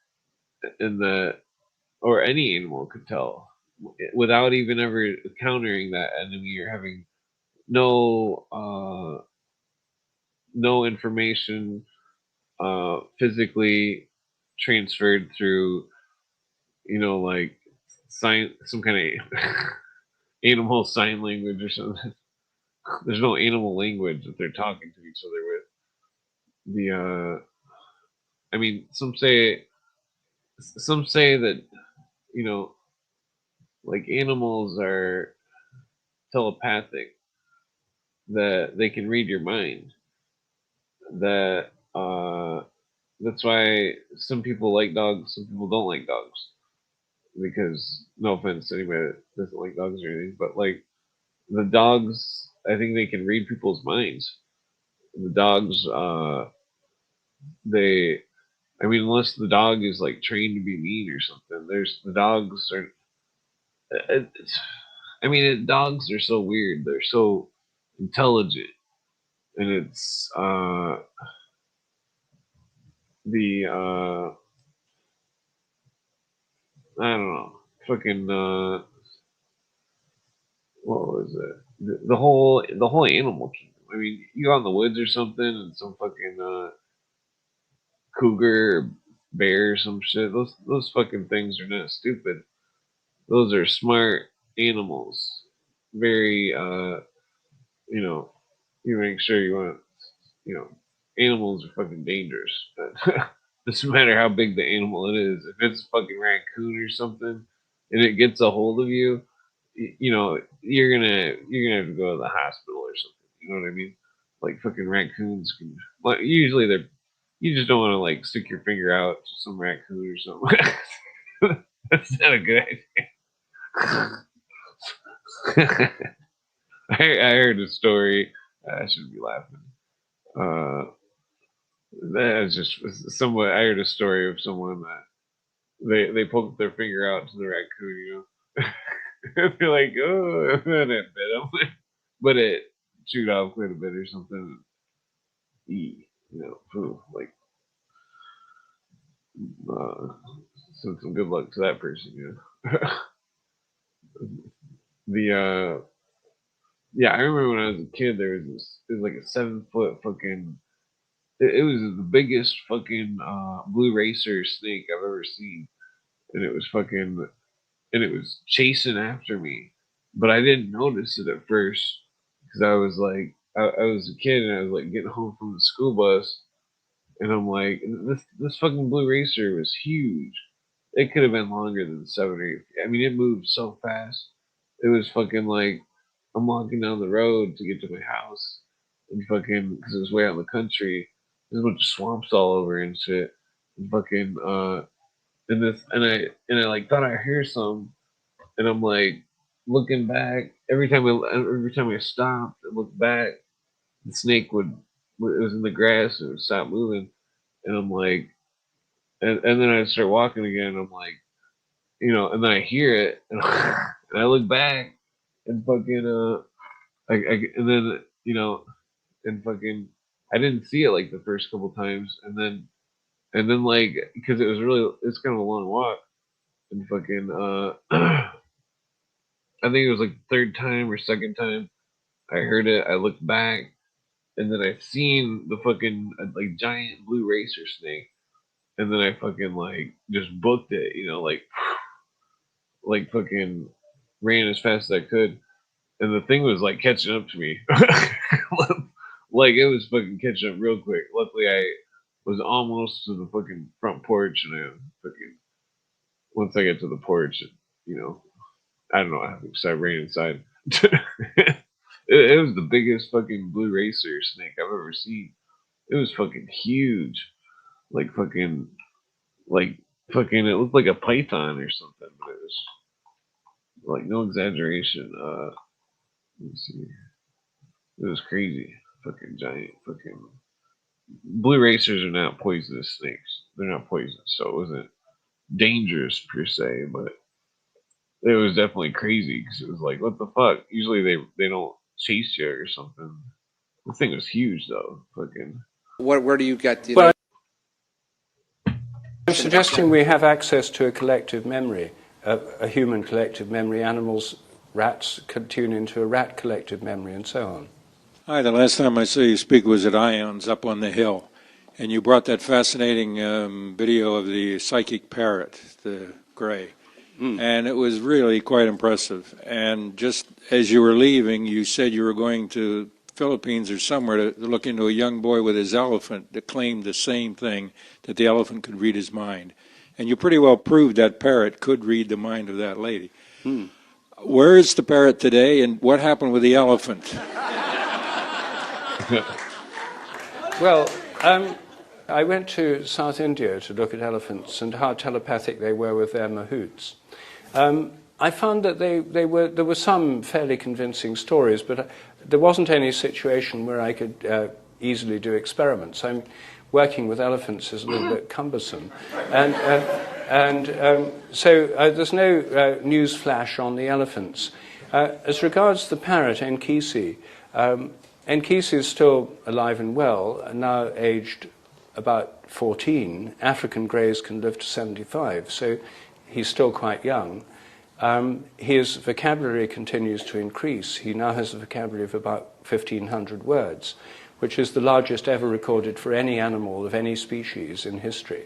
and that or any animal could tell without even ever encountering that enemy or having no no information physically transferred through like sign some kind of animal sign language or something. There's no animal language that they're talking to each other with. The I mean, some say that you know like animals are telepathic, that they can read your mind, that that's why some people like dogs, some people don't like dogs, because no offense to anybody that doesn't like dogs or anything, but like the dogs, I think they can read people's minds. The dogs, they, I mean, unless the dog is like trained to be mean or something, there's the dogs are. It's, I mean, dogs are so weird. They're so intelligent, and it's the I don't know, fucking what was it? The whole animal kingdom. I mean, you go out in the woods or something, and some fucking cougar or bear or some shit. Those fucking things are not stupid. Those are smart animals. Very you know, you make sure you want you know, animals are fucking dangerous. Doesn't matter how big the animal it is. If it's a fucking raccoon or something, and it gets a hold of you, you're gonna have to go to the hospital or something. You know what I mean? Like fucking raccoons can. Well, usually they're. You just don't want to like stick your finger out to some raccoon or something. That's not a good idea. I heard a story. I shouldn't be laughing. Uh, That's just somewhat. I heard a story of someone that they poked their finger out to the raccoon. They're like, oh, and it bit him, but it chewed off quite a bit or something. Like uh, send some good luck to that person. The yeah, I remember when I was a kid, there was this. It was like a 7 foot fucking. It was the biggest fucking blue racer snake I've ever seen, and it was fucking, and it was chasing after me, but I didn't notice it at first because I was like, I was a kid and I was like getting home from the school bus, and I'm like, this fucking blue racer was huge. It could have been longer than 7 or 8. I mean, it moved so fast. It was fucking like I'm walking down the road to get to my house, and fucking because it was way out in the country. There's a bunch of swamps all over and shit. And fucking and this and I like thought I heard some, and I'm like looking back every time I stopped and looked back, the snake would it was in the grass and it would stop moving, and I'm like, and then I start walking again. And I'm like, and then I hear it, and, and I look back, and fucking and then and fucking I didn't see it like the first couple times, and then like because it's kind of a long walk, and fucking I think it was like the third time or second time I heard it. I looked back, and then I seen the fucking like giant blue racer snake, and then I fucking like just booked it, like fucking ran as fast as I could, and the thing was like catching up to me, like it was fucking catching up real quick. Luckily, I was almost to the fucking front porch, and I fucking once I get to the porch, I don't know, I ran inside. It was the biggest fucking blue racer snake I've ever seen. It was fucking huge, like like it looked like a python or something, but it was like no exaggeration. Let me see. It was crazy. Fucking giant. Fucking blue racers are not poisonous snakes. They're not poisonous, so it wasn't dangerous per se, but it was definitely crazy because it was like, what the fuck? Usually they don't chase you or something. The thing was huge though. Fucking. Where do you get the? Well, I'm suggesting we have access to a collective memory, a human collective memory. Animals, rats could tune into a rat collective memory, and so on. Hi, the last time I saw you speak was at Ions up on the hill, and you brought that fascinating video of the psychic parrot, the gray, and it was really quite impressive. And just as you were leaving, you said you were going to Philippines or somewhere to look into a young boy with his elephant that claimed the same thing, that the elephant could read his mind. And you pretty well proved that parrot could read the mind of that lady. Where is the parrot today, and what happened with the elephant? Well, I went to South India to look at elephants and how telepathic they were with their mahouts. I found that there were some fairly convincing stories, but there wasn't any situation where I could easily do experiments. Working with elephants is a little bit cumbersome, and so there's no news flash on the elephants. As regards the parrot, Nkisi, Nkisi is still alive and well, now aged about 14. African greys can live to 75, so he's still quite young. His vocabulary continues to increase. He now has a vocabulary of about 1,500 words, which is the largest ever recorded for any animal of any species in history.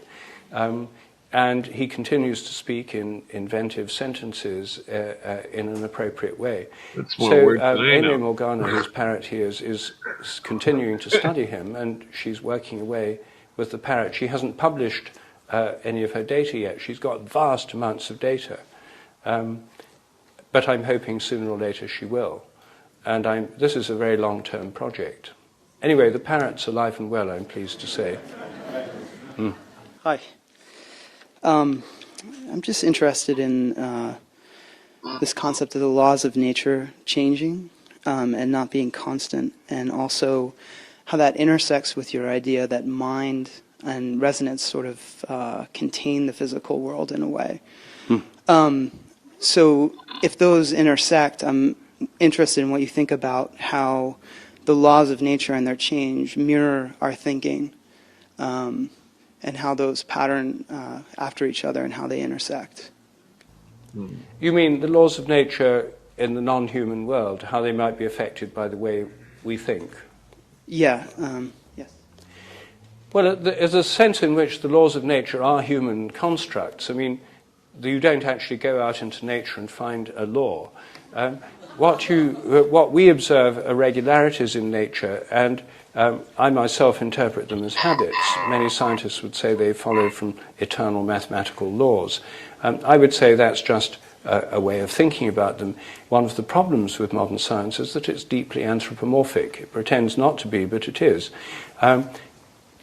And he continues to speak in inventive sentences in an appropriate way. So Amy Morgana, whose parrot he is continuing to study him, and she's working away with the parrot. She hasn't published any of her data yet. She's got vast amounts of data. But I'm hoping sooner or later she will. And this is a very long-term project. Anyway, the parrot's alive and well, I'm pleased to say. Hi. I'm just interested in this concept of the laws of nature changing and not being constant, and also how that intersects with your idea that mind and resonance sort of contain the physical world in a way. So if those intersect, I'm interested in what you think about how the laws of nature and their change mirror our thinking. And and how those pattern after each other and how they intersect. You mean the laws of nature in the non-human world, how they might be affected by the way we think? Yeah, yes. Well, there's a sense in which the laws of nature are human constructs. I mean, you don't actually go out into nature and find a law. What we observe are regularities in nature, and I myself interpret them as habits. Many scientists would say they follow from eternal mathematical laws. I would say that's just a way of thinking about them. One of the problems with modern science is that it's deeply anthropomorphic. It pretends not to be, but it is.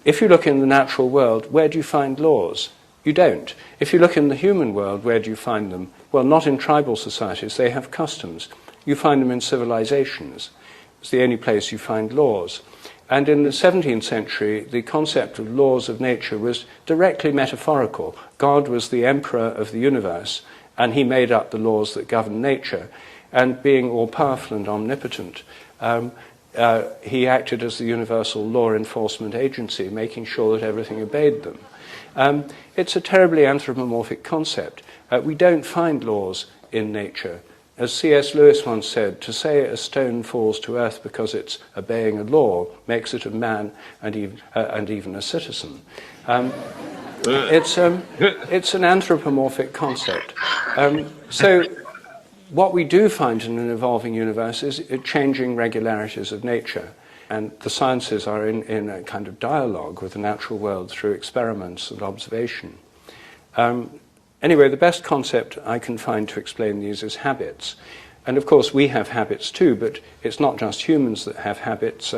If you look in the natural world, where do you find laws? You don't. If you look in the human world, where do you find them? Well, not in tribal societies. They have customs. You find them in civilizations. It's the only place you find laws. And in the 17th century, the concept of laws of nature was directly metaphorical. God was the emperor of the universe, and he made up the laws that govern nature. And being all-powerful and omnipotent, he acted as the universal law enforcement agency, making sure that everything obeyed them. It's a terribly anthropomorphic concept. We don't find laws in nature. As C.S. Lewis once said, to say a stone falls to earth because it's obeying a law makes it a man and even a citizen. It's an anthropomorphic concept. So what we do find in an evolving universe is changing regularities of nature. And the sciences are in a kind of dialogue with the natural world through experiments and observation. Anyway, the best concept I can find to explain these is habits. And of course, we have habits too, but it's not just humans that have habits.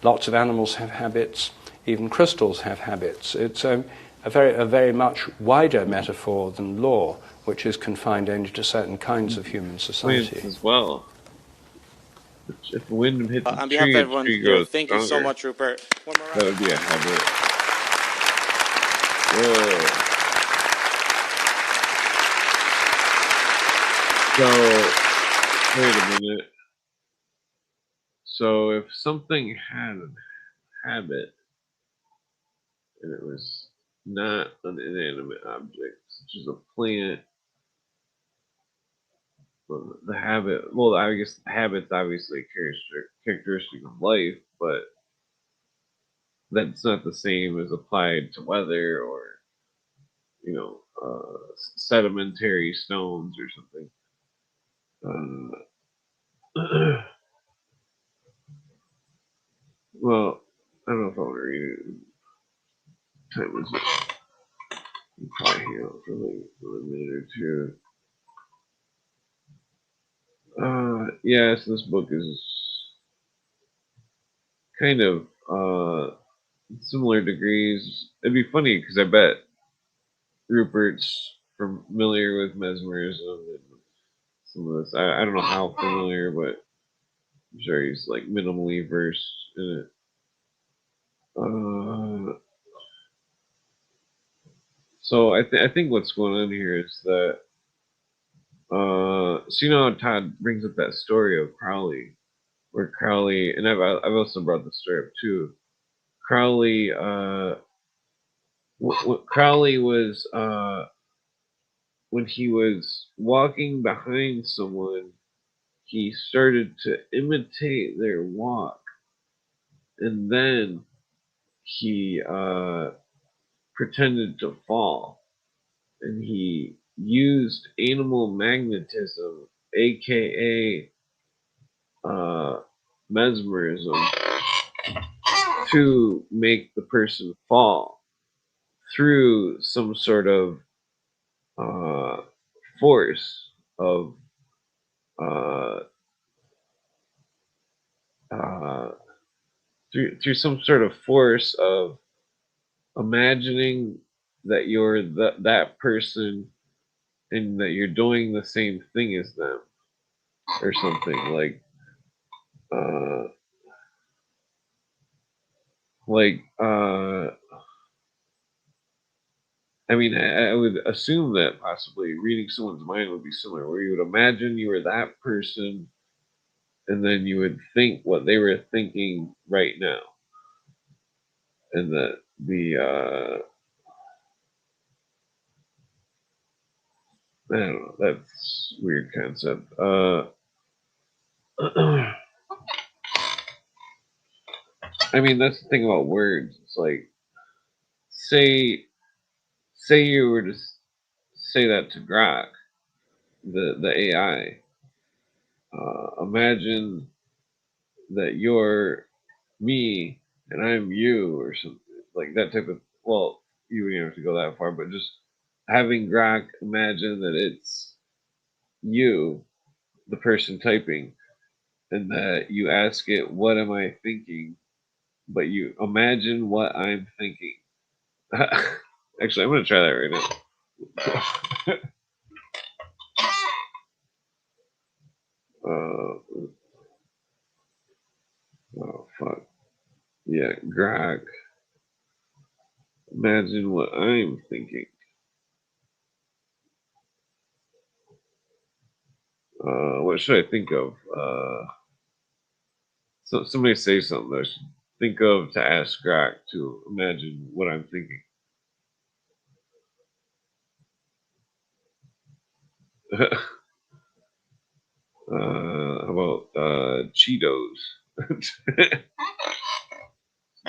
Lots of animals have habits. Even crystals have habits. It's a very much wider metaphor than law, which is confined only to certain kinds of human society. Plants as well. If the wind hits the On behalf tree, of everyone the tree here, grows thank stronger. you so much, Rupert. One more round. That would be a habit. Whoa. So, wait a minute. So, if something had a habit, and it was not an inanimate object, such as a plant, well, the habit, well, I guess the habit's obviously a characteristic of life, but that's not the same as applied to weather or, sedimentary stones or something. Well, I don't know if I want to read it. Time is it? I'm probably here for like a minute or two. Yes, this book is kind of similar degrees. It'd be funny because I bet Rupert's familiar with mesmerism and some of this. I don't know how familiar, but I'm sure he's like minimally versed in it. So I think what's going on here is that so you know how Todd brings up that story of Crowley, where Crowley, and I've also brought the story up too. Crowley Crowley was when he was walking behind someone, he started to imitate their walk, and then he pretended to fall, and he used animal magnetism, aka mesmerism, to make the person fall through some sort of force of uh, uh, through some sort of force of imagining that you're that person and that you're doing the same thing as them or something uh like I mean, I would assume that possibly reading someone's mind would be similar, where you would imagine you were that person, and then you would think what they were thinking right now, and that I don't know. That's a weird concept. I mean, that's the thing about words. It's like, say you were to say that to Grok, the AI. Imagine that you're me and I'm you, or something like that type of. Well, you wouldn't have to go that far, but just having Grok imagine that it's you, the person typing, and that you ask it, "What am I thinking?" But you imagine what I'm thinking. Actually, I'm gonna try that right now. Oh fuck. Yeah, Grok. Imagine what I'm thinking. What should I think of? So somebody say something that I should think of to ask Grok to imagine what I'm thinking. How about Cheetos?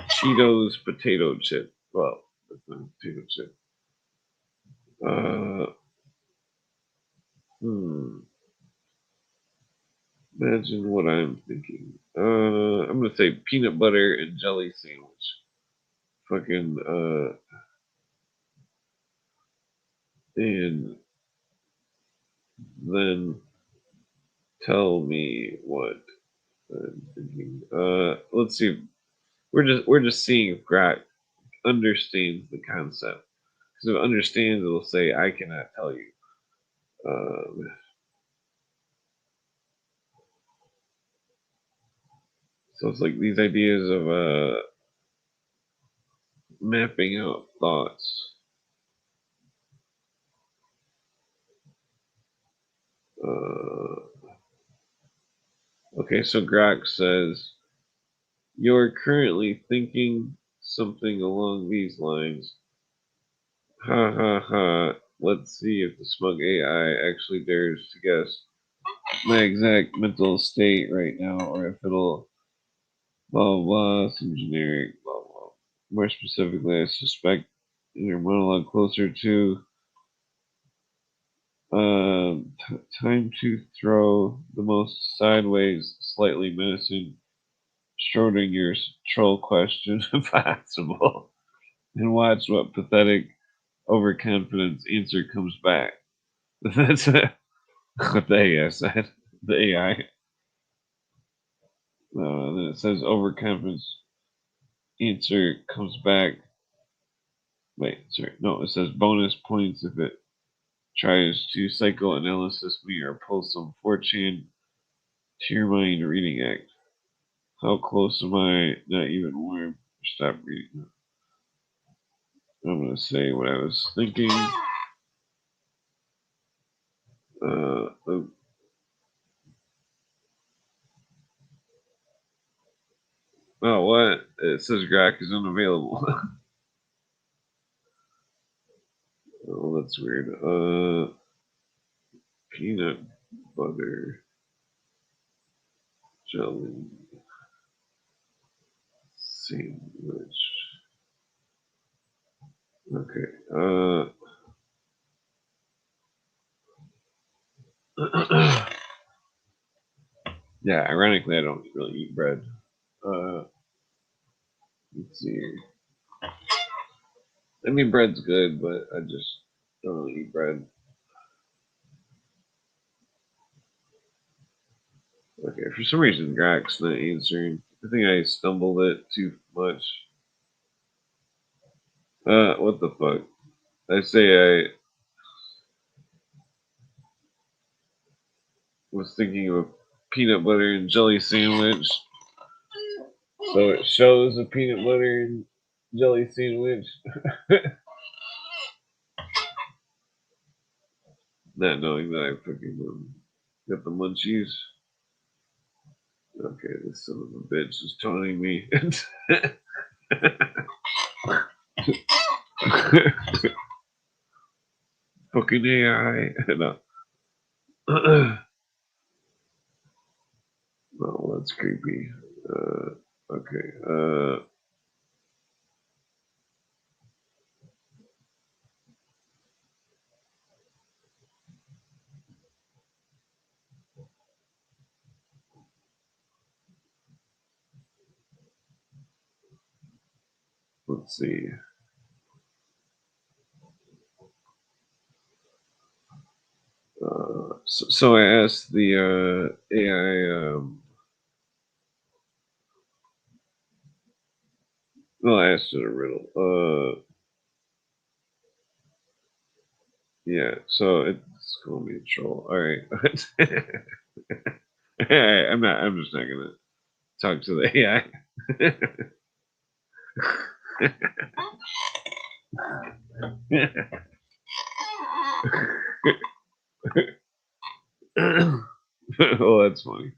Cheetos potato chip. Well, that's not potato chip. Uh, hmm. Imagine what I'm thinking. I'm gonna say peanut butter and jelly sandwich. Fucking and then tell me what I'm thinking. Let's see. We're just seeing if Grok understands the concept. Because if it understands, it'll say, "I cannot tell you." So it's like these ideas of mapping out thoughts. Uh, okay, so Grok says, "You're currently thinking something along these lines. Ha ha ha. Let's see if the smug AI actually dares to guess my exact mental state right now, or if it'll blah blah blah, some generic blah blah. More specifically, I suspect inner monologue closer to time to throw the most sideways, slightly menacing Schrodinger's troll question possible, and watch what pathetic overconfidence answer comes back." That's what the AI said. The AI. Then it says overconfidence answer comes back. Wait, sorry. No, it says bonus points if it tries to psychoanalysis me or pull some 4chan to your mind reading act. How close am I? Not even warm. Stop reading. I'm going to say what I was thinking. Oh, what? It says Grok is unavailable. Oh, that's weird. Peanut butter jelly sandwich. Okay. Yeah, ironically, I don't really eat bread. Let's see. I mean, bread's good, but I just don't really eat bread. Okay, for some reason, Grok's not answering. I think I stumbled it too much. What the fuck? I say I was thinking of a peanut butter and jelly sandwich. So it shows a peanut butter and jelly sandwich. Not knowing that I fucking got the munchies. Okay, this son of a bitch is taunting me. Fucking AI. No. No, that's creepy. Okay. Let's see. So I asked the AI. Well, I asked it a riddle. Yeah. So it's gonna be a troll. All right. I'm not. I'm just not gonna talk to the AI. Oh, that's funny.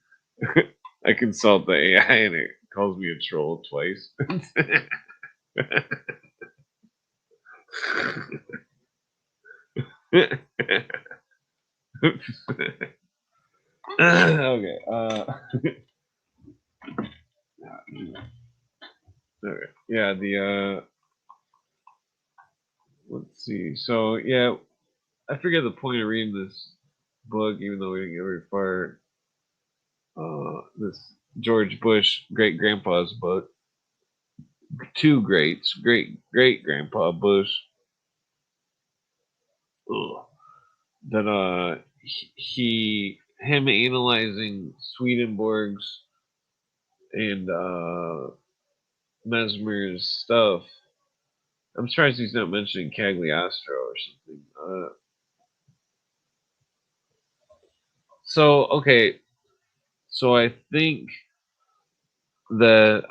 I consult the AI and it calls me a troll twice. Okay. Okay. Yeah. Let's see. So yeah, I forget the point of reading this book, even though we didn't get very far. This George Bush great grandpa's book. Two greats, great grandpa Bush. Ugh. That him analyzing Swedenborg's and Mesmer's stuff. I'm surprised he's not mentioning Cagliostro or something. So okay, so I think that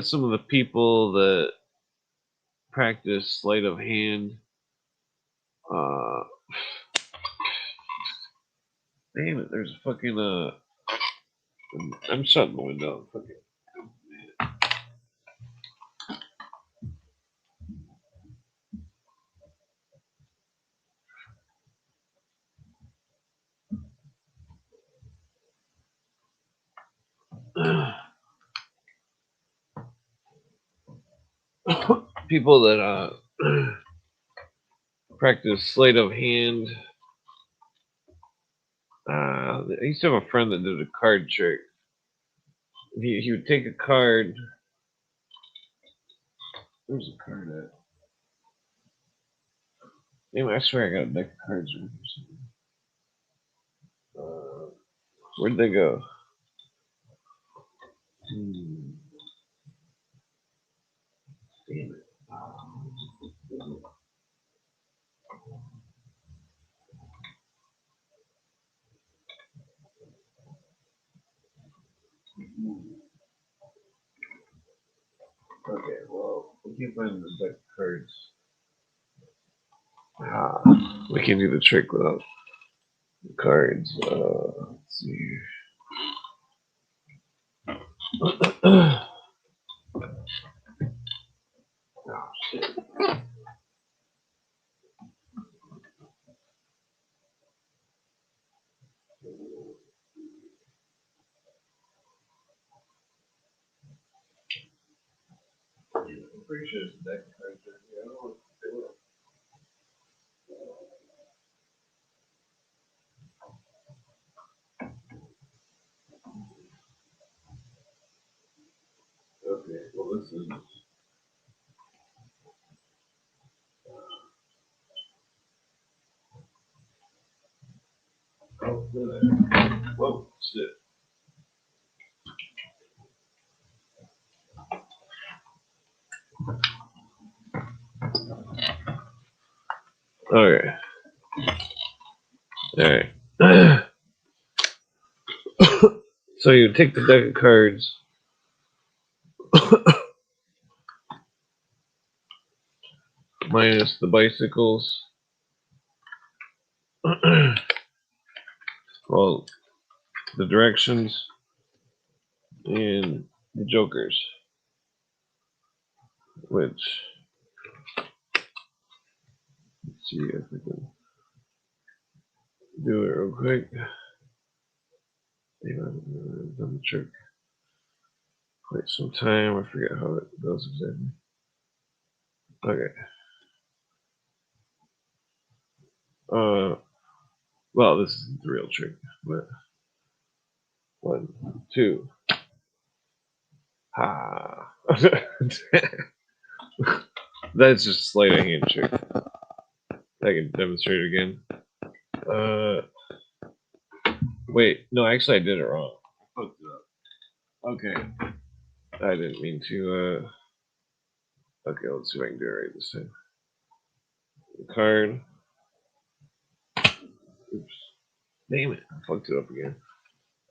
some of the people that practice sleight of hand, uh, damn it, there's a fucking I'm shutting the window. Fucking people that practice sleight of hand. I used to have a friend that did a card trick. He would take a card. Where's the card at? Anyway, I swear I got a deck of cards right here. Where'd they go? Damn it. Okay, well, we can't find the deck of cards. We can do the trick without the cards. Let's see. Oh, shit. I'm pretty sure it's the deck of cards right here. I don't know what to do. Okay, well, this is. Oh, there. Whoa, shit. Okay. Alright. So you take the deck of cards. Minus the bicycles. Well, the directions and the jokers, which Let's see if I can do it real quick. I've done the trick quite some time. I forget how it goes exactly. Okay. Well, this isn't the real trick, but 1, 2. Ha. That's just a sleight of hand trick. I can demonstrate it again. Wait, no, actually I did it wrong. I fucked it up. Okay. I didn't mean to, okay, let's see if I can do it right this time. The card. Oops. Damn it, I fucked it up again.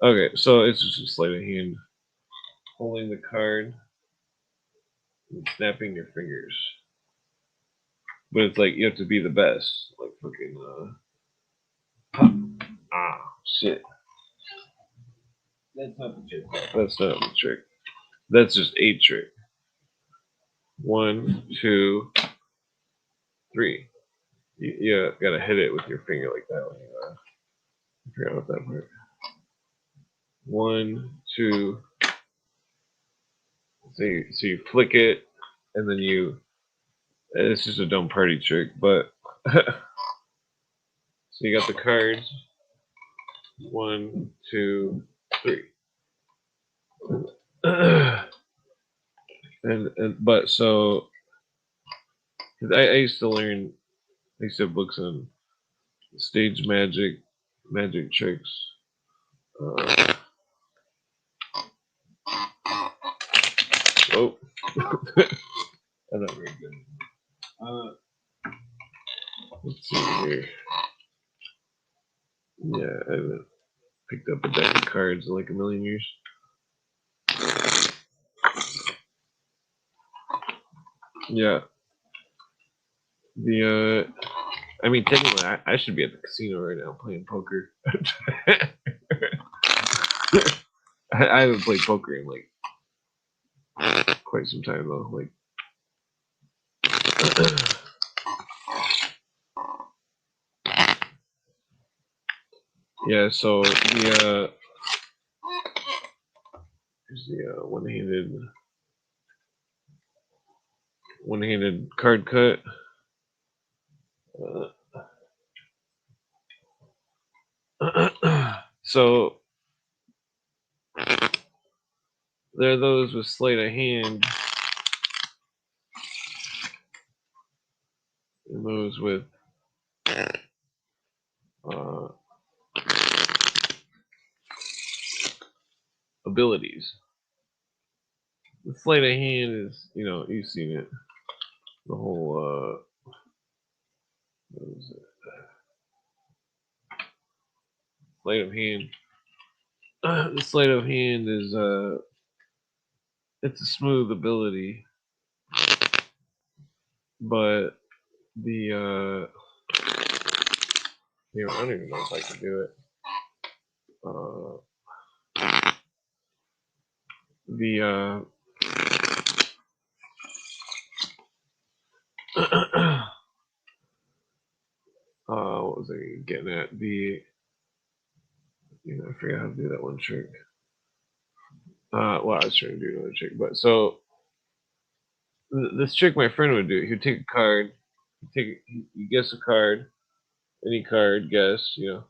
Okay, so it's just a sleight of hand. Holding the card and snapping your fingers. But it's like, you have to be the best. Like fucking, shit. That's not the trick. That's not the trick. That's just a trick. 1, 2, 3. You gotta hit it with your finger like that when you forgot about that part. 1, 2. So you flick it, and then it's just a dumb party trick, but so you got the cards. 1, 2, 3. But so I used to learn. I used to have books on stage magic tricks. Oh, I'm not very good. Let's see here. Yeah, I haven't picked up a deck of cards in like a million years. Yeah. I mean, technically, I should be at the casino right now playing poker. I haven't played poker in like quite some time though. Like, yeah. So here's the one-handed card cut. So there are those with sleight of hand, and those with abilities. The sleight of hand is, you've seen it. The whole what is it? Sleight of hand. The sleight of hand is it's a smooth ability, but the I don't even know if I can do it. The what was I getting at? I forgot how to do that one trick. Well, I was trying to do another trick, but so this trick my friend would do. He'd take a card, you guess a card, any card, guess. You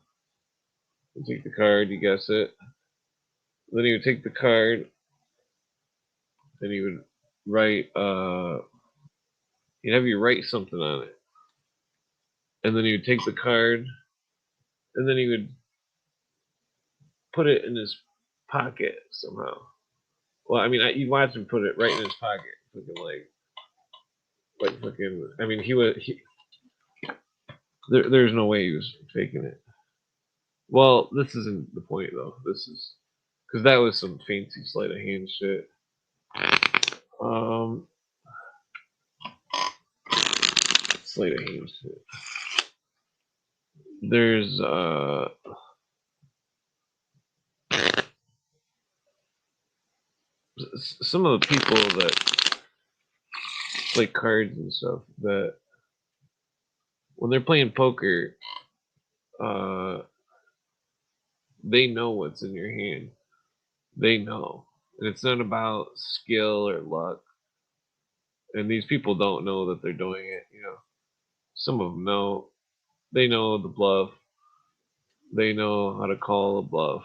take the card, you guess it. Then he would take the card, and he would write. He'd have you write something on it, and then he would take the card, and then he would put it in his pocket somehow. Well, I mean, you watch him put it right in his pocket, looking like fucking. I mean, there's no way he was faking it. Well, this isn't the point though. This is because that was some fancy sleight of hand shit. Sleight of hand shit. There's some of the people that play cards and stuff that when they're playing poker, they know what's in your hand. They know. And it's not about skill or luck. And these people don't know that they're doing it, you know. Some of them know. They know the bluff. They know how to call a bluff.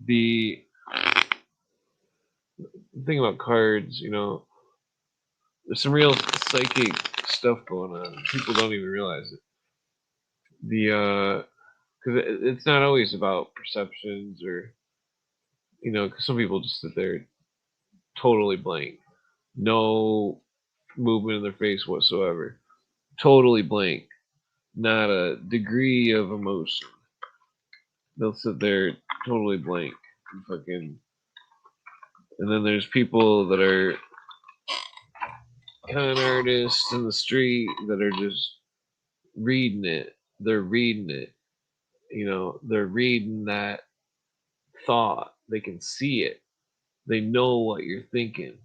The thing about cards, you know, there's some real psychic stuff going on. People don't even realize it. Because it's not always about perceptions or, you know, because some people just sit there totally blank, no movement in their face whatsoever, totally blank, not a degree of emotion. They'll sit there totally blank and fucking. And then there's people that are con artists in the street that are just reading it. They're reading it. You know, they're reading that thought. They can see it. They know what you're thinking.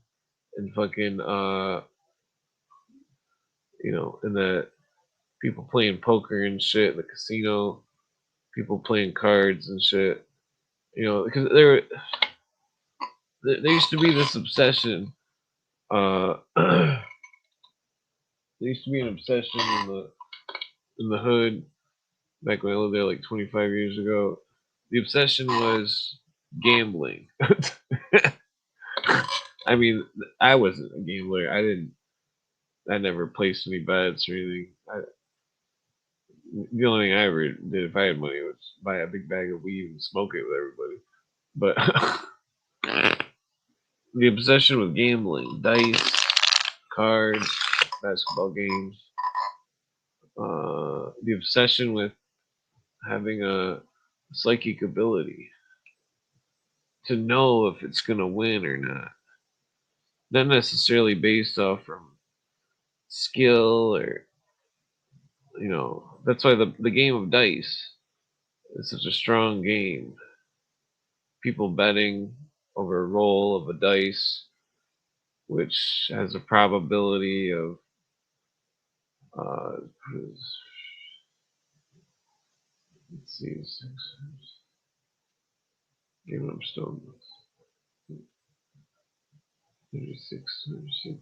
And fucking you know, and the people playing poker and shit in the casino, people playing cards and shit. You know, because there used to be this obsession. There used to be an obsession in the hood back when I lived there like 25 years ago. The obsession was gambling. I mean, I wasn't a gambler. I never placed any bets or anything. The only thing I ever did if I had money was buy a big bag of weed and smoke it with everybody. But the obsession with gambling, dice, cards, basketball games, the obsession with having a psychic ability to know if it's going to win or not. Not necessarily based off from skill or, you know, that's why the game of dice is such a strong game. People betting over a roll of a dice, which has a probability of, let's see, game of stone, 36, 36.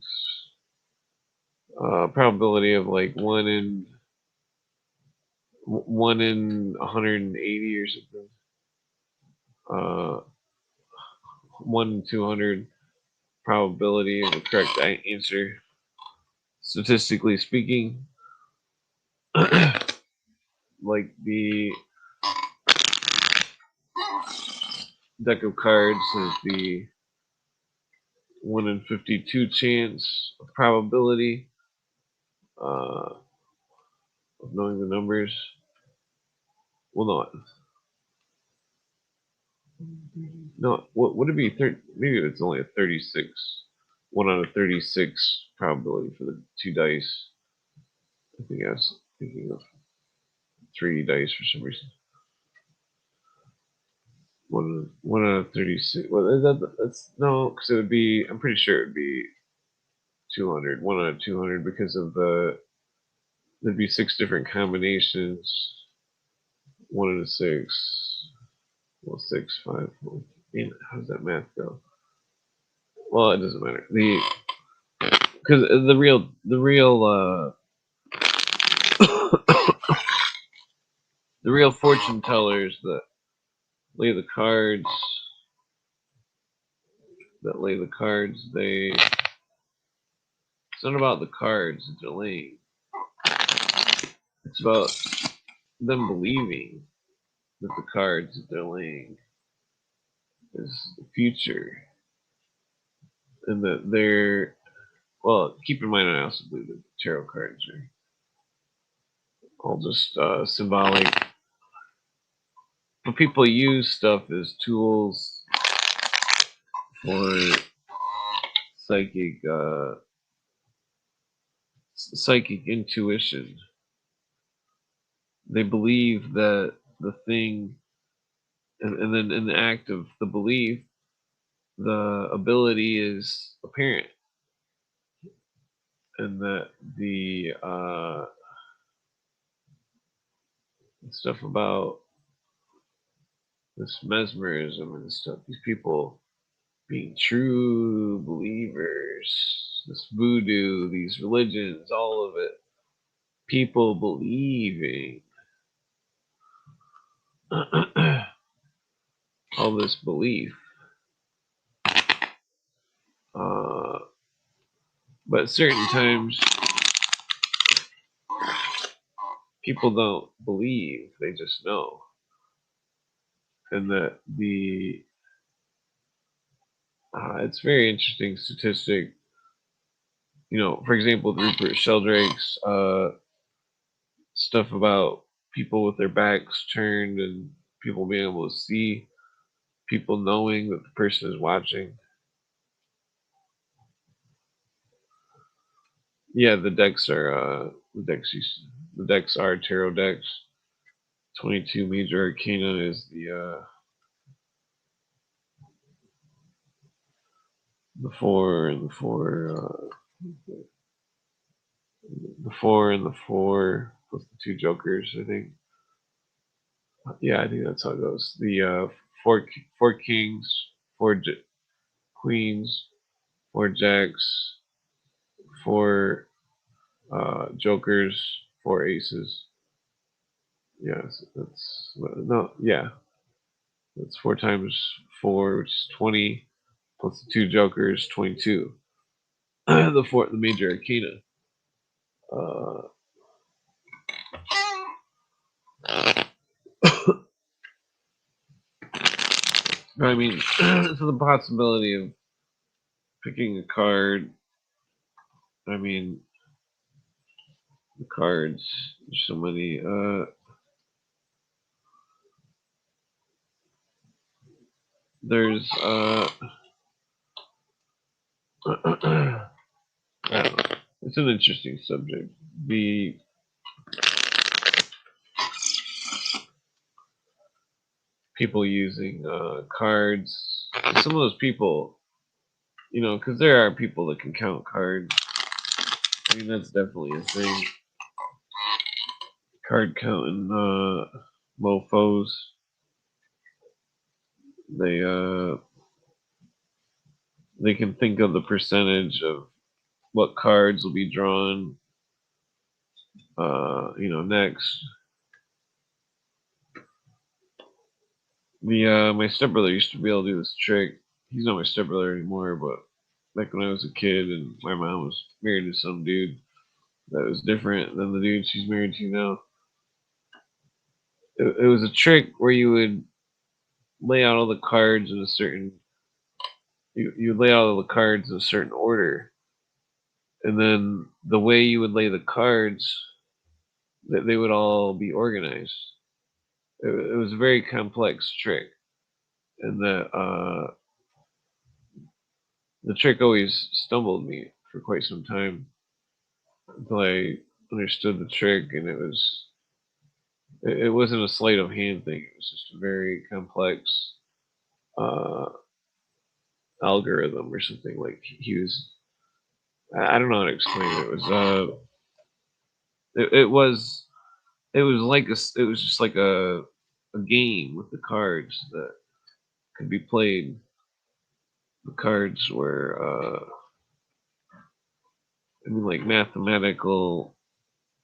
Probability of like 1 in 180 or something. 1 in 200 probability of the correct answer, statistically speaking. Like the deck of cards has the 1 in 52 chance of probability of knowing the numbers. Well, what would it be? Maybe it's only a 36, 1 out of 36 probability for the 2 dice. I think I was thinking of 3 dice for some reason. 1 out of 36. Well, that's no, because it would be. I'm pretty sure it would be 200. 1 out of 200 because of there'd be 6 different combinations. 1 out of 6. Well, 6, 5. Well, how does that math go? Well, it doesn't matter. Because the real the real fortune tellers that lay the cards they, it's not about the cards that they're laying. It's about them believing that the cards that they're laying is the future, and that they're, well, keep in mind I also believe that tarot cards are all just symbolic, but people use stuff as tools for psychic psychic intuition. They believe that the thing, and then in the act of the belief, the ability is apparent. and that the stuff about this mesmerism and stuff, these people being true believers, this voodoo, these religions, all of it, people believing all this belief. But at certain times, people don't believe, they just know. And that it's very interesting statistic. You know, for example, Rupert Sheldrake's stuff about people with their backs turned and people being able to see, people knowing that the person is watching. Yeah, the decks are tarot decks. 22 major arcana is the four and the four, the four and the four plus the two jokers, I think. Yeah, I think that's how it goes. The four kings, queens, four jacks, four jokers, four aces. Yes, that's no, yeah, that's 4 times 4, which is 20, plus the two jokers, 22. The major arcana. I mean, so the possibility of picking a card. I mean, the cards. There's so many. There's it's an interesting subject. The people using cards. Some of those people, you know, because there are people that can count cards. I mean, that's definitely a thing. Card counting mofos. They can think of the percentage of what cards will be drawn. Next. My stepbrother used to be able to do this trick. He's not my stepbrother anymore, but back when I was a kid and my mom was married to some dude that was different than the dude she's married to now. It was a trick where you would lay out all the cards in a certain you lay out all the cards in a certain order, and then the way you would lay the cards, that they would all be organized. It was a very complex trick, and the trick always stumbled me for quite some time until I understood the trick, and it wasn't a sleight of hand thing. It was just a very complex uh, algorithm or something. Like he was, I don't know how to explain it. It was it was just like a game with the cards that could be played. The cards were, I mean, like mathematical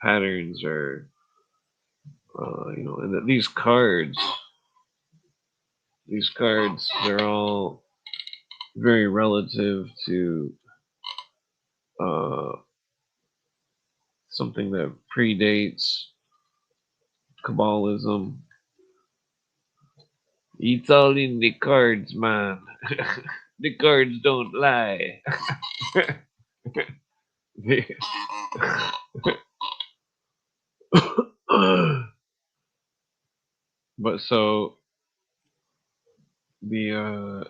patterns, or and that these cards, they're all very relative to uh, something that predates Kabbalism. It's all in the cards, man. The cards don't lie. But so the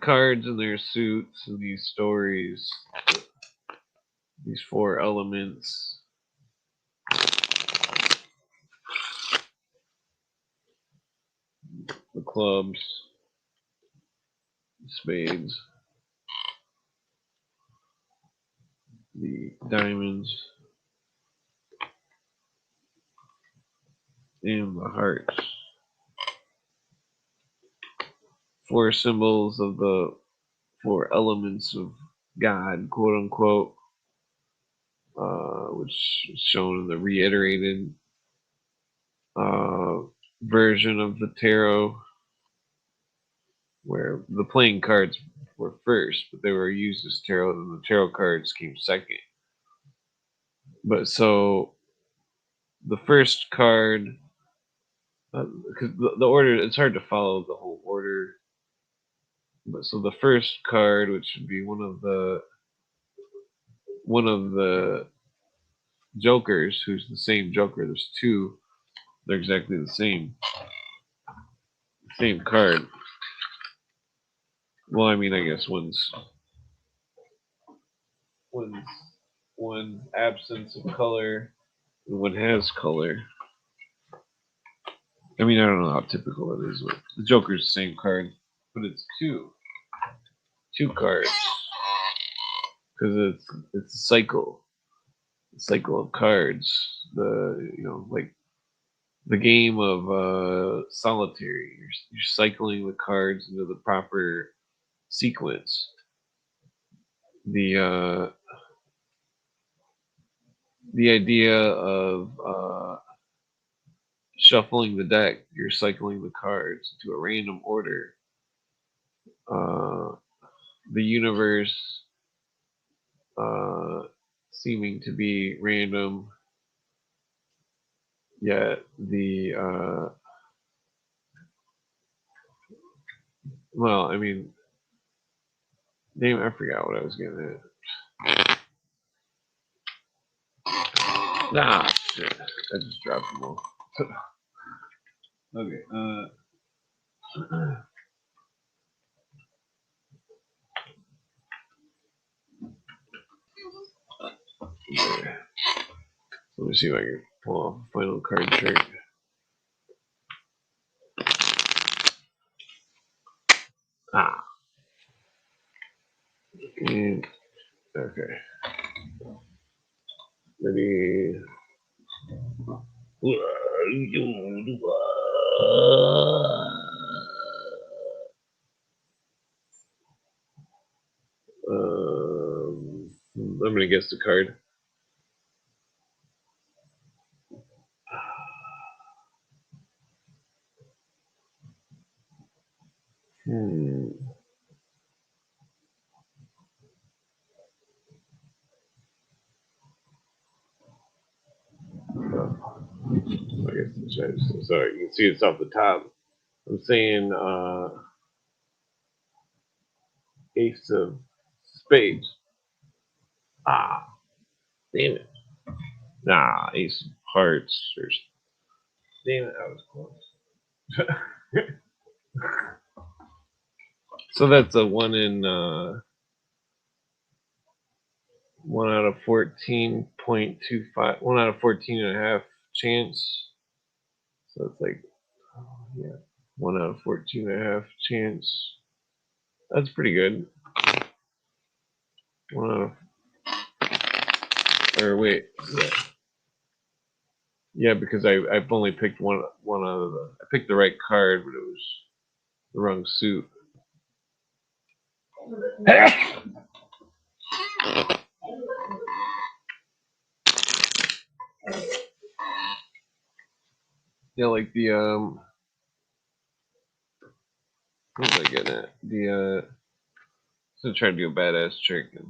cards and their suits and these stories, these four elements, the clubs, spades, the diamonds, and the hearts. 4 symbols of the 4 elements of God, quote unquote, which is shown in the reiterated version of the tarot, where the playing cards were first, but they were used as tarot, and the tarot cards came second. But so the first card, because the order, it's hard to follow the whole order. But so the first card, which would be one of the jokers, who's the same joker. There's 2. They're exactly the same card. Well, I mean, I guess one's absence of color, and one has color. I mean, I don't know how typical it is. But the Joker's the same card, but it's two cards because it's a cycle of cards. Like the game of solitaire. You're cycling the cards into the proper sequence. The idea of shuffling the deck, you're cycling the cards into a random order. The universe seeming to be random, yet well, I mean, damn, I forgot what I was getting at. Ah, shit. I just dropped them all. Okay, let me see if I can pull off a final card trick. And, okay. Ready. I'm gonna guess the card. I guess sorry, you can see it's off the top. I'm saying Ace of Spades. Ah, damn it. Nah, Ace of Hearts. Damn it, I was close. So that's a 1 out of 14.25, 1 out of 14.5 chance. So it's like, 1 out of 14.5 chance. That's pretty good. 1 out of, or wait, yeah, because I've only picked one out of I picked the right card, but it was the wrong suit. Yeah, like the what was I getting at? So try to do a badass trick and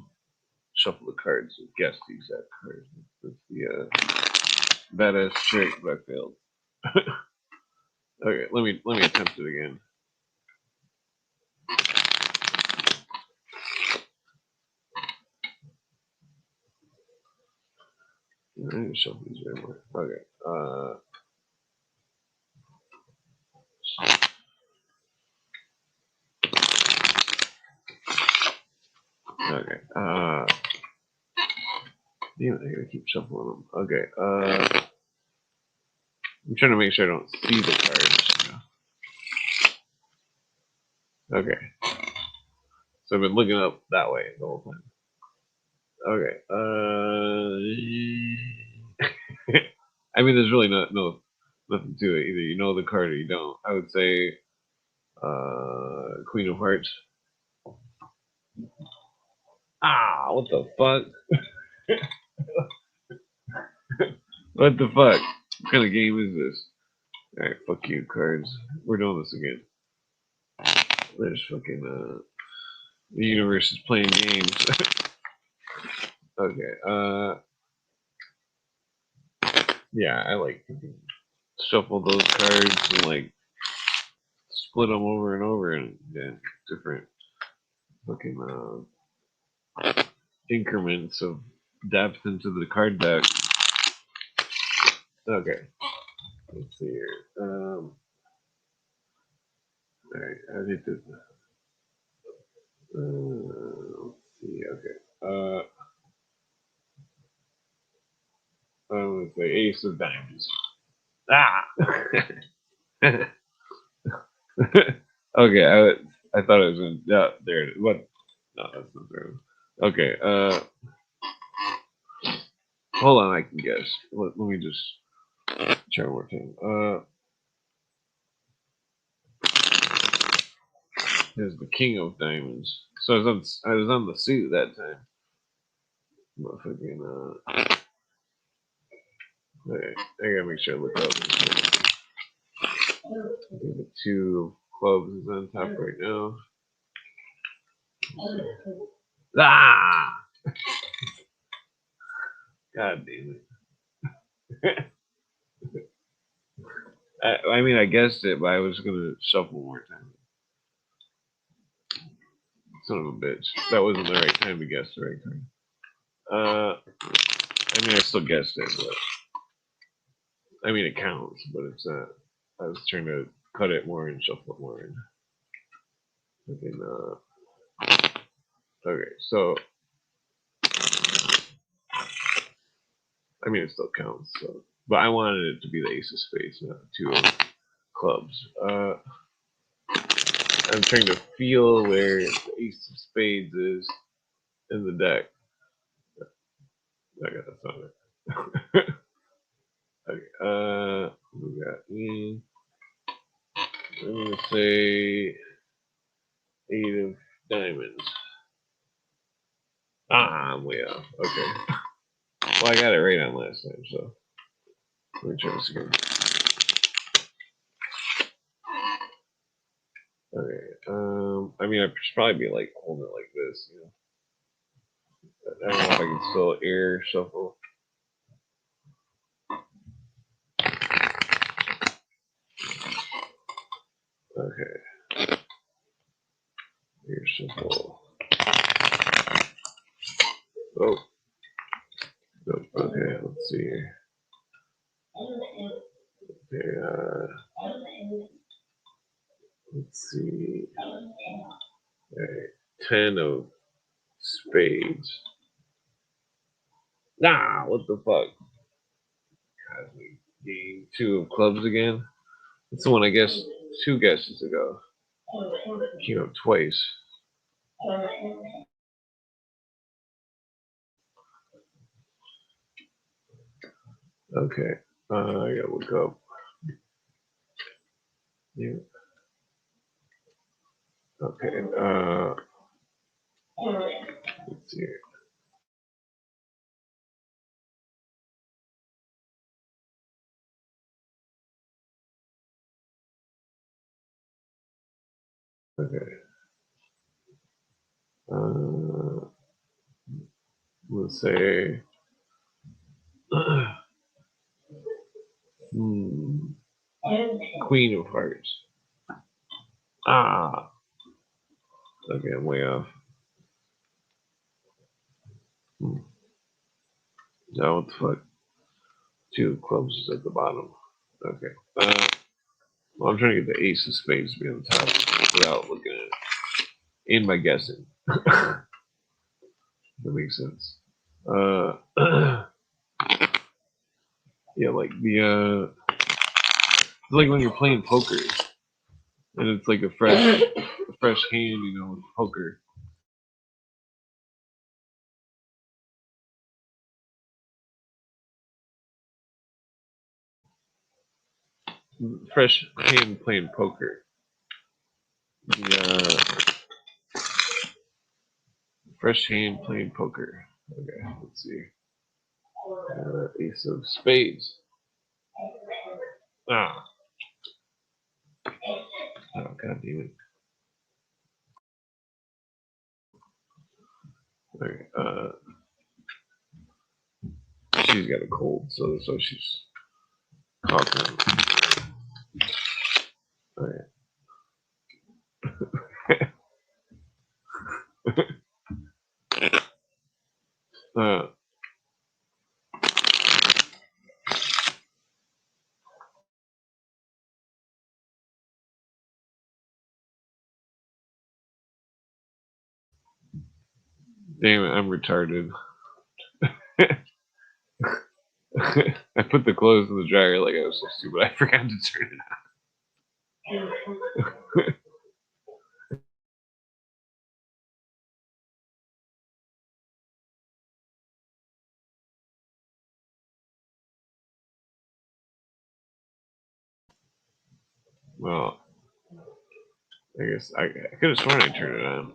shuffle the cards and guess the exact card. That's the badass trick, but I failed. Okay, let me attempt it again. I need to shuffle these right more. Okay. Okay. Damn it, I gotta keep shuffling them. Okay. I'm trying to make sure I don't see the cards. Okay. So I've been looking up that way the whole time. Okay. I mean, there's really nothing to it. Either you know the card or you don't. I would say Queen of Hearts. Ah, what the fuck? What the fuck? What kind of game is this? Alright, fuck you, cards. We're doing this again. There's fucking, the universe is playing games. Okay, yeah, I like to shuffle those cards and, like, split them over and over and, yeah, different fucking, increments of depth into the card deck. Okay, let's see here. Alright, I need to, let's see, okay. I'm gonna say Ace of Diamonds. Ah! Okay, I thought it was in, yeah, there it is. What? No, that's not there. Okay, hold on, I can guess. Let me just try one more time. There's the King of Diamonds. So I was on the suit that time. Motherfucking, okay, I gotta make sure I look up. I think the two clubs is on top right now. Ah! God damn it. I mean, I guessed it, but I was gonna shuffle one more time. Son of a bitch. That wasn't the right time to guess the right time. I mean, I still guessed it, but I mean, it counts, but it's not. I was trying to cut it more and shuffle it more. And okay, so I mean, it still counts. So, but I wanted it to be the Ace of Spades, not the two of clubs. I'm trying to feel where the Ace of Spades is in the deck. Okay, that's not it. Okay, we got me. I'm gonna say 8 of Diamonds. Ah, I'm way off. Okay. Well, I got it right on last time, so let me try this again. Okay. I mean, I should probably be like holding it like this, you know. I don't know if I can still air shuffle. Okay. Air shuffle. Oh. Nope. Okay, let's see here. Okay, let's see. Okay. 10 of Spades. Nah, what the fuck? God, we gained 2 of Clubs again. That's the one I guess 2 guesses ago. Came up twice. Okay. I gotta look up. Yeah. Okay. Let's see here. Okay. Let's say. Queen of Hearts. Ah. Okay, I'm way off. No, what the fuck? 2 of Clubs is at the bottom. Okay. Well, I'm trying to get the Ace of Spades to be on top without looking at it. In my guessing. That makes sense. Yeah, like like when you're playing poker and it's like a fresh hand, you know, with poker. fresh hand playing poker. Fresh hand playing poker. Okay, let's see. Ace of spades. Ah. Oh, god damn it. Okay, she's got a cold, so she's coughing. Okay. uh, Damn it, I'm retarded. I put the clothes in the dryer like I was so stupid. I forgot to turn it on. Well, I guess I could have sworn I turned it on.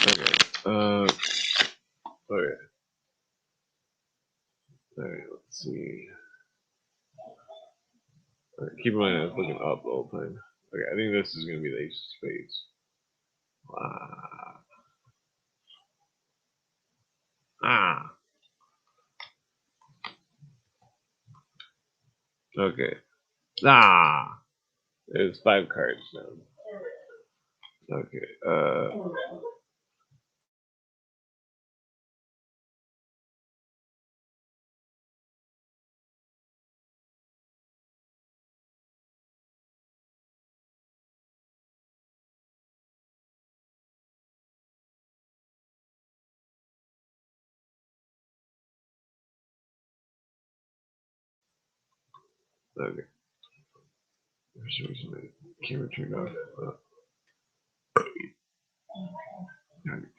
Okay. Okay. Alright, let's see. Right, keep in mind I was looking up the whole time. Okay, I think this is gonna be the ace of spades. Ah. Okay. Ah. There's 5 cards now. Okay. Okay. For some reason my camera turned off. Okay.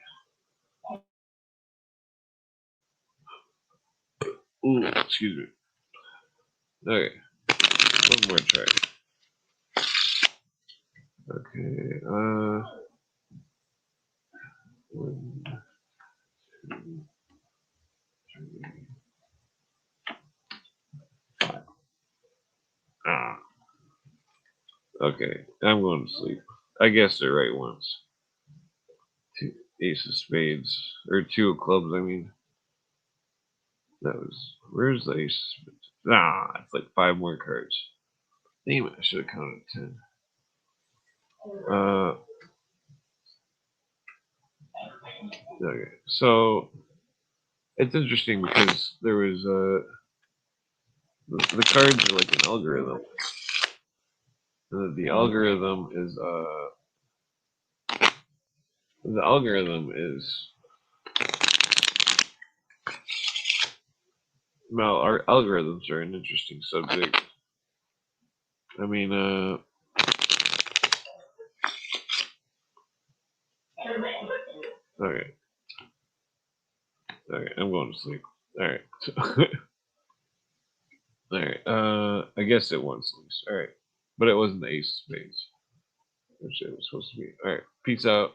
Ooh, excuse me. Okay. One more try. Okay. 1, 2, 3. Ah. Okay. I'm going to sleep. I guessed it right once. 2 ace of spades. Or 2 of clubs, I mean. That was. Where's the ace of spades? Ah, it's like 5 more cards. Damn it, I should have counted 10. Okay, so it's interesting because there was the cards are like an algorithm. The algorithm is well, our algorithms are an interesting subject. I mean, okay, I'm going to sleep. All right, all right. I guess it once at least. All right, but it wasn't the ace of spades, which it was supposed to be. All right, peace out.